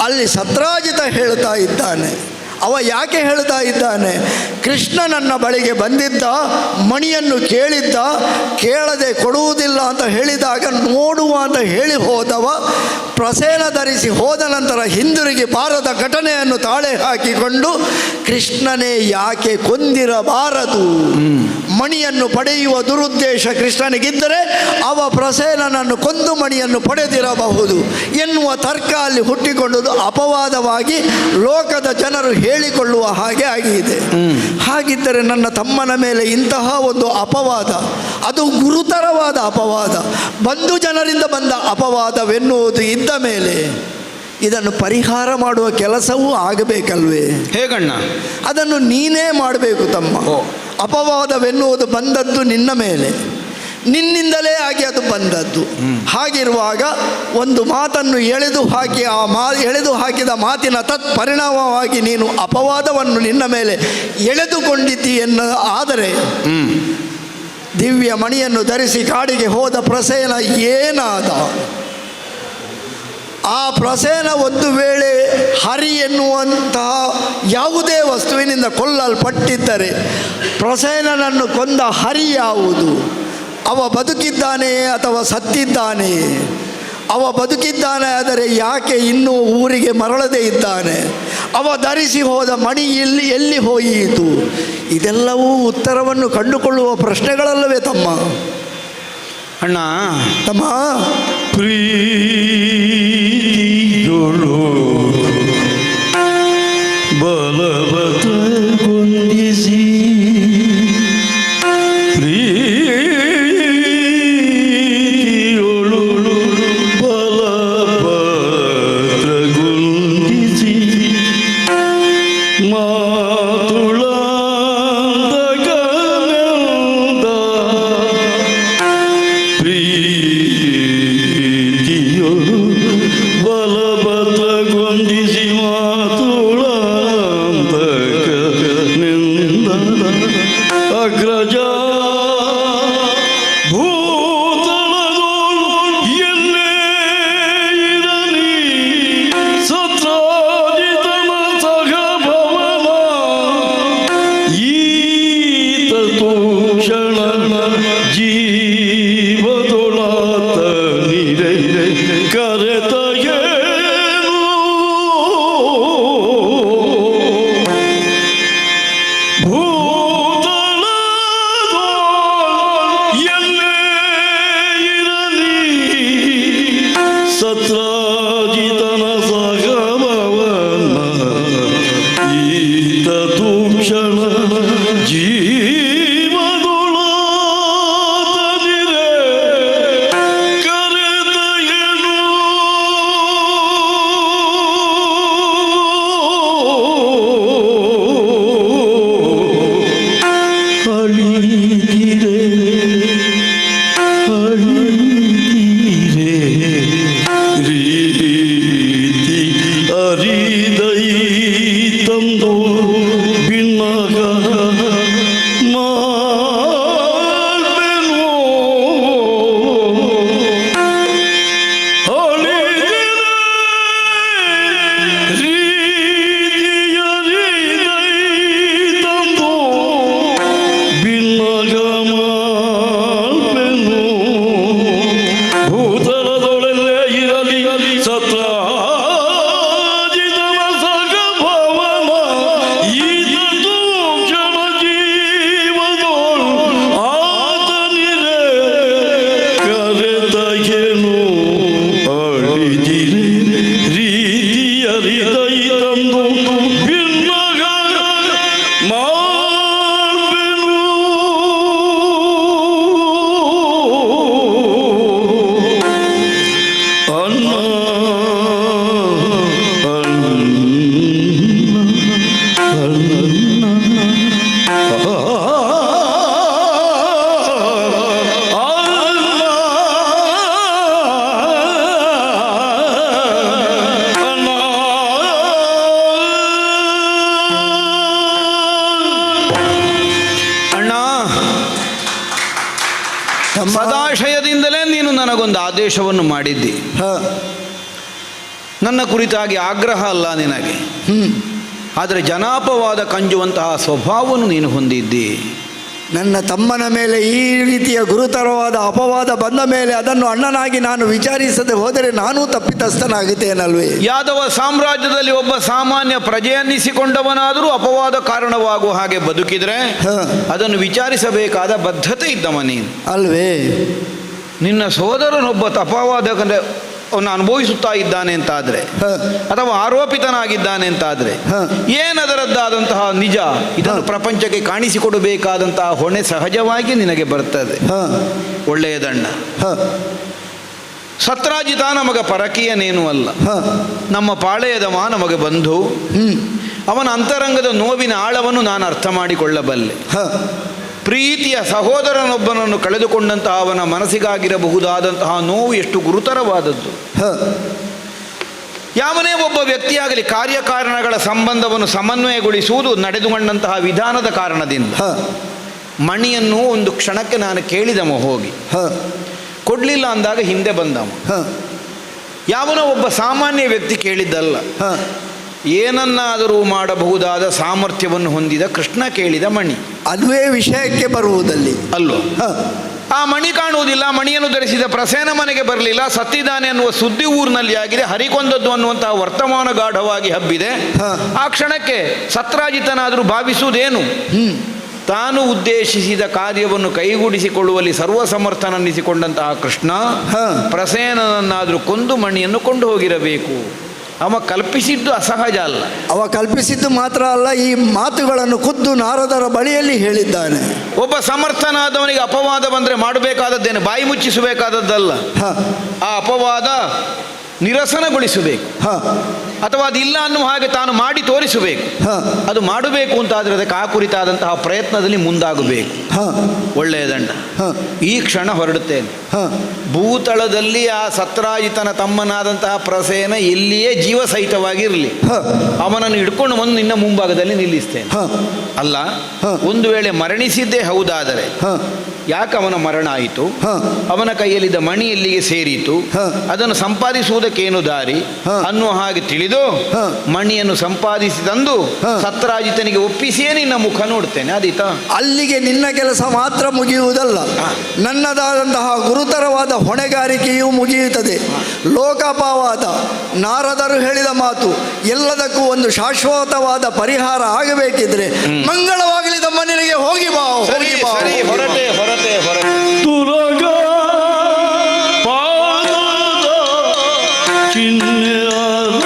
ಅಲ್ಲಿ ಸತ್ರಾಜಿತ ಹೇಳ್ತಾ ಇದ್ದಾನೆ. ಅವ ಯಾಕೆ ಹೇಳ್ತಾ ಇದ್ದಾನೆ? ಕೃಷ್ಣ ನನ್ನ ಬಳಿಗೆ ಬಂದಿದ್ದ, ಮಣಿಯನ್ನು ಕೇಳಿದ್ದ, ಕೇಳದೆ ಕೊಡುವುದಿಲ್ಲ ಅಂತ ಹೇಳಿದಾಗ ನೋಡುವ ಅಂತ ಹೇಳಿ ಹೋದವ ಪ್ರಸೇನ ಧರಿಸಿ ಹೋದ ನಂತರ ಹಿಂದಿರುಗಿ ಬಾರದ ಘಟನೆಯನ್ನು ತಾಳೆ ಹಾಕಿಕೊಂಡು ಕೃಷ್ಣನೇ ಯಾಕೆ ಕೊಂದಿರಬಾರದು, ಮಣಿಯನ್ನು ಪಡೆಯುವ ದುರುದ್ದೇಶ ಕೃಷ್ಣನಿಗಿದ್ದರೆ ಅವ ಪ್ರಸೇನನನ್ನು ಕೊಂದು ಮಣಿಯನ್ನು ಪಡೆದಿರಬಹುದು ಎನ್ನುವ ತರ್ಕ ಅಲ್ಲಿ ಹುಟ್ಟಿಕೊಂಡುದು ಅಪವಾದವಾಗಿ ಲೋಕದ ಜನರು ಹೇಳಿಕೊಳ್ಳುವ ಹಾಗೆ ಆಗಿದೆ. ಹಾಗಿದ್ದರೆ ನನ್ನ ತಮ್ಮನ ಮೇಲೆ ಇಂತಹ ಒಂದು ಅಪವಾದ, ಅದು ಗುರುತರವಾದ ಅಪವಾದ, ಬಂಧು ಜನರಿಂದ ಬಂದ ಅಪವಾದವೆನ್ನುವುದು ಇದ್ದ ಮೇಲೆ ಇದನ್ನು ಪರಿಹಾರ ಮಾಡುವ ಕೆಲಸವೂ ಆಗಬೇಕಲ್ವೇ? ಹೇಗಣ್ಣ? ಅದನ್ನು ನೀನೇ ಮಾಡಬೇಕು ತಮ್ಮ. ಅಪವಾದವೆನ್ನುವುದು ಬಂದದ್ದು ನಿನ್ನ ಮೇಲೆ, ನಿನ್ನಿಂದಲೇ ಆಗಿ ಅದು ಬಂದದ್ದು. ಹಾಗಿರುವಾಗ ಒಂದು ಮಾತನ್ನು ಎಳೆದು ಹಾಕಿ ಎಳೆದು ಹಾಕಿದ ಮಾತಿನ ತತ್ಪರಿಣಾಮವಾಗಿ ನೀನು ಅಪವಾದವನ್ನು ನಿನ್ನ ಮೇಲೆ ಎಳೆದುಕೊಂಡಿದ್ದಿ ಆದರೆ ದಿವ್ಯ ಮಣಿಯನ್ನು ಧರಿಸಿ ಕಾಡಿಗೆ ಹೋದ ಪ್ರಸೇನ ಏನಾದ? ಆ ಪ್ರಸೇನ ಒಂದು ವೇಳೆ ಹರಿ ಎನ್ನುವಂತಹ ಯಾವುದೇ ವಸ್ತುವಿನಿಂದ ಕೊಲ್ಲಲ್ಪಟ್ಟಿದ್ದರೆ ಪ್ರಸೇನನನ್ನು ಕೊಂದ ಹರಿ ಯಾವುದು? ಅವ ಬದುಕಿದ್ದಾನೆ ಅಥವಾ ಸತ್ತಿದ್ದಾನೆ? ಅವ ಬದುಕಿದ್ದಾನೆ ಆದರೆ ಯಾಕೆ ಇನ್ನೂ ಊರಿಗೆ ಮರಳದೇ ಇದ್ದಾನೆ? ಅವ ಧರಿಸಿ ಹೋದ ಮಣಿ ಎಲ್ಲಿ ಹೋಯಿತು? ಇದೆಲ್ಲವೂ ಉತ್ತರವನ್ನು ಕಂಡುಕೊಳ್ಳುವ ಪ್ರಶ್ನೆಗಳಲ್ಲವೇ ತಮ್ಮ? ಅಣ್ಣ ತಮ್ಮ, ಪ್ರೀತಿಯೊಳು ಬಲವತಗೊಂದಿಸಿ ಪ್ರೀತಿಯೊಳು ಬಲವತಗೊಂದಿಸಿ ಮಾತುಳಾಂದಗನೆಂದ ಪ್ರೀತಿಯೊಳು ಬಲವತಗೊಂದಿಸಿ ಮಾತುಳಾಂದಗನೆಂದ ಅಗ್ರಜ ಭೂತಳದೋಳು ಎಲ್ಲೇ ಇರಲಿ ಸತ್ರಾಜಿತನ ಸಹಭವನ ಈತ ತೂಷಣ ಜೀವದೊಳಾತ ನಿರೆ ಕರೆತಗೇನು ಎಲ್ಲೇ ಇರಲಿ ಸತ್ರಾಜಿತನ ಸಗಮವನ ಈತ ತೂಕ್ಷಣ ಜೀವದೊಳಾತನಿರೆ ಕರೆದಯನು ಅಳಿದಿರೆ ಅಳಿದಿರೆ ರೀತಿ ಅರಿದೈ ತಂದು ಬಿನ್ನಗ ಮಾತುಳ ಸದಾಶಯದಿಂದಲೇ ನೀನು ನನಗೊಂದು ಆದೇಶವನ್ನು ಮಾಡಿದ್ದಿ. ನನ್ನ ಕುರಿತಾಗಿ ಆಗ್ರಹ ಅಲ್ಲ ನಿನಗೆ, ಆದರೆ ಜನಾಪವಾದ ಕಂಜುವಂತಹ ಸ್ವಭಾವವನ್ನು ನೀನು ಹೊಂದಿದ್ದಿ. ನನ್ನ ತಮ್ಮನ ಮೇಲೆ ಈ ರೀತಿಯ ಗುರುತರವಾದ ಅಪವಾದ ಬಂದ ಮೇಲೆ ಅದನ್ನು ಅಣ್ಣನಾಗಿ ನಾನು ವಿಚಾರಿಸದೆ ಹೋದರೆ ನಾನೂ ತಪ್ಪಿತಸ್ಥನಾಗುತ್ತೇನಲ್ವೇ? ಯಾದವ ಸಾಮ್ರಾಜ್ಯದಲ್ಲಿ ಒಬ್ಬ ಸಾಮಾನ್ಯ ಪ್ರಜೆಯನ್ನಿಸಿಕೊಂಡವನಾದರೂ ಅಪವಾದ ಕಾರಣವಾಗುವ ಹಾಗೆ ಬದುಕಿದ್ರೆ ಅದನ್ನು ವಿಚಾರಿಸಬೇಕಾದ ಬದ್ಧತೆ ಇದ್ದವ ನೀನು ಅಲ್ವೇ? ನಿನ್ನ ಸೋದರನೊಬ್ಬ ಅಪವಾದ ಅವನು ಅನುಭವಿಸುತ್ತಾ ಇದ್ದಾನೆ ಅಂತಾದರೆ ಅಥವಾ ಆರೋಪಿತನಾಗಿದ್ದಾನೆ ಅಂತಾದರೆ ಏನದರದ್ದಾದಂತಹ ನಿಜ ಇದನ್ನು ಪ್ರಪಂಚಕ್ಕೆ ಕಾಣಿಸಿಕೊಡಬೇಕಾದಂತಹ ಹೊಣೆ ಸಹಜವಾಗಿ ನಿನಗೆ ಬರ್ತದೆ. ಒಳ್ಳೆಯ ದಂಡ. ಸತ್ರಾಜಿತ ನಮಗ ಪರಕೀಯನೇನೂ ಅಲ್ಲ, ನಮ್ಮ ಪಾಳೆಯದವ ನಮಗೆ ಬಂಧು. ಅವನ ಅಂತರಂಗದ ನೋವಿನ ಆಳವನ್ನು ನಾನು ಅರ್ಥ ಮಾಡಿಕೊಳ್ಳಬಲ್ಲೆ. ಪ್ರೀತಿಯ ಸಹೋದರನೊಬ್ಬನನ್ನು ಕಳೆದುಕೊಂಡಂತಹ ಅವನ ಮನಸ್ಸಿಗಾಗಿರಬಹುದಾದಂತಹ ನೋವು ಎಷ್ಟು ಗುರುತರವಾದದ್ದು. ಯಾವನೇ ಒಬ್ಬ ವ್ಯಕ್ತಿಯಾಗಲಿ ಕಾರ್ಯಕಾರಣಗಳ ಸಂಬಂಧವನ್ನು ಸಮನ್ವಯಗೊಳಿಸುವುದು ನಡೆದುಕೊಂಡಂತಹ ವಿಧಾನದ ಕಾರಣದಿಂದ. ಮಣಿಯನ್ನು ಒಂದು ಕ್ಷಣಕ್ಕೆ ನಾನು ಕೇಳಿದವ, ಹೋಗಿ ಕೊಡಲಿಲ್ಲ ಅಂದಾಗ ಹಿಂದೆ ಬಂದವ. ಯಾವನೋ ಒಬ್ಬ ಸಾಮಾನ್ಯ ವ್ಯಕ್ತಿ ಕೇಳಿದ್ದಲ್ಲ, ಏನನ್ನಾದರೂ ಮಾಡಬಹುದಾದ ಸಾಮರ್ಥ್ಯವನ್ನು ಹೊಂದಿದ ಕೃಷ್ಣ ಕೇಳಿದ ಮಣಿ. ಅದುವೇ ವಿಷಯಕ್ಕೆ ಬರುವುದಲ್ಲಿ ಅಲ್ವ? ಆ ಮಣಿ ಕಾಣುವುದಿಲ್ಲ. ಮಣಿಯನ್ನು ಧರಿಸಿದ ಪ್ರಸೇನ ಮನೆಗೆ ಬರಲಿಲ್ಲ, ಸತ್ತಿದ್ದಾನೆ ಅನ್ನುವ ಸುದ್ದಿ ಊರಿನಲ್ಲಿ ಆಗಿದೆ. ಹರಿಕೊಂದದ್ದು ಅನ್ನುವಂತಹ ವರ್ತಮಾನ ಗಾಢವಾಗಿ ಹಬ್ಬಿದೆ. ಆ ಕ್ಷಣಕ್ಕೆ ಸತ್ರಾಜಿತನಾದರೂ ಭಾವಿಸುವುದೇನು? ತಾನು ಉದ್ದೇಶಿಸಿದ ಕಾರ್ಯವನ್ನು ಕೈಗೂಡಿಸಿಕೊಳ್ಳುವಲ್ಲಿ ಸರ್ವಸಮರ್ಥನನ್ನಿಸಿಕೊಂಡಂತಹ ಕೃಷ್ಣ ಪ್ರಸೇನನನ್ನಾದರೂ ಕೊಂದು ಮಣಿಯನ್ನು ಕೊಂಡು ಹೋಗಿರಬೇಕು. ಅವ ಕಲ್ಪಿಸಿದ್ದು ಅಸಹಜ ಅಲ್ಲ. ಅವ ಕಲ್ಪಿಸಿದ್ದು ಮಾತ್ರ ಅಲ್ಲ, ಈ ಮಾತುಗಳನ್ನು ಖುದ್ದು ನಾರದರ ಬಳಿಯಲ್ಲಿ ಹೇಳಿದ್ದಾನೆ. ಒಬ್ಬ ಸಮರ್ಥನಾದವನಿಗೆ ಅಪವಾದ ಬಂದರೆ ಮಾಡಬೇಕಾದದ್ದೇನು? ಬಾಯಿ ಮುಚ್ಚಿಸಬೇಕಾದದ್ದಲ್ಲ. ಆ ಅಪವಾದ ನಿರಸನಗೊಳಿಸಬೇಕು, ಅಥವಾ ಅದಿಲ್ಲ ಅನ್ನುವ ಹಾಗೆ ತಾನು ಮಾಡಿ ತೋರಿಸಬೇಕು. ಅದು ಮಾಡಬೇಕು ಅಂತಾದರೆ ಅದಕ್ಕೆ ಆ ಕುರಿತಾದಂತಹ ಪ್ರಯತ್ನದಲ್ಲಿ ಮುಂದಾಗಬೇಕು. ಒಳ್ಳೆಯ ದಂಡ. ಈ ಕ್ಷಣ ಹೊರಡುತ್ತೇನೆ. ಭೂತಳದಲ್ಲಿ ಆ ಸತ್ರಾಜಿತನ ತಮ್ಮನಾದಂತಹ ಪ್ರಸೇನ ಎಲ್ಲಿಯೇ ಜೀವ ಸಹಿತವಾಗಿರಲಿ, ಅವನನ್ನು ಹಿಡ್ಕೊಂಡು ಬಂದು ನಿನ್ನ ಮುಂಭಾಗದಲ್ಲಿ ನಿಲ್ಲಿಸ್ತೇನೆ. ಅಲ್ಲ, ಒಂದು ವೇಳೆ ಮರಣಿಸಿದ್ದೇ ಹೌದಾದರೆ ಯಾಕೆ ಅವನ ಮರಣ ಆಯಿತು? ಅವನ ಕೈಯಲ್ಲಿದ್ದ ಮಣಿ ಎಲ್ಲಿಗೆ ಸೇರಿತು? ಅದನ್ನು ಸಂಪಾದಿಸುವುದಕ್ಕೇನು ದಾರಿ ಅನ್ನುವ ಹಾಗೆ ತಿಳಿದು ಮಣಿಯನ್ನು ಸಂಪಾದಿಸಿ ತಂದು ಸತ್ರಾಜಿತನಿಗೆ ಒಪ್ಪಿಸಿಯೇ ನಿನ್ನ ಮುಖ ನೋಡ್ತೇನೆ. ಆದೀತಾ? ಅಲ್ಲಿಗೆ ನಿನ್ನ ಕೆಲಸ ಮಾತ್ರ ಮುಗಿಯುವುದಲ್ಲ, ನನ್ನದಾದಂತಹ ಗುರುತರವಾದ ಹೊಣೆಗಾರಿಕೆಯೂ ಮುಗಿಯುತ್ತದೆ. ಲೋಕಾಪವಾದ ನಾರದರು ಹೇಳಿದ ಮಾತು ಎಲ್ಲದಕ್ಕೂ ಒಂದು ಶಾಶ್ವತವಾದ ಪರಿಹಾರ ಆಗಬೇಕಿದ್ರೆ ಮಂಗಳವಾಗಲಿ ನಮ್ಮ ಮನೆಗೆ ಹೋಗಿ ಬಾ. ಹೊರಟೆ ತುರಗ ಪಾದದ ಚಿಹ್ನೆಯಾದ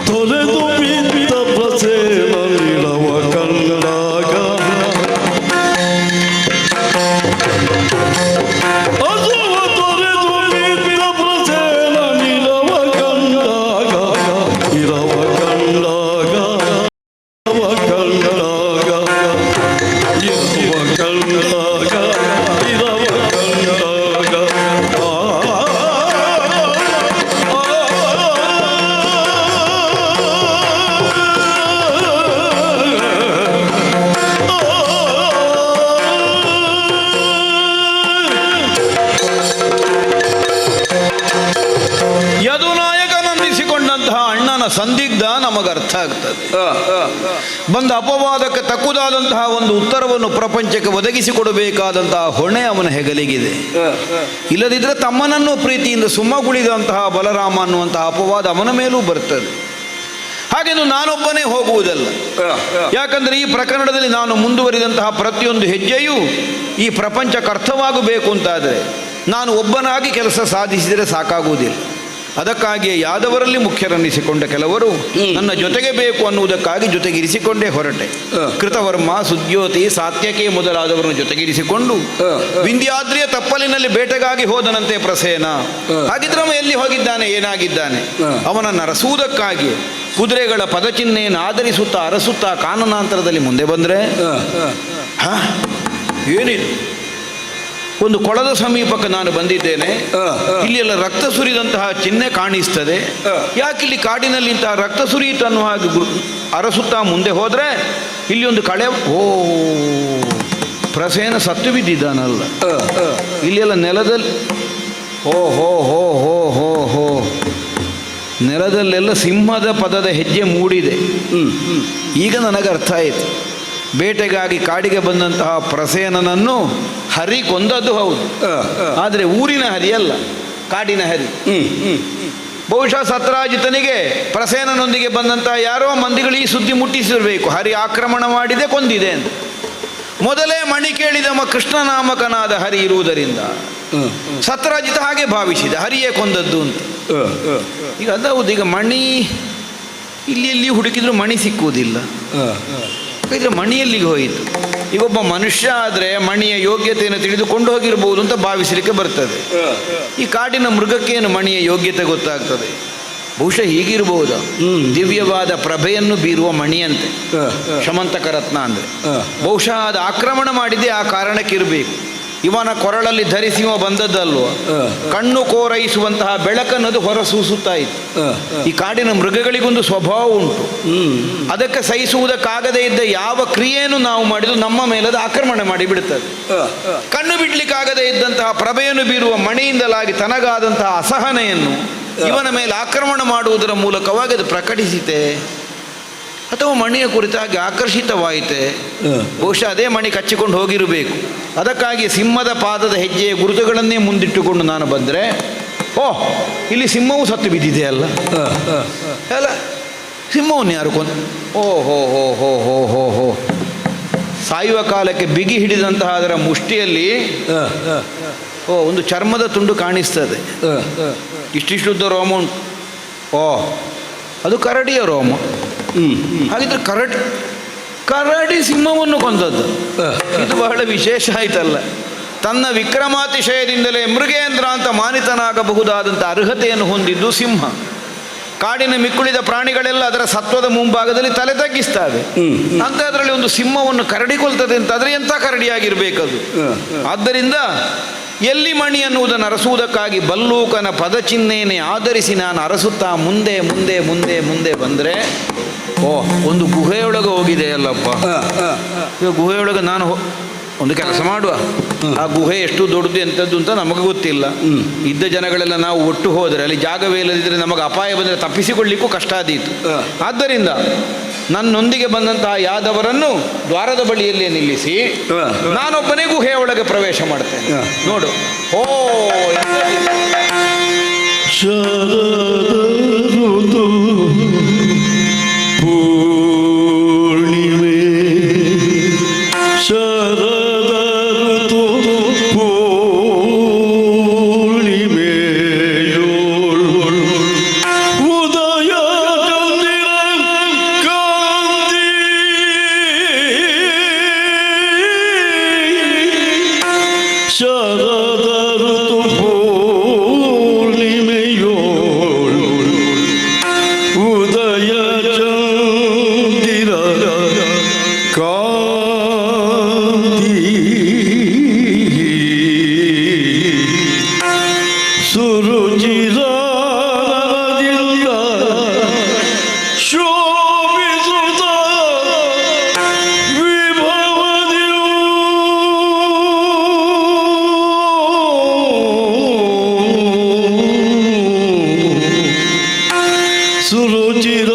ತೊರೆದು ಬಿದ್ದ ಪ್ರಸೇನ ನಿಲವ ಕಂಡಾಗ ಅಸುವ ತೊರೆದು ಬಿದ್ದ ಪ್ರಸೇನ ನಿಲವ ಕಂಡಾಗ ಇರವ ಕಂಡಾಗ ಇರವ ಕಂಡಾಗ ಇರವ ಕಂಡಾಗ ಇರವ ಕಂಡಾಗ ಯದುನಾಯಕನಂದಿಸಿಕೊಂಡಂತಹ ಅಣ್ಣನ ಸಂದಿಗ್ಧ ನಮಗರ್ಥ ಆಗ್ತದೆ. ಬಂದ ಅಪವಾದಕ್ಕೆ ತಕ್ಕುದಾದಂತಹ ಒಂದು ಉತ್ತರವನ್ನು ಪ್ರಪಂಚಕ್ಕೆ ಒದಗಿಸಿಕೊಡಬೇಕಾದಂತಹ ಹೊಣೆ ಅವನ ಹೆಗಲಿಗಿದೆ. ಇಲ್ಲದಿದ್ದರೆ ತಮ್ಮನನ್ನು ಪ್ರೀತಿಯಿಂದ ಸುಮ್ಮಗುಳಿದಂತಹ ಬಲರಾಮ ಅನ್ನುವಂತಹ ಅಪವಾದ ಅವನ ಮೇಲೂ ಬರ್ತದೆ. ಹಾಗೆಂದು ನಾನೊಬ್ಬನೇ ಹೋಗುವುದಲ್ಲ. ಯಾಕಂದರೆ ಈ ಪ್ರಕರಣದಲ್ಲಿ ನಾನು ಮುಂದುವರಿದಂತಹ ಪ್ರತಿಯೊಂದು ಹೆಜ್ಜೆಯೂ ಈ ಪ್ರಪಂಚಕ್ಕೆ ಅರ್ಥವಾಗಬೇಕು ಅಂತಾದರೆ ನಾನು ಒಬ್ಬನಾಗಿ ಕೆಲಸ ಸಾಧಿಸಿದರೆ ಸಾಕಾಗುವುದಿಲ್ಲ. ಅದಕ್ಕಾಗಿಯೇ ಯಾದವರಲ್ಲಿ ಮುಖ್ಯರನ್ನಿಸಿಕೊಂಡ ಕೆಲವರು ನನ್ನ ಜೊತೆಗೆ ಬೇಕು ಅನ್ನುವುದಕ್ಕಾಗಿ ಜೊತೆಗಿರಿಸಿಕೊಂಡೇ ಹೊರಟೆ. ಕೃತವರ್ಮ, ಸುದ್ಯೋತಿ, ಸಾತ್ಯಕಿ ಮೊದಲಾದವರನ್ನು ಜೊತೆಗಿರಿಸಿಕೊಂಡು ವಿಂಧ್ಯಾದ್ರಿಯ ತಪ್ಪಲಿನಲ್ಲಿ ಬೇಟೆಗಾಗಿ ಹೋದನಂತೆ ಪ್ರಸೇನ. ಹಾಗಿದ್ರೆ ಅವ ಎಲ್ಲಿ ಹೋಗಿದ್ದಾನೆ, ಏನಾಗಿದ್ದಾನೆ? ಅವನನ್ನು ಅರಸುವುದಕ್ಕಾಗಿ ಕುದುರೆಗಳ ಪದಚಿಹ್ನೆಯನ್ನು ಆಧರಿಸುತ್ತಾ ಅರಸುತ್ತಾ ಕಾನನಾಂತರದಲ್ಲಿ ಮುಂದೆ ಬಂದರೆ ಏನಿದು? ಒಂದು ಕೊಳದ ಸಮೀಪಕ್ಕೆ ನಾನು ಬಂದಿದ್ದೇನೆ. ಇಲ್ಲಿ ಎಲ್ಲ ರಕ್ತ ಸುರಿದಂತಹ ಚಿಹ್ನೆ ಕಾಣಿಸ್ತದೆ. ಯಾಕಿಲ್ಲಿ ಕಾಡಿನಲ್ಲಿ ಇಂತಹ ರಕ್ತ ಸುರಿಯಿತು ಅನ್ನುವ ಹಾಗೆ ಅರಸುತ್ತಾ ಮುಂದೆ ಹೋದರೆ ಇಲ್ಲಿ ಒಂದು ಕಳೆ, ಓ ಪ್ರಸೇನ ಸತ್ತು ಬಿದ್ದಿದ್ದಾನಲ್ಲ. ಇಲ್ಲೆಲ್ಲ ನೆಲದಲ್ಲಿ ಓ ಹೋ ಹೋ ಹೋ ಹೋ ಹೋ ನೆಲದಲ್ಲೆಲ್ಲ ಸಿಂಹದ ಪದದ ಹೆಜ್ಜೆ ಮೂಡಿದೆ. ಈಗ ನನಗೆ ಅರ್ಥ ಆಯಿತು. ಬೇಟೆಗಾಗಿ ಕಾಡಿಗೆ ಬಂದಂತಹ ಪ್ರಸೇನನನ್ನು ಹರಿ ಕೊಂದದ್ದು ಹೌದು, ಆದರೆ ಊರಿನ ಹರಿ ಅಲ್ಲ, ಕಾಡಿನ ಹರಿ. ಬಹುಶಃ ಸತ್ರಾಜಿತನಿಗೆ ಪ್ರಸೇನನೊಂದಿಗೆ ಬಂದಂತಹ ಯಾರೋ ಮಂದಿಗಳು ಈ ಸುದ್ದಿ ಮುಟ್ಟಿಸಿರಬೇಕು, ಹರಿ ಆಕ್ರಮಣ ಮಾಡಿದೆ, ಕೊಂದಿದೆ ಅಂತ. ಮೊದಲೇ ಮಣಿ ಕೇಳಿದ ಕೃಷ್ಣನಾಮಕನಾದ ಹರಿ ಇರುವುದರಿಂದ ಸತ್ರಾಜಿತ ಹಾಗೆ ಭಾವಿಸಿದ, ಹರಿಯೇ ಕೊಂದದ್ದು ಅಂತ. ಈಗ ಅದೌದು, ಈಗ ಮಣಿ ಇಲ್ಲಿ ಹುಡುಕಿದ್ರು ಮಣಿ ಸಿಕ್ಕುವುದಿಲ್ಲ. ಹಾಗಾದರೆ ಮಣಿಯಲ್ಲಿಗೆ ಹೋಯಿತು. ಈಗೊಬ್ಬ ಮನುಷ್ಯ ಆದರೆ ಮಣಿಯ ಯೋಗ್ಯತೆಯನ್ನು ತಿಳಿದುಕೊಂಡು ಹೋಗಿರ್ಬೋದು ಅಂತ ಭಾವಿಸಲಿಕ್ಕೆ ಬರ್ತದೆ. ಈ ಕಾಡಿನ ಮೃಗಕ್ಕೇನು ಮಣಿಯ ಯೋಗ್ಯತೆ ಗೊತ್ತಾಗ್ತದೆ? ಬಹುಶಃ ಹೀಗಿರ್ಬೋದು, ದಿವ್ಯವಾದ ಪ್ರಭೆಯನ್ನು ಬೀರುವ ಮಣಿಯಂತೆ ಶಮಂತಕ ರತ್ನ ಅಂದರೆ. ಬಹುಶಃ ಅದು ಆಕ್ರಮಣ ಮಾಡಿದ್ದೇ ಆ ಕಾರಣಕ್ಕಿರಬೇಕು. ಇವನ ಕೊರಳಲ್ಲಿ ಧರಿಸಿ ಬಂದದ್ದಲ್ವ, ಕಣ್ಣು ಕೋರೈಸುವಂತಹ ಬೆಳಕನ್ನದು ಹೊರಸೂಸುತ್ತಾ ಇತ್ತು. ಈ ಕಾಡಿನ ಮೃಗಗಳಿಗೊಂದು ಸ್ವಭಾವ ಉಂಟು. ಅದಕ್ಕೆ ಸಹಿಸುವುದಕ್ಕಾಗದೇ ಇದ್ದ ಯಾವ ಕ್ರಿಯೆಯನ್ನು ನಾವು ಮಾಡಿದ್ರು ನಮ್ಮ ಮೇಲದು ಆಕ್ರಮಣ ಮಾಡಿ ಬಿಡುತ್ತದೆ. ಕಣ್ಣು ಬಿಡ್ಲಿಕ್ಕಾಗದೇ ಇದ್ದಂತಹ ಪ್ರಭೆಯನ್ನು ಬೀರುವ ಮಣಿಯಿಂದಲಾಗಿ ತನಗಾದಂತಹ ಅಸಹನೆಯನ್ನು ಇವನ ಮೇಲೆ ಆಕ್ರಮಣ ಮಾಡುವುದರ ಮೂಲಕವಾಗಿ ಅದು ಪ್ರಕಟಿಸಿತೆ, ಅಥವಾ ಮಣಿಯ ಕುರಿತಾಗಿ ಆಕರ್ಷಿತವಾಯಿತೆ. ಬಹುಶಃ ಅದೇ ಮಣಿ ಕಚ್ಚಿಕೊಂಡು ಹೋಗಿರಬೇಕು. ಅದಕ್ಕಾಗಿ ಸಿಂಹದ ಪಾದದ ಹೆಜ್ಜೆಯ ಗುರುತುಗಳನ್ನೇ ಮುಂದಿಟ್ಟುಕೊಂಡು ನಾನು ಬಂದರೆ, ಓಹ್ ಇಲ್ಲಿ ಸಿಂಹವು ಸತ್ತು ಬಿದ್ದಿದೆ ಅಲ್ಲ, ಅಲ್ಲ ಸಿಂಹವನ್ನು ಯಾರು ಕೊಂದು? ಓ ಹೋ ಹೋ ಹೋ ಹೋ ಹೋ ಹೋ ಸಾಯುವ ಕಾಲಕ್ಕೆ ಬಿಗಿ ಹಿಡಿದಂತಹ ಅದರ ಮುಷ್ಟಿಯಲ್ಲಿ ಒಂದು ಚರ್ಮದ ತುಂಡು ಕಾಣಿಸ್ತದೆ. ಇಷ್ಟಿಷ್ಟುದ್ದ ರೋಮ ಉಂಟು. ಓ ಅದು ಕರಡಿಯ ರೋಮ. ಹಾಗಿದ್ರೆ ಕರಡಿ ಸಿಂಹವನ್ನು ಕೊಂದದ್ದು, ಇದು ಬಹಳ ವಿಶೇಷ ಆಯ್ತಲ್ಲ. ತನ್ನ ವಿಕ್ರಮಾತಿಶಯದಿಂದಲೇ ಮೃಗೇಂದ್ರ ಅಂತ ಮಾನಿತನಾಗಬಹುದಾದಂಥ ಅರ್ಹತೆಯನ್ನು ಹೊಂದಿದ್ದು ಸಿಂಹ. ಕಾಡಿನ ಮಿಕ್ಕುಳಿದ ಪ್ರಾಣಿಗಳೆಲ್ಲ ಅದರ ಸತ್ವದ ಮುಂಭಾಗದಲ್ಲಿ ತಲೆ ತಗ್ಗಿಸ್ತವೆ. ಅಂತ ಅದರಲ್ಲಿ ಒಂದು ಸಿಂಹವನ್ನು ಕರಡಿ ಕೊಲ್ತದೆ ಅಂತಾದರೆ ಎಂಥ ಕರಡಿಯಾಗಿರ್ಬೇಕದು. ಆದ್ದರಿಂದ ಎಲ್ಲಿ ಮಣಿ ಅನ್ನುವುದನ್ನು ಅರಸುವುದಕ್ಕಾಗಿ ಬಲ್ಲೂಕನ ಪದಚಿಹ್ನೆಯನ್ನೇ ಆಧರಿಸಿ ನಾನು ಅರಸುತ್ತಾ ಮುಂದೆ ಮುಂದೆ ಮುಂದೆ ಮುಂದೆ ಬಂದರೆ, ಓ ಒಂದು ಗುಹೆಯೊಳಗೆ ಹೋಗಿದೆ ಅಲ್ಲಪ್ಪ. ಈಗ ಗುಹೆಯೊಳಗೆ ನಾನು ಒಂದು ಕೆಲಸ ಮಾಡುವ, ಆ ಗುಹೆ ಎಷ್ಟು ದೊಡ್ಡದು ಎಂಥದ್ದು ಅಂತ ನಮಗೆ ಗೊತ್ತಿಲ್ಲ. ಇದ್ದ ಜನಗಳೆಲ್ಲ ನಾವು ಒಟ್ಟು ಹೋದರೆ ಅಲ್ಲಿ ಜಾಗವೇ ಇಲ್ಲದಿದ್ದರೆ ನಮಗೆ ಅಪಾಯ ಬಂದರೆ ತಪ್ಪಿಸಿಕೊಳ್ಳಿಕ್ಕೂ ಕಷ್ಟ ಆದೀತು. ಆದ್ದರಿಂದ ನನ್ನೊಂದಿಗೆ ಬಂದಂತಹ ಯಾದವರನ್ನು ದ್ವಾರದ ಬಳಿಯಲ್ಲೇ ನಿಲ್ಲಿಸಿ ನಾನೊಬ್ಬನೇ ಗುಹೆಯ ಒಳಗೆ ಪ್ರವೇಶ ಮಾಡ್ತೇನೆ. ನೋಡು, ಓ ಶರದಋತು ಪೂರ್ಣಿಮೆ ಶರದಋತು ಪೂರ್ಣಿಮೆಯೋಳು ಉದಯ ಚಂದಿರ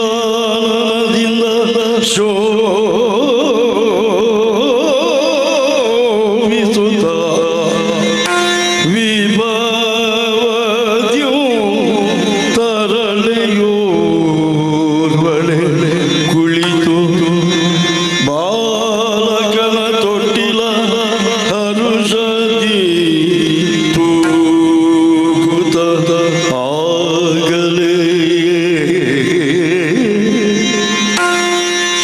ಗಿರಿಜಾನದಿಂದ ಶೋಭಿಸುತ್ತ ವಿಭವದ್ಯು ತರಳೆಯೋರ್ವಳೆ ಕುಳಿತು ಬಾಲಕನ ತೊಟ್ಟಿಲ ಹರುಷದಿ ತೂಗುತ್ತ ಆಗಲೇ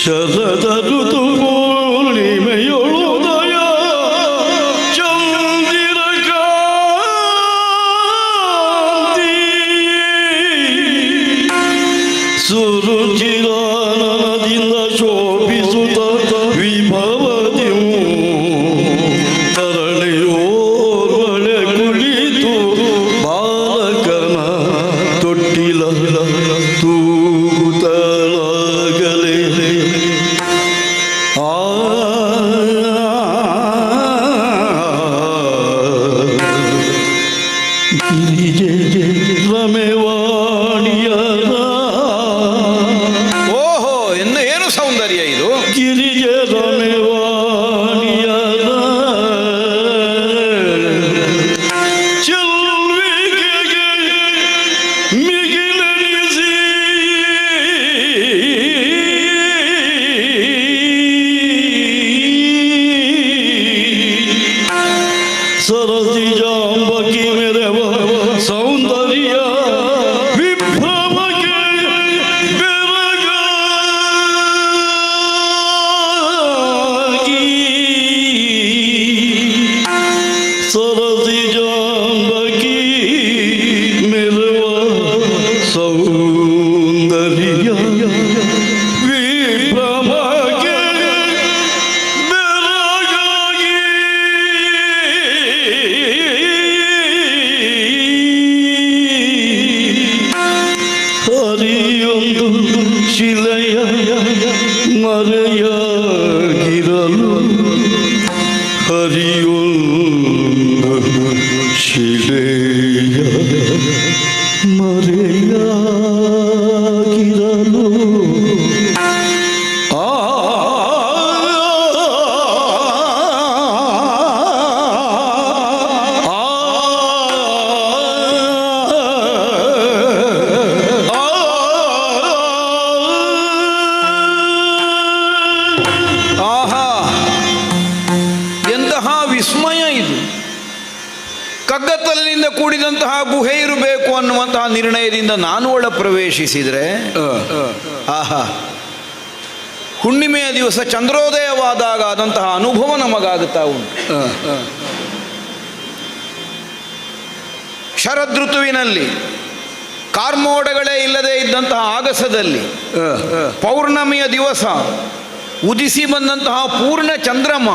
ಶರದ ಋತು ಪೂರ್ಣಿಮೆಯೊಳುದಯ ಚಂದಿರ ಕಾಂತಿ ಸುರುಚಿರಾನದಿಂದ ಶೋಭಿಸುತ್ತ ವಿಭವದಿಯು ತರಳೆಯೋರ್ವಳೆ ಕುಳಿತು ಬಾಲಕನ ತೊಟ್ಟಿಲ ತೂಗುತ್ತಲಾಗಲೇ ಆ ಗಿರಿಜೆ ರಮೆವಾಣಿಯರ ಓಹೋ ಎಂದು ಏನು ಸೌಂದರ್ಯ ಇದು. ಗಿರಿಜೆ ರಮೆವಾಣಿಯರ ಚೆಲ್ವಿಗೆಗೆ ಮಿಗಿಲೆನಿಸಿ ಸರಸಿಜಾಂಬಕಿ ಮೆರೆವ ಸೌಂದರ್ಯ ವಿಭ್ರಮಕ್ಕೆ ಬೆರಗಾಗಿ ಸರಸಿಜಾಂಬಕಿ ಮೆರೆವ ಸೌಂದರ್ಯ ವಿಭ್ರಮಕ್ಕೆ ಬೆರಗಾಗಿ ಹರಿಯೊಂದು ಶಿಲೆಯ ಮರೆಯಾಗಿರಲು ಹರಿಯೊಂದು ಶಿಲೆಯ ಮರೆಯಾಗಿರಲು ಆ ಆಹಾ, ಎಂತಹ ವಿಸ್ಮಯ ಇದು. ಕಗ್ಗತ್ತಲಿನಿಂದ ಕೂಡಿದಂತಹ ಗುಹೆ ಇರಬೇಕು ಅನ್ನುವಂತಹ ನಿರ್ಣಯದಿಂದ ನಾನು ಒಳ ಪ್ರವೇಶಿಸಿದರೆ ಆಹಾ, ಹುಣ್ಣಿಮೆಯ ದಿವಸ ಚಂದ್ರೋದಯವಾದಾಗ ಆದಂತಹ ಅನುಭವ ನಮಗಾಗುತ್ತಾ ಉಂಟು. ಶರದೃತುವಿನಲ್ಲಿ ಕಾರ್ಮೋಡಗಳೇ ಇಲ್ಲದೆ ಇದ್ದಂತಹ ಆಗಸದಲ್ಲಿ ಪೌರ್ಣಮಿಯ ದಿವಸ ಉದಿಸಿ ಬಂದಂತಹ ಪೂರ್ಣ ಚಂದ್ರಮ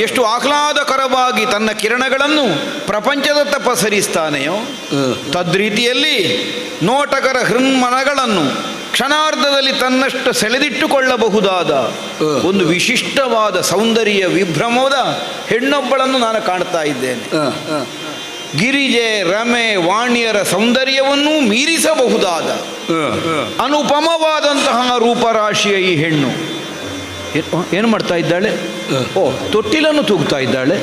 ಎಷ್ಟು ಆಹ್ಲಾದಕರವಾಗಿ ತನ್ನ ಕಿರಣಗಳನ್ನು ಪ್ರಪಂಚದತ್ತ ಪಸರಿಸ್ತಾನೆಯೋ ತದ್ರೀತಿಯಲ್ಲಿ ನೋಟಕರ ಹೃನ್ಮನಗಳನ್ನು ಕ್ಷಣಾರ್ಧದಲ್ಲಿ ತನ್ನಷ್ಟು ಸೆಳೆದಿಟ್ಟುಕೊಳ್ಳಬಹುದಾದ ಒಂದು ವಿಶಿಷ್ಟವಾದ ಸೌಂದರ್ಯ ವಿಭ್ರಮದ ಹೆಣ್ಣೊಬ್ಬಳನ್ನು ನಾನು ಕಾಣ್ತಾ ಇದ್ದೇನೆ. ಗಿರಿಜೆ ರಮೆ ವಾಣಿಯರ ಸೌಂದರ್ಯವನ್ನೂ ಮೀರಿಸಬಹುದಾದ ಅನುಪಮವಾದಂತಹ ರೂಪರಾಶಿಯ ಈ ಹೆಣ್ಣು ಏನು ಮಾಡ್ತಾ ಇದ್ದಾಳೆ? ಓ, ತೊಟ್ಟಿಲನ್ನು ತೂಗ್ತಾ ಇದ್ದಾಳೆ.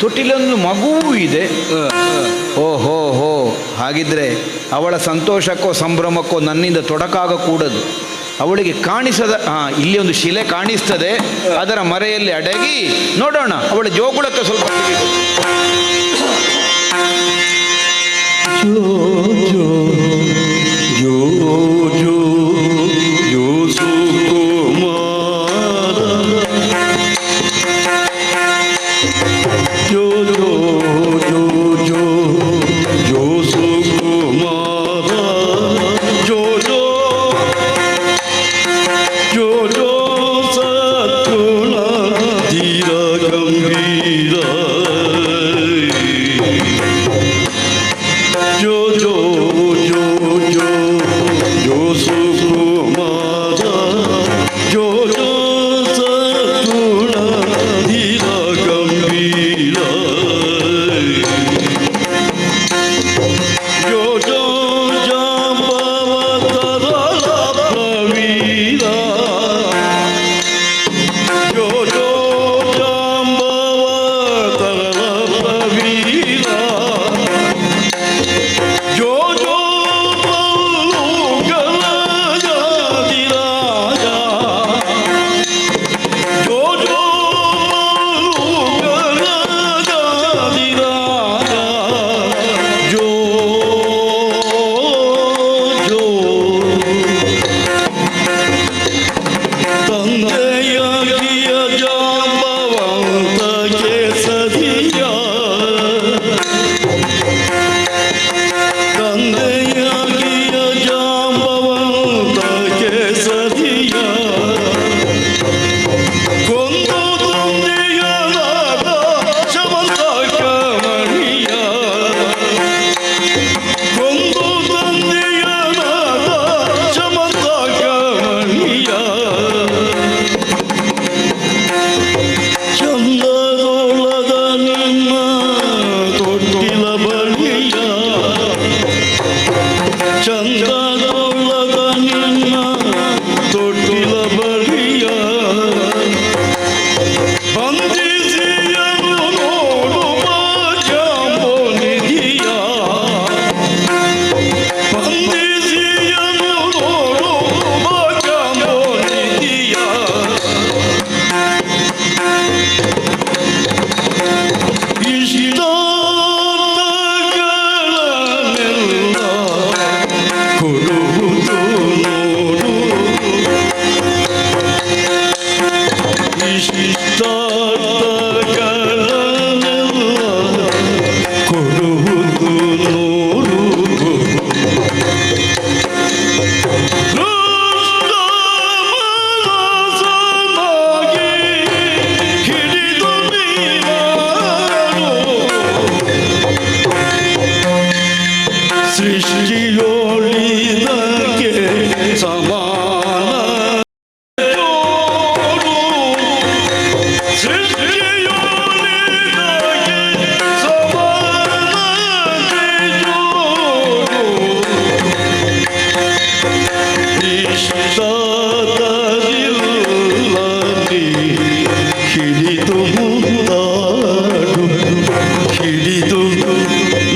ತೊಟ್ಟಿಲೊಂದು ಮಗುವೂ ಇದೆ. ಓಹೋ ಹೋ, ಹಾಗಿದ್ರೆ ಅವಳ ಸಂತೋಷಕ್ಕೋ ಸಂಭ್ರಮಕ್ಕೋ ನನ್ನಿಂದ ತೊಡಕಾಗಕೂಡದು. ಅವಳಿಗೆ ಕಾಣಿಸದ ಇಲ್ಲಿ ಒಂದು ಶಿಲೆ ಕಾಣಿಸ್ತದೆ, ಅದರ ಮರೆಯಲ್ಲಿ ಅಡಗಿ ನೋಡೋಣ ಅವಳ ಜೋಗುಳಕ್ಕೆ ಸ್ವಲ್ಪ ಜೋ ಜೋ ಜೋ ಜೋ ಜೋ ಸುಕುಮಾರ ಜೋ ಜೋ ಜೋ ಜೋ ಜೋ ಸುಕುಮಾರ ಜೋ ಜೋ ಜೋ ಜೋ ಸತ್ಗುಣ ಧೀರ ಗಂಭೀರ ಜೋ ಜೋ ಇಷ್ಟದಲ್ಲಿ ಹಿಡಿದು ಮುದ್ದಾಡು ಹಿಡಿದು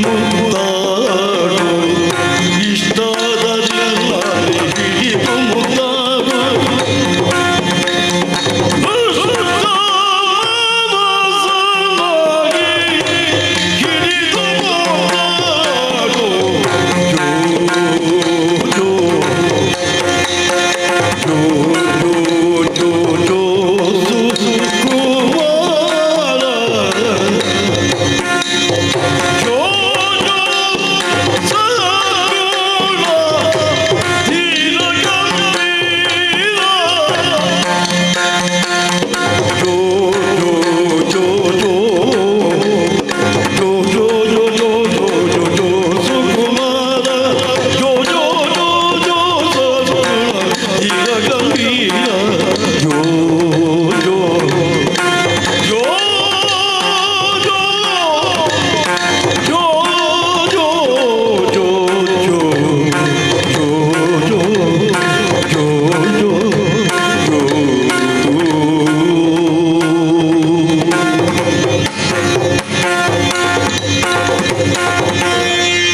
ಮುದ್ದಾಡು ಇಷ್ಟದಲ್ಲಿ ಹಿಡಿದು ಮುದ್ದಾಡು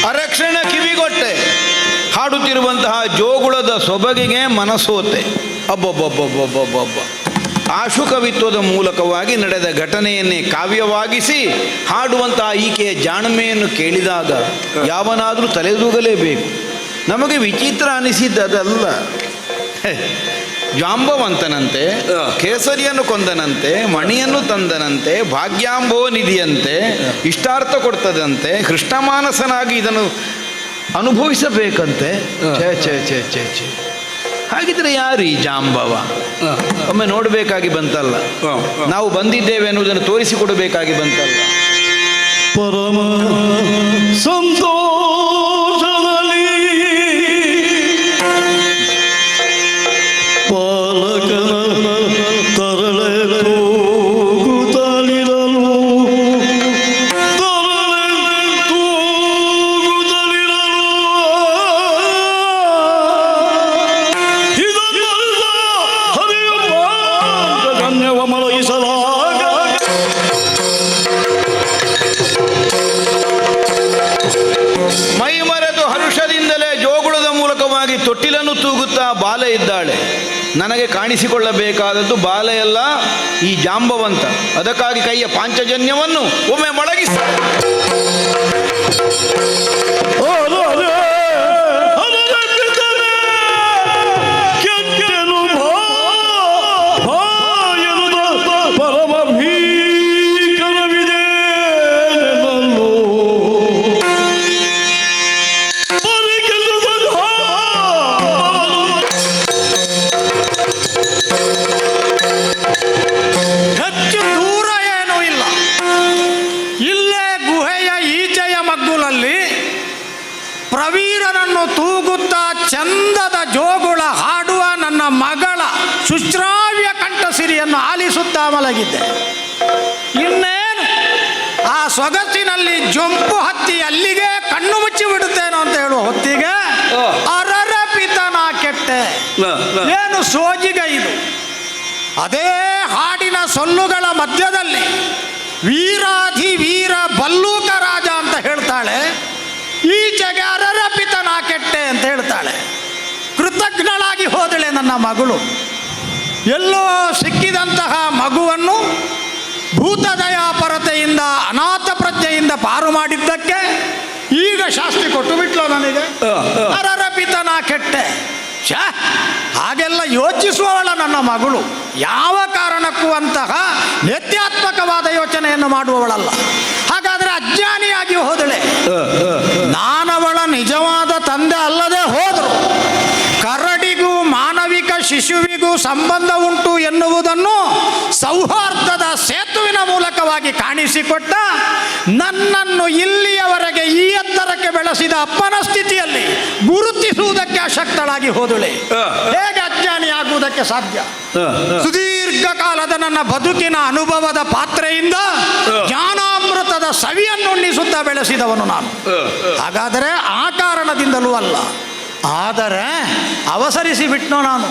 ಅರಕ್ಷಣ ಕಿವಿಗೊಟ್ಟೆ ಹಾಡುತ್ತಿರುವಂತಹ ಜೋಗುಳದ ಸೊಬಗಿಗೆ ಮನಸೋತೆ. ಅಬ್ಬೊಬ್ಬೊಬ್ಬೊಬ್ಬೊಬ್ಬೊಬ್ಬ. ಆಶುಕವಿತ್ವದ ಮೂಲಕವಾಗಿ ನಡೆದ ಘಟನೆಯನ್ನೇ ಕಾವ್ಯವಾಗಿಸಿ ಹಾಡುವಂತಹ ಈಕೆಯ ಜಾಣ್ಮೆಯನ್ನು ಕೇಳಿದಾಗ ಯಾವನಾದರೂ ತಲೆದೂಗಲೇಬೇಕು. ನಮಗೆ ವಿಚಿತ್ರ ಅನಿಸಿದ್ದದಲ್ಲ. ಜಾಂಬವಂತನಂತೆ ಕೇಸರಿಯನ್ನು ಕೊಂದನಂತೆ, ಮಣಿಯನ್ನು ತಂದನಂತೆ, ಭಾಗ್ಯಾಂಬೋ ನಿಧಿಯಂತೆ, ಇಷ್ಟಾರ್ಥ ಕೊಡ್ತದಂತೆ, ಕೃಷ್ಣಮಾನಸನಾಗಿ ಇದನ್ನು ಅನುಭವಿಸಬೇಕಂತೆ. ಛೇ ಛೇ ಛೇ ಛೇ ಛೇ. ಹಾಗಿದ್ರೆ ಯಾರು ಈ ಜಾಂಬವ? ಒಮ್ಮೆ ನೋಡಬೇಕಾಗಿ ಬಂತಲ್ಲ, ನಾವು ಬಂದಿದ್ದೇವೆ ಎನ್ನುವುದನ್ನು ತೋರಿಸಿಕೊಡಬೇಕಾಗಿ ಬಂತಲ್ಲ. ಪರಮ ಸಂತೋಷದಲ್ಲಿ ಪಾಲಕನ ತರಳೆ ತೂಗುತ್ತಲಿರಲು ತರಳೆ ತೂಗುತ್ತಲಿರಲು ಇದನ್ನೆಲ್ಲ ಹರಿಯ ಪಾಂಚಜನ್ಯವ ಮಲಗಿಸಲಾಗ ಮೈ ಮರೆತು ಹರುಷದಿಂದಲೇ ಜೋಗುಳದ ಮೂಲಕವಾಗಿ ತೊಟ್ಟಿಲನ್ನು ತೂಗುತ್ತಾ ಬಾಲೆ ಇದ್ದಾಳೆ. ನನಗೆ ಕಾಣಿಸಿಕೊಳ್ಳಬೇಕಾದದ್ದು ಬಾಲೆಯಲ್ಲ, ಈ ಜಾಂಬವಂತ. ಅದಕ್ಕಾಗಿ ಕೈಯ ಪಾಂಚಜನ್ಯವನ್ನು ಒಮ್ಮೆ ಮೊಳಗಿಸ. ಪರಮ ಭೀಕರವಿದೆ ಹೆಚ್ಚು ದೂರ ಏನೂ ಇಲ್ಲ. ಇಲ್ಲೇ ಗುಹೆಯ ಈಚೆಯ ಮಗ್ಗುಲಲ್ಲಿ ಪ್ರವೀರನನ್ನು ತೂಗುತ್ತಾ ಚಂದದ ಜೋಗುಳ ಹಾಡುವ ನನ್ನ ಮಗಳ ಸುಶ್ರಾವ್ಯ ಕಂಠಸಿರಿಯನ್ನು ಆಲಿಸುತ್ತಾ ಮಲಗಿದ್ದೆ. ಇನ್ನೇನು ಆ ಸೊಗಸಿನಲ್ಲಿ ಜೊಂಪು ಹತ್ತಿ ಅಲ್ಲಿಗೆ ಕಣ್ಣು ಮುಚ್ಚಿ ಬಿಡುತ್ತೇನೋ ಅಂತ ಹೇಳುವ ಹೊತ್ತಿಗೆ ಅರರ ಪಿತನ ಕೆಟ್ಟೆ. ಏನು ಸೋಜಿಗ ಇದು! ಅದೇ ಹಾಡಿನ ಸೊಲ್ಲುಗಳ ಮಧ್ಯದಲ್ಲಿ ವೀರಾಧಿ ವೀರ ಬಲ್ಲೂಕ ರಾಜ ಅಂತ ಹೇಳ್ತಾಳೆ, ಈಚೆಗೆ ಅರರ ಪಿತನ ಕೆಟ್ಟೆ ಅಂತ ಹೇಳ್ತಾಳೆ. ಕೃತಜ್ಞಳಾಗಿ ಹೋದಳೆ ನನ್ನ ಮಗಳು. ಎಲ್ಲೋ ಸಿಕ್ಕಿದಂತಹ ಮಗುವನ್ನು ಭೂತದಯಾಪರತೆಯಿಂದ ಅನಾಥ ಪ್ರಜ್ಞೆಯಿಂದ ಪಾರು ಮಾಡಿದ್ದಕ್ಕೆ ಈಗ ಶಾಸ್ತಿ ಕೊಟ್ಟು ಬಿಟ್ಲು ನನಗೆ. ಅರರ ಪಿತನ ಕೆಟ್ಟೆ. ಹಾಗೆಲ್ಲ ಯೋಚಿಸುವವಳ ನನ್ನ ಮಗಳು ಯಾವ ಕಾರಣಕ್ಕೂ ಅಂತಹ ನಿತ್ಯಾತ್ಮಕವಾದ ಯೋಚನೆಯನ್ನು ಮಾಡುವವಳಲ್ಲ. ಹಾಗಾದರೆ ಅಜ್ಞಾನಿಯಾಗಿ ಹೋದಳೆ. ನಾನವಳ ನಿಜವಾದ ತಂದೆ ಅಲ್ಲದೆ ಹೋದರು. ಕರಡಿಗೂ ಮಾನವಿಕ ಶಿಶುವಿಗೂ ಸಂಬಂಧ ಉಂಟು ಎನ್ನುವುದನ್ನು ಸೌಹಾರ್ದದ ಸೇತುವಿನ ಮೂಲಕವಾಗಿ ಕಾಣಿಸಿಕೊಟ್ಟ ನನ್ನನ್ನು ಇಲ್ಲಿಯವರೆಗೆ ಈ ಎತ್ತರಕ್ಕೆ ಬೆಳೆಸಿದ ಅಪ್ಪನ ಸ್ಥಿತಿಯಲ್ಲಿ ಗುರುತಿಸುವುದಕ್ಕೆ ಅಶಕ್ತಳಾಗಿ ಹೋದಳೆ. ಹೇಗೆ ಅಜ್ಞಾನಿಯಾಗುವುದಕ್ಕೆ ಸಾಧ್ಯ? ಸುದೀರ್ಘ ಕಾಲದ ನನ್ನ ಬದುಕಿನ ಅನುಭವದ ಪಾತ್ರೆಯಿಂದ ಜ್ಞಾನಾಮೃತದ ಸವಿಯನ್ನು ಉಣ್ಣಿಸುತ್ತಾ ಬೆಳೆಸಿದವನು ನಾನು. ಹಾಗಾದರೆ ಆ ಕಾರಣದಿಂದಲೂ ಅಲ್ಲ. ಆದರೆ ಅವಸರಿಸಿ ಬಿಟ್ನೋ ನಾನು.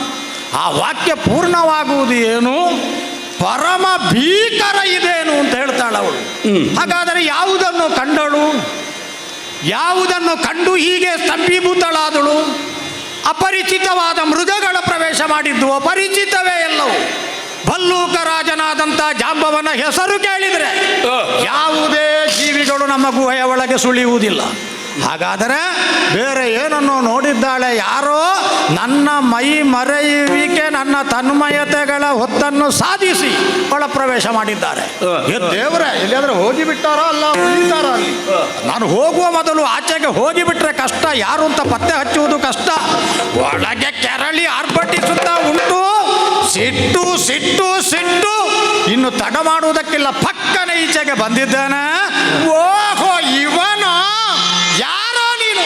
ಆ ವಾಕ್ಯ ಪೂರ್ಣವಾಗುವುದು ಏನು, ಪರಮ ಭೀಕರ ಇದೇನು ಅಂತ ಹೇಳ್ತಾಳೆ ಅವಳು. ಹಾಗಾದರೆ ಯಾವುದನ್ನು ಕಂಡಳು, ಯಾವುದನ್ನು ಕಂಡು ಹೀಗೆ ಸ್ತಂಭೀಭೂತಳಾದಳು? ಅಪರಿಚಿತವಾದ ಮೃಗಗಳ ಪ್ರವೇಶ ಮಾಡಿದ್ದು ಅಪರಿಚಿತವೇ ಎಲ್ಲವೂ. ಭಲ್ಲೂಕ ರಾಜನಾದಂಥ ಜಾಂಬವನ ಹೆಸರು ಕೇಳಿದರೆ ಯಾವುದೇ ಜೀವಿಗಳು ನಮ್ಮ ಗುಹೆಯ ಒಳಗೆ ಸುಳಿಯುವುದಿಲ್ಲ. ಹಾಗಾದರೆ ಬೇರೆ ಏನನ್ನು ನೋಡಿದ್ದಾಳೆ? ಯಾರೋ ನನ್ನ ಮೈ ಮರೆಯುವಿಕೆ, ನನ್ನ ತನ್ಮಯತೆಗಳ ಹೊತ್ತನ್ನು ಸಾಧಿಸಿ ಒಳ ಪ್ರವೇಶ ಮಾಡಿದ್ದಾರೆ. ದೇವರೇ, ಎಲ್ಲಿಯಾದ್ರೆ ಹೋಗಿಬಿಟ್ಟಾರೋ ಅಲ್ಲ ಉಳಿತಾರೋ ಅಲ್ಲಿ. ನಾನು ಹೋಗುವ ಮೊದಲು ಆಚೆಗೆ ಹೋಗಿಬಿಟ್ರೆ ಕಷ್ಟ, ಯಾರು ಅಂತ ಪತ್ತೆ ಹಚ್ಚುವುದು ಕಷ್ಟ. ಒಳಗೆ ಕೆರಳಿ ಆರ್ಭಟಿಸುತ್ತಾ ಉಂಟು. ಸಿಟ್ಟು ಸಿಟ್ಟು ಸಿಟ್ಟು, ಇನ್ನು ತಡ ಮಾಡುವುದಕ್ಕಿಲ್ಲ, ಪಕ್ಕನೆ ಈಚೆಗೆ ಬಂದಿದ್ದಾನೆ. ಓಹೋ, ಇವನ ಯಾರೋ ನೀನು?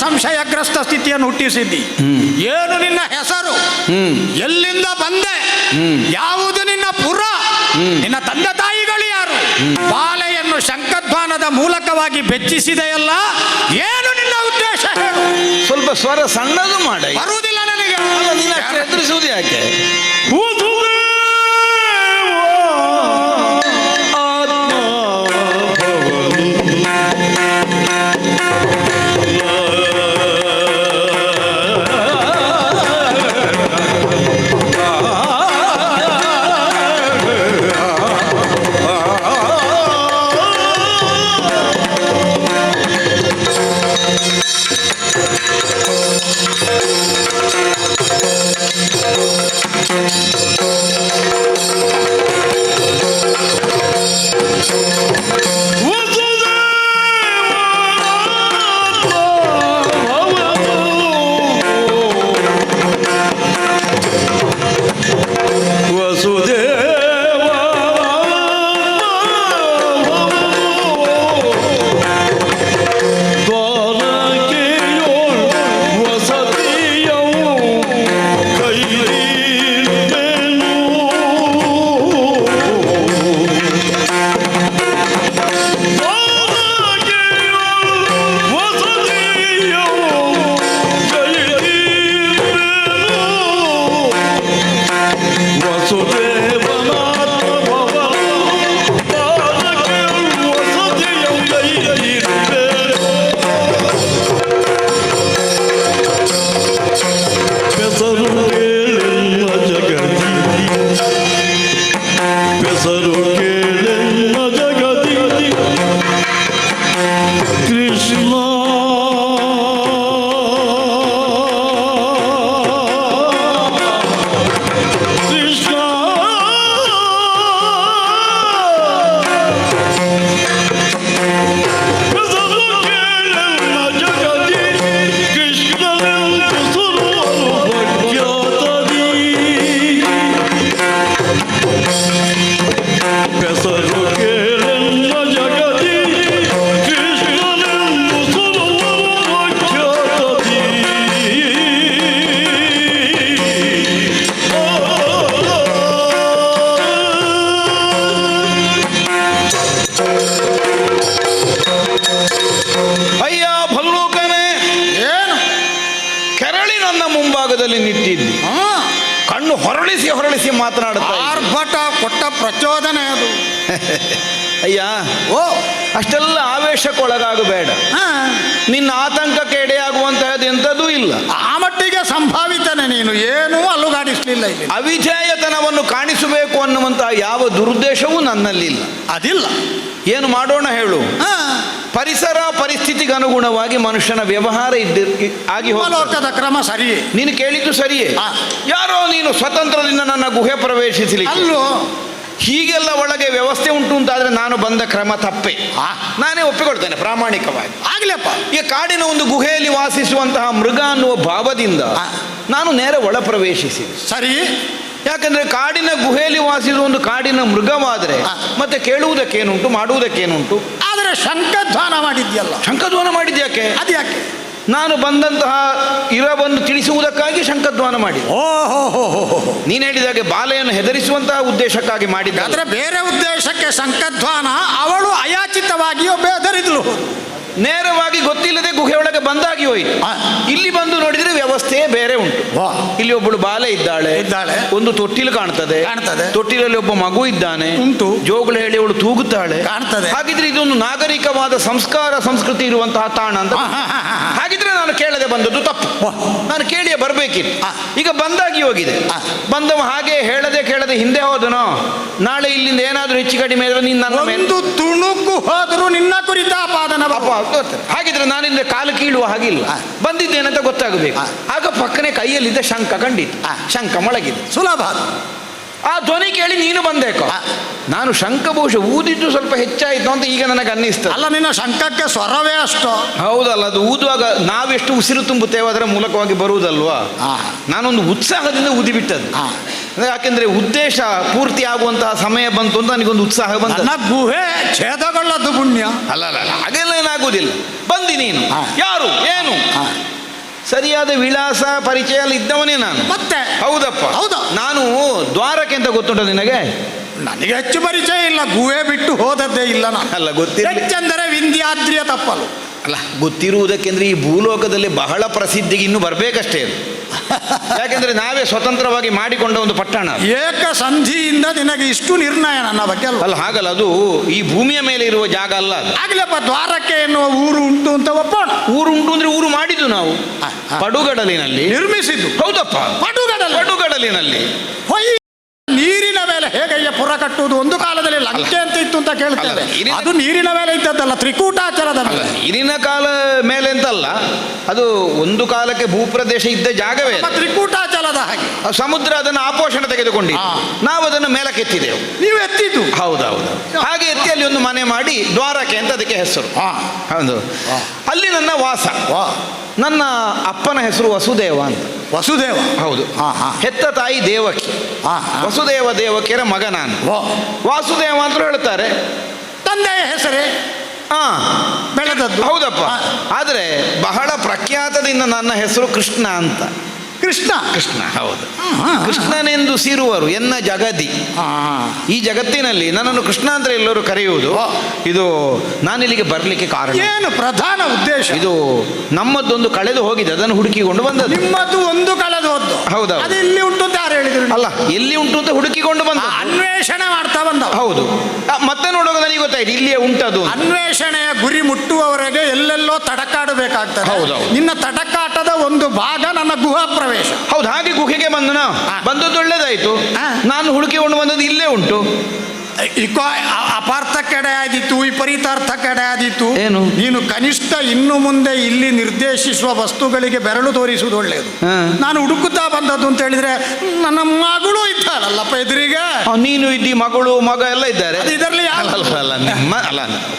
ಸಂಶಯಗ್ರಸ್ತ ಸ್ಥಿತಿಯನ್ನು ಹುಟ್ಟಿಸಿದ್ದಿ. ಏನು ನಿನ್ನ ಹೆಸರು? ಎಲ್ಲಿಂದ ಬಂದೆ? ಯಾವುದು ನಿನ್ನ ಪುರ? ನಿನ್ನ ತಂದೆ ತಾಯಿಗಳು ಯಾರು? ಬಾಲೆಯನ್ನು ಶಂಖಧ್ವಾನದ ಮೂಲಕವಾಗಿ ಬೆಚ್ಚಿಸಿದೆಯಲ್ಲ, ಏನು ನಿನ್ನ ಉದ್ದೇಶ ಹೇಳು? ಸ್ವಲ್ಪ ಸ್ವರ ಸಣ್ಣದು ಮಾಡ. ಬರುವುದಿಲ್ಲ ನನಗೆ. ನೀನು ಅಷ್ಟು ಎದುರಿಸುವುದು ಯಾಕೆ? ನಿಟ್ಟಿದ್ದಿ, ಕಣ್ಣು ಹೊರಳಿಸಿ ಹೊರಳಿಸಿ ಮಾತನಾಡುತ್ತಾ ಆರ್ಭಟ ಕೊಟ್ಟ ಪ್ರಚೋದನೆ ಅದು. ಅಯ್ಯ, ಓ ಅಷ್ಟೆಲ್ಲ ಆವೇಶಕ್ಕೊಳಗಾಗಬೇಡ. ನಿನ್ನ ಆತಂಕಕ್ಕೆ ಎಡೆಯಾಗುವಂತಹದ್ದು ಎಂಥದೂ ಇಲ್ಲ. ಆ ಮಟ್ಟಿಗೆ ಸಂಭಾವಿತನೇ ನೀನು, ಏನೂ ಅಲುಗಾಡಿಸ್ಲಿಲ್ಲ. ಇಲ್ಲ ಇಲ್ಲ. ಅವಿಧೇಯತನವನ್ನು ಕಾಣಿಸಬೇಕು ಅನ್ನುವಂತಹ ಯಾವ ದುರುದ್ದೇಶವೂ ನನ್ನಲ್ಲಿಲ್ಲ. ಅದಿಲ್ಲ. ಏನು ಮಾಡೋಣ ಹೇಳು? ಹಾ, ಪರಿಸರ ಪರಿಸ್ಥಿತಿಗೆ ಅನುಗುಣವಾಗಿ ಮನುಷ್ಯನ ವ್ಯವಹಾರ ಆಗಿ ಹೋಗ್ತದೆ. ಲೋಕದ ಕ್ರಮ ಸರಿಯೇ. ನೀನು ಕೇಳಿದ್ದು ಸರಿಯೇ. ಹಾ. ಯಾರೋ ನೀನು ಸ್ವತಂತ್ರದಿಂದ ನನ್ನ ಗುಹೆ ಪ್ರವೇಶಿಸಲಿ, ಅಲ್ಲೋ ಹೀಗೆಲ್ಲ ಒಳಗೆ ವ್ಯವಸ್ಥೆ ಉಂಟು ಅಂತಾದ್ರೆ ನಾನು ಬಂದ ಕ್ರಮ ತಪ್ಪೆ. ನಾನೇ ಒಪ್ಪಿಕೊಳ್ತೇನೆ ಪ್ರಾಮಾಣಿಕವಾಗಿ. ಆಗ್ಲಪ್ಪ. ಈ ಕಾಡಿನ ಒಂದು ಗುಹೆಯಲ್ಲಿ ವಾಸಿಸುವಂತಹ ಮೃಗ ಅನ್ನುವ ಭಾವದಿಂದ ನಾನು ನೇರ ಒಳ ಪ್ರವೇಶಿಸಿ. ಸರಿ. ಯಾಕಂದ್ರೆ ಕಾಡಿನ ಗುಹೆಯಲ್ಲಿ ವಾಸಿಸುವ ಒಂದು ಕಾಡಿನ ಮೃಗವಾದ್ರೆ ಮತ್ತೆ ಕೇಳುವುದಕ್ಕೇನುಂಟು, ಮಾಡುವುದಕ್ಕೇನುಂಟು. ಆದರೆ ಶಂಖಧ್ವಾನ ಮಾಡಿದ್ಯಲ್ಲ. ಶಂಖಧ್ವಾನ ಮಾಡಿದ್ಯಾಕೆ? ಅದು ಯಾಕೆ? ನಾನು ಬಂದಂತಹ ಇರವನ್ನು ತಿಳಿಸುವುದಕ್ಕಾಗಿ ಶಂಖಧ್ವಾನ ಮಾಡಿ. ಓಹೋ, ನೀನು ಹೇಳಿದಾಗೆ ಬಾಲೆಯನ್ನು ಹೆದರಿಸುವಂತಹ ಉದ್ದೇಶಕ್ಕಾಗಿ ಮಾಡಿದ್ದ. ಆದರೆ ಬೇರೆ ಉದ್ದೇಶಕ್ಕೆ ಶಂಖಧ್ವಾನ. ಅವಳು ಅಯಾಚಿತವಾಗಿ ಬೆದರಿದ್ಲು. ನೇರವಾಗಿ ಗೊತ್ತಿಲ್ಲದೆ ಗುಹೆಯೊಳಗೆ ಬಂದಾಗಿ ಹೋಯಿತು. ಇಲ್ಲಿ ಬಂದು ನೋಡಿದ್ರೆ ವ್ಯವಸ್ಥೆಯೇ ಬೇರೆ ಉಂಟು. ಇಲ್ಲಿ ಒಬ್ಬಳು ಬಾಲೆ ಇದ್ದಾಳೆ. ಒಂದು ತೊಟ್ಟಿಲು ಕಾಣ್ತದೆ. ತೊಟ್ಟಿಲಲ್ಲಿ ಒಬ್ಬ ಮಗು ಇದ್ದಾನೆ. ಉಂಟು. ಜೋಗುಳು ಹೇಳಿ ಅವಳು ತೂಗುತ್ತಾಳೆ. ಕಾಣ್ತದೆ. ಹಾಗಿದ್ರೆ ಇದೊಂದು ನಾಗರಿಕವಾದ ಸಂಸ್ಕಾರ ಸಂಸ್ಕೃತಿ ಇರುವಂತಹ ತಾಣ ಅಂತ. ಹಾಗಿದ್ರೆ ನಾನು ಕೇಳದೆ ಬಂದದ್ದು ತಪ್ಪು. ನಾನು ಕೇಳಿಯೇ ಬರ್ಬೇಕಿತ್ತು. ಈಗ ಬಂದಾಗಿ ಹೋಗಿದೆ. ಬಂದವ ಹಾಗೆ ಹೇಳದೆ ಕೇಳದೆ ಹಿಂದೆ ಹೋದನೋ, ನಾಳೆ ಇಲ್ಲಿಂದ ಏನಾದ್ರೂ ಹೆಚ್ಚು ಕಡಿಮೆ ಇದ್ರೆ ನೀನು ನನ್ನ ಒಂದು ತುಣುಕು ಹೋದ್ರು ನಿನ್ನ ಕುರಿತ ಅಪಾದನ. ಹಾಗಿದ್ರೆ ನಾನಿಂದ ಕಾಲು ಕೀಳುವ ಹಾಗಿಲ್ಲ. ಬಂದಿದ್ದೇನಂತ ಗೊತ್ತಾಗಬೇಕು. ಆಗ ಪಕ್ಕನೆ ಕೈಯಲ್ಲಿದ್ದ ಶಂಖ ಕಂಡಿತು. ಶಂಖ ಮೊಳಗಿದೆ. ಸುಲಭ. ಆ ಧ್ವನಿ ಕೇಳಿ ನೀನು ಬಂದೇಕೋ. ನಾನು ಶಂಖ ಬಹುಶಃ ಊದಿದ್ದು ಸ್ವಲ್ಪ ಹೆಚ್ಚಾಯಿತು ಅಂತ ಈಗ ನನಗೆ ಅನ್ನಿಸ್ತದೆ. ಅಲ್ಲ, ನಿನ್ನ ಶಂಖಕ್ಕೆ ಸ್ವರವೇ ಅಷ್ಟು. ಹೌದಲ್ಲ, ಅದು ಊದುವಾಗ ನಾವೆಷ್ಟು ಉಸಿರು ತುಂಬುತ್ತೇವೆ ಅದರ ಮೂಲಕವಾಗಿ ಬರುವುದಲ್ವಾ. ನಾನೊಂದು ಉತ್ಸಾಹದಿಂದ ಊದಿಬಿಟ್ಟದ್ದು. ಯಾಕೆಂದ್ರೆ ಉದ್ದೇಶ ಪೂರ್ತಿ ಆಗುವಂತಹ ಸಮಯ ಬಂತು ಅಂತ ನನಗೊಂದು ಉತ್ಸಾಹ ಬಂತು. ಗುಹೆ ಛೇದಗೊಳ್ಳದ್ದು ಪುಣ್ಯ. ಅಲ್ಲ, ಹಾಗೆಲ್ಲ ಏನಾಗುವುದಿಲ್ಲ. ಬಂದಿ ನೀನು ಯಾರು ಏನು ಸರಿಯಾದ ವಿಳಾಸ ಪರಿಚಯ ಎಲ್ಲ ಇದ್ದವನೇ ನಾನು. ಮತ್ತೆ ಹೌದಪ್ಪ, ಹೌದಾ? ನಾನು ದ್ವಾರಕ್ಕೆ ಅಂತ ಗೊತ್ತುಂಟ ನಿನಗೆ? ನನಗೆ ಹೆಚ್ಚು ಪರಿಚಯ ಇಲ್ಲ. ಗುಹೆ ಬಿಟ್ಟು ಹೋದದ್ದೇ ಇಲ್ಲ ನಾನು. ಅಲ್ಲ, ಗೊತ್ತಿಲ್ಲ. ಹೆಚ್ಚೆಂದರೆ ವಿಂಧ್ಯಾದ್ರಿಯ ತಪ್ಪಲು. ಅಲ್ಲ, ಗೊತ್ತಿರುವುದಕ್ಕೆಂದ್ರೆ ಈ ಭೂಲೋಕದಲ್ಲಿ ಬಹಳ ಪ್ರಸಿದ್ಧಿಗೆ ಇನ್ನು ಬರಬೇಕಷ್ಟೇ. ಯಾಕೆಂದ್ರೆ ನಾವೇ ಸ್ವತಂತ್ರವಾಗಿ ಮಾಡಿಕೊಂಡ ಒಂದು ಪಟ್ಟಣ. ಏಕ ಸಂಧಿಯಿಂದ ನಿನಗೆ ಇಷ್ಟು ನಿರ್ಣಯ ನನ್ನ ಬಗ್ಗೆ ಅಲ್ಲ. ಹಾಗಲ್ಲ, ಅದು ಈ ಭೂಮಿಯ ಮೇಲೆ ಇರುವ ಜಾಗ ಅಲ್ಲ. ಆಗ್ಲಪ್ಪ, ದ್ವಾರಕ್ಕೆ ಎನ್ನುವ ಊರು ಉಂಟು ಅಂತ ಒಪ್ಪೋಣ. ಊರು ಉಂಟು ಅಂದ್ರೆ ಊರು ಮಾಡಿದ್ದು ನಾವು ಪಡುಗಡಲಿನಲ್ಲಿ ನಿರ್ಮಿಸಿದ್ದು. ಹೌದಪ್ಪ, ಪಡುಗಡಲಿನಲ್ಲಿ. ನೀರಿನ ಮೇಲೆ ಹೇಗಯ್ಯ ಪುರ ಕಟ್ಟುವುದು? ಒಂದು ಕಾಲದಲ್ಲಿ ಲಂಕೆ ಅಂತ ಇತ್ತು ಅಂತ ಕೇಳ್ತೇವೆ. ಅದು ನೀರಿನ ಮೇಲೆ ಇದ್ದದ್ದಲ್ಲ, ತ್ರಿಕೂಟಾಚಲದ ಮೇಲೆ. ನೀರಿನ ಕಾಲ ಮೇಲೆ ಅಂತಲ್ಲ, ಅದು ಒಂದು ಕಾಲಕ್ಕೆ ಭೂಪ್ರದೇಶ ಇದ್ದ ಜಾಗವೇ. ತ್ರಿಕೂಟಾಚಲದ ಹಾಗೆ ಸಮುದ್ರ ಅದನ್ನು ಆಪೋಷಣ ತೆಗೆದುಕೊಂಡು ನಾವು ಅದನ್ನು ಮೇಲಕ್ಕೆತ್ತಿದೆವು. ನೀವು ಎತ್ತಿದ್ದು? ಹೌದೌದು. ಹಾಗೆ ಎತ್ತಿ ಅಲ್ಲಿ ಒಂದು ಮನೆ ಮಾಡಿ ದ್ವಾರಕೆ ಅಂತ ಅದಕ್ಕೆ ಹೆಸರು. ಹೌದು. ಅಲ್ಲಿ ನನ್ನ ವಾಸ. ನನ್ನ ಅಪ್ಪನ ಹೆಸರು ವಸುದೇವ ಅಂತ. ವಸುದೇವ? ಹೌದು. ಹೆತ್ತ ತಾಯಿ ದೇವಕಿ. ವಸುದೇವ ದೇವಕಿಯರ ಮಗ ನಾನು. ವಾಸುದೇವ ಅಂತ ಹೇಳ್ತಾರೆ. ತಂದೆಯ ಹೆಸರೇ ಬೆಳೆದದ್ದು. ಹೌದಪ್ಪ. ಆದರೆ ಬಹಳ ಪ್ರಖ್ಯಾತದಿಂದ ನನ್ನ ಹೆಸರು ಕೃಷ್ಣ ಅಂತ. ಕೃಷ್ಣ? ಕೃಷ್ಣ, ಹೌದು. ಕೃಷ್ಣನೆಂದು ಸಿರುವರು ಎನ್ನ ಜಗದಿ. ಈ ಜಗತ್ತಿನಲ್ಲಿ ನನ್ನನ್ನು ಕೃಷ್ಣ ಅಂತ ಎಲ್ಲರೂ ಕರೆಯುವುದು. ಇದು ನಾನಿಲ್ಲಿಗೆ ಬರಲಿಕ್ಕೆ ಕಾರಣ ಏನು? ಪ್ರಧಾನ ಉದ್ದೇಶ ಇದು ನಮ್ಮದೊಂದು ಕಳೆದು ಹೋಗಿದೆ, ಅದನ್ನು ಹುಡುಕಿಕೊಂಡು ಬಂದದ್ದು. ನಿಮ್ಮದು ಒಂದು ಕಳೆದು ಹೋದ್ದು? ಹೌದಾ? ಅದು ಇಲ್ಲಿ ಉಂಟು ಅಂತ ಯಾರು ಹೇಳಿದ್ರು? ಅಲ್ಲ, ಎಲ್ಲಿ ಉಂಟು ಅಂತ ಹುಡುಕಿಕೊಂಡು ಬಂದ, ಅನ್ವೇಷಣೆ ಮಾಡ್ತಾ ಬಂದ. ಹೌದು. ಮತ್ತೆ ನೋಡುವಾಗ ನನಗೆ ಗೊತ್ತಾಯ್ತು ಇಲ್ಲಿಯೇ ಉಂಟದು. ಅನ್ವೇಷಣೆಯ ಗುರಿ ಮುಟ್ಟುವವರೆಗೆ ಎಲ್ಲೆಲ್ಲೋ ತಡಕಾಡಬೇಕಾಗ್ತದೆ. ಹೌದೌದು. ನಿನ್ನ ತಡಕಾಟದ ಒಂದು ಭಾಗ ನನ್ನ ಗುಹಾ ಪ್ರವೇಶ. ಹೌದು. ಹಾಗೆ ಗುಹೆಗೆ ಬಂದನ. ಬಂದದ್ದು ಒಳ್ಳೇದಾಯ್ತು. ನಾನು ಹುಡುಕಿಕೊಂಡು ಬಂದದ್ದು ಇಲ್ಲೇ ಉಂಟು. ಅಪಾರ್ಥಕ್ಕೆಡೆ ಆದಿತ್ತು, ವಿಪರೀತಾರ್ಥಕ್ಕೆಡೆ ಆದಿತ್ತು. ಏನು? ನೀನು ಕನಿಷ್ಠ ಇನ್ನು ಮುಂದೆ ಇಲ್ಲಿ ನಿರ್ದೇಶಿಸುವ ವಸ್ತುಗಳಿಗೆ ಬೆರಳು ತೋರಿಸುವುದು ಒಳ್ಳೆಯದು. ನಾನು ಹುಡುಕುತ್ತಾ ಬಂದದ್ದು ಅಂತ ಹೇಳಿದ್ರೆ ನನ್ನ ಮಗಳು ಇದ್ದಾಳಲ್ಲಪ್ಪ ಎದುರಿಗೆ. ನೀನು ಇದ್ದಿ, ಮಗಳು ಮಗ ಎಲ್ಲ ಇದ್ದಾರೆ. ಇದರಲ್ಲಿ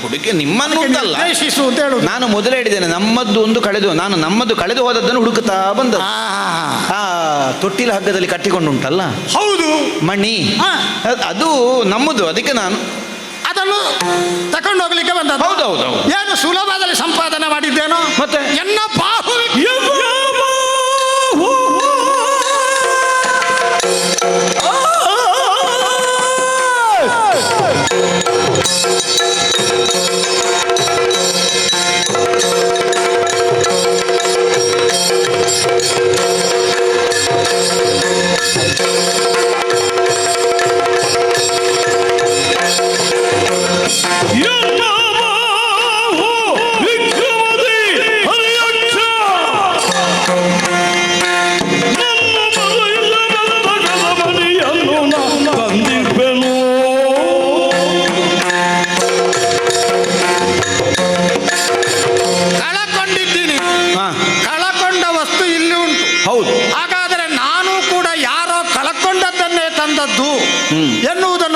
ಹುಡುಕಿ ನಿಮ್ಮನ್ನು ನಿರ್ದೇಶಿಸು ಅಂತ ಹೇಳುದು. ನಾನು ಮೊದಲೇ ಹೇಳಿದ್ದೇನೆ, ನಮ್ಮದು ಕಳೆದು ಹೋದದ್ದನ್ನು ಹುಡುಕುತ್ತಾ ಬಂದ. ತೊಟ್ಟಿಲ ಹಗ್ಗದಲ್ಲಿ ಕಟ್ಟಿಕೊಂಡು ಉಂಟಲ್ಲ, ಹೌದು, ಮಣಿ, ಅದು ನಮ್ಮದು. ಅದಕ್ಕೆ ನಾನು ಅದನ್ನು ತಕೊಂಡು ಹೋಗ್ಲಿಕ್ಕೆ ಬಂದ. ಹೌದೌದು. ಏನು ಸುಲಭದಲ್ಲಿ ಸಂಪಾದನೆ ಮಾಡಿದ್ದೇನೋ? ಮತ್ತೆ ಎನ್ನ ಬಾಹು ವಿಕ್ರಮದಿ ಹರಿಯಕ್ಷ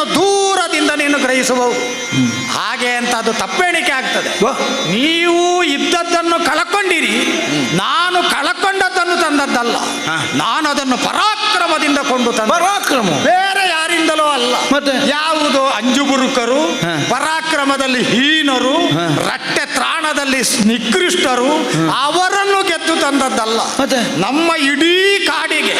ಅರ್ಥವನ್ನು ದೂರದಿಂದ ನೀನು ಗ್ರಹಿಸಬಹುದು. ಹಾಗೆ ಅಂತ ಅದು ತಪ್ಪೇಣಿಕೆ ಆಗ್ತದೆ. ನೀವು ಇದ್ದದ್ದನ್ನು ಕಳಕೊಂಡಿರಿ, ನಾನು ಕಳಕೊಂಡದ್ದನ್ನು ತಂದದ್ದಲ್ಲ. ನಾನು ಅದನ್ನು ಪರಾಕ್ರಮದಿಂದ ಕೊಂಡು ತಂದ. ಪರಾಕ್ರಮ ಬೇರೆ ಯಾರಿಂದಲೂ ಅಲ್ಲ. ಮತ್ತೆ ಯಾವುದು ಅಂಜುಬುರುಕರು, ಪರಾಕ್ರಮದಲ್ಲಿ ಹೀನರು, ರಟ್ಟೆ ತ್ರಾಣದಲ್ಲಿ ನಿಕೃಷ್ಟರು, ಅವರನ್ನು ಗೆದ್ದು ತಂದದ್ದಲ್ಲ. ನಮ್ಮ ಇಡೀ ಕಾಡಿಗೆ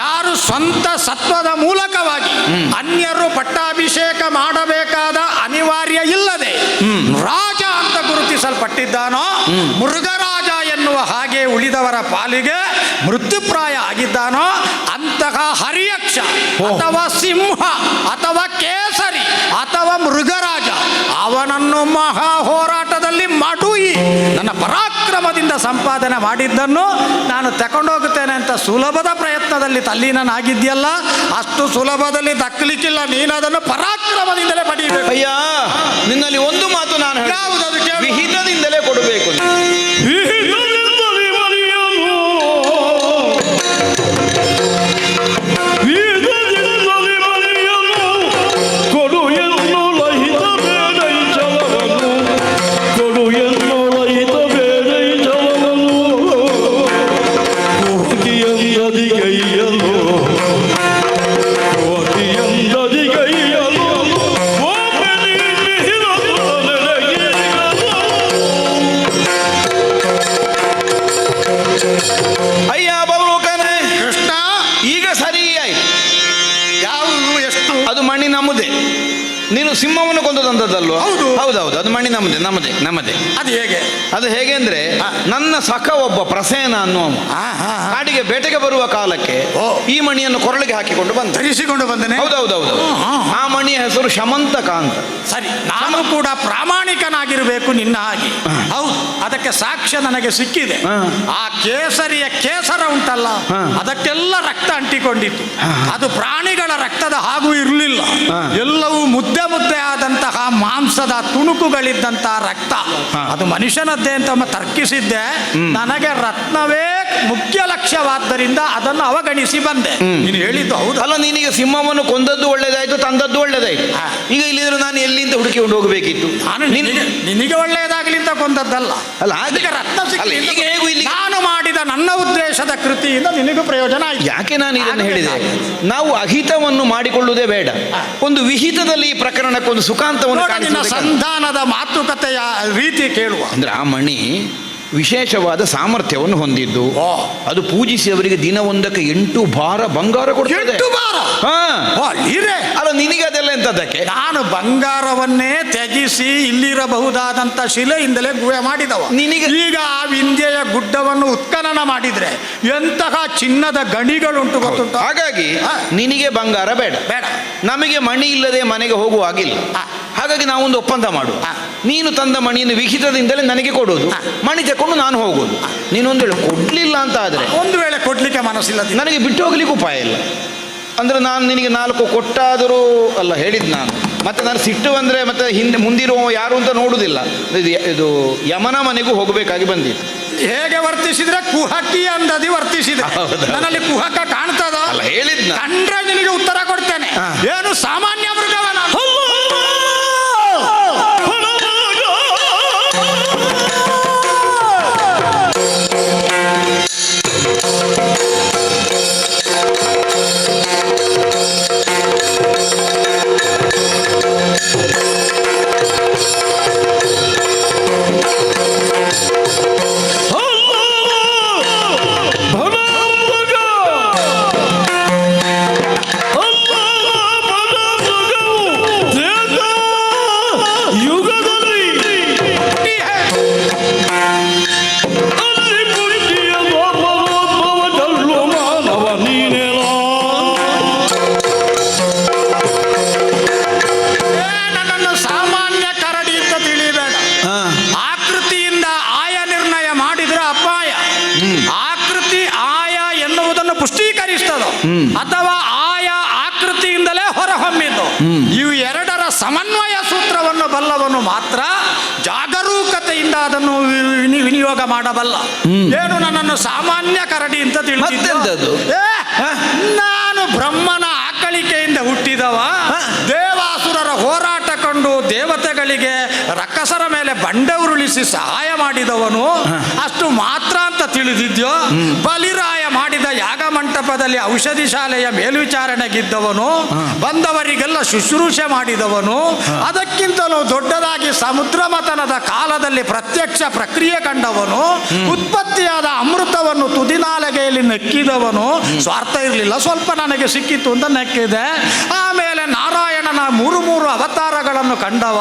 ಯಾರು ಸ್ವಂತ ಸತ್ವದ ಮೂಲಕವಾಗಿ ಅನ್ಯರು ಪಟ್ಟಾಭಿಷೇಕ ಮಾಡಬೇಕಾದ ಅನಿವಾರ್ಯ ಇಲ್ಲದೆ ರಾಜ ಅಂತ ಗುರುತಿಸಲ್ಪಟ್ಟಿದ್ದಾನೋ, ಮೃಗರಾಜ ಎನ್ನುವ ಹಾಗೆ ಉಳಿದವರ ಪಾಲಿಗೆ ಮೃತ್ಯುಪ್ರಾಯ ಆಗಿದ್ದಾನೋ, ಅಂತಹ ಹರಿಯಕ್ಷ ಅಥವಾ ಸಿಂಹ ಅಥವಾ ಕೇಸರಿ ಅಥವಾ ಮೃಗರಾಜ ಅವನನ್ನು ಮಹಾ ಹೋರಾಟದಲ್ಲಿ ಮಡುಯಿ ನನ್ನ ಪರಾಕ್ರಮದಿಂದ ಸಂಪಾದನೆ ಮಾಡಿದ್ದನ್ನು ನಾನು ತಗೊಂಡೋಗುತ್ತೇನೆ ಅಂತ ಸುಲಭದ ಪ್ರಯತ್ನದಲ್ಲಿ ತಲ್ಲೀನನಾಗಿದ್ಯಲ್ಲ, ಅಷ್ಟು ಸುಲಭದಲ್ಲಿ ದಕ್ಕಲಿಕ್ಕಿಲ್ಲ. ನೀನು ಅದನ್ನು ಪರಾಕ್ರಮದಿಂದಲೇ ಪಡೆಯಬೇಕು. ಅಯ್ಯ, ನಿನ್ನಲ್ಲಿ ಒಂದು ಮಾತು ನಾನು ಯಾವುದದು ಕೇಳು? ವಿಹಿತದಿಂದಲೇ ಕೊಡಬೇಕು. ಅಯ್ಯ ಬಬ್ಲೂಕನೇ, ಕೃಷ್ಣ ಈಗ ಸರಿ ಆಯ್ತು. ಯಾವುದು ಎಷ್ಟು? ಅದು ಮಣ್ಣಿನ ಮುದ್ದೆ. ನೀನು ಸಿಂಹವನ್ನು ಕೊಂದು ತಂದದ್ದಲ್ವ? ಹೌದು. ಹೌದೌದು, ಅದು ಮಣ್ಣಿನ ಮುದ್ದೆ. ನಮ್ಮದೇ. ಅದು ಹೇಗೆ? ಅದು ಹೇಗೆ ಅಂದ್ರೆ, ನನ್ನ ಸಖ ಒಬ್ಬ ಪ್ರಸೇನ ಅನ್ನುವ ಕಾಡಿಗೆ ಬೇಟೆಗೆ ಬರುವ ಕಾಲಕ್ಕೆ ಈ ಮಣಿಯನ್ನು ಕೊರಳಿಗೆ ಹಾಕಿಕೊಂಡು ಬಂದ, ಧರಿಸಿಕೊಂಡು ಬಂದನೆ. ಹೌದೌದೌದು. ಆ ಮಣಿಯ ಹೆಸರು ಶಮಂತಕ ಅಂತ. ಸರಿ, ನಾನು ಕೂಡ ಪ್ರಾಮಾಣಿಕನಾಗಿರಬೇಕು ನಿನ್ನ ಹಾಗೆ. ಹೌದು, ಅದಕ್ಕೆ ಸಾಕ್ಷ್ಯ ನನಗೆ ಸಿಕ್ಕಿದೆ. ಆ ಕೇಸರಿಯ ಕೇಸರ ಉಂಟಲ್ಲ, ಅದಕ್ಕೆಲ್ಲ ರಕ್ತ ಅಂಟಿಕೊಂಡಿತ್ತು. ಅದು ಪ್ರಾಣಿಗಳ ರಕ್ತದ ಹಾಗೂ ಇರಲಿಲ್ಲ. ಎಲ್ಲವೂ ಮುದ್ದೆ ಆದಂತಹ ಮಾಂಸದ ತುಣುಕುಗಳಿದ್ದಂತಹ ರಕ್ತ. ಅದು ಮನುಷ್ಯನದ್ದೇ ಅಂತ ತರ್ಕಿಸಿದ್ದೆ. ನನಗೆ ರತ್ನವೇ ಮುಖ್ಯ ಲಕ್ಷ್ಯವಾದ್ದರಿಂದ ಅದನ್ನು ಅವಗಣಿಸಿ ಬಂದೆ. ನೀನು ಹೇಳಿದ್ದು ಹೌದು. ಅಲ್ಲ, ನೀನೀಗ ಸಿಂಹವನ್ನು ಕೊಂದದ್ದು ಒಳ್ಳೇದಾಯ್ತು, ತಂದದ್ದು ಒಳ್ಳೇದಾಯ್ತು. ಈಗ ಇಲ್ಲಿದ್ರೆ ನಾನು ಎಲ್ಲಿಂದ ಹುಡುಕಿಕೊಂಡು ಹೋಗಬೇಕಿತ್ತು? ನಿನಗೆ ಒಳ್ಳೆಯದಾಗಲಿ ಅಂತ ಕೊಂದದ್ದಲ್ಲ. ಅಲ್ಲ, ಅದಕ್ಕೆ ರತ್ನ ಸಿಕ್ಕಲಿ. ಈಗ ಹೇಗೂ ಇಲ್ಲಿ ನಾನು ಮಾಡಿದ ನನ್ನ ಉದ್ದೇಶದ ಕೃತಿಯಿಂದ ನಿನಗೂ ಪ್ರಯೋಜನ ಆಯ್ತು. ಯಾಕೆ ನಾನು ಇದನ್ನು ಹೇಳಿದೆ? ನಾವು ಅಹಿತವನ್ನು ಮಾಡಿಕೊಳ್ಳುವುದೇ ಬೇಡ. ಒಂದು ವಿಹಿತದಲ್ಲಿ ಈ ಪ್ರಕರಣಕ್ಕೊಂದು ಸುಖಾಂತವನ್ನು ಕಾಣಿಸಬೇಕು. ಸಂಧಾನದ ಮಾತುಕತೆಯ ರೀತಿ ಕೇಳುವ ಅಂದ್ರೆ ಆ ಮಣಿ ವಿಶೇಷವಾದ ಸಾಮರ್ಥ್ಯವನ್ನು ಹೊಂದಿದ್ದು. ಅದು ಪೂಜಿಸಿದವರಿಗೆ ದಿನವೊಂದಕ್ಕೆ 8 ಭಾರ ಬಂಗಾರ ಕೊಡ್ತದೆ. 8 ಭಾರ? ಅಲ್ಲ, ನಿನಗೆ ಅದೆಲ್ಲ ಎಂತದಕ್ಕೆ? ನಾನು ಬಂಗಾರವನ್ನೇ ತ್ಯಜಿಸಿ ಇಲ್ಲಿರಬಹುದಾದಂತ ಶಿಲೆಯಿಂದಲೇ ಗುಹೆ ಮಾಡಿದವ. ನಿನಗೆ ಈಗ ಆ ವಿಂಧ್ಯೆಯ ಗುಡ್ಡವನ್ನು ಉತ್ಖನನ ಮಾಡಿದ್ರೆ ಎಂತಹ ಚಿನ್ನದ ಗಣಿಗಳುಂಟು ಗೊತ್ತುಂಟು. ಹಾಗಾಗಿ ನಿನಗೆ ಬಂಗಾರ ಬೇಡ. ನಮಗೆ ಮಣಿ ಇಲ್ಲದೆ ಮನೆಗೆ ಹೋಗುವಾಗಿಲ್ಲ. ಹಾಗಾಗಿ ನಾವೊಂದು ಒಪ್ಪಂದ ಮಾಡುವ. ನೀನು ತಂದ ಮಣಿಯನ್ನು ವಿಹಿತದಿಂದಲೇ ನನಗೆ ಕೊಡೋದು, ಮಣಿ ತಕೊಂಡು ನಾನು ಹೋಗೋದು. ನೀನೊಂದು ವೇಳೆ ಕೊಡ್ಲಿಲ್ಲ ಅಂತ ಆದ್ರೆ, ಒಂದು ವೇಳೆ ಕೊಡ್ಲಿಕ್ಕೆ ಮನಸ್ಸಿಲ್ಲ, ನನಗೆ ಬಿಟ್ಟು ಹೋಗ್ಲಿಕ್ಕೆ ಉಪಾಯ ಇಲ್ಲ. ಅಂದ್ರೆ ನಾನು ನಿನಗೆ 4 ಕೊಟ್ಟಾದರೂ ಅಲ್ಲ ಹೇಳಿದ್ ನಾನು. ಮತ್ತೆ ನಾನು ಸಿಟ್ಟು ಬಂದ್ರೆ ಮತ್ತೆ ಹಿಂದೆ ಮುಂದಿರುವ ಯಾರು ಅಂತ ನೋಡುದಿಲ್ಲ. ಇದು ಯಮನ ಮನೆಗೂ ಹೋಗಬೇಕಾಗಿ ಬಂದಿತ್ತು. ಹೇಗೆ ವರ್ತಿಸಿದ್ರೆ ಕುಹಕಿ ಅಂದದಿ ವರ್ತಿಸಿದ್ರೆ ನನ್ನಲ್ಲಿ ಕುಹಕ ಕಾಣ್ತದ? ಅಲ್ಲ, ಹೇಳಿದ್ ಕಂಡ್ರೆ ನಿನಗೆ ಉತ್ತರ ಕೊಡ್ತೇನೆ. ಏನು ಸಾಮಾನ್ಯ ಮೃಗವ ನಾನು? ಅಥವಾ ಆಯಾ ಆಕೃತಿಯಿಂದಲೇ ಹೊರಹೊಮ್ಮಿದ್ದು. ಇವು ಎರಡರ ಸಮನ್ವಯ ಸೂತ್ರವನ್ನು ಬಲ್ಲವನು ಮಾತ್ರ ಜಾಗರೂಕತೆಯಿಂದ ಅದನ್ನು ವಿನಿಯೋಗ ಮಾಡಬಲ್ಲ. ಏನು ನನ್ನನ್ನು ಸಾಮಾನ್ಯ ಕರಡಿ ಅಂತ ತಿಳಿದಿದ್ದು? ನಾನು ಬ್ರಹ್ಮನ ಆಕಳಿಕೆಯಿಂದ ಹುಟ್ಟಿದವ, ದೇವ ಪಾಂಡವರ ಹೋರಾಟ ಕಂಡು ದೇವತೆಗಳಿಗೆ ರಕ್ಕಸರ ಮೇಲೆ ಬಂಡೆ ಉರುಳಿಸಿ ಸಹಾಯ ಮಾಡಿದವನು ಅಷ್ಟು ಮಾತ್ರ ಅಂತ ತಿಳಿದಿದ್ಯೋ? ಬಲಿರಾಯ ಮಾಡಿದ ಯಾಗ ಮಂಟಪದಲ್ಲಿ ಔಷಧಿ ಶಾಲೆಯ ಮೇಲ್ವಿಚಾರಣೆಗಿದ್ದವನು, ಬಂದವರಿಗೆಲ್ಲ ಶುಶ್ರೂಷೆ ಮಾಡಿದವನು, ಅದಕ್ಕಿಂತಲೂ ದೊಡ್ಡದಾಗಿ ಸಮುದ್ರ ಮಥನದ ಕಾಲದಲ್ಲಿ ಪ್ರತ್ಯಕ್ಷ ಪ್ರಕ್ರಿಯೆ ಕಂಡವನು, ಉತ್ಪತ್ತಿಯಾದ ಅಮೃತವನ್ನು ತುದಿನಾಲಗೆಯಲ್ಲಿ ನೆಕ್ಕಿದವನು. ಸ್ವಾರ್ಥ ಇರಲಿಲ್ಲ, ಸ್ವಲ್ಪ ನನಗೆ ಸಿಕ್ಕಿತ್ತು ಅಂತ ನೆಕ್ಕಿದೆ. ಆಮೇಲೆ ನಾರಾಯಣನ ಮೂರು ಅವತಾರಗಳನ್ನು ಕಂಡವ.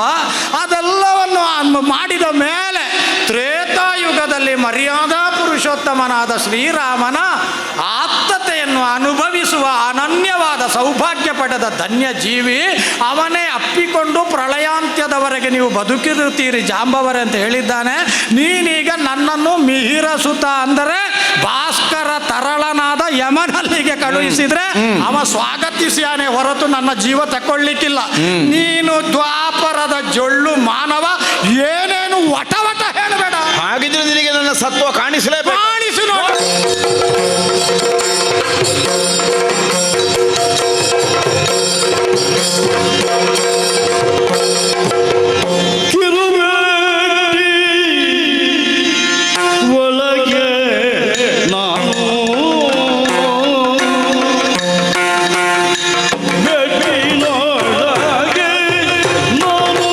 ಅದೆಲ್ಲವನ್ನು ಮಾಡಿದ ಮೇಲೆ ತ್ರೇತಾಯುಗದಲ್ಲಿ ಮರ್ಯಾದಾ ಪುರುಷೋತ್ತಮನಾದ ಶ್ರೀರಾಮನ ಆಪ್ತತೆಯನ್ನು ಅನುಭವಿಸುವ ಅನನ್ಯವಾದ ಸೌಭಾಗ್ಯ ಪಡೆದ ಧನ್ಯ ಜೀವಿ ಅವನೇ. ಅಪ್ಪಿಕೊಂಡು ಪ್ರಳಯಾಂತ್ಯದವರೆಗೆ ನೀವು ಬದುಕಿರುತ್ತೀರಿ ಜಾಂಬವರೇ ಅಂತ ಹೇಳಿದ್ದಾನೆ. ನೀನೀಗ ನನ್ನನ್ನು ಮಿಹಿರ ಸುತ ಅಂದರೆ ಭಾಸ್ಕರ ತರಳನಾದ ಯಮನಲ್ಲಿಗೆ ಕಳುಹಿಸಿದ್ರೆ ಅವ ಸ್ವಾಗತಿಸಿಯಾನೆ ಹೊರತು ನನ್ನ ಜೀವ ತಕೊಳ್ಳಿಕ್ಕಿಲ್ಲ. ನೀನು ದ್ವಾಪರದ ಜೊಳ್ಳು ಮಾನವ, ಏನೇನು ವಟ ವಟ ಹೇಳಬೇಡ. ಹಾಗಿದ್ರೆ ನಿನಗೆ ನನ್ನ ಸತ್ವ ಕಾಣಿಸಲೇಬೇಕು. ಕಾಣಿಸಿ ನೋಡು. ಒಳಗೆ ನಾನು ಬೆಟ್ಟಿನೊಳಗೆ ನಾನು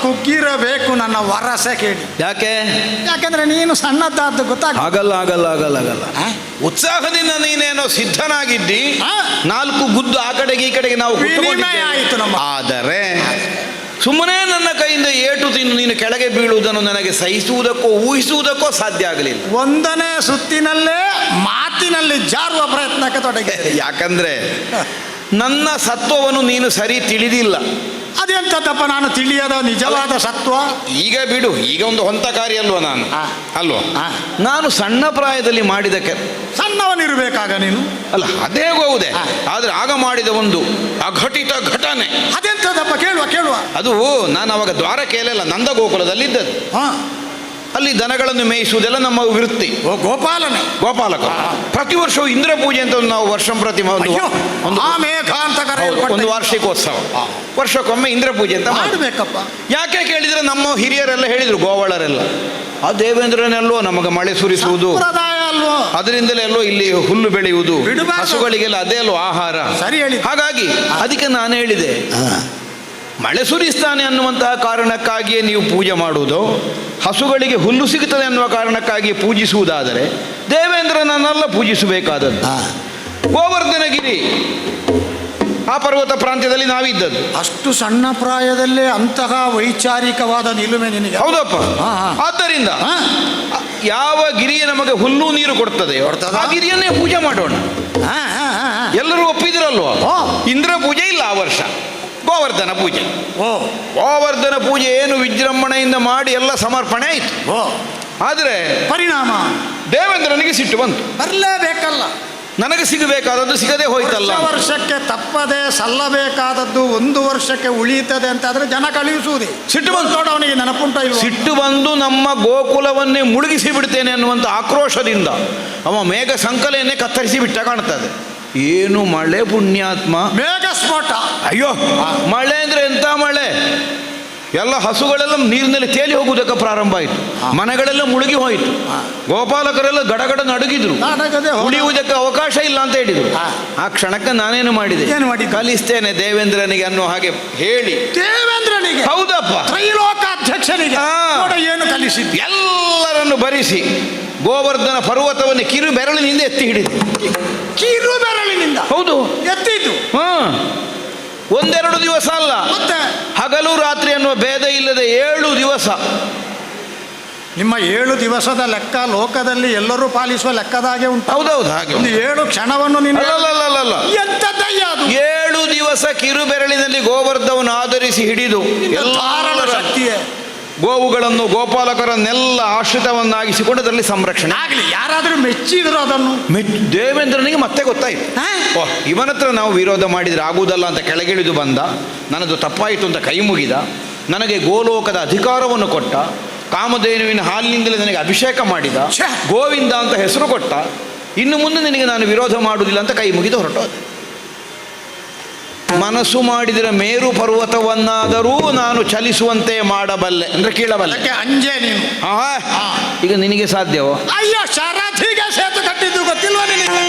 ಕುಗ್ಗಿರಬೇಕು ನನ್ನ ವರಸೆ ಕೇಳಿ. ಯಾಕೆ? ಯಾಕಂದ್ರೆ ನೀನು ಸಣ್ಣದ್ದಾದ್ದು ಗೊತ್ತಾಗ ಆಗಲ್ಲ ಆಗಲ್ಲ ಆಗಲ್ಲ ಆಗಲ್ಲ. ಉತ್ಸಾಹದಿಂದ ನೀನೇನೋ ಸಿದ್ಧನಾಗಿದ್ದಿ, ಹಾ. 4 ಗುದ್ದು ಆ ಕಡೆಗೆ ಈ ಕಡೆಗೆ ನಾವು ವಿನಿಮಯ ಕುತ್ಕೊಂಡಿದ್ದೇವೆ. ಆಯಿತು ನಮ್ಮ. ಆದರೆ ಸುಮ್ಮನೆ ನನ್ನ ಕೈಯಿಂದ ಏಟು ತಿಂದು ನೀನು ಕೆಳಗೆ ಬೀಳುವುದನ್ನು ನನಗೆ ಸಹಿಸುವುದಕ್ಕೋ ಊಹಿಸುವುದಕ್ಕೋ ಸಾಧ್ಯ ಆಗಲಿಲ್ಲ. 1ನೇ ಸುತ್ತಿನಲ್ಲೇ ಮಾತಿನಲ್ಲಿ ಜಾರುವ ಪ್ರಯತ್ನಕ್ಕೆ ತೊಡಗಿದೆ. ಯಾಕಂದ್ರೆ ನನ್ನ ಸತ್ವವನ್ನು ನೀನು ಸರಿ ತಿಳಿದಿಲ್ಲ. ಅದೆಂತದಪ್ಪ ನಾನು ತಿಳಿಯದ ನಿಜವಾದ ಸತ್ವ? ಈಗ ಬಿಡು, ಈಗ ಒಂದು ಹೊಂತಕಾರಿ ಅಲ್ವಾ ನಾನು? ಹಾ. ಅಲ್ವಾ? ಹಾ. ನಾನು ಸಣ್ಣ ಪ್ರಾಯದಲ್ಲಿ ಮಾಡಿದ ಸಣ್ಣವನಿರ್ಬೇಕಾಗ ನೀನು ಅಲ್ಲ ಅದೇ ಹೋಗುದೆ. ಹಾ. ಆದ್ರೆ ಆಗ ಮಾಡಿದ ಒಂದು ಅಘಟಿತ ಘಟನೆ ಅದೆಂತದಪ್ಪ? ಕೇಳುವ. ಅದು ನಾನು ಅವಾಗ ದ್ವಾರಕೆಯಲ್ಲೆಲ್ಲ ನಂದ ಗೋಕುಲದಲ್ಲಿ ಇದ್ದದ್ದು. ಹಾ. ಅಲ್ಲಿ ದನಗಳನ್ನು ಮೇಯಿಸುವುದೆಲ್ಲ ನಮ್ಮ ವೃತ್ತಿ. ಓ ಗೋಪಾಲನೆ, ಗೋಪಾಲಕ. ಪ್ರತಿ ವರ್ಷವೂ ಇಂದ್ರ ಪೂಜೆ ಅಂತ ಒಂದು ನಾವು ವರ್ಷಂಪ್ರತಿ ಅಯ್ಯೋ, ಒಂದು ಆ ಮೇಘ ಅಂತ ಹೌದು, ಕರೆಯಲ್ಪಟ್ಟ ಒಂದು ವಾರ್ಷಿಕೋತ್ಸವ. ವರ್ಷಕ್ಕೊಮ್ಮೆ ಇಂದ್ರ ಪೂಜೆ ಅಂತ ಮಾಡಿ. ಮಾಡ್ಬೇಕಪ್ಪ. ಯಾಕೆ ಕೇಳಿದ್ರೆ ನಮ್ಮ ಹಿರಿಯರೆಲ್ಲ ಹೇಳಿದ್ರು, ಗೋವಾಳರೆಲ್ಲ, ಆ ದೇವೇಂದ್ರನೆಲ್ಲೋ ನಮಗೆ ಮಳೆ ಸುರಿಸುವುದು, ಸಂಪ್ರದಾಯ ಅಲ್ವೋ? ಅದರಿಂದಲೇ ಅಲ್ಲೋ ಇಲ್ಲಿ ಹುಲ್ಲು ಬೆಳೆಯುವುದು, ಬಿಡಬಾರ್ದು. ಹಸುಗಳಿಗೆಲ್ಲ ಅದೇ ಅಲ್ಲೋ ಆಹಾರ. ಸರಿ ಹೇಳಿ. ಹಾಗಾಗಿ ಅದಕ್ಕೆ ನಾನು ಹೇಳಿದೆ, ಮಳೆ ಸುರಿಸ್ತಾನೆ ಅನ್ನುವಂತಹ ಕಾರಣಕ್ಕಾಗಿಯೇ ನೀವು ಪೂಜೆ ಮಾಡುವುದು, ಹಸುಗಳಿಗೆ ಹುಲ್ಲು ಸಿಗುತ್ತದೆ ಅನ್ನುವ ಕಾರಣಕ್ಕಾಗಿ ಪೂಜಿಸುವುದಾದರೆ ದೇವೇಂದ್ರನನ್ನೆಲ್ಲ ಪೂಜಿಸಬೇಕಾದದ್ದು. ಗೋವರ್ಧನಗಿರಿ ಆ ಪರ್ವತ ಪ್ರಾಂತ್ಯದಲ್ಲಿ ನಾವಿದ್ದದ್ದು. ಅಷ್ಟು ಸಣ್ಣ ಪ್ರಾಯದಲ್ಲೇ ಅಂತಹ ವೈಚಾರಿಕವಾದ ನಿಲುಮೆ ನಿನಗೆ? ಹೌದಪ್ಪ. ಆದ್ದರಿಂದ ಯಾವ ಗಿರಿಯ ನಮಗೆ ಹುಲ್ಲು ನೀರು ಕೊಡ್ತದೆ ಆ ಗಿರಿಯನ್ನೇ ಪೂಜೆ ಮಾಡೋಣ. ಎಲ್ಲರೂ ಒಪ್ಪಿದ್ರಲ್ವ? ಇಂದ್ರ ಪೂಜೆ ಇಲ್ಲ ಆ ವರ್ಷ, ಗೋವರ್ಧನ ಪೂಜೆ. ಗೋವರ್ಧನ ಪೂಜೆ ಏನು ವಿಜೃಂಭಣೆಯಿಂದ ಮಾಡಿ ಎಲ್ಲ ಸಮರ್ಪಣೆ ಆಯಿತು. ಆದರೆ ಪರಿಣಾಮ ದೇವೇಂದ್ರನಿಗೆ ಸಿಟ್ಟು ಬಂತು. ಬರಲೇಬೇಕಲ್ಲ, ನನಗೆ ಸಿಗಬೇಕಾದದ್ದು ಸಿಗದೆ ಹೋಯ್ತಲ್ಲ. ವರ್ಷಕ್ಕೆ ತಪ್ಪದೆ ಸಲ್ಲಬೇಕಾದದ್ದು 1 ವರ್ಷಕ್ಕೆ ಉಳಿಯುತ್ತದೆ ಅಂತಾದ್ರೆ ಜನ ಕಳುಹಿಸುವುದೇ. ಸಿಟ್ಟು ಬಂತು ಅವನಿಗೆ ನೆನಪುಂಟ ಇಲ್ಲ. ಸಿಟ್ಟು ಬಂದು ನಮ್ಮ ಗೋಕುಲವನ್ನೇ ಮುಳುಗಿಸಿ ಬಿಡ್ತೇನೆ ಅನ್ನುವಂಥ ಆಕ್ರೋಶದಿಂದ ಅವ ಮೇಘ ಸಂಕಲೆಯನ್ನೇ ಕತ್ತರಿಸಿ ಬಿಟ್ಟ ಕಾಣ್ತದೆ. ಏನು ಮಳೆ ಪುಣ್ಯಾತ್ಮ! ಮೇಘ ಸ್ಫೋಟ. ಅಯ್ಯೋ, ಮಳೆ ಅಂದ್ರೆ ಎಂತ ಮಳೆ! ಎಲ್ಲ ಹಸುಗಳೆಲ್ಲ ನೀರಿನಲ್ಲಿ ತೇಲಿ ಹೋಗುವುದಕ್ಕೆ ಪ್ರಾರಂಭ ಆಯಿತು, ಮನೆಗಳೆಲ್ಲ ಮುಳುಗಿ ಹೋಯಿತು, ಗೋಪಾಲಕರೆಲ್ಲ ಗಡಗಡ ನಡುಗಿದ್ರು, ಉಳಿಯುವುದಕ್ಕೆ ಅವಕಾಶ ಇಲ್ಲ ಅಂತ ಹೇಳಿದ್ರು. ಆ ಕ್ಷಣಕ್ಕೆ ನಾನೇನು ಮಾಡಿದೆ? ಕಲಿಸ್ತೇನೆ ದೇವೇಂದ್ರನಿಗೆ ಅನ್ನೋ ಹಾಗೆ ಹೇಳಿ. ದೇವೇಂದ್ರನಿಗೆ? ಹೌದಪ್ಪ, ತ್ರೈಲೋಕಾಧ್ಯಕ್ಷನಿಗೆ ಏನು ಕಲಿಸಿದ್ದು? ಎಲ್ಲರನ್ನು ಬರಿಸಿ ಗೋವರ್ಧನ ಪರ್ವತವನ್ನು ಕಿರು ಬೆರಳಿನಿಂದ ಎತ್ತಿ ಹಿಡಿದು. ಕಿರು ಬೆರಳಿನಿಂದ? ಹೌದು, ಎತ್ತಿದ್ದು. 1-2 ದಿವಸ ಅಲ್ಲ, ಹಗಲು ರಾತ್ರಿ ಅನ್ನುವ ಭೇದ ಇಲ್ಲದೆ 7 ದಿವಸ. ನಿಮ್ಮ 7 ದಿವಸದ ಲೆಕ್ಕ ಲೋಕದಲ್ಲಿ ಎಲ್ಲರೂ ಪಾಲಿಸುವ ಲೆಕ್ಕದಾಗೆ ಉಂಟು. ಹೌದೌದು, ಹಾಗೆ. ಒಂದು 7 ಕ್ಷಣವನ್ನು ನೀನು ಎಂತದಯ್ಯ ಅದು? 7 ದಿವಸ ಕಿರು ಬೆರಳಿನಲ್ಲಿ ಗೋವರ್ಧವನ್ನು ಆಧರಿಸಿ ಹಿಡಿದು ಎಲ್ಲರ ಶಕ್ತಿಯೇ ಗೋವುಗಳನ್ನು ಗೋಪಾಲಕರನ್ನೆಲ್ಲ ಆಶ್ರಿತವನ್ನಾಗಿಸಿಕೊಂಡು ಅದರಲ್ಲಿ ಸಂರಕ್ಷಣೆ ಆಗಲಿ. ಯಾರಾದರೂ ಮೆಚ್ಚಿದ್ರು ಅದನ್ನು? ದೇವೇಂದ್ರನಿಗೆ ಮತ್ತೆ ಗೊತ್ತಾಯಿತು, ಓಹ್ ಇವನ ಹತ್ರ ನಾವು ವಿರೋಧ ಮಾಡಿದರೆ ಆಗುವುದಲ್ಲ ಅಂತ ಕೆಳಗಿಳಿದು ಬಂದ. ನನ್ನದು ತಪ್ಪಾಯಿತು ಅಂತ ಕೈ ಮುಗಿದ, ನನಗೆ ಗೋಲೋಕದ ಅಧಿಕಾರವನ್ನು ಕೊಟ್ಟ, ಕಾಮಧೇನುವಿನ ಹಾಲಿನಿಂದಲೇ ನನಗೆ ಅಭಿಷೇಕ ಮಾಡಿದ, ಗೋವಿಂದ ಅಂತ ಹೆಸರು ಕೊಟ್ಟ. ಇನ್ನು ಮುಂದೆ ನಿನಗೆ ನಾನು ವಿರೋಧ ಮಾಡುವುದಿಲ್ಲ ಅಂತ ಕೈ ಮುಗಿದು ಹೊರಟೋದೆ. ಮನಸ್ಸು ಮಾಡಿದರೆ ಮೇರು ಪರ್ವತವನ್ನಾದರೂ ನಾನು ಚಲಿಸುವಂತೆ ಮಾಡಬಲ್ಲೆ ಅಂದ್ರೆ ಕೇಳಬಲ್ಲೆ. ಅಂಜೆ ನೀನು. ಈಗ ನಿನಗೆ ಸಾಧ್ಯವೋ? ಅಯ್ಯೋ, ಶರಥಿಗೆ ಸೇತು ಕಟ್ಟಿದ್ದು ಗೊತ್ತಿಲ್ವಾ ನಿನಗೆ?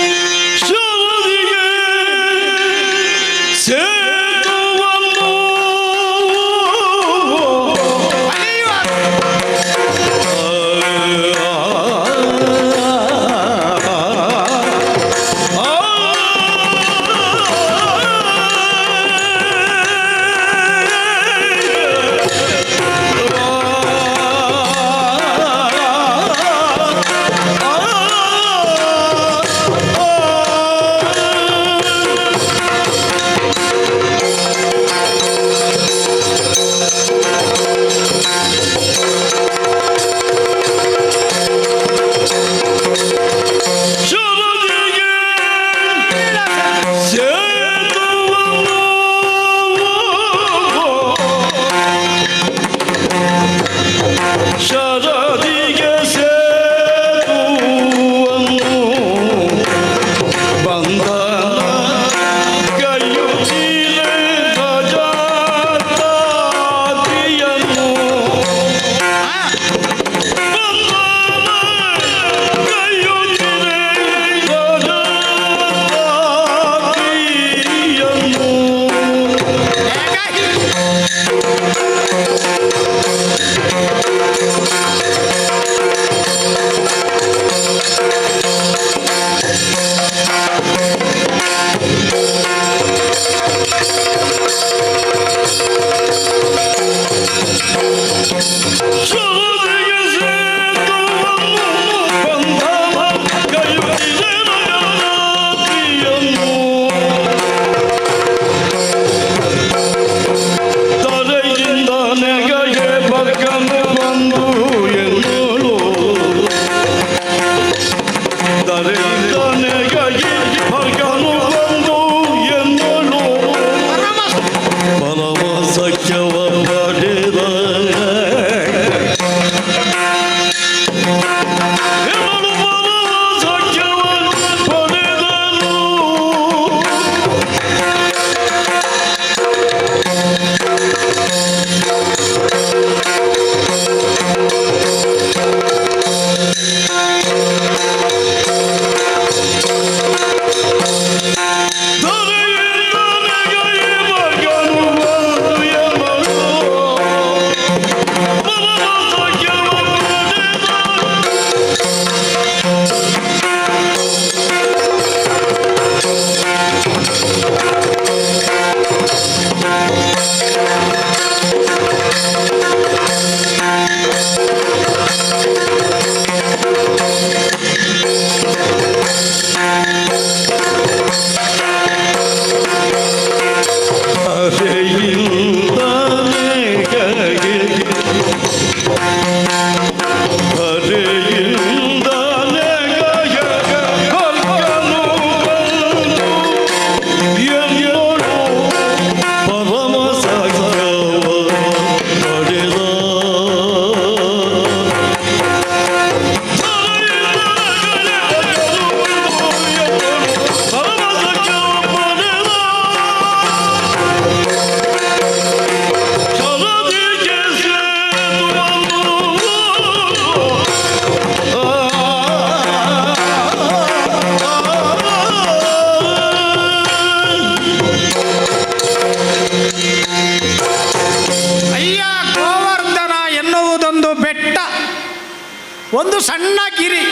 ಸಣ್ಣ ಗಿರಿ,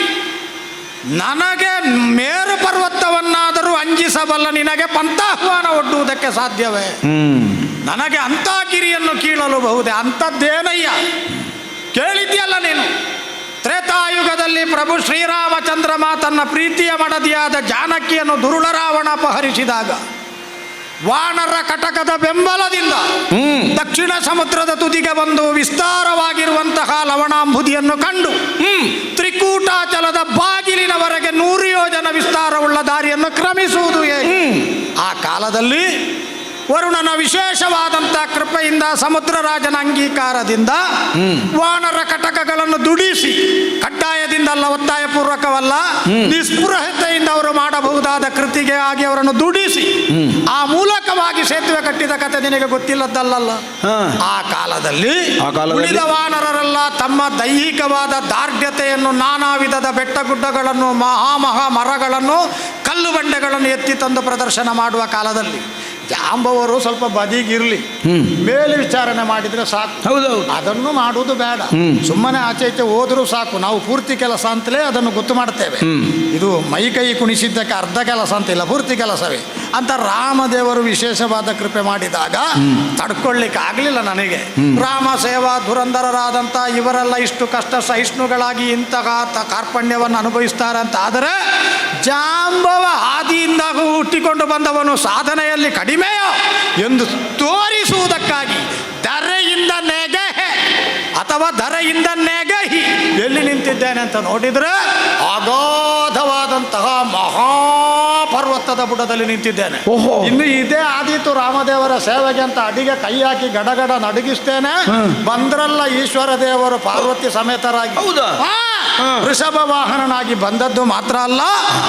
ನನಗೆ ಮೇರು ಪರ್ವತವನ್ನಾದರೂ ಅಂಜಿಸಬಲ್ಲ ನಿನಗೆ ಪಂಥಾಹ್ವಾನ ಒಡ್ಡುವುದಕ್ಕೆ ಸಾಧ್ಯವೇ? ನನಗೆ ಅಂಥ ಗಿರಿಯನ್ನು ಕೀಳಲು ಬಹುದೇ? ಅಂಥದ್ದೇನಯ್ಯ ಕೇಳಿದ್ಯಲ್ಲ ನೀನು. ತ್ರೇತಾಯುಗದಲ್ಲಿ ಪ್ರಭು ಶ್ರೀರಾಮಚಂದ್ರಮ ತನ್ನ ಪ್ರೀತಿಯ ಮಡದಿಯಾದ ಜಾನಕಿಯನ್ನು ದುರುಳ ರಾವಣ ಅಪಹರಿಸಿದಾಗ ವಾನರ ಕಟಕದ ಬೆಂಬಲದಿಂದ ದಕ್ಷಿಣ ಸಮುದ್ರದ ತುದಿಗೆ ಬಂದು ವಿಸ್ತಾರವಾಗಿರುವಂತಹ ಲವಣಾಂಬುದಿಯನ್ನು ಕಂಡು ತ್ರಿಕೂಟಾಚಲದ ಬಾಗಿಲಿನವರೆಗೆ 100 ಯೋಜನ ವಿಸ್ತಾರವುಳ್ಳ ದಾರಿಯನ್ನು ಕ್ರಮಿಸುವುದು ಹೇಗೆ? ಆ ಕಾಲದಲ್ಲಿ ವರುಣನ ವಿಶೇಷವಾದಂಥ ಕೃಪೆಯಿಂದ ಸಮುದ್ರ ರಾಜನ ಅಂಗೀಕಾರದಿಂದ ವಾನರ ಕಟಕಗಳನ್ನು ದುಡಿಸಿ, ಕಡ್ಡಾಯದಿಂದಲ್ಲ, ಒತ್ತಾಯಪೂರ್ವಕವಲ್ಲ, ನಿಸ್ಪೃಹತೆಯಿಂದ ಅವರು ಮಾಡಬಹುದಾದ ಕೃತಿಗೆ ಆಗಿ ಅವರನ್ನು ದುಡಿಸಿ ಆ ಮೂಲಕವಾಗಿ ಸೇತುವೆ ಕಟ್ಟಿದ ಕಥೆ ನಿನಗೆ ಗೊತ್ತಿಲ್ಲದ್ದಲ್ಲ. ಆ ಕಾಲದಲ್ಲಿ ಉಳಿದ ವಾನರರೆಲ್ಲ ತಮ್ಮ ದೈಹಿಕವಾದ ದಾರ್ಢ್ಯತೆಯನ್ನು, ನಾನಾ ವಿಧದ ಬೆಟ್ಟಗುಡ್ಡಗಳನ್ನು, ಮಹಾ ಮರಗಳನ್ನು, ಕಲ್ಲು ಬಂಡೆಗಳನ್ನು ಎತ್ತಿ ತಂದು ಪ್ರದರ್ಶನ ಮಾಡುವ ಕಾಲದಲ್ಲಿ ಜಾಂಬವರು ಸ್ವಲ್ಪ ಬದಿಗಿರ್ಲಿ, ಮೇಲೆ ವಿಚಾರಣೆ ಮಾಡಿದ್ರೆ ಸಾಕು. ಹೌದೌದು, ಅದನ್ನು ಮಾಡುವುದು ಬೇಡ. ಸುಮ್ಮನೆ ಆಚೆ ಈಚೆ ಹೋದ್ರೂ ಸಾಕು. ನಾವು ಪೂರ್ತಿ ಕೆಲಸ ಅಂತಲೇ ಅದನ್ನು ಗೊತ್ತು ಮಾಡ್ತೇವೆ. ಇದು ಮೈ ಕೈ ಕುಣಿಸಿದ್ದಕ್ಕೆ ಅರ್ಧ ಕೆಲಸ ಅಂತಿಲ್ಲ, ಪೂರ್ತಿ ಕೆಲಸವೇ ಅಂತ ರಾಮದೇವರು ವಿಶೇಷವಾದ ಕೃಪೆ ಮಾಡಿದಾಗ ತಡ್ಕೊಳ್ಳಿಕ್ಕೆ ಆಗಲಿಲ್ಲ ನನಗೆ. ರಾಮ ಸೇವಾ ಧುರಂಧರರಾದಂಥ ಇವರೆಲ್ಲ ಇಷ್ಟು ಕಷ್ಟ ಸಹಿಷ್ಣುಗಳಾಗಿ ಇಂತಹ ಕಾರ್ಪಣ್ಯವನ್ನು ಅನುಭವಿಸ್ತಾರೆ ಅಂತ ಆದರೆ, ಜಾಂಬವ ಹಾದಿಯಿಂದ ಹುಟ್ಟಿಕೊಂಡು ಬಂದವನು ಸಾಧನೆಯಲ್ಲಿ ಕಡಿಮೆಯೋ ಎಂದು ತೋರಿಸುವುದಕ್ಕಾಗಿ ಧರೆಯಿಂದ ನೆಗೆಹೆ ಅಥವಾ ಧರೆಯಿಂದ ನೆಗಹಿ ಎಲ್ಲಿ ನಿಂತಿದ್ದೇನೆ ಅಂತ ನೋಡಿದರೆ ಅಗಾಧವಾದಂತಹ ಮಹಾಪರ್ವತದ ಬುಡದಲ್ಲಿ ನಿಂತಿದ್ದೇನೆ. ಇನ್ನು ಇದೇ ಆದೀತು ರಾಮದೇವರ ಸೇವೆಗೆ ಅಂತ ಅಡಿಗೆ ಕೈ ಹಾಕಿ ಗಡಗಡ ನಡುಗಿಸ್ತೇನೆ. ಬಂದ್ರಲ್ಲ ಈಶ್ವರ ದೇವರು ಪಾರ್ವತಿ ಸಮೇತರಾಗಿ, ವೃಷಭ ವಾಹನನಾಗಿ ಬಂದದ್ದು ಮಾತ್ರ ಅಲ್ಲ.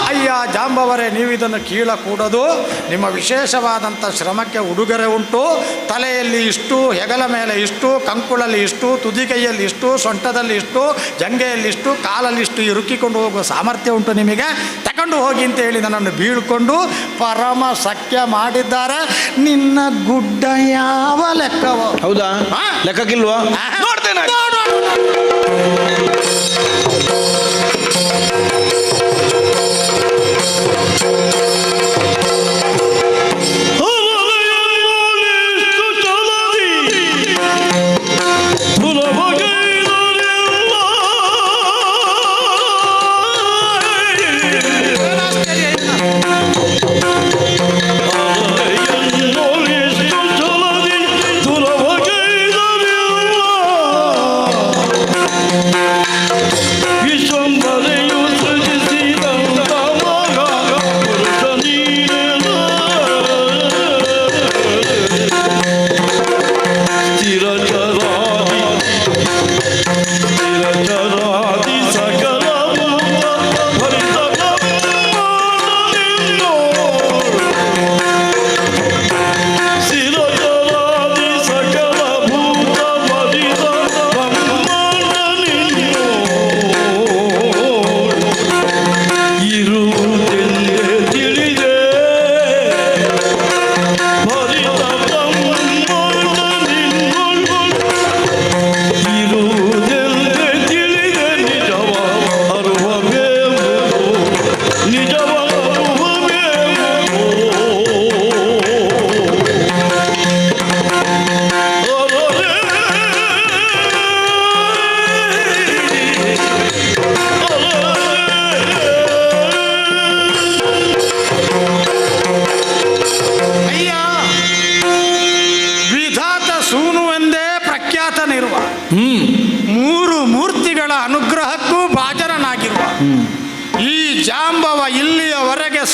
ಅಯ್ಯ ಜಾಂಬವರೇ, ನೀವು ಇದನ್ನು ಕೀಳ ಕೂಡದು. ನಿಮ್ಮ ವಿಶೇಷವಾದಂಥ ಶ್ರಮಕ್ಕೆ ಉಡುಗೊರೆ ಉಂಟು. ತಲೆಯಲ್ಲಿ ಇಷ್ಟು, ಹೆಗಲ ಮೇಲೆ ಇಷ್ಟು, ಕಂಕುಳಲ್ಲಿ ಇಷ್ಟು, ತುದಿಕೈಯಲ್ಲಿ ಇಷ್ಟು, ಸೊಂಟದಲ್ಲಿ ಇಷ್ಟು, ಜಂಗೆಯಲ್ಲಿ ಇಷ್ಟು, ಕಾಲಲ್ಲಿ ಇಷ್ಟು ಇರುಕಿಕೊಂಡು ಹೋಗುವ ಸಾಮರ್ಥ್ಯ ಉಂಟು ನಿಮಗೆ. ತಗೊಂಡು ಹೋಗಿ ಅಂತ ಹೇಳಿ ನನ್ನನ್ನು ಬೀಳ್ಕೊಂಡು ಪರಮ ಸಖ್ಯ ಮಾಡಿದ್ದಾರೆ. ನಿನ್ನ ಗುಡ್ಡ ಯಾವ ಲೆಕ್ಕವೋ? ಹೌದಾ? ಲೆಕ್ಕಕ್ಕಿಲ್ವಾ? ನೋಡ್ತೇನೆ.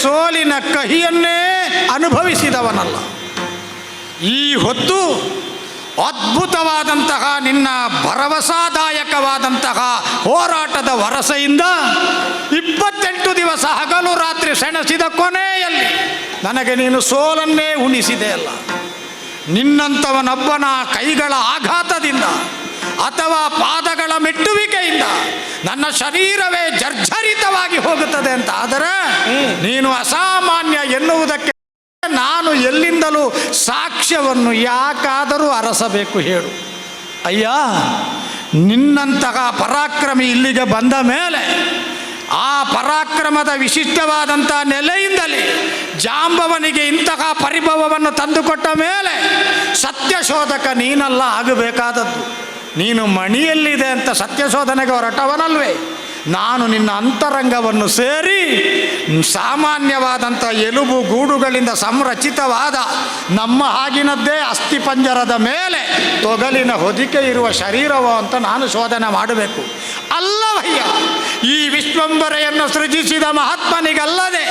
ಸೋಲಿನ ಕಹಿಯನ್ನೇ ಅನುಭವಿಸಿದವನಲ್ಲ. ಈ ಹೊತ್ತು ಅದ್ಭುತವಾದಂತಹ ನಿನ್ನ ಭರವಸಾದಾಯಕವಾದಂತಹ ಹೋರಾಟದ ವರಸೆಯಿಂದ 28 ದಿವಸ ಹಗಲು ರಾತ್ರಿ ಸೆಣಸಿದ ಕೊನೆಯಲ್ಲಿ ನನಗೆ ನೀನು ಸೋಲನ್ನೇ ಉಣಿಸಿದೆ ಅಲ್ಲ. ನಿನ್ನಂಥವನೊಬ್ಬನ ಕೈಗಳ ಆಘಾತದಿಂದ ಅಥವಾ ಪಾದಗಳ ಮೆಟ್ಟುವಿಕೆಯಿಂದ ನನ್ನ ಶರೀರವೇ ಜರ್ಜರಿತವಾಗಿ ಹೋಗುತ್ತದೆ ಅಂತ ಆದರೆ ನೀನು ಅಸಾಮಾನ್ಯ ಎನ್ನುವುದಕ್ಕೆ ನಾನು ಎಲ್ಲಿಂದಲೂ ಸಾಕ್ಷ್ಯವನ್ನು ಯಾಕಾದರೂ ಅರಸಬೇಕು ಹೇಳು. ಅಯ್ಯ, ನಿನ್ನಂತಹ ಪರಾಕ್ರಮಿ ಇಲ್ಲಿಗೆ ಬಂದ ಮೇಲೆ ಆ ಪರಾಕ್ರಮದ ವಿಶಿಷ್ಟವಾದಂಥ ನೆಲೆಯಿಂದಲೇ ಜಾಂಬವನಿಗೆ ಇಂತಹ ಪರಿಭವವನ್ನು ತಂದುಕೊಟ್ಟ ಮೇಲೆ ಸತ್ಯಶೋಧಕ ನೀನಲ್ಲ ಆಗಬೇಕಾದದ್ದು. ನೀನು ಮಣಿಯಲ್ಲಿದೆ ಅಂತ ಸತ್ಯಶೋಧನೆಗೆ ಹೊರಟವನಲ್ವೇ. ನಾನು ನಿನ್ನ ಅಂತರಂಗವನ್ನು ಸೇರಿ ಸಾಮಾನ್ಯವಾದಂಥ ಎಲುಬು ಗೂಡುಗಳಿಂದ ಸಂರಚಿತವಾದ ನಮ್ಮ ಹಾಗಿನದ್ದೇ ಅಸ್ಥಿಪಂಜರದ ಮೇಲೆ ತೊಗಲಿನ ಹೊದಿಕೆ ಇರುವ ಶರೀರವೋ ಅಂತ ನಾನು ಶೋಧನೆ ಮಾಡಬೇಕು. ಅಲ್ಲವಯ್ಯ, ಈ ವಿಶ್ವಂಬರೆಯನ್ನು ಸೃಜಿಸಿದ ಮಹಾತ್ಮನಿಗಲ್ಲದೆ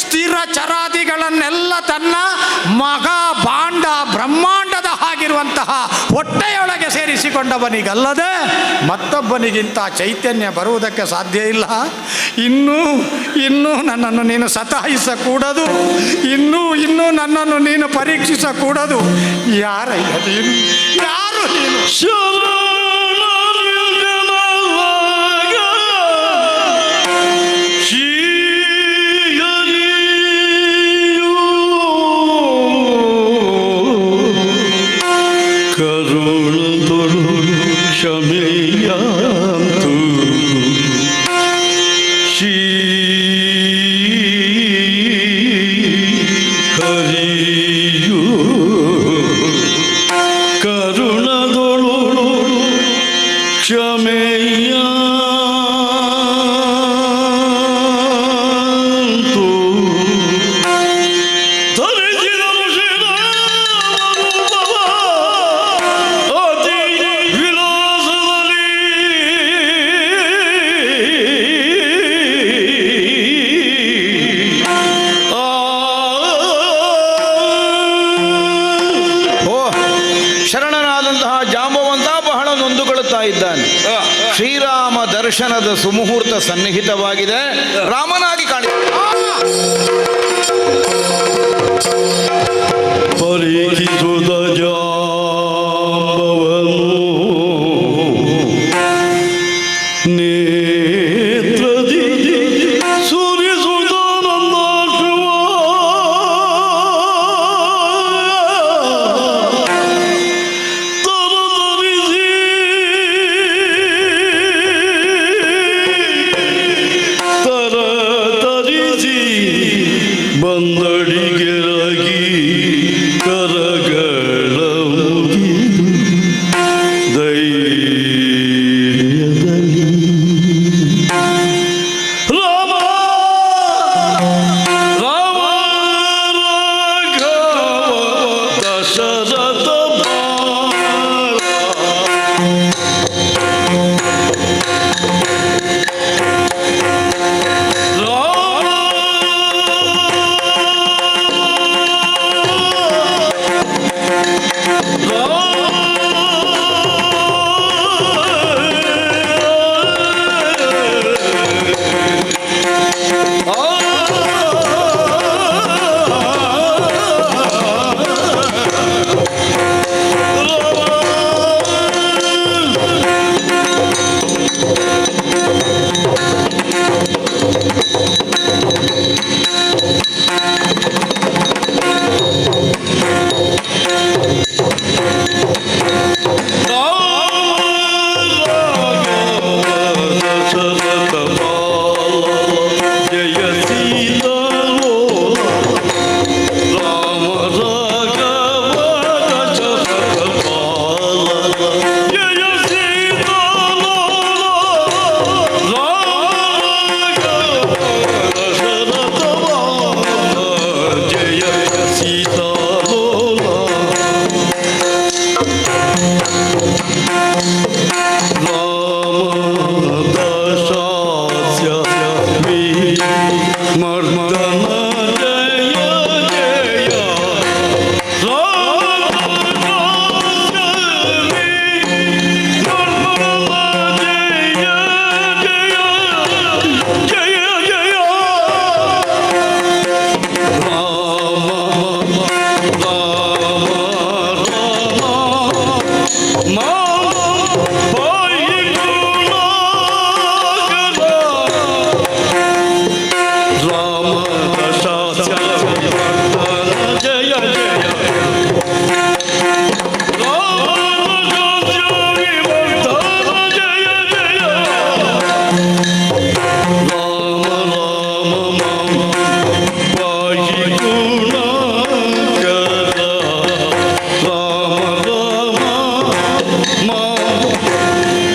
ಸ್ಥಿರ ಚರಾದಿಗಳನ್ನೆಲ್ಲ ತನ್ನ ಮಗ ಬಾಂಡ ಬ್ರಹ್ಮಾಂಡದ ಹಾಗಿರುವಂತಹ ಹೊಟ್ಟೆಯೊಳಗೆ ಸೇರಿಸಿಕೊಂಡವನಿಗಲ್ಲದೆ ಮತ್ತೊಬ್ಬನಿಗಿಂತ ಚೈತನ್ಯ ಬರುವುದಕ್ಕೆ ಸಾಧ್ಯ ಇಲ್ಲ. ಇನ್ನೂ ನನ್ನನ್ನು ನೀನು ಸತಾಯಿಸಕೂಡದು, ಇನ್ನೂ ನನ್ನನ್ನು ನೀನು ಪರೀಕ್ಷಿಸಕೂಡದು. ಯಾರಯ್ಯ ನೀನು? ಯಾರು ನೀನು? ಕ್ಷಮೆಯಾಂತು ಶ್ರೀ ಹರಿಯು ಕರುಣದೊಳು ಕ್ಷಮೆಯಾಂತು ಇದ್ದಾನೆ. ಶ್ರೀರಾಮ ದರ್ಶನದ ಸುಮುಹೂರ್ತ ಸನ್ನಿಹಿತವಾಗಿದೆ. ರಾಮನಾಗಿ ಪರೀಕ್ಷಿಸುದ ಜಾಂಬವನು ನೇತ್ರದಿ ಸೂರ್ಯಸುಧಾನಂದ ಬಂದಡಿಗೆರಾಗಿ ಕರಗ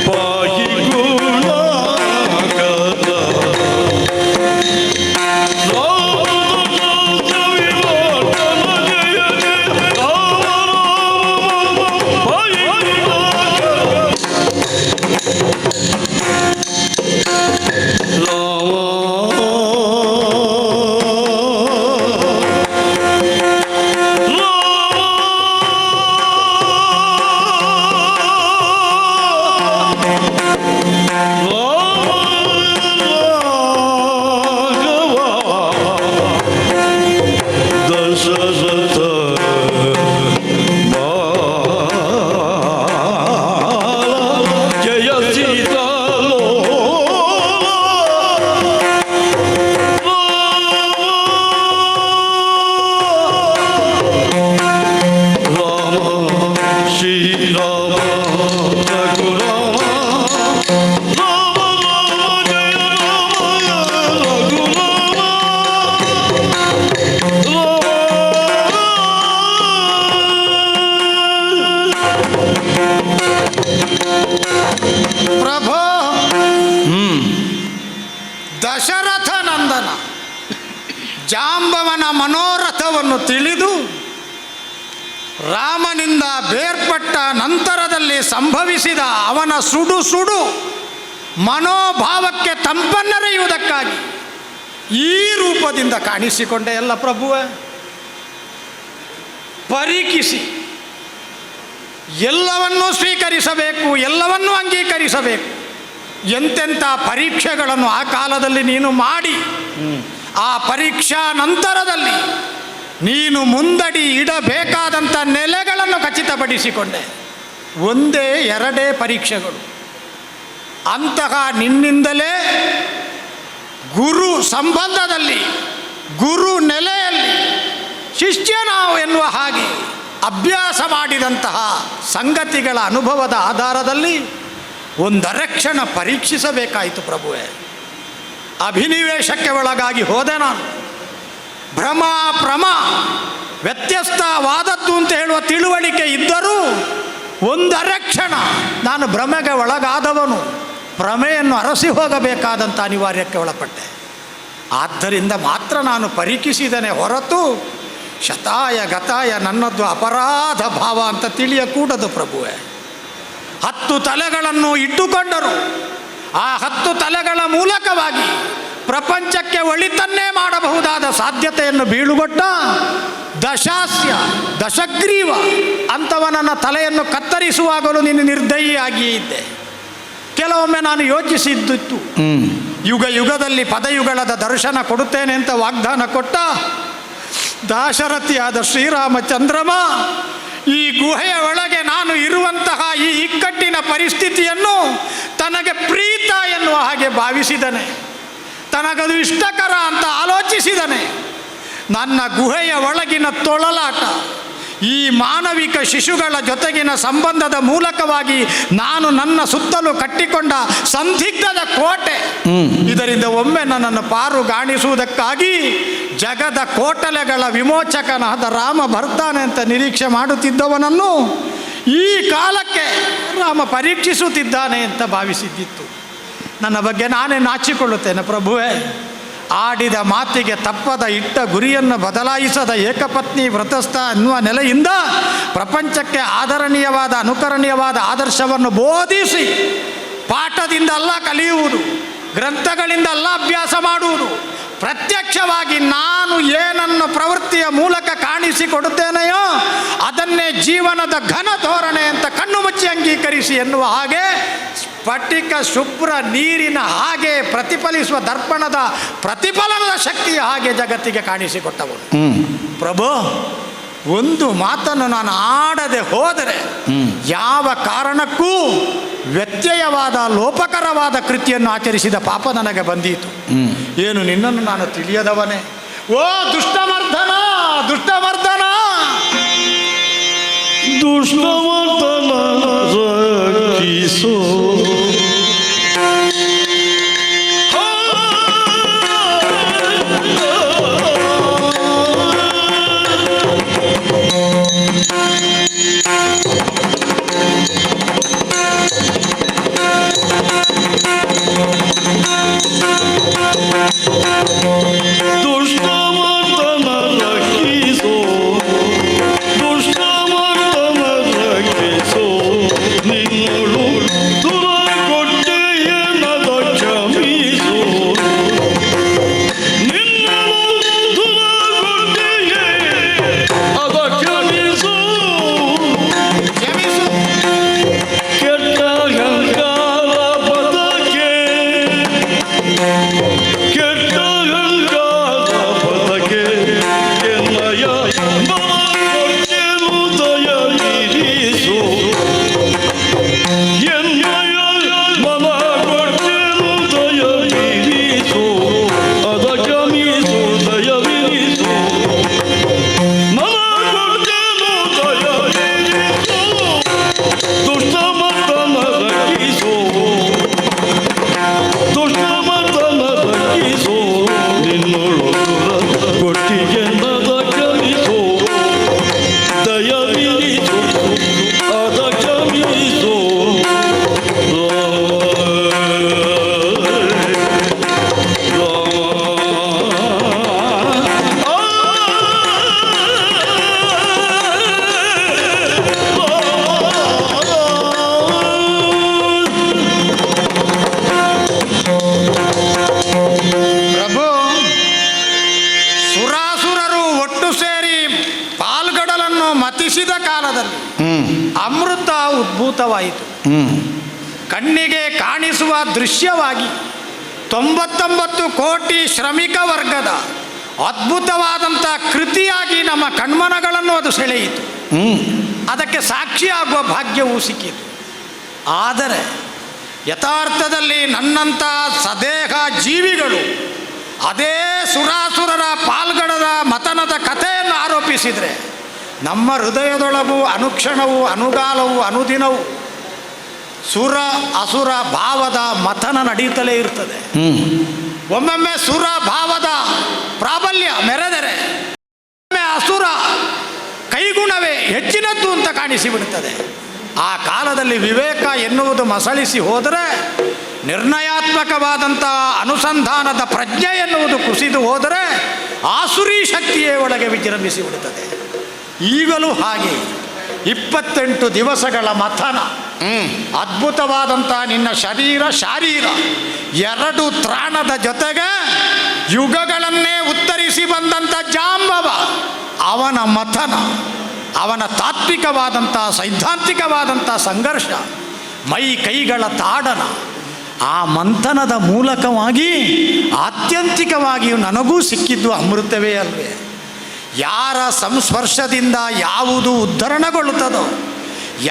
ಪಾಹಿ ಗುಣಾಕರ ಪ್ರಭು ದಶರಥ ನಂದನ ಜಾಂಬವನ ಮನೋರಥವನ್ನು ತಿಳಿದು ರಾಮನಿಂದ ಬೇರ್ಪಟ್ಟ ನಂತರದಲ್ಲಿ ಸಂಭವಿಸಿದ ಅವನ ಸುಡು ಸುಡು ಮನೋಭಾವಕ್ಕೆ ತಂಪನ್ನರೆಯುವುದಕ್ಕಾಗಿ ಈ ರೂಪದಿಂದ ಕಾಣಿಸಿಕೊಂಡೆ ಎಲ್ಲ ಪ್ರಭುವೆ. ಪರೀಕ್ಷಿಸಿ ಎಲ್ಲವನ್ನೂ ಸ್ವೀಕರಿಸಬೇಕು, ಎಲ್ಲವನ್ನೂ ಅಂಗೀಕರಿಸಬೇಕು. ಎಂತೆಂಥ ಪರೀಕ್ಷೆಗಳನ್ನು ಆ ಕಾಲದಲ್ಲಿ ನೀನು ಮಾಡಿ ಆ ಪರೀಕ್ಷಾ ನಂತರದಲ್ಲಿ ನೀನು ಮುಂದಡಿ ಇಡಬೇಕಾದಂಥ ನೆಲೆಗಳನ್ನು ಖಚಿತಪಡಿಸಿಕೊಂಡೆ. ಒಂದೇ ಎರಡೇ ಪರೀಕ್ಷೆಗಳು. ಅಂತಹ ನಿನ್ನಿಂದಲೇ ಗುರು ಸಂಬಂಧದಲ್ಲಿ, ಗುರು ನೆಲೆಯಲ್ಲಿ ಶಿಷ್ಯ ನಾವು ಎನ್ನುವ ಹಾಗೆ ಅಭ್ಯಾಸ ಮಾಡಿದಂತಹ ಸಂಗತಿಗಳ ಅನುಭವದ ಆಧಾರದಲ್ಲಿ ಒಂದರಕ್ಷಣ ಪರೀಕ್ಷಿಸಬೇಕಾಯಿತು ಪ್ರಭುವೇ. ಅಭಿನಿವೇಶಕ್ಕೆ ಒಳಗಾಗಿ ಹೋದೆ ನಾನು. ಭ್ರಮ ಭ್ರಮ ವ್ಯತ್ಯಸ್ತವಾದದ್ದು ಅಂತ ಹೇಳುವ ತಿಳುವಳಿಕೆ ಇದ್ದರೂ ಒಂದರಕ್ಷಣ ನಾನು ಭ್ರಮೆಗೆ ಒಳಗಾದವನು. ಭ್ರಮೆಯನ್ನು ಅರಸಿ ಹೋಗಬೇಕಾದಂಥ ಅನಿವಾರ್ಯಕ್ಕೆ ಒಳಪಟ್ಟೆ. ಆದ್ದರಿಂದ ಮಾತ್ರ ನಾನು ಪರೀಕ್ಷಿಸಿದನೆ ಹೊರತು ಶತಾಯ ಗತಾಯ ನನ್ನದು ಅಪರಾಧ ಭಾವ ಅಂತ ತಿಳಿಯಕೂಡದು ಪ್ರಭುವೇ. 10 ತಲೆಗಳನ್ನು ಇಟ್ಟುಕೊಂಡರು. ಆ 10 ತಲೆಗಳ ಮೂಲಕವಾಗಿ ಪ್ರಪಂಚಕ್ಕೆ ಒಳಿತನ್ನೇ ಮಾಡಬಹುದಾದ ಸಾಧ್ಯತೆಯನ್ನು ಬೀಳುಗೊಟ್ಟ ದಶಾಸ್ಯ ದಶಗ್ರೀವ ಅಂಥವನನ್ನ ತಲೆಯನ್ನು ಕತ್ತರಿಸುವಾಗಲೂ ನೀನು ನಿರ್ದಯಿಯಾಗಿಯೇ ಇದ್ದೆ. ಕೆಲವೊಮ್ಮೆ ನಾನು ಯೋಚಿಸಿದ್ದಿತ್ತು, ಯುಗ ಯುಗದಲ್ಲಿ ಪದಯುಗಳದ ದರ್ಶನ ಕೊಡುತ್ತೇನೆ ಅಂತ ವಾಗ್ದಾನ ಕೊಟ್ಟ ದಾಶರಥಿಯಾದ ಶ್ರೀರಾಮಚಂದ್ರಮ ಈ ಗುಹೆಯ ಒಳಗೆ ನಾನು ಇರುವಂತಹ ಈ ಇಕ್ಕಟ್ಟಿನ ಪರಿಸ್ಥಿತಿಯನ್ನು ತನಗೆ ಪ್ರೀತ ಎನ್ನುವ ಹಾಗೆ ಭಾವಿಸಿದನೆ. ತನಗದು ಇಷ್ಟಕರ ಅಂತ ಆಲೋಚಿಸಿದನೆ. ನನ್ನ ಗುಹೆಯ ಒಳಗಿನ ತೊಳಲಾಟ, ಈ ಮಾನವಿಕ ಶಿಶುಗಳ ಜೊತೆಗಿನ ಸಂಬಂಧದ ಮೂಲಕವಾಗಿ ನಾನು ನನ್ನ ಸುತ್ತಲೂ ಕಟ್ಟಿಕೊಂಡ ಸಂದಿಗ್ಧದ ಕೋಟೆ, ಇದರಿಂದ ಒಮ್ಮೆ ನನ್ನನ್ನು ಪಾರುಗಾಣಿಸುವುದಕ್ಕಾಗಿ ಜಗದ ಕೋಟಲೆಗಳ ವಿಮೋಚಕನಾದ ರಾಮ ಬರ್ತಾನೆ ಅಂತ ನಿರೀಕ್ಷೆ ಮಾಡುತ್ತಿದ್ದವನನ್ನು ಈ ಕಾಲಕ್ಕೆ ರಾಮ ಪರೀಕ್ಷಿಸುತ್ತಿದ್ದಾನೆ ಅಂತ ಭಾವಿಸಿದ್ದಿತ್ತು. ನನ್ನ ಬಗ್ಗೆ ನಾನೇ ನಾಚಿಕೊಳ್ಳುತ್ತೇನೆ ಪ್ರಭುವೇ. ಆಡಿದ ಮಾತಿಗೆ ತಪ್ಪದ ಇಟ್ಟ ಗುರಿಯನ್ನು ಬದಲಾಯಿಸದ ಏಕಪತ್ನಿ ವ್ರತಸ್ಥ ಅನ್ನುವ ನೆಲೆಯಿಂದ ಪ್ರಪಂಚಕ್ಕೆ ಆದರಣೀಯವಾದ ಅನುಕರಣೀಯವಾದ ಆದರ್ಶವನ್ನು ಬೋಧಿಸಿ ಪಾಠದಿಂದ ಅಲ್ಲ ಕಲಿಯುವುದು, ಗ್ರಂಥಗಳಿಂದ ಅಲ್ಲ ಅಭ್ಯಾಸ ಮಾಡುವುದು, ಪ್ರತ್ಯಕ್ಷವಾಗಿ ನಾನು ಏನನ್ನು ಪ್ರವೃತ್ತಿಯ ಮೂಲಕ ಕಾಣಿಸಿಕೊಡುತ್ತೇನೆಯೋ ಅದನ್ನೇ ಜೀವನದ ಘನ ಧೋರಣೆ ಅಂತ ಕಣ್ಣು ಮುಚ್ಚಿ ಅಂಗೀಕರಿಸಿ ಎನ್ನುವ ಹಾಗೆ ಸ್ಫಟಿಕ ಶುಭ್ರ ನೀರಿನ ಹಾಗೆ ಪ್ರತಿಫಲಿಸುವ ದರ್ಪಣದ ಪ್ರತಿಫಲನದ ಶಕ್ತಿಯ ಹಾಗೆ ಜಗತ್ತಿಗೆ ಕಾಣಿಸಿಕೊಟ್ಟವರು ಪ್ರಭು. ಒಂದು ಮಾತನ್ನು ನಾನು ಆಡದೆ ಹೋದರೆ ಯಾವ ಕಾರಣಕ್ಕೂ ವ್ಯತ್ಯಯವಾದ ಲೋಪಕರವಾದ ಕೃತಿಯನ್ನು ಆಚರಿಸಿದ ಪಾಪ ನನಗೆ ಬಂದೀತು. ಏನು ನಿನ್ನನ್ನು ನಾನು ತಿಳಿಯದವನೇ? ಓ ದುಷ್ಟಮರ್ದನ ದುಷ್ಟಮರ್ದನ ದುಷ್ಟಮರ್ದನ ರಕ್ಷಿಸೋ ಅಮೃತ ಉದ್ಭೂತವಾಯಿತು. ಕಣ್ಣಿಗೆ ಕಾಣಿಸುವ ದೃಶ್ಯವಾಗಿ 99 ಕೋಟಿ ಶ್ರಮಿಕ ವರ್ಗದ ಅದ್ಭುತವಾದಂಥ ಕೃತಿಯಾಗಿ ನಮ್ಮ ಕಣ್ಮನಗಳನ್ನು ಅದು ಸೆಳೆಯಿತು. ಅದಕ್ಕೆ ಸಾಕ್ಷಿಯಾಗುವ ಭಾಗ್ಯವೂ ಸಿಕ್ಕಿತು. ಆದರೆ ಯಥಾರ್ಥದಲ್ಲಿ ನನ್ನಂಥ ಸದೇಹ ಜೀವಿಗಳು ಅದೇ ಸುರಾಸುರರ ಪಾಲ್ಗಡದ ಮತನದ ಕಥೆಯನ್ನು ಆರೋಪಿಸಿದರೆ ನಮ್ಮ ಹೃದಯದೊಳಗೂ ಅನುಕ್ಷಣವೂ ಅನುಗಾಲವೂ ಅನುದಿನವೂ ಸುರ ಅಸುರ ಭಾವದ ಮಥನ ನಡೀತಲೇ ಇರ್ತದೆ. ಒಮ್ಮೊಮ್ಮೆ ಸುರ ಭಾವದ ಪ್ರಾಬಲ್ಯ ಮೆರೆದರೆ ಒಮ್ಮೆ ಅಸುರ ಕೈಗುಣವೇ ಹೆಚ್ಚಿನದ್ದು ಅಂತ ಕಾಣಿಸಿಬಿಡುತ್ತದೆ. ಆ ಕಾಲದಲ್ಲಿ ವಿವೇಕ ಎನ್ನುವುದು ಮಸಳಿಸಿ ಹೋದರೆ, ನಿರ್ಣಯಾತ್ಮಕವಾದಂಥ ಅನುಸಂಧಾನದ ಪ್ರಜ್ಞೆ ಎನ್ನುವುದು ಕುಸಿದು ಹೋದರೆ ಆಸುರಿ ಶಕ್ತಿಯೇ ಒಳಗೆ ವಿಜೃಂಭಿಸಿ ಬಿಡುತ್ತದೆ. ಈಗಲೂ ಹಾಗೆ 28 ದಿವಸಗಳ ಮಥನ, ಅದ್ಭುತವಾದಂಥ ನಿನ್ನ ಶಾರೀರ 2 ತ್ರಾಣದ ಜೊತೆಗೆ ಯುಗಗಳನ್ನೇ ಉತ್ತರಿಸಿ ಬಂದಂಥ ಜಾಂಬವ, ಅವನ ಮಥನ, ಅವನ ತಾತ್ವಿಕವಾದಂಥ ಸೈದ್ಧಾಂತಿಕವಾದಂಥ ಸಂಘರ್ಷ, ಮೈ ಕೈಗಳ ತಾಡನ, ಆ ಮಂಥನದ ಮೂಲಕವಾಗಿ ಆತ್ಯಂತಿಕವಾಗಿಯೂ ನನಗೂ ಸಿಕ್ಕಿದ್ದು ಅಮೃತವೇ ಅಲ್ವೇ. ಯಾರ ಸಂಸ್ಪರ್ಶದಿಂದ ಯಾವುದು ಉದ್ಧರಣಗೊಳ್ಳುತ್ತದೋ,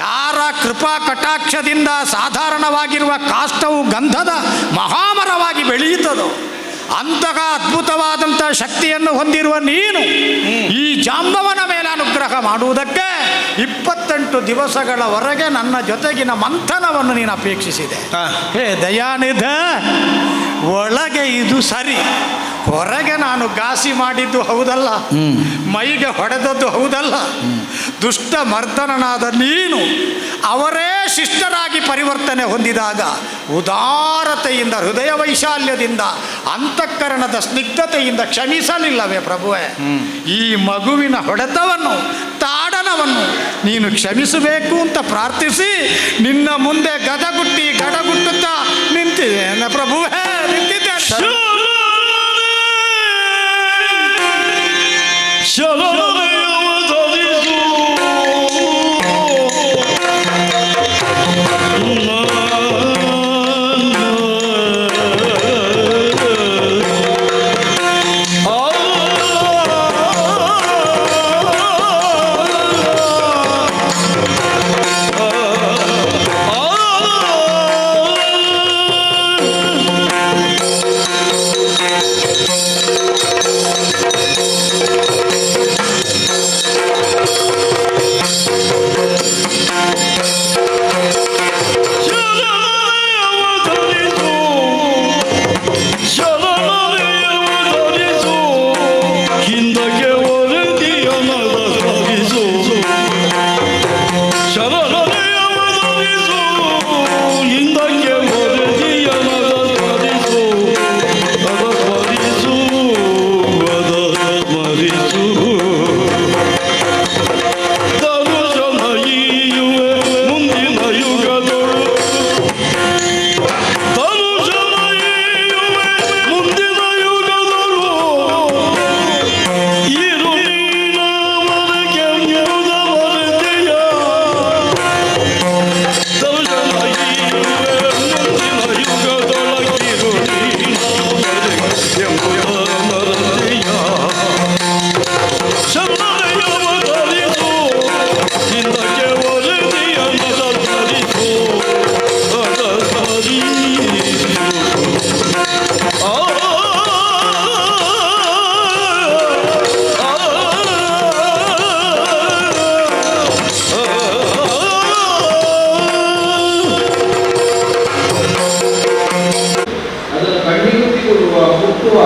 ಯಾರ ಕೃಪಾ ಕಟಾಕ್ಷದಿಂದ ಸಾಧಾರಣವಾಗಿರುವ ಕಾಷ್ಟವು ಗಂಧದ ಮಹಾಮರವಾಗಿ ಬೆಳೆಯುತ್ತದೋ, ಅಂತಹ ಅದ್ಭುತವಾದಂಥ ಶಕ್ತಿಯನ್ನು ಹೊಂದಿರುವ ನೀನು ಈ ಜಾಂಬವನ ಮೇಲೆ ಅನುಗ್ರಹ ಮಾಡುವುದಕ್ಕೆ 28 ದಿವಸಗಳವರೆಗೆ ನನ್ನ ಜೊತೆಗಿನ ಮಂಥನವನ್ನು ನೀನು ಅಪೇಕ್ಷಿಸಿದೆ. ಹೇ ದಯಾನಿಧ, ಒಳಗೆ ಇದು ಸರಿ, ಹೊರಗೆ ನಾನು ಘಾಸಿ ಮಾಡಿದ್ದು ಹೌದಲ್ಲ, ಮೈಗೆ ಹೊಡೆದದ್ದು ಹೌದಲ್ಲ. ದುಷ್ಟ ಮರ್ದನನಾದ ನೀನು ಅವರೇ ಶಿಷ್ಟರಾಗಿ ಪರಿವರ್ತನೆ ಹೊಂದಿದಾಗ ಉದಾರತೆಯಿಂದ, ಹೃದಯ ವೈಶಾಲ್ಯದಿಂದ, ಅಂತಃಕರಣದ ಸ್ನಿಗ್ಧತೆಯಿಂದ ಕ್ಷಮಿಸಲಿಲ್ಲವೇ ಪ್ರಭುವೇ? ಈ ಮಗುವಿನ ಹೊಡೆತವನ್ನು, ತಾಡನವನ್ನು ನೀನು ಕ್ಷಮಿಸಬೇಕು ಅಂತ ಪ್ರಾರ್ಥಿಸಿ ನಿನ್ನ ಮುಂದೆ ಗಡಗುಟ್ಟುತ್ತಾ ನಿಂತಿದ್ದೇನೆ ಪ್ರಭುವೇ, ನಿಂತಿದ್ದೇನೆ.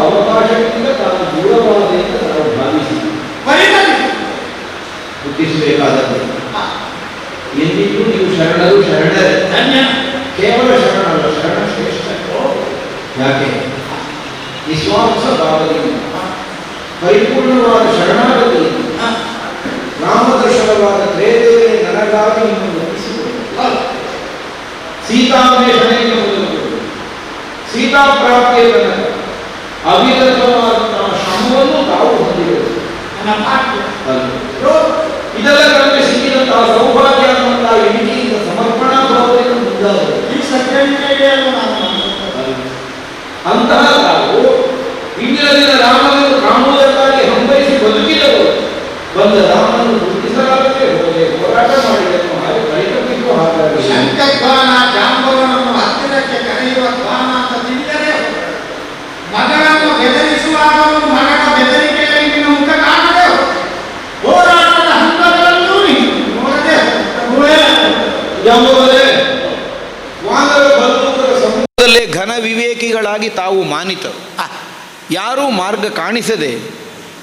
ಅವಕಾಶದಿಂದ ತಾನು ದೂರವಾದೆ ಅಂತ ನಾವು ಭಾವಿಸಿ ಹುಟ್ಟಿಸಬೇಕಾದದ್ದು. ಎಂದಿಗೂ ನೀವು ಶರಣರು ಶರಣರೇ, ಕೇವಲ ಶರಣರಲ್ಲ, ಶರಣ ಶ್ರೇಷ್ಠ. ಯಾಕೆ? ವಿಶ್ವಾಸ ಭಾವದಿಂದ ಪರಿಪೂರ್ಣವಾದ ಶರಣಾಗತಿ, ರಾಮದರ್ಶನವಾದ ತ್ರೇದೇವೇ ನನಗಾಗಿ ನಿಮ್ಮನ್ನು ಒಪ್ಪಿಸಿಕೊಳ್ಳಿ. ಸೀತಾನ್ವೇಷಣೆಯನ್ನು ಮೊದಲುಗೊಂಡು ಸೀತಾ ಪ್ರಾಪ್ತಿಯ ತನಕ ಅವಿರತವಾದಂತಹ ಶ್ರಮವನ್ನು ತಾವು ಹೊಂದಿರುವುದು ಇದೆಲ್ಲ ಕಡಿಮೆ ಸಿಕ್ಕಿದಂತಹ ಸೌಭಾಗ್ಯ ಅನ್ನುವಂತಹ ಸಮೂಹದಲ್ಲೇ ಘನ ವಿವೇಕಿಗಳಾಗಿ ತಾವು ಮಾನಿತರು. ಯಾರೂ ಮಾರ್ಗ ಕಾಣಿಸದೆ,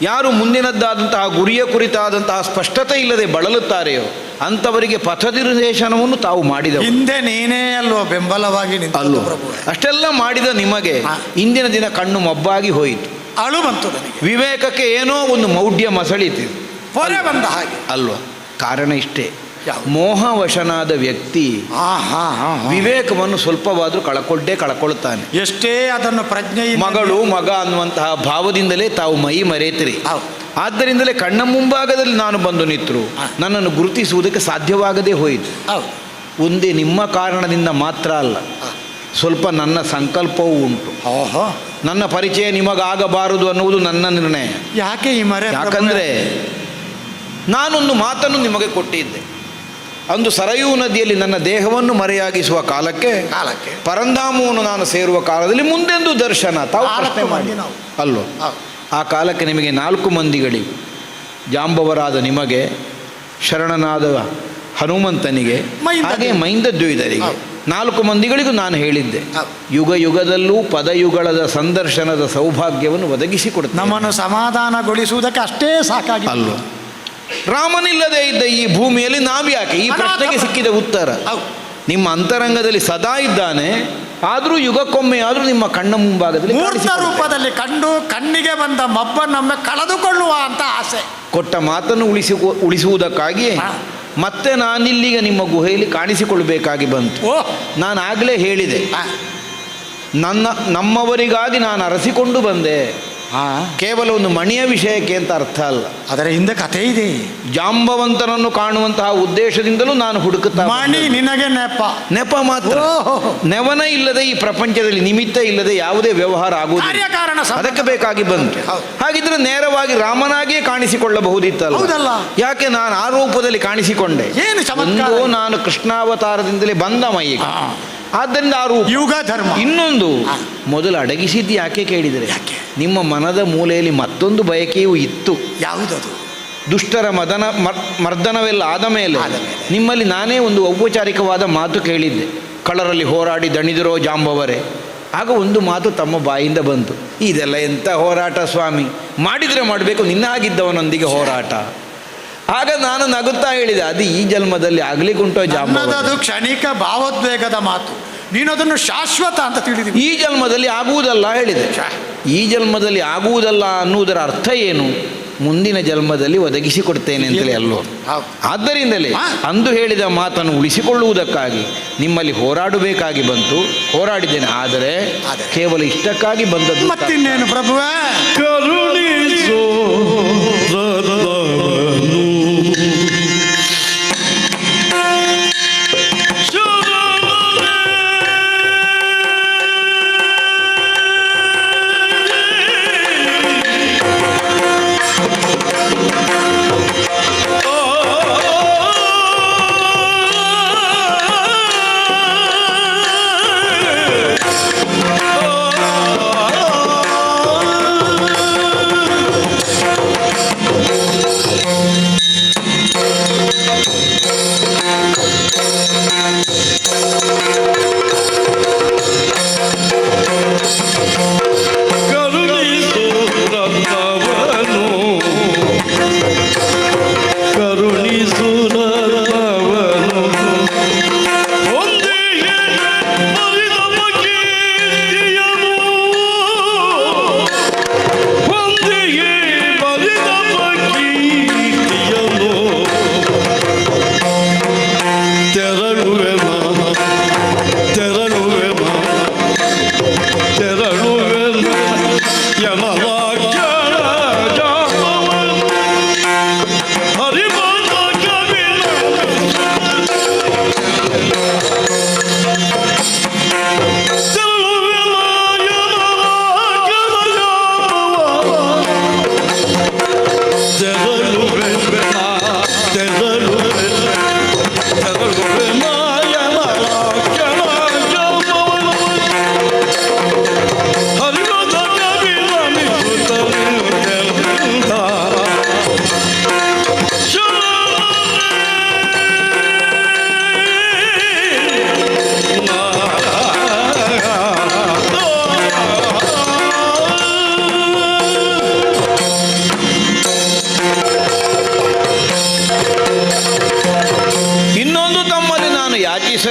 ಯಾರು ಮುಂದಿನದ್ದಾದಂತಹ ಗುರಿಯ ಕುರಿತಾದಂತಹ ಸ್ಪಷ್ಟತೆ ಇಲ್ಲದೆ ಬಳಲುತ್ತಾರೆಯೋ ಅಂಥವರಿಗೆ ಪಥನಿರ್ದೇಶನವನ್ನು ತಾವು ಮಾಡಿದವರು. ಹಿಂದೆ ನೀನೇ ಅಲ್ವೋ ಬೆಂಬಲವಾಗಿ ನಿಂತದ್ದು ಪ್ರಭು. ಅಷ್ಟೆಲ್ಲ ಮಾಡಿದ ನಿಮಗೆ ಇಂದಿನ ದಿನ ಕಣ್ಣು ಮಬ್ಬಾಗಿ ಹೋಯಿತು. ಅಳು ಬಂತು ನನಗೆ. ವಿವೇಕಕ್ಕೆ ಏನೋ ಒಂದು ಮೌಢ್ಯ ಮಸಳಿತು. ಹೊರೆ ಬಂದ ಹಾಗೆ ಅಲ್ವಾ? ಕಾರಣ ಇಷ್ಟೇ, ಮೋಹವಶನಾದ ವ್ಯಕ್ತಿ ವಿವೇಕವನ್ನು ಸ್ವಲ್ಪವಾದರೂ ಕಳ್ಕೊಳ್ತಾನೆ. ಎಷ್ಟೇ ಅದನ್ನು ಪ್ರಜ್ಞೆ ಮಗಳು ಮಗ ಅನ್ನುವಂತಹ ಭಾವದಿಂದಲೇ ತಾವು ಮೈ ಮರೆತಿರಿ. ಆದ್ದರಿಂದಲೇ ಕಣ್ಣ ಮುಂಭಾಗದಲ್ಲಿ ನಾನು ಬಂದು ನಿಂತರು ನನ್ನನ್ನು ಗುರುತಿಸುವುದಕ್ಕೆ ಸಾಧ್ಯವಾಗದೇ ಹೋಯಿತು. ಒಂದೇ ನಿಮ್ಮ ಕಾರಣದಿಂದ ಮಾತ್ರ ಅಲ್ಲ, ಸ್ವಲ್ಪ ನನ್ನ ಸಂಕಲ್ಪವೂ ಉಂಟು. ನನ್ನ ಪರಿಚಯ ನಿಮಗಾಗಬಾರದು ಅನ್ನುವುದು ನನ್ನ ನಿರ್ಣಯ. ಯಾಕೆ ಈ ಮರೆ? ಯಾಕಂದರೆ ನಾನೊಂದು ಮಾತನ್ನು ನಿಮಗೆ ಕೊಟ್ಟಿದ್ದೆ. ಅಂದು ಸರಯೂ ನದಿಯಲ್ಲಿ ನನ್ನ ದೇಹವನ್ನು ಮರೆಯಾಗಿಸುವ ಕಾಲಕ್ಕೆ ಪರಂಧಾಮವನ್ನು ನಾನು ಸೇರುವ ಕಾಲದಲ್ಲಿ ಮುಂದೆಂದು ದರ್ಶನ ತಾವು ಪ್ರಶ್ನೆ ಮಾಡಿ ಅಲ್ವೋ? ಆ ಕಾಲಕ್ಕೆ ನಿಮಗೆ 4 ಮಂದಿಗಳಿಗೂ, ಜಾಂಬವರಾದ ನಿಮಗೆ, ಶರಣನಾದ ಹನುಮಂತನಿಗೆ, ಹಾಗೆ ಮೈಂದದ್ವೈತರಿಗೆ 4 ಮಂದಿಗಳಿಗೂ ನಾನು ಹೇಳಿದ್ದೆ, ಯುಗ ಯುಗದಲ್ಲೂ ಪದಯುಗಳದ ಸಂದರ್ಶನದ ಸೌಭಾಗ್ಯವನ್ನು ಒದಗಿಸಿಕೊಡುತ್ತೆ. ನಮ್ಮನ್ನು ಸಮಾಧಾನಗೊಳಿಸುವುದಕ್ಕೆ ಅಷ್ಟೇ ಸಾಕಾಗಿ ಅಲ್ವೋ? ರಾಮನಿಲ್ಲದೆ ಇದ್ದ ಈ ಭೂಮಿಯಲ್ಲಿ ನಾವ್ಯಾಕೆ? ಈ ಪ್ರಶ್ನೆಗೆ ಸಿಕ್ಕಿದ ಉತ್ತರ, ನಿಮ್ಮ ಅಂತರಂಗದಲ್ಲಿ ಸದಾ ಇದ್ದಾನೆ. ಆದರೂ ಯುಗಕ್ಕೊಮ್ಮೆ ಆದರೂ ನಿಮ್ಮ ಕಣ್ಣ ಮುಂಭಾಗದಲ್ಲಿ ಮೂರ್ತ ರೂಪದಲ್ಲಿ ಕಂಡು ಕಣ್ಣಿಗೆ ಬಂದ ಮಬ್ಬನೊಮ್ಮೆ ಕಳೆದುಕೊಳ್ಳುವ ಅಂತ ಆಸೆ. ಕೊಟ್ಟ ಮಾತನ್ನು ಉಳಿಸುವುದಕ್ಕಾಗಿಯೇ ಮತ್ತೆ ನಾನಿಲ್ಲಿಗ ನಿಮ್ಮ ಗುಹೆಯಲ್ಲಿ ಕಾಣಿಸಿಕೊಳ್ಬೇಕಾಗಿ ಬಂತು. ನಾನು ಆಗಲೇ ಹೇಳಿದೆ, ನಮ್ಮವರಿಗಾಗಿ ನಾನು ಅರಸಿಕೊಂಡು ಬಂದೆ. ಕೇವಲ ಒಂದು ಮಣಿಯ ವಿಷಯಕ್ಕೆ ಅಂತ ಅರ್ಥ ಅಲ್ಲ, ಅದರ ಹಿಂದೆ ಕಥೆ ಇದೆ. ಜಾಂಬವಂತನನ್ನು ಕಾಣುವಂತಹ ಉದ್ದೇಶದಿಂದಲೂ ನಾನು ಹುಡುಕುತ್ತಾ. ಮಣಿ ನಿನಗೆ ನೆಪ ಮಾತ್ರ. ನೆವನ ಇಲ್ಲದೆ ಈ ಪ್ರಪಂಚದಲ್ಲಿ ನಿಮಿತ್ತ ಇಲ್ಲದೆ ಯಾವುದೇ ವ್ಯವಹಾರ ಆಗುವುದಿಲ್ಲ. ಅದಕ್ಕೆ ಬೇಕಾಗಿ ಬಂತು. ಹಾಗಿದ್ರೆ ನೇರವಾಗಿ ರಾಮನಾಗಿಯೇ ಕಾಣಿಸಿಕೊಳ್ಳಬಹುದಿತ್ತಲ್ಲ, ಯಾಕೆ ನಾನು ಆ ರೂಪದಲ್ಲಿ ಕಾಣಿಸಿಕೊಂಡೆ? ಒಂದು ನಾನು ಕೃಷ್ಣಾವತಾರದಿಂದಲೇ ಬಂದ ಮೈಗೆ, ಆದ್ದರಿಂದ ಆ ರೂಪ ಯುಗ ಧರ್ಮ. ಇನ್ನೊಂದು ಮೊದಲು ಅಡಗಿಸಿದ್ದು ಯಾಕೆ ಕೇಳಿದರೆ, ನಿಮ್ಮ ಮನದ ಮೂಲೆಯಲ್ಲಿ ಮತ್ತೊಂದು ಬಯಕೆಯೂ ಇತ್ತು. ಯಾವುದದು? ದುಷ್ಟರ ಮರ್ದನವೆಲ್ಲ ಆದ ಮೇಲೆ ನಿಮ್ಮಲ್ಲಿ ನಾನೇ ಒಂದು ಔಪಚಾರಿಕವಾದ ಮಾತು ಕೇಳಿದ್ದೆ. ಕಳರಲ್ಲಿ ಹೋರಾಡಿ ದಣಿದಿರೋ ಜಾಂಬವರೇ. ಆಗ ಒಂದು ಮಾತು ತಮ್ಮ ಬಾಯಿಂದ ಬಂತು, ಇದೆಲ್ಲ ಎಂಥ ಹೋರಾಟ ಸ್ವಾಮಿ, ಮಾಡಿದರೆ ಮಾಡಬೇಕು, ನಿನ್ನ ಆಗಿದ್ದವನೊಂದಿಗೆ ಹೋರಾಟ. ಆಗ ನಾನು ನಗುತ್ತಾ ಹೇಳಿದೆ, ಅದು ಈ ಜನ್ಮದಲ್ಲಿ ಆಗ್ಲಿಕ್ಕುಂಟೋ ಜಾಂಬವ? ಅದು ಕ್ಷಣಿಕ ಭಾವೋದ್ವೇಗದ ಮಾತು, ನೀನು ಅದನ್ನು ಶಾಶ್ವತ ಅಂತ ತಿಳಿದಿ. ಈ ಜನ್ಮದಲ್ಲಿ ಆಗುವುದಲ್ಲ ಹೇಳಿದೆ. ಈ ಜನ್ಮದಲ್ಲಿ ಆಗುವುದಲ್ಲ ಅನ್ನುವುದರ ಅರ್ಥ ಏನು? ಮುಂದಿನ ಜನ್ಮದಲ್ಲಿ ಒದಗಿಸಿಕೊಡ್ತೇನೆ ಅಂತಲೇ ಅಲ್ಲೋ? ಆದ್ದರಿಂದಲೇ ಅಂದು ಹೇಳಿದ ಮಾತನ್ನು ಉಳಿಸಿಕೊಳ್ಳುವುದಕ್ಕಾಗಿ ನಿಮ್ಮಲ್ಲಿ ಹೋರಾಡಬೇಕಾಗಿ ಬಂತು. ಹೋರಾಡಿದ್ದೇನೆ, ಆದರೆ ಕೇವಲ ಇಷ್ಟಕ್ಕಾಗಿ ಬಂದದ್ದು. ಮತ್ತಿನ್ನೇನು ಪ್ರಭುವೇ? ಕರುಣಿಸೋ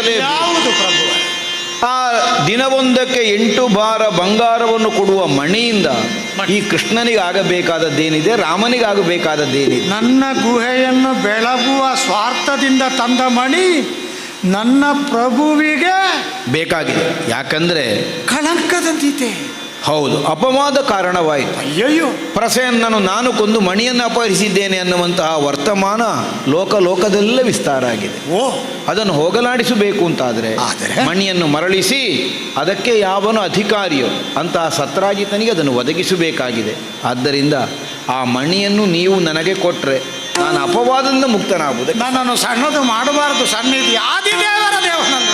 ಮಾಡಲೇಬೇಕು. ಯಾವುದು ಪ್ರಭು? ಆ ದಿನವೊಂದಕ್ಕೆ 8 ಭಾರ ಬಂಗಾರವನ್ನು ಕೊಡುವ ಮಣಿಯಿಂದ ಈ ಕೃಷ್ಣನಿಗೆ ಆಗಬೇಕಾದದ್ದೇನಿದೆ, ರಾಮನಿಗೆ ಆಗಬೇಕಾದದ್ದೇನಿದೆ? ನನ್ನ ಗುಹೆಯನ್ನು ಬೆಳಗುವ ಸ್ವಾರ್ಥದಿಂದ ತಂದ ಮಣಿ ನನ್ನ ಪ್ರಭುವಿಗೆ ಬೇಕಾಗಿದೆ. ಯಾಕಂದ್ರೆ ಕಳಂಕದಂತಿದೆ. ಹೌದು, ಅಪವಾದ ಕಾರಣವಾಯಿತು. ಅಯ್ಯಯ್ಯೋ, ಪ್ರಸೆಯನ್ನನು ನಾನು ಕೊಂದು ಮಣಿಯನ್ನು ಅಪಹರಿಸಿದ್ದೇನೆ ಅನ್ನುವಂತಹ ವರ್ತಮಾನ ಲೋಕದೆಲ್ಲ ವಿಸ್ತಾರ ಆಗಿದೆ. ಓ, ಅದನ್ನು ಹೋಗಲಾಡಿಸಬೇಕು ಅಂತಾದರೆ ಆದರೆ? ಮಣಿಯನ್ನು ಮರಳಿಸಿ ಅದಕ್ಕೆ ಯಾವನು ಅಧಿಕಾರಿಯೋ ಅಂತಹ ಸತ್ರಾಜಿತನಿಗೆ ಅದನ್ನು ಒದಗಿಸಬೇಕಾಗಿದೆ. ಆದ್ದರಿಂದ ಆ ಮಣಿಯನ್ನು ನೀವು ನನಗೆ ಕೊಟ್ಟರೆ ನಾನು ಅಪವಾದದಿಂದ ಮುಕ್ತನಾಗುವುದು. ನನ್ನನ್ನು ಸಣ್ಣದು ಮಾಡಬಾರದು. ಸನ್ನಿಧಿ ಆದಿದೇವರ ದೇವನಲ್ಲ.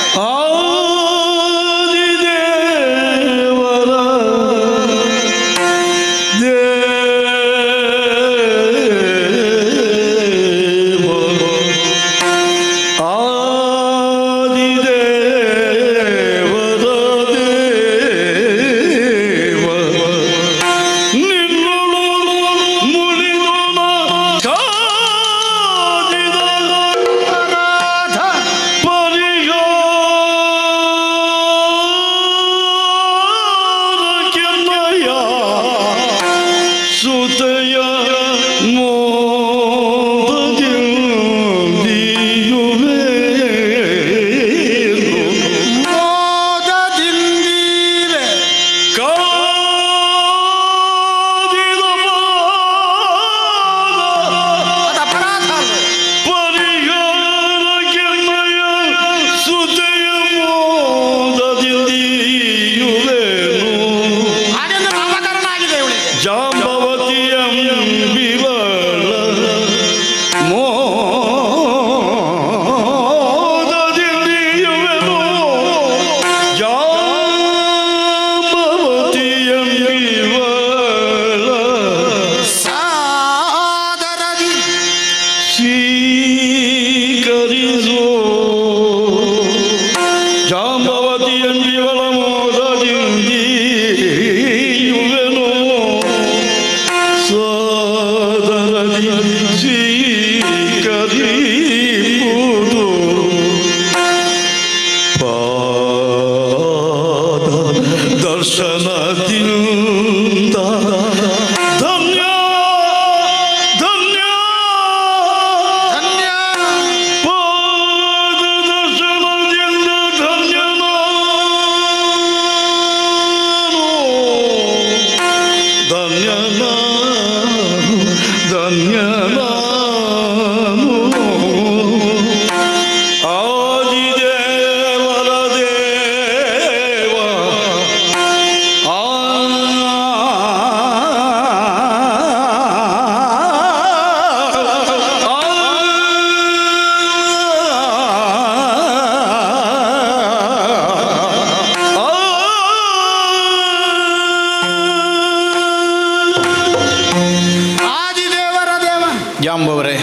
ಜಾಂಬವರೇ,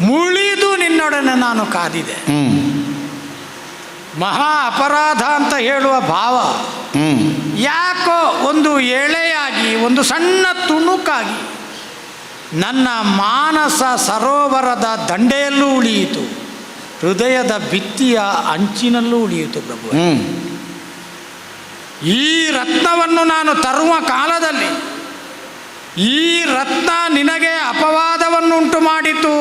ಮುಳಿದು ನಿನ್ನೊಡನೆ ನಾನು ಕಾದಿದೆ. ಮಹಾ ಅಪರಾಧ ಅಂತ ಹೇಳುವ ಭಾವ ಯಾಕೋ ಒಂದು ಎಳೆಯಾಗಿ, ಒಂದು ಸಣ್ಣ ತುಣುಕಾಗಿ ನನ್ನ ಮಾನಸ ಸರೋವರದ ದಂಡೆಯಲ್ಲೂ ಉಳಿಯಿತು, ಹೃದಯದ ಭಿತ್ತಿಯ ಅಂಚಿನಲ್ಲೂ ಉಳಿಯಿತು ಪ್ರಭು. ಈ ರತ್ನವನ್ನು ನಾನು ತರುವ ಕಾಲದಲ್ಲಿ ಈ ರತ್ನ ನಿನಗೆ ಅಪವಾದವನ್ನುಂಟು ಮಾಡಿತು,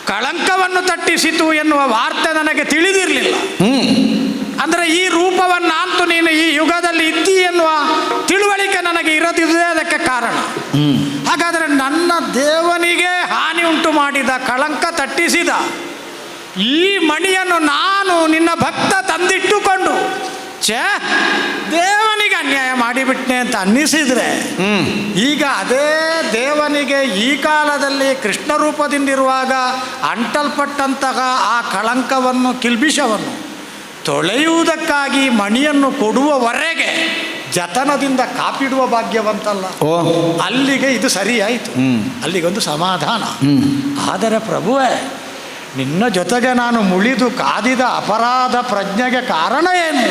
ಕಳಂಕವನ್ನು ತಟ್ಟಿಸಿತು ಎನ್ನುವ ವಾರ್ತೆ ನನಗೆ ತಿಳಿದಿರಲಿಲ್ಲ. ಅಂದರೆ ಈ ರೂಪವನ್ನಂತೂ ನೀನು ಈ ಯುಗದಲ್ಲಿ ಇದ್ದಿ ಎನ್ನುವ ತಿಳುವಳಿಕೆ ನನಗೆ ಇರದಿದ್ದೇ ಅದಕ್ಕೆ ಕಾರಣ. ಹಾಗಾದರೆ ನನ್ನ ದೇವನಿಗೆ ಹಾನಿ ಉಂಟು ಮಾಡಿದ, ಕಳಂಕ ತಟ್ಟಿಸಿದ ಈ ಮಣಿಯನ್ನು ನಾನು ನಿನ್ನ ಭಕ್ತ ತಂದಿಟ್ಟುಕೊಂಡು ದೇವನಿಗೆ ಅನ್ಯಾಯ ಮಾಡಿಬಿಟ್ನೆ ಅಂತ ಅನ್ನಿಸಿದ್ರೆ, ಈಗ ಅದೇ ದೇವನಿಗೆ ಈ ಕಾಲದಲ್ಲಿ ಕೃಷ್ಣ ರೂಪದಿಂದಿರುವಾಗ ಅಂಟಲ್ಪಟ್ಟಂತಹ ಆ ಕಳಂಕವನ್ನು, ಕಿಲ್ಬಿಷವನ್ನು ತೊಳೆಯುವುದಕ್ಕಾಗಿ ಮಣಿಯನ್ನು ಕೊಡುವವರೆಗೆ ಜತನದಿಂದ ಕಾಪಿಡುವ ಭಾಗ್ಯವಂತಲ್ಲ. ಅಲ್ಲಿಗೆ ಇದು ಸರಿಯಾಯಿತು, ಅಲ್ಲಿಗೊಂದು ಸಮಾಧಾನ. ಆದರೆ ಪ್ರಭುವೇ, ನಿನ್ನ ಜೊತೆಗೆ ನಾನು ಮುಳಿದು ಕಾದಿದ ಅಪರಾಧ ಪ್ರಜ್ಞೆಗೆ ಕಾರಣ ಏನು?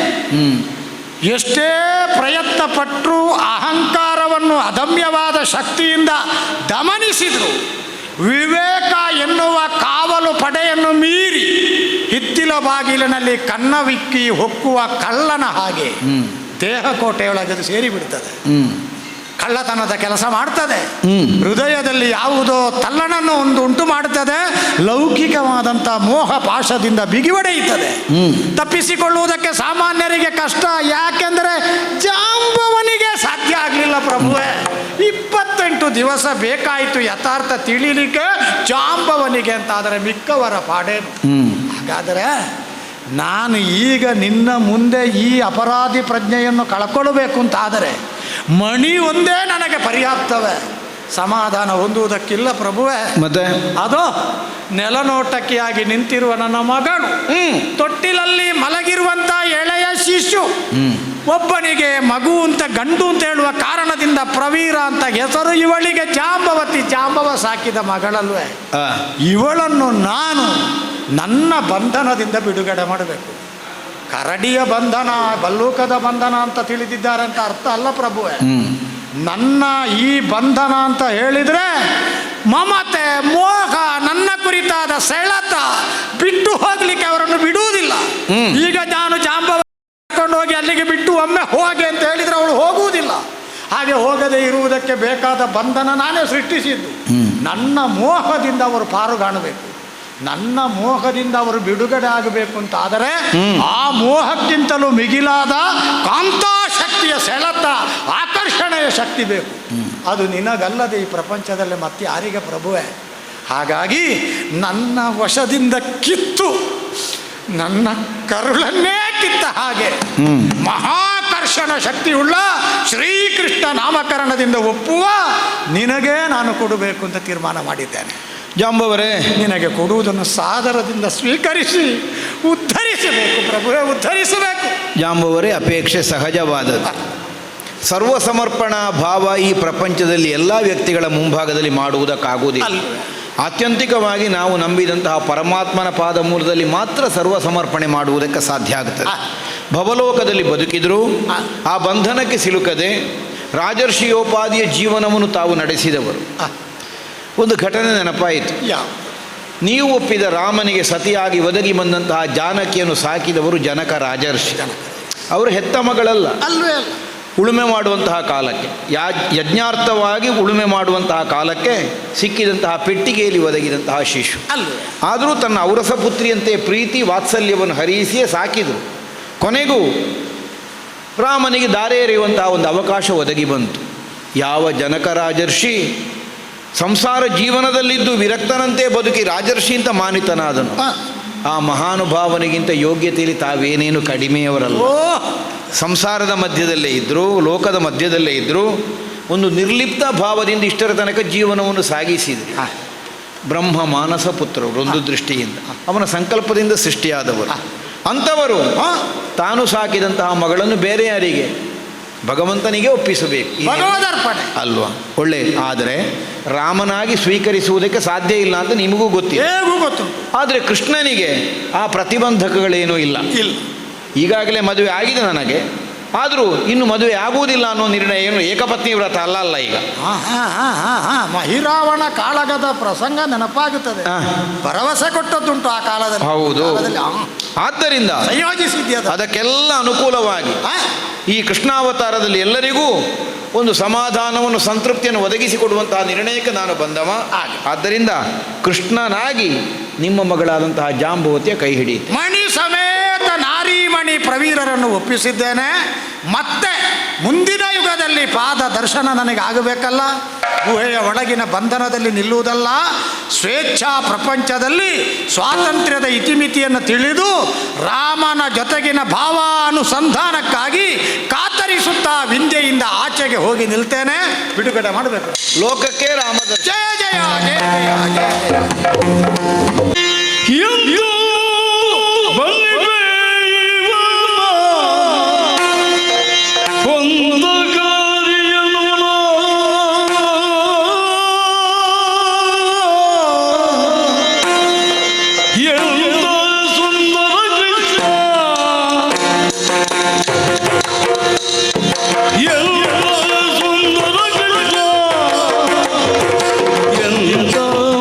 ಎಷ್ಟೇ ಪ್ರಯತ್ನ ಪಟ್ಟರೂ ಅಹಂಕಾರವನ್ನು ಅದಮ್ಯವಾದ ಶಕ್ತಿಯಿಂದ ದಮನಿಸಿದ್ರು ವಿವೇಕ ಎನ್ನುವ ಕಾವಲು ಪಡೆಯನ್ನು ಮೀರಿ ಹಿತ್ತಿಲ ಬಾಗಿಲಿನಲ್ಲಿ ಕನ್ನವಿಕ್ಕಿ ಹೊಕ್ಕುವ ಕಳ್ಳನ ಹಾಗೆ ದೇಹಕೋಟೆಯೊಳಗೆ ಸೇರಿಬಿಡ್ತದೆ. ಕಳ್ಳತನದ ಕೆಲಸ ಮಾಡ್ತದೆ. ಹೃದಯದಲ್ಲಿ ಯಾವುದೋ ತಲ್ಲಣನ್ನು ಉಂಟು ಮಾಡುತ್ತದೆ. ಲೌಕಿಕವಾದಂಥ ಮೋಹ ಪಾಶದಿಂದ ಬಿಗಿವಡೆಯುತ್ತದೆ. ತಪ್ಪಿಸಿಕೊಳ್ಳುವುದಕ್ಕೆ ಸಾಮಾನ್ಯರಿಗೆ ಕಷ್ಟ. ಯಾಕೆಂದರೆ ಜಾಂಬವನಿಗೆ ಸಾಧ್ಯ ಆಗಲಿಲ್ಲ ಪ್ರಭುವೇ. 28 ದಿವಸ ಬೇಕಾಯಿತು ಯಥಾರ್ಥ ತಿಳಿಲಿಕ್ಕೆ ಜಾಂಬವನಿಗೆ ಅಂತಾದರೆ ಮಿಕ್ಕವರ ಪಾಡೇನು. ಹಾಗಾದರೆ ನಾನು ಈಗ ನಿನ್ನ ಮುಂದೆ ಈ ಅಪರಾಧಿ ಪ್ರಜ್ಞೆಯನ್ನು ಕಳ್ಕೊಳ್ಬೇಕು ಅಂತಾದರೆ ಮಣಿ ಒಂದೇ ನನಗೆ ಪರ್ಯಾಪ್ತವೇ. ಸಮಾಧಾನ ಹೊಂದುವುದಕ್ಕಿಲ್ಲ ಪ್ರಭುವೇ. ಮತ್ತೆ ಅದು ನೆಲನೋಟಕ್ಕಿಯಾಗಿ ನಿಂತಿರುವ ನನ್ನ ಮಗಳು, ತೊಟ್ಟಿಲಲ್ಲಿ ಮಲಗಿರುವಂಥ ಎಳೆಯ ಶಿಶು, ಒಬ್ಬನಿಗೆ ಮಗು ಅಂತ ಗಂಡು ಅಂತ ಹೇಳುವ ಕಾರಣದಿಂದ ಪ್ರವೀರ ಅಂತ ಹೆಸರು. ಇವಳಿಗೆ ಜಾಂಬವತಿ, ಜಾಂಬವ ಸಾಕಿದ ಮಗಳಲ್ವೇ. ಇವಳನ್ನು ನಾನು ನನ್ನ ಬಂಧನದಿಂದ ಬಿಡುಗಡೆ ಮಾಡಬೇಕು. ಕರಡಿಯ ಬಂಧನ, ಬಲ್ಲೂಕದ ಬಂಧನ ಅಂತ ತಿಳಿದಿದ್ದಾರೆ ಅಂತ ಅರ್ಥ ಅಲ್ಲ ಪ್ರಭುವೇ. ನನ್ನ ಈ ಬಂಧನ ಅಂತ ಹೇಳಿದರೆ ಮಮತೆ, ಮೋಹ, ನನ್ನ ಕುರಿತಾದ ಸೆಳೆತ ಬಿಟ್ಟು ಹೋಗ್ಲಿಕ್ಕೆ ಅವರನ್ನು ಬಿಡುವುದಿಲ್ಲ. ಈಗ ನಾನು ಜಾಂಬವ ಕರ್ಕೊಂಡು ಹೋಗಿ ಅಲ್ಲಿಗೆ ಬಿಟ್ಟು ಒಮ್ಮೆ ಹೋಗಿ ಅಂತ ಹೇಳಿದರೆ ಅವಳು ಹೋಗುವುದಿಲ್ಲ. ಹಾಗೆ ಹೋಗದೆ ಇರುವುದಕ್ಕೆ ಬೇಕಾದ ಬಂಧನ ನಾನೇ ಸೃಷ್ಟಿಸಿದ್ದು. ನನ್ನ ಮೋಹದಿಂದ ಅವರು ಪಾರುಗಾಣಬೇಕು. ನನ್ನ ಮೋಹದಿಂದ ಅವರು ಬಿಡುಗಡೆ ಆಗಬೇಕು ಅಂತ ಆದರೆ ಆ ಮೋಹಕ್ಕಿಂತಲೂ ಮಿಗಿಲಾದ ಕಾಂತಾಶಕ್ತಿಯ ಸೆಳೆತ, ಆಕರ್ಷಣೆಯ ಶಕ್ತಿ ಬೇಕು. ಅದು ನಿನಗಲ್ಲದೆ ಈ ಪ್ರಪಂಚದಲ್ಲಿ ಮತ್ತೆ ಯಾರಿಗೆ ಪ್ರಭುವೇ. ಹಾಗಾಗಿ ನನ್ನ ವಶದಿಂದ ಕಿತ್ತು ನನ್ನ ಕರುಳನ್ನೇ ಕಿತ್ತ ಹಾಗೆ ಮಹಾಕರ್ಷಣ ಶಕ್ತಿಯುಳ್ಳ ಶ್ರೀಕೃಷ್ಣ ನಾಮಕರಣದಿಂದ ಒಪ್ಪುವ ನಿನಗೇ ನಾನು ಕೊಡಬೇಕು ಅಂತ ತೀರ್ಮಾನ ಮಾಡಿದ್ದೇನೆ. ಜಾಂಬವರೇ, ನಿನಗೆ ಕೊಡುವುದನ್ನು ಸಾದರದಿಂದ ಸ್ವೀಕರಿಸಿ ಉದ್ಧರಿಸಬೇಕು ಪ್ರಭುವೇ, ಉದ್ಧರಿಸಬೇಕು. ಜಾಂಬವರೇ, ಅಪೇಕ್ಷೆ ಸಹಜವಾದದ್ದು. ಸರ್ವಸಮರ್ಪಣಾ ಭಾವ ಈ ಪ್ರಪಂಚದಲ್ಲಿ ಎಲ್ಲ ವ್ಯಕ್ತಿಗಳ ಮುಂಭಾಗದಲ್ಲಿ ಮಾಡುವುದಕ್ಕಾಗುವುದಿಲ್ಲ. ಆತ್ಯಂತಿಕವಾಗಿ ನಾವು ನಂಬಿದಂತಹ ಪರಮಾತ್ಮನ ಪಾದ ಮೂಲದಲ್ಲಿ ಮಾತ್ರ ಸರ್ವ ಸಮರ್ಪಣೆ ಮಾಡುವುದಕ್ಕೆ ಸಾಧ್ಯ ಆಗುತ್ತದೆ. ಭವಲೋಕದಲ್ಲಿ ಬದುಕಿದರೂ ಆ ಬಂಧನಕ್ಕೆ ಸಿಲುಕದೆ ರಾಜರ್ಷಿಯೋಪಾದಿಯ ಜೀವನವನ್ನು ತಾವು ನಡೆಸಿದವರು. ಒಂದು ಘಟನೆ ನೆನಪಾಯಿತು. ನೀವು ಒಪ್ಪಿದ ರಾಮನಿಗೆ ಸತಿಯಾಗಿ ಒದಗಿ ಬಂದಂತಹ ಜಾನಕಿಯನ್ನು ಸಾಕಿದವರು ಜನಕ ರಾಜರ್ಷಿ. ಅವರು ಹೆತ್ತ ಮಗಳಲ್ಲ, ಉಳುಮೆ ಮಾಡುವಂತಹ ಕಾಲಕ್ಕೆ, ಯಜ್ಞಾರ್ಥವಾಗಿ ಉಳುಮೆ ಮಾಡುವಂತಹ ಕಾಲಕ್ಕೆ ಸಿಕ್ಕಿದಂತಹ ಪೆಟ್ಟಿಗೆಯಲ್ಲಿ ಒದಗಿದಂತಹ ಶಿಶು. ಆದರೂ ತನ್ನ ಔರಸ ಪುತ್ರಿಯಂತೆ ಪ್ರೀತಿ ವಾತ್ಸಲ್ಯವನ್ನು ಹರಿಸಿಯೇ ಸಾಕಿದರು. ಕೊನೆಗೂ ರಾಮನಿಗೆ ದಾರೆ ಎರೆಯುವಂತಹ ಒಂದು ಅವಕಾಶ ಒದಗಿ ಬಂತು. ಯಾವ ಜನಕ ರಾಜರ್ಷಿ ಸಂಸಾರ ಜೀವನದಲ್ಲಿದ್ದು ವಿರಕ್ತನಂತೆ ಬದುಕಿ ರಾಜರ್ಷಿ ಅಂತ ಮಾನಿತನಾದನು, ಆ ಮಹಾನುಭಾವನಿಗಿಂತ ಯೋಗ್ಯತೆಯಲ್ಲಿ ತಾವೇನೇನು ಕಡಿಮೆಯವರಲ್ಲ. ಸಂಸಾರದ ಮಧ್ಯದಲ್ಲೇ ಇದ್ದರೂ, ಲೋಕದ ಮಧ್ಯದಲ್ಲೇ ಇದ್ದರೂ ಒಂದು ನಿರ್ಲಿಪ್ತ ಭಾವದಿಂದ ಇಷ್ಟರ ತನಕ ಜೀವನವನ್ನು ಸಾಗಿಸಿದರು. ಬ್ರಹ್ಮ ಮಾನಸ ಪುತ್ರರು ಒಂದು ದೃಷ್ಟಿಯಿಂದ, ಅವನ ಸಂಕಲ್ಪದಿಂದ ಸೃಷ್ಟಿಯಾದವರು. ಅಂಥವರು ತಾನು ಸಾಕಿದಂತಹ ಮಗಳನ್ನು ಬೇರೆ ಯಾರಿಗೆ? ಭಗವಂತನಿಗೆ ಒಪ್ಪಿಸಬೇಕು ಅಲ್ವಾ? ಒಳ್ಳೆ, ಆದರೆ ರಾಮನಾಗಿ ಸ್ವೀಕರಿಸುವುದಕ್ಕೆ ಸಾಧ್ಯ ಇಲ್ಲ ಅಂತ ನಿಮಗೂ ಗೊತ್ತು. ಆದರೆ ಕೃಷ್ಣನಿಗೆ ಆ ಪ್ರತಿಬಂಧಕಗಳೇನೂ ಇಲ್ಲ. ಈಗಾಗಲೇ ಮದುವೆ ಆಗಿದೆ ನನಗೆ, ಆದರೂ ಇನ್ನು ಮದುವೆ ಆಗುವುದಿಲ್ಲ ಅನ್ನೋ ನಿರ್ಣಯ ಏನು ಏಕಪತ್ನಿ ವ್ರತ ಅಲ್ಲ ಈಗ. ಮಹಿರಾವಣ ಕಾಳಗದ ಪ್ರಸಂಗ ನೆನಪಾಗುತ್ತದೆ. ಭರವಸೆ ಕೊಟ್ಟದ್ದುಂಟು ಆ ಕಾಲದಲ್ಲಿ. ಹೌದು. ಆದ್ದರಿಂದ ಅದಕ್ಕೆಲ್ಲ ಅನುಕೂಲವಾಗಿ ಈ ಕೃಷ್ಣಾವತಾರದಲ್ಲಿ ಎಲ್ಲರಿಗೂ ಒಂದು ಸಮಾಧಾನವನ್ನು, ಸಂತೃಪ್ತಿಯನ್ನು ಒದಗಿಸಿಕೊಡುವಂತಹ ನಿರ್ಣಯಕ್ಕೆ ನಾನು ಬಂದವ. ಆದ್ದರಿಂದ ಕೃಷ್ಣನಾಗಿ ನಿಮ್ಮ ಮಗಳಾದಂತಹ ಜಾಂಬವತಿಯ ಕೈ ಹಿಡಿಯಿತು. ಮಣಿ ಸಮೇತ ನಾರೀಮಣಿ ಪ್ರವೀರರನ್ನು ಒಪ್ಪಿಸಿದ್ದೇನೆ. ಮತ್ತೆ ಮುಂದಿನ ಯುಗದಲ್ಲಿ ಪಾದ ದರ್ಶನ ನನಗೆ ಆಗಬೇಕಲ್ಲ. ಗುಹೆಯ ಒಳಗಿನ ಬಂಧನದಲ್ಲಿ ನಿಲ್ಲುವುದಲ್ಲ, ಸ್ವೇಚ್ಛಾ ಪ್ರಪಂಚದಲ್ಲಿ ಸ್ವಾತಂತ್ರ್ಯದ ಇತಿಮಿತಿಯನ್ನು ತಿಳಿದು ರಾಮನ ಜೊತೆಗಿನ ಭಾವಾನುಸಂಧಾನಕ್ಕಾಗಿ ಕಾತರಿಸುತ್ತಾ ವಿಂಧ್ಯೆಯಿಂದ ಆಚೆಗೆ ಹೋಗಿ ನಿಲ್ತೇನೆ. ಬಿಡುಗಡೆ ಮಾಡಬೇಕು. ಲೋಕಕ್ಕೆ ರಾಮದ ಜಯ ಜಯ ಜಯ ಜಯ ಜಯ. ಸುಂದರ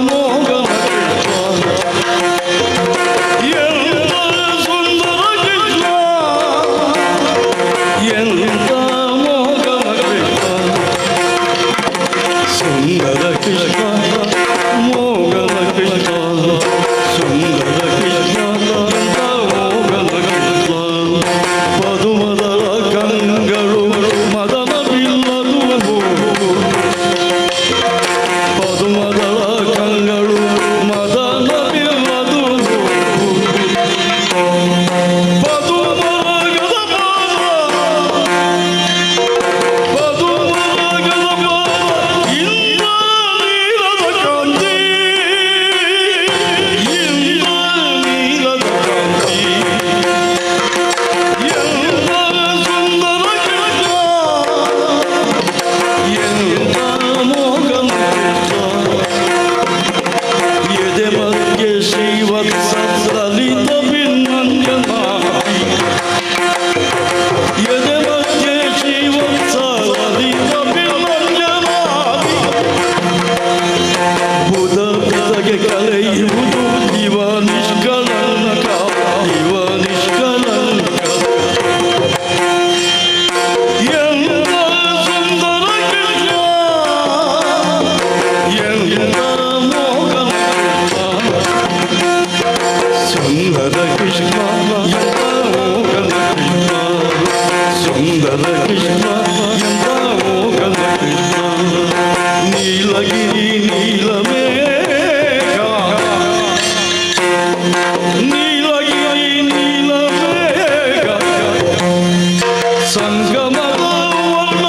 ಸಂಗಮದ ವರ್ಣ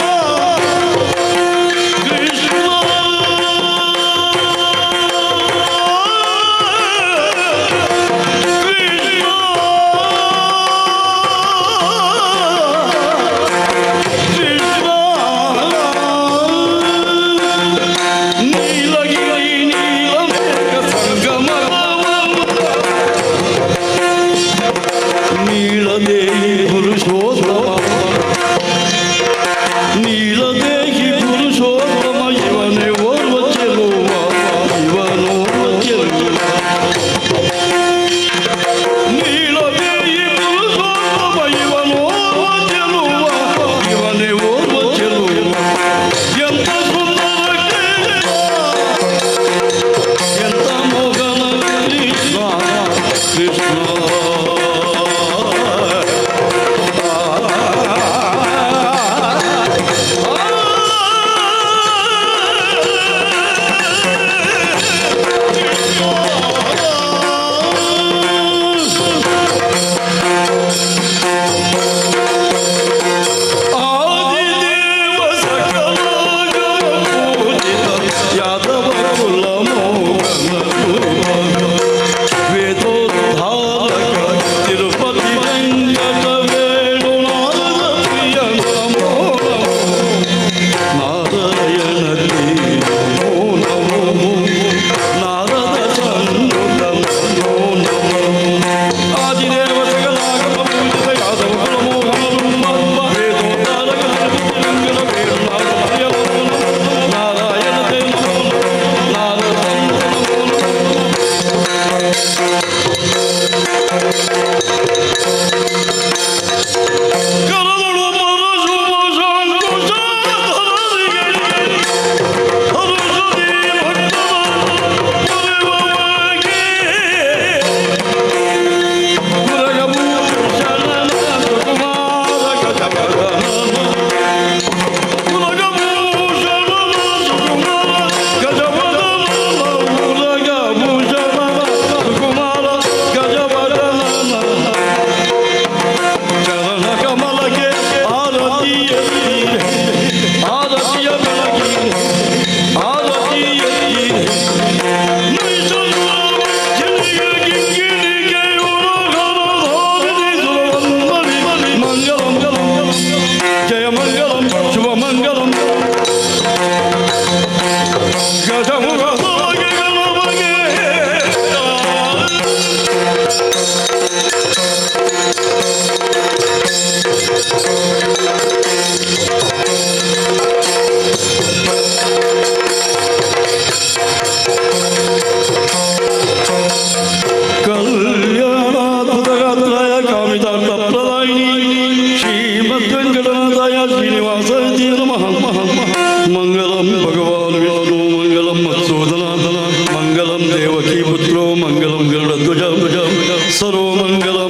ಕೃಷ್ಣ ನೀಲಗಿರಿ ನೀಲಮೇಘ ಸಂಗಮದ ನೀಲದೇಹಿ ಪುರುಷೋತ್ತಮ ನೀಲದೇಹಿ ಪುರುಷೋತ್ತಮ ಇವನೇ ಓರ್ವ ಚೆಲುವ ಇವನೋರ್ವ ಚೆಲುವ ನೀಲದೇಹಿ ಪುರುಷೋತ್ತಮ ಇವನೋರ್ವ ಚೆಲುವ ಇವನೇ ಓರ್ವ ಚೆಲುವ ಎಂತ ಸುಂದರ ಎಂತ ಮೋಗನ ಕೃಷ್ಣ ಕೃಷ್ಣ ಆದಿದೇವ ಸಕಲ ಪೂಜಿತ ಯಾದವ ಕುಲ ಮೋಹನ ವೇದೋದ್ಧಾರಕ ತಿರುಪತಿ ವೆಂಕಟ ವೇಣುನಾದ ಪ್ರಿಯ ನಮೋ ನಾರಾಯಣತಿ ನಮೋ ನಮೋ ನಾರದ ಚಂದ್ರ ನಮೋ ನಮೋ ಆದಿದೇವ ಸಕಲಾಗಮ ಪೂಜಿತ ಯಾದವ ಕುಲ ಮೋಹನ ವೇದೋದ್ಧಾರಕ ತಿರುಪತಿ ವೆಂಕಟ ವೇಣುನಾದ ಪ್ರಿಯ ನಮೋ ನಮೋ ನಾರಾಯಣತೆ ನಮೋ ನಾರದ ಚಂದ್ರ ನಮೋ ಕರದಳು ಪರಶುವ ಶಂಕುಶಾಧರರಿಗೆ ಹರುಷದಿ ಭಕ್ತರ ಪೊರೆವಗೆ ಕುರಗಭೂಷಣನ ಸುಕುಮಾರ ಗಜವದನನ ಕುರಗಭೂಷಣನ ಸುಕುಮಾರ ಗಜವದನನ ಕುರಗಭೂಷಣನ ಸುಕುಮಾರ ಗಜವದನನ ಚರಣ ಕಮಲಕ್ಕೆ ಆರತಿಯ ಬೆಳಗಿ ಆರತಿಯ ಮಂಗಲಂ ಜಯ ಮಂಗಲಂ ಶುಭ ಮಂಗಲಂ ಗಜಮುಖ ಕಲ್ಯಾಣಾತ್ಮಕಗಾತ್ರಾಯ ಕಾಮಿತಾರ್ಥಪ್ರದಾಯಿನಿ ಶ್ರೀಮದ್ವೆಂಕಟನಾಥಾಯ ಶ್ರೀನಿವಾಸ ನಮಃ ಮಂಗಲಂ ಭಗವಾನ್ ವಿಷ್ಣು ಮಂಗಲಂ ಮತ್ಸೂದನಾಥನ ಮಂಗಲಂ ದೇವಕೀ ಪುತ್ರೋ ಮಂಗಲಂ ಗರುಡಧ್ವಜ ಸರ್ವಮಂಗಲಂ